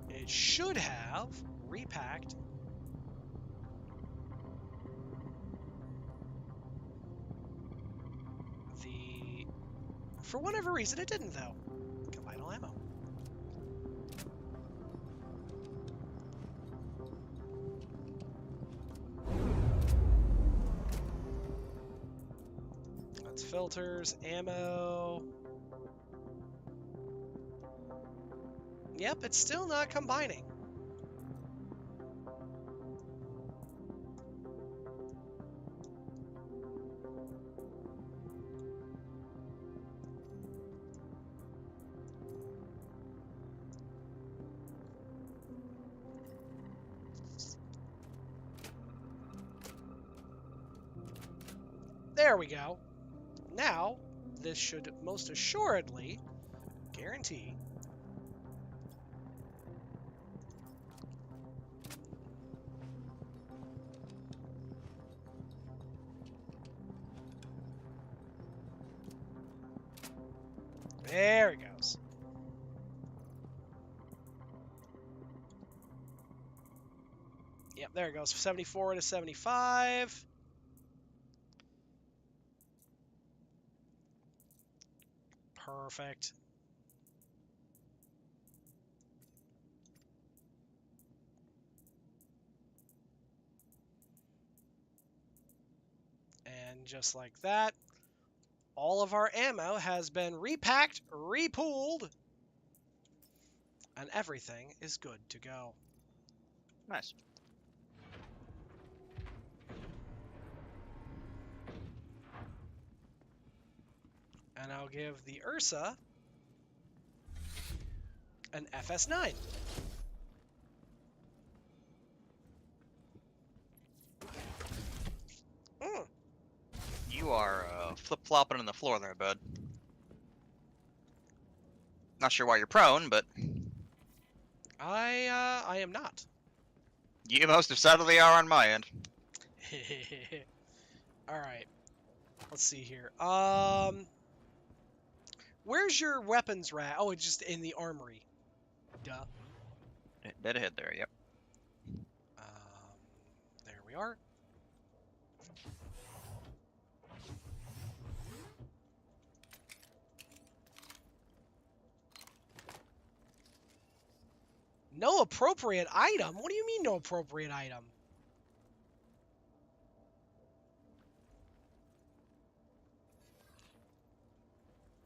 it should have repacked the... For whatever reason, it didn't, though. Combine all ammo. That's filters, ammo... Yep, it's still not combining. There we go. Now, this should most assuredly guarantee there it goes. Yep, there it goes. 74 to 75. Perfect. And just like that, all of our ammo has been repacked, repooled, and everything is good to go. Nice. And I'll give the Ursa an FS9. You are flip-flopping on the floor there, bud. Not sure why you're prone, but I am not. you most decidedly are on my end. All right. Let's see here. Where's your weapons rack? Oh, it's just in the armory. Duh. Dead ahead there, yep. There we are. No appropriate item? What do you mean no appropriate item?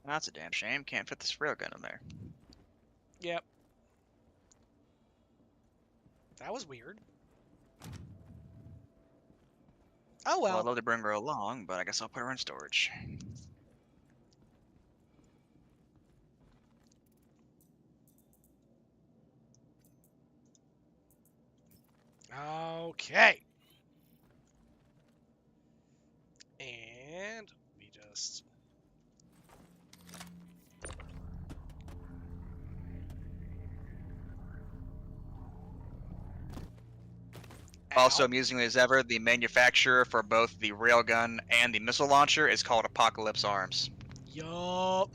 That's a damn shame. Can't fit this railgun in there. Yep. That was weird. Oh Well, I'd well. love to bring her along, but I guess I'll put her in storage. Okay. And we just... Also, Ow. amusingly as ever, the manufacturer for both the railgun and the missile launcher is called Apocalypse Arms. Yup.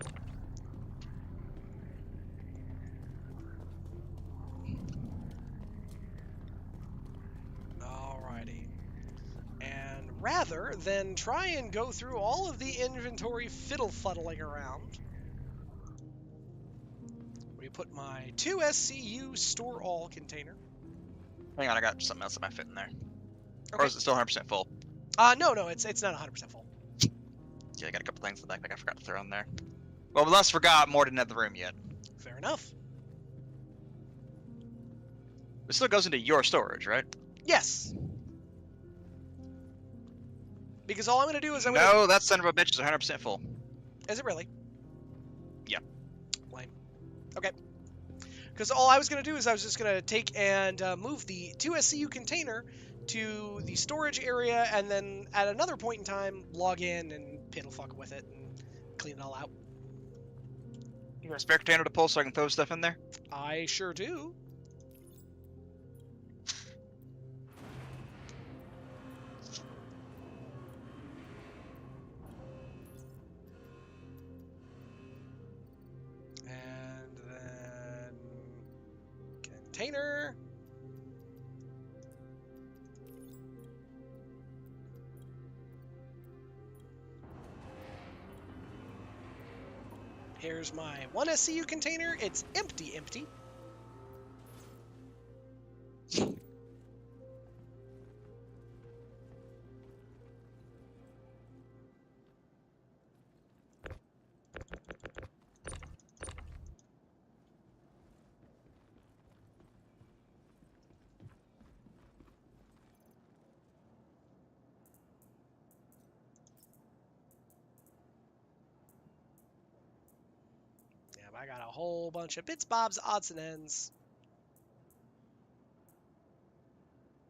Alrighty. And rather than try and go through all of the inventory fiddle-fuddling around, we put my 2 SCU store all container. Hang on, I got something else that might fit in there. Okay. Or is it still 100% full? No, it's not 100% full. Yeah, I got a couple things in the backpack I forgot to throw in there. Well, we less forgot, more didn't have the room yet. Fair enough. It still goes into your storage, right? Yes. Because all I'm going to do is I'm going to... No, that son of a bitch is 100% full. Is it really? Yeah. Lame. Okay. Because all I was going to do is I was just going to take and move the 2 SCU container to the storage area, and then at another point in time, log in and piddle fuck with it and clean it all out. You got a spare container to pull so I can throw stuff in there? I sure do. And then container. Here's my 1 SCU container. It's empty. I got a whole bunch of bits, bobs, odds, and ends.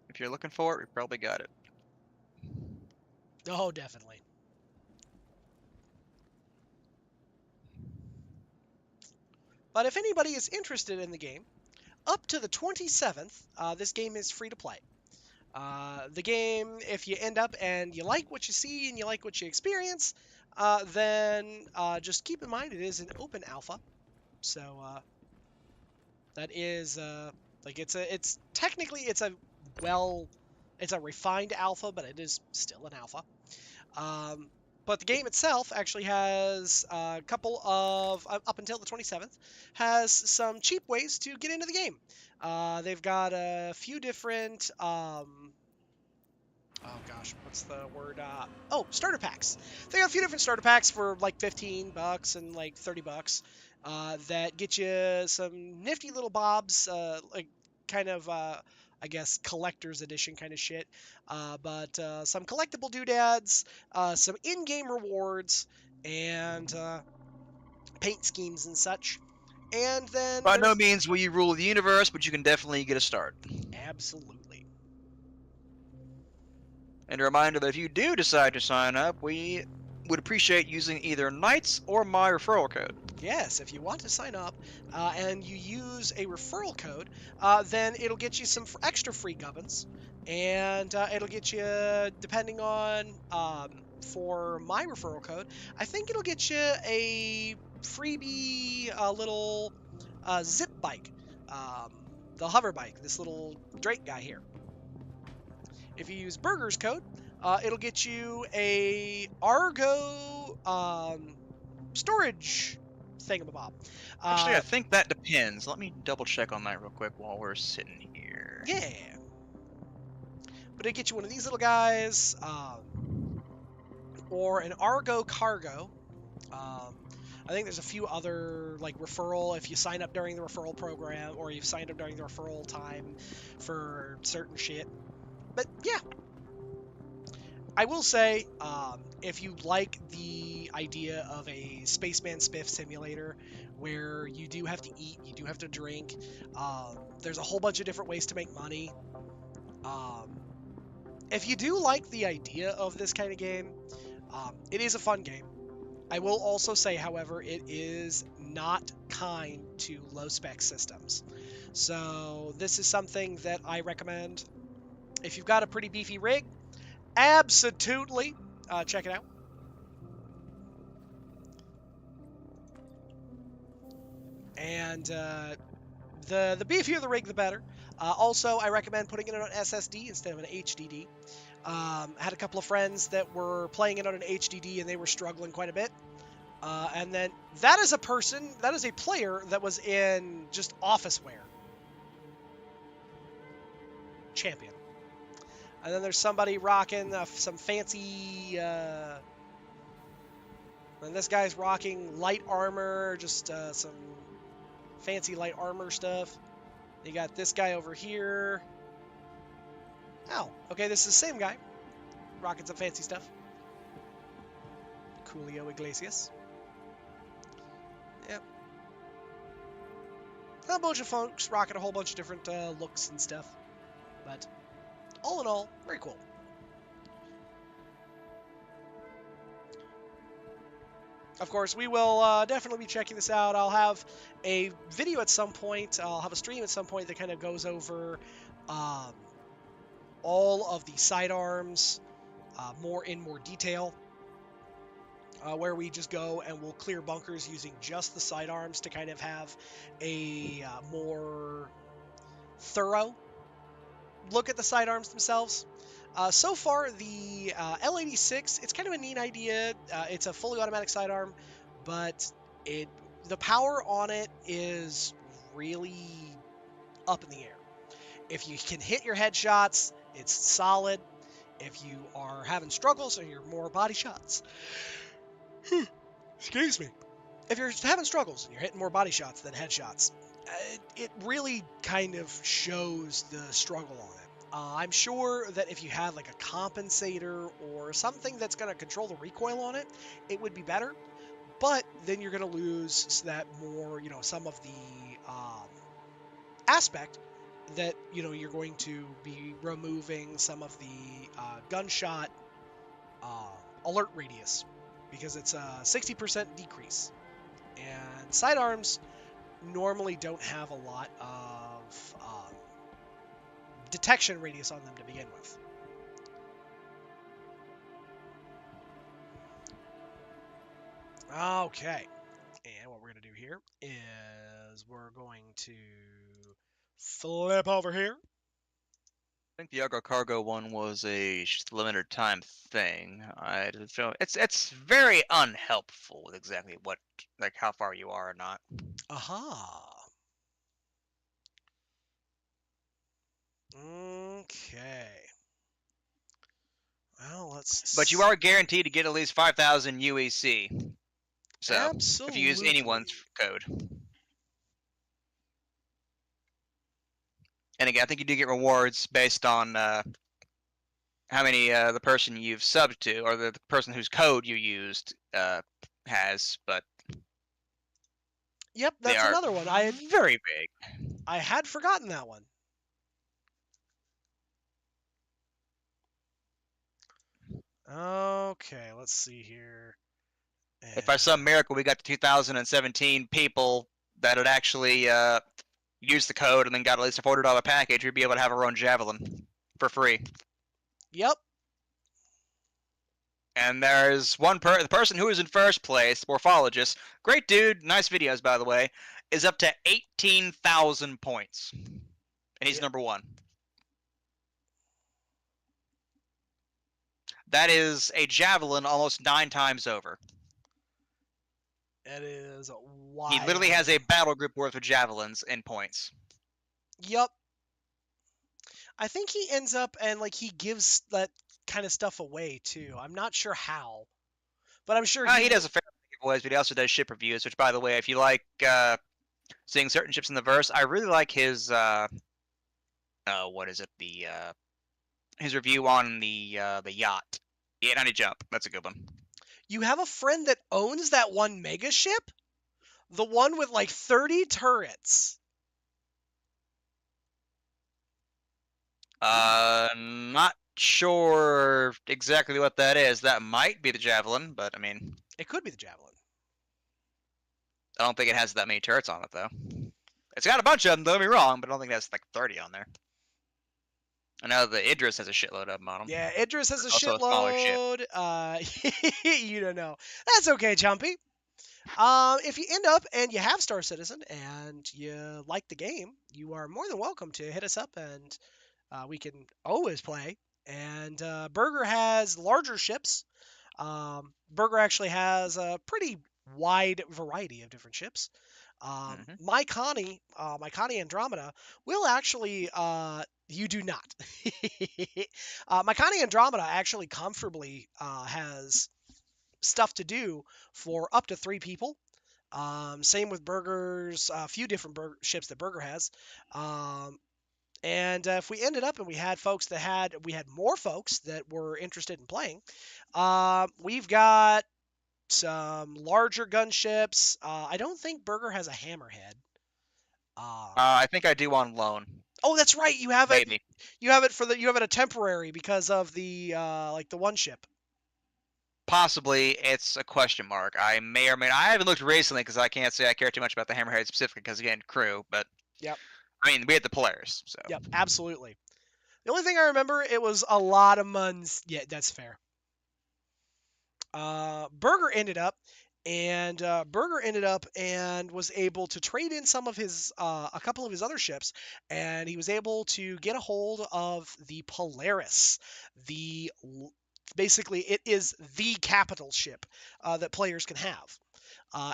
If you're looking for it, we probably got it. Oh, definitely. But if anybody is interested in the game, up to the 27th, this game is free to play. The game, if you end up and you like what you see and you like what you experience, then just keep in mind it is an open alpha. So that is like it's technically it's a refined alpha, but it is still an alpha. But the game itself actually has a couple of up until the 27th has some cheap ways to get into the game. They've got a few different oh gosh, what's the word? Starter packs. They got a few different starter packs for like $15 and like $30 that get you some nifty little bobs, like kind of I guess collector's edition kind of shit. But some collectible doodads, some in-game rewards, and paint schemes and such. And then By no means will you rule the universe, but you can definitely get a start. Absolutely. And a reminder that if you do decide to sign up, we would appreciate using either Knights or my referral code. Yes, if you want to sign up and you use a referral code, then it'll get you some extra free gubbins, and it'll get you, depending on, for my referral code, I think it'll get you a freebie little zip bike, the hover bike, this little Drake guy here. If you use Burger's code, it'll get you a Argo storage thingamabob. Actually, I think that depends. Let me double check on that real quick while we're sitting here. Yeah. But it'll get you one of these little guys, or an Argo cargo. I think there's a few other like referral if you sign up during the referral program, or you've signed up during the referral time for certain shit. But yeah, I will say, if you like the idea of a Spaceman Spiff simulator where you do have to eat, you do have to drink, there's a whole bunch of different ways to make money. If you do like the idea of this kind of game, it is a fun game. I will also say, however, it is not kind to low-spec systems. So this is something that I recommend. If you've got a pretty beefy rig, absolutely check it out. And the beefier the rig, the better. Also, I recommend putting it on SSD instead of an HDD. I had a couple of friends that were playing it on an HDD and they were struggling quite a bit. And then that is a player that was in just office wear. Champion. And then there's somebody rocking some fancy. And this guy's rocking light armor, just some fancy light armor stuff. You got this guy over here. Oh, okay, this is the same guy. Rocking some fancy stuff. Julio Iglesias. Yep. A bunch of folks rocking a whole bunch of different looks and stuff. But all in all, very cool. Of course, we will definitely be checking this out. I'll have a video at some point. I'll have a stream at some point that kind of goes over all of the sidearms in more detail. Where we just go and we'll clear bunkers using just the sidearms to kind of have a more thorough look at the sidearms themselves. So far, the L86, it's kind of a neat idea. It's a fully automatic sidearm, but the power on it is really up in the air. If you can hit your headshots, it's solid. If you are having struggles or you're more body shots, excuse me. If you're having struggles and you're hitting more body shots than headshots, it really kind of shows the struggle on it. I'm sure that if you had like a compensator or something that's going to control the recoil on it, it would be better. But then you're going to lose that more, some of the aspect that, you're going to be removing some of the gunshot alert radius because it's a 60% decrease. And sidearms normally don't have a lot of detection radius on them to begin with. Okay. And what we're going to do here is we're going to flip over here. I think the Argo Cargo one was a limited time thing. I didn't feel it's very unhelpful with exactly how far you are or not. Aha. Okay. Well, But you are guaranteed to get at least 5,000 UEC. So Absolutely. if you use anyone's code. And again, I think you do get rewards based on how many the person you've subbed to or the person whose code you used has. But yep, that's another one. Very big. I had forgotten that one. Okay, let's see here. If by some miracle we got to 2017 people that had actually used the code and then got at least a $40 package, we'd be able to have our own Javelin for free. Yep. And there's the person who is in first place, Morphologist, great dude, nice videos by the way, is up to 18,000 points. And he's number one. That is a Javelin almost 9 times over. It is wild. He literally has a battle group worth of Javelins in points. Yep. I think he ends up and he gives that kind of stuff away too. I'm not sure how, but I'm sure he does a fair amount of giveaways, but he also does ship reviews. Which, by the way, if you like seeing certain ships in the verse, I really like his what is it? His review on the yacht, the 890 jump. That's a good one. You have a friend that owns that one mega ship, the one with 30 turrets. Not sure exactly what that is. That might be the Javelin, but I mean, it could be the Javelin. I don't think it has that many turrets on it though. It's got a bunch of them. Don't get me wrong, but I don't think it has 30 on there. I know the Idris has a shitload of them on him. Yeah, Idris has a Also a smaller shitload. You don't know. That's okay, Chumpy. If you end up and you have Star Citizen and you like the game, you are more than welcome to hit us up and we can always play. And Burger has larger ships. Burger actually has a pretty wide variety of different ships. Mhm. My Connie Andromeda will actually, you do not. My Connie Andromeda actually comfortably has stuff to do for up to 3 people. Same with Burger's, a few different ships that Burger has. And if we ended up and we had more folks that were interested in playing, we've got some larger gunships. I don't think Burger has a hammerhead. I think I do on loan. Oh, that's right. You have it. Maybe. You have it you have it a temporary because of the like the one ship. Possibly it's a question mark. I may or may not. I haven't looked recently because I can't say I care too much about the Hammerhead specifically because, again, crew. But, Yep. I mean, we had the Polaris, so. Yep. Absolutely. The only thing I remember, it was a lot of months. Yeah, that's fair. Burger ended up, and was able to trade in some of his a couple of his other ships, and he was able to get a hold of the Polaris. The Basically, it is the capital ship that players can have.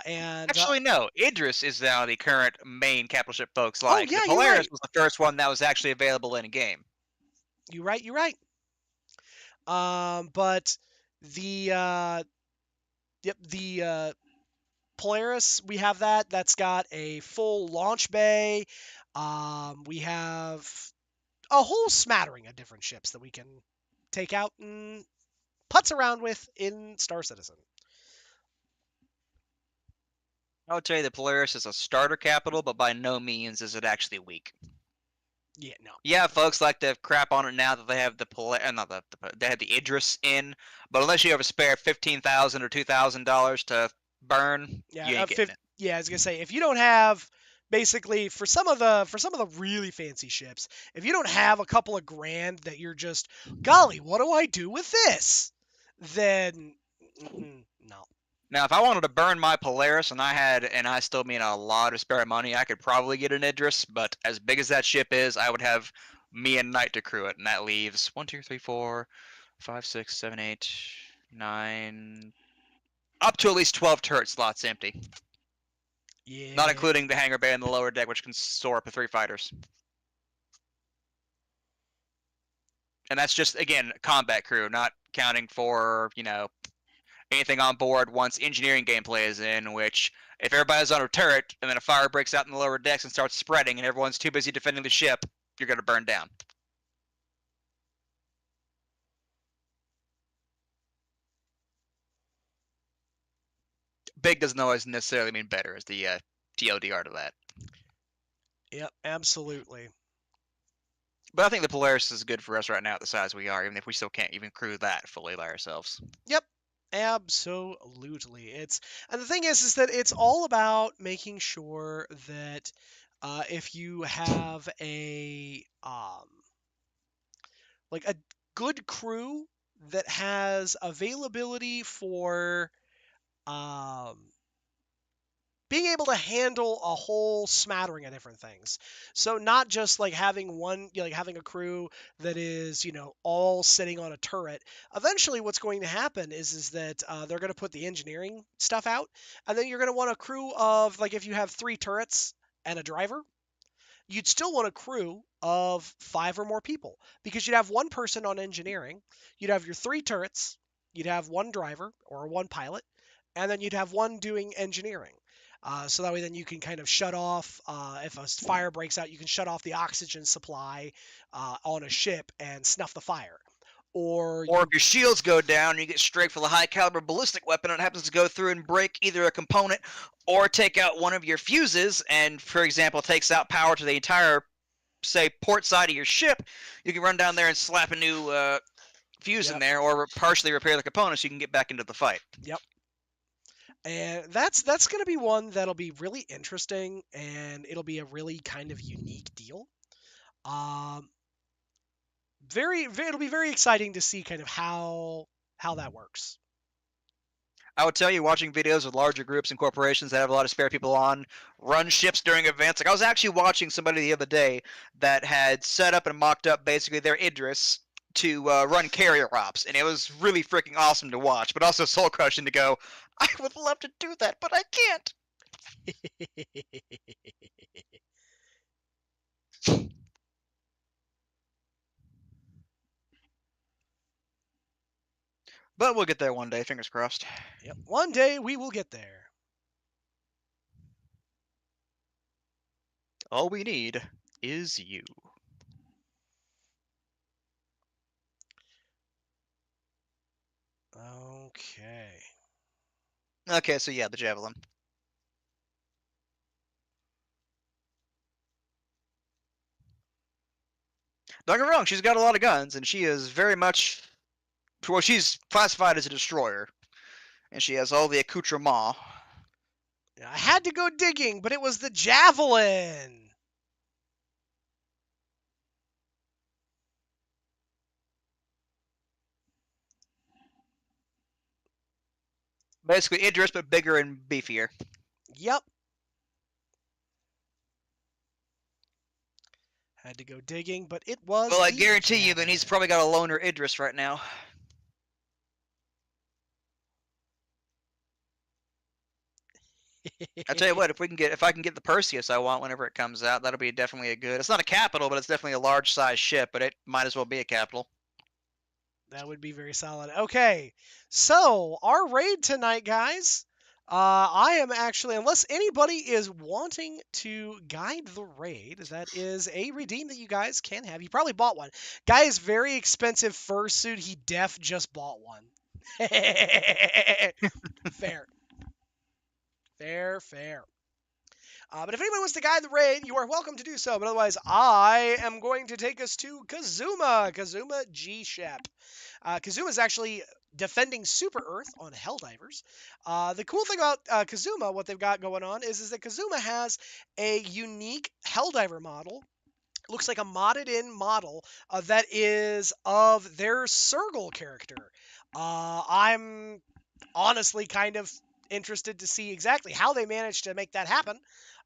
And Actually, no. Idris is now the current main capital ship folks Oh like. yeah, The you're Polaris right. was the first one that was actually available in a game. You're right. You're right. But the yep, the Polaris, we have that. That's got a full launch bay. We have a whole smattering of different ships that we can take out and putz around with in Star Citizen. I would tell you the Polaris is a starter capital, but by no means is it actually weak. Yeah, no. Yeah, folks like to crap on it now that they have not they have the Idris in, but unless you have a spare $15,000 or $2,000 to burn, Yeah, you ain't getting it. yeah, I was gonna say if you don't have basically for some of the really fancy ships, if you don't have a couple of grand that you're just, golly, what do I do with this? Then no. Now, if I wanted to burn my Polaris and I still mean a lot of spare money, I could probably get an Idris, but as big as that ship is, I would have me and Knight to crew it, and that leaves 1, 2, 3, 4, 5, 6, 7, 8, 9, up to at least 12 turret slots empty. Yeah. Not including the hangar bay and the lower deck, which can store up to 3 fighters. And that's just, again, combat crew, not counting for, anything on board once engineering gameplay is in, which if everybody's on a turret and then a fire breaks out in the lower decks and starts spreading and everyone's too busy defending the ship, you're going to burn down. Big doesn't always necessarily mean better, is the TLDR to that. Yep, absolutely. But I think the Polaris is good for us right now at the size we are, even if we still can't even crew that fully by ourselves. Yep, absolutely. And the thing is that it's all about making sure that if you have like a good crew that has availability for um, being able to handle a whole smattering of different things. So not just like having having a crew that is, all sitting on a turret. Eventually what's going to happen is that they're going to put the engineering stuff out, and then you're going to want a crew of, like, if you have 3 turrets and a driver, you'd still want a crew of 5 or more people, because you'd have one person on engineering, you'd have your 3 turrets, you'd have one driver or one pilot, and then you'd have one doing engineering. So that way, then you can kind of shut off, if a fire breaks out, you can shut off the oxygen supply on a ship and snuff the fire. Or if your shields go down, you get straight for the high caliber ballistic weapon, and it happens to go through and break either a component or take out one of your fuses, and, for example, takes out power to the entire, say, port side of your ship, you can run down there and slap a new fuse in there, or partially repair the components so you can get back into the fight. Yep. And that's going to be one that'll be really interesting, and it'll be a really kind of unique deal. It'll be very exciting to see kind of how that works. I would tell you, watching videos of larger groups and corporations that have a lot of spare people on run ships during events. Like I was actually watching somebody the other day that had set up and mocked up basically their Idris to run carrier ops, and it was really freaking awesome to watch, but also soul crushing to go. I would love to do that, but I can't. But we'll get there one day. Fingers crossed. Yep. One day we will get there. All we need is you. Okay. Okay, so yeah, the javelin. Don't get me wrong, she's got a lot of guns, and she is very much. Well, she's classified as a destroyer, and she has all the accoutrements. I had to go digging, but it was the javelin. Basically, Idris, but bigger and beefier. Yep. Had to go digging, but it was. Well, I the guarantee you that he's javelin. probably got a loner Idris right now. I tell you what, if I can get the Perseus I want whenever it comes out, that'll be definitely a good. It's not a capital, but it's definitely a large size ship. But it might as well be a capital. That would be very solid. Okay, so our raid tonight, guys. I am actually, unless anybody is wanting to guide the raid, that is a redeem that you guys can have. You probably bought one. Guy is very expensive fursuit. He just bought one. Fair. Fair. But if anyone wants to guide the raid, you are welcome to do so. But otherwise, I am going to take us to Kazuma. Kazuma G-Shep. Kazuma is actually defending Super Earth on Helldivers. The cool thing about Kazuma, what they've got going on, is that Kazuma has a unique Helldiver model. It looks like a modded in model that is of their Sergal character. I'm honestly kind of interested to see exactly how they managed to make that happen.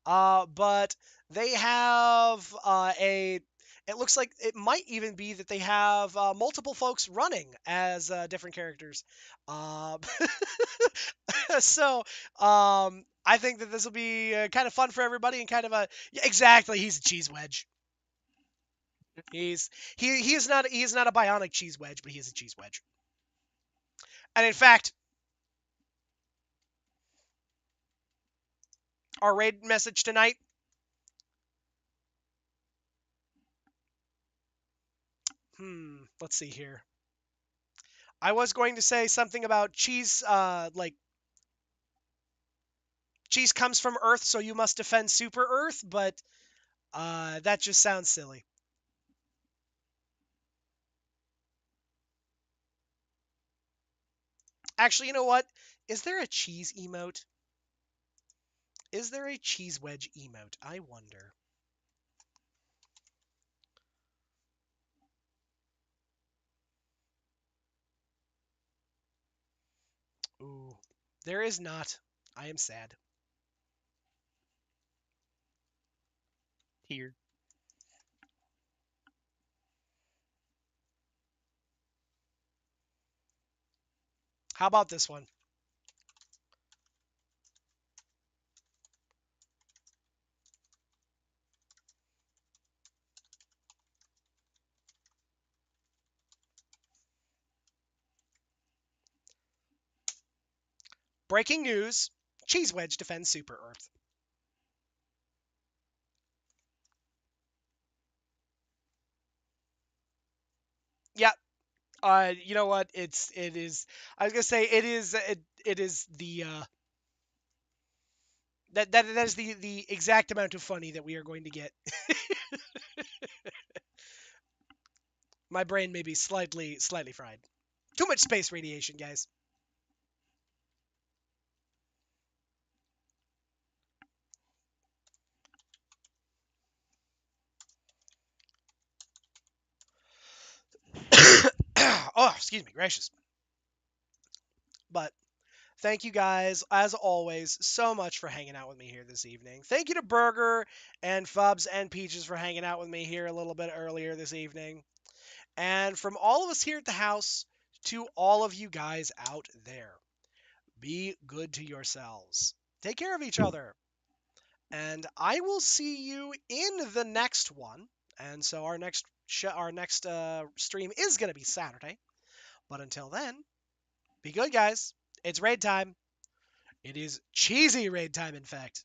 But they have it looks like it might even be that they have multiple folks running as different characters. Uh, so I think that this will be kind of fun for everybody and kind of a yeah, exactly. He's a cheese wedge. He is not a bionic cheese wedge, but he is a cheese wedge. And in fact, our raid message tonight. Let's see here. I was going to say something about cheese, like cheese comes from Earth, so you must defend Super Earth, but that just sounds silly. Actually, you know what? Is there a cheese emote? Is there a cheese wedge emote? I wonder. Ooh, there is not. I am sad. Here. How about this one? Breaking news. Cheese wedge defends Super Earth. Yeah, you know what? It is. I was gonna say it is the that is the exact amount of funny that we are going to get. My brain may be slightly fried. Too much space radiation, guys. Oh, excuse me, gracious. But Thank you guys, as always, so much for hanging out with me here this evening. Thank you to Burger and Fubs and Peaches for hanging out with me here a little bit earlier this evening. And from all of us here at the house to all of you guys out there, be good to yourselves. Take care of each other. And I will see you in the next one. And so our next stream is going to be Saturday. But until then, be good, guys. It's raid time. It is cheesy raid time, in fact.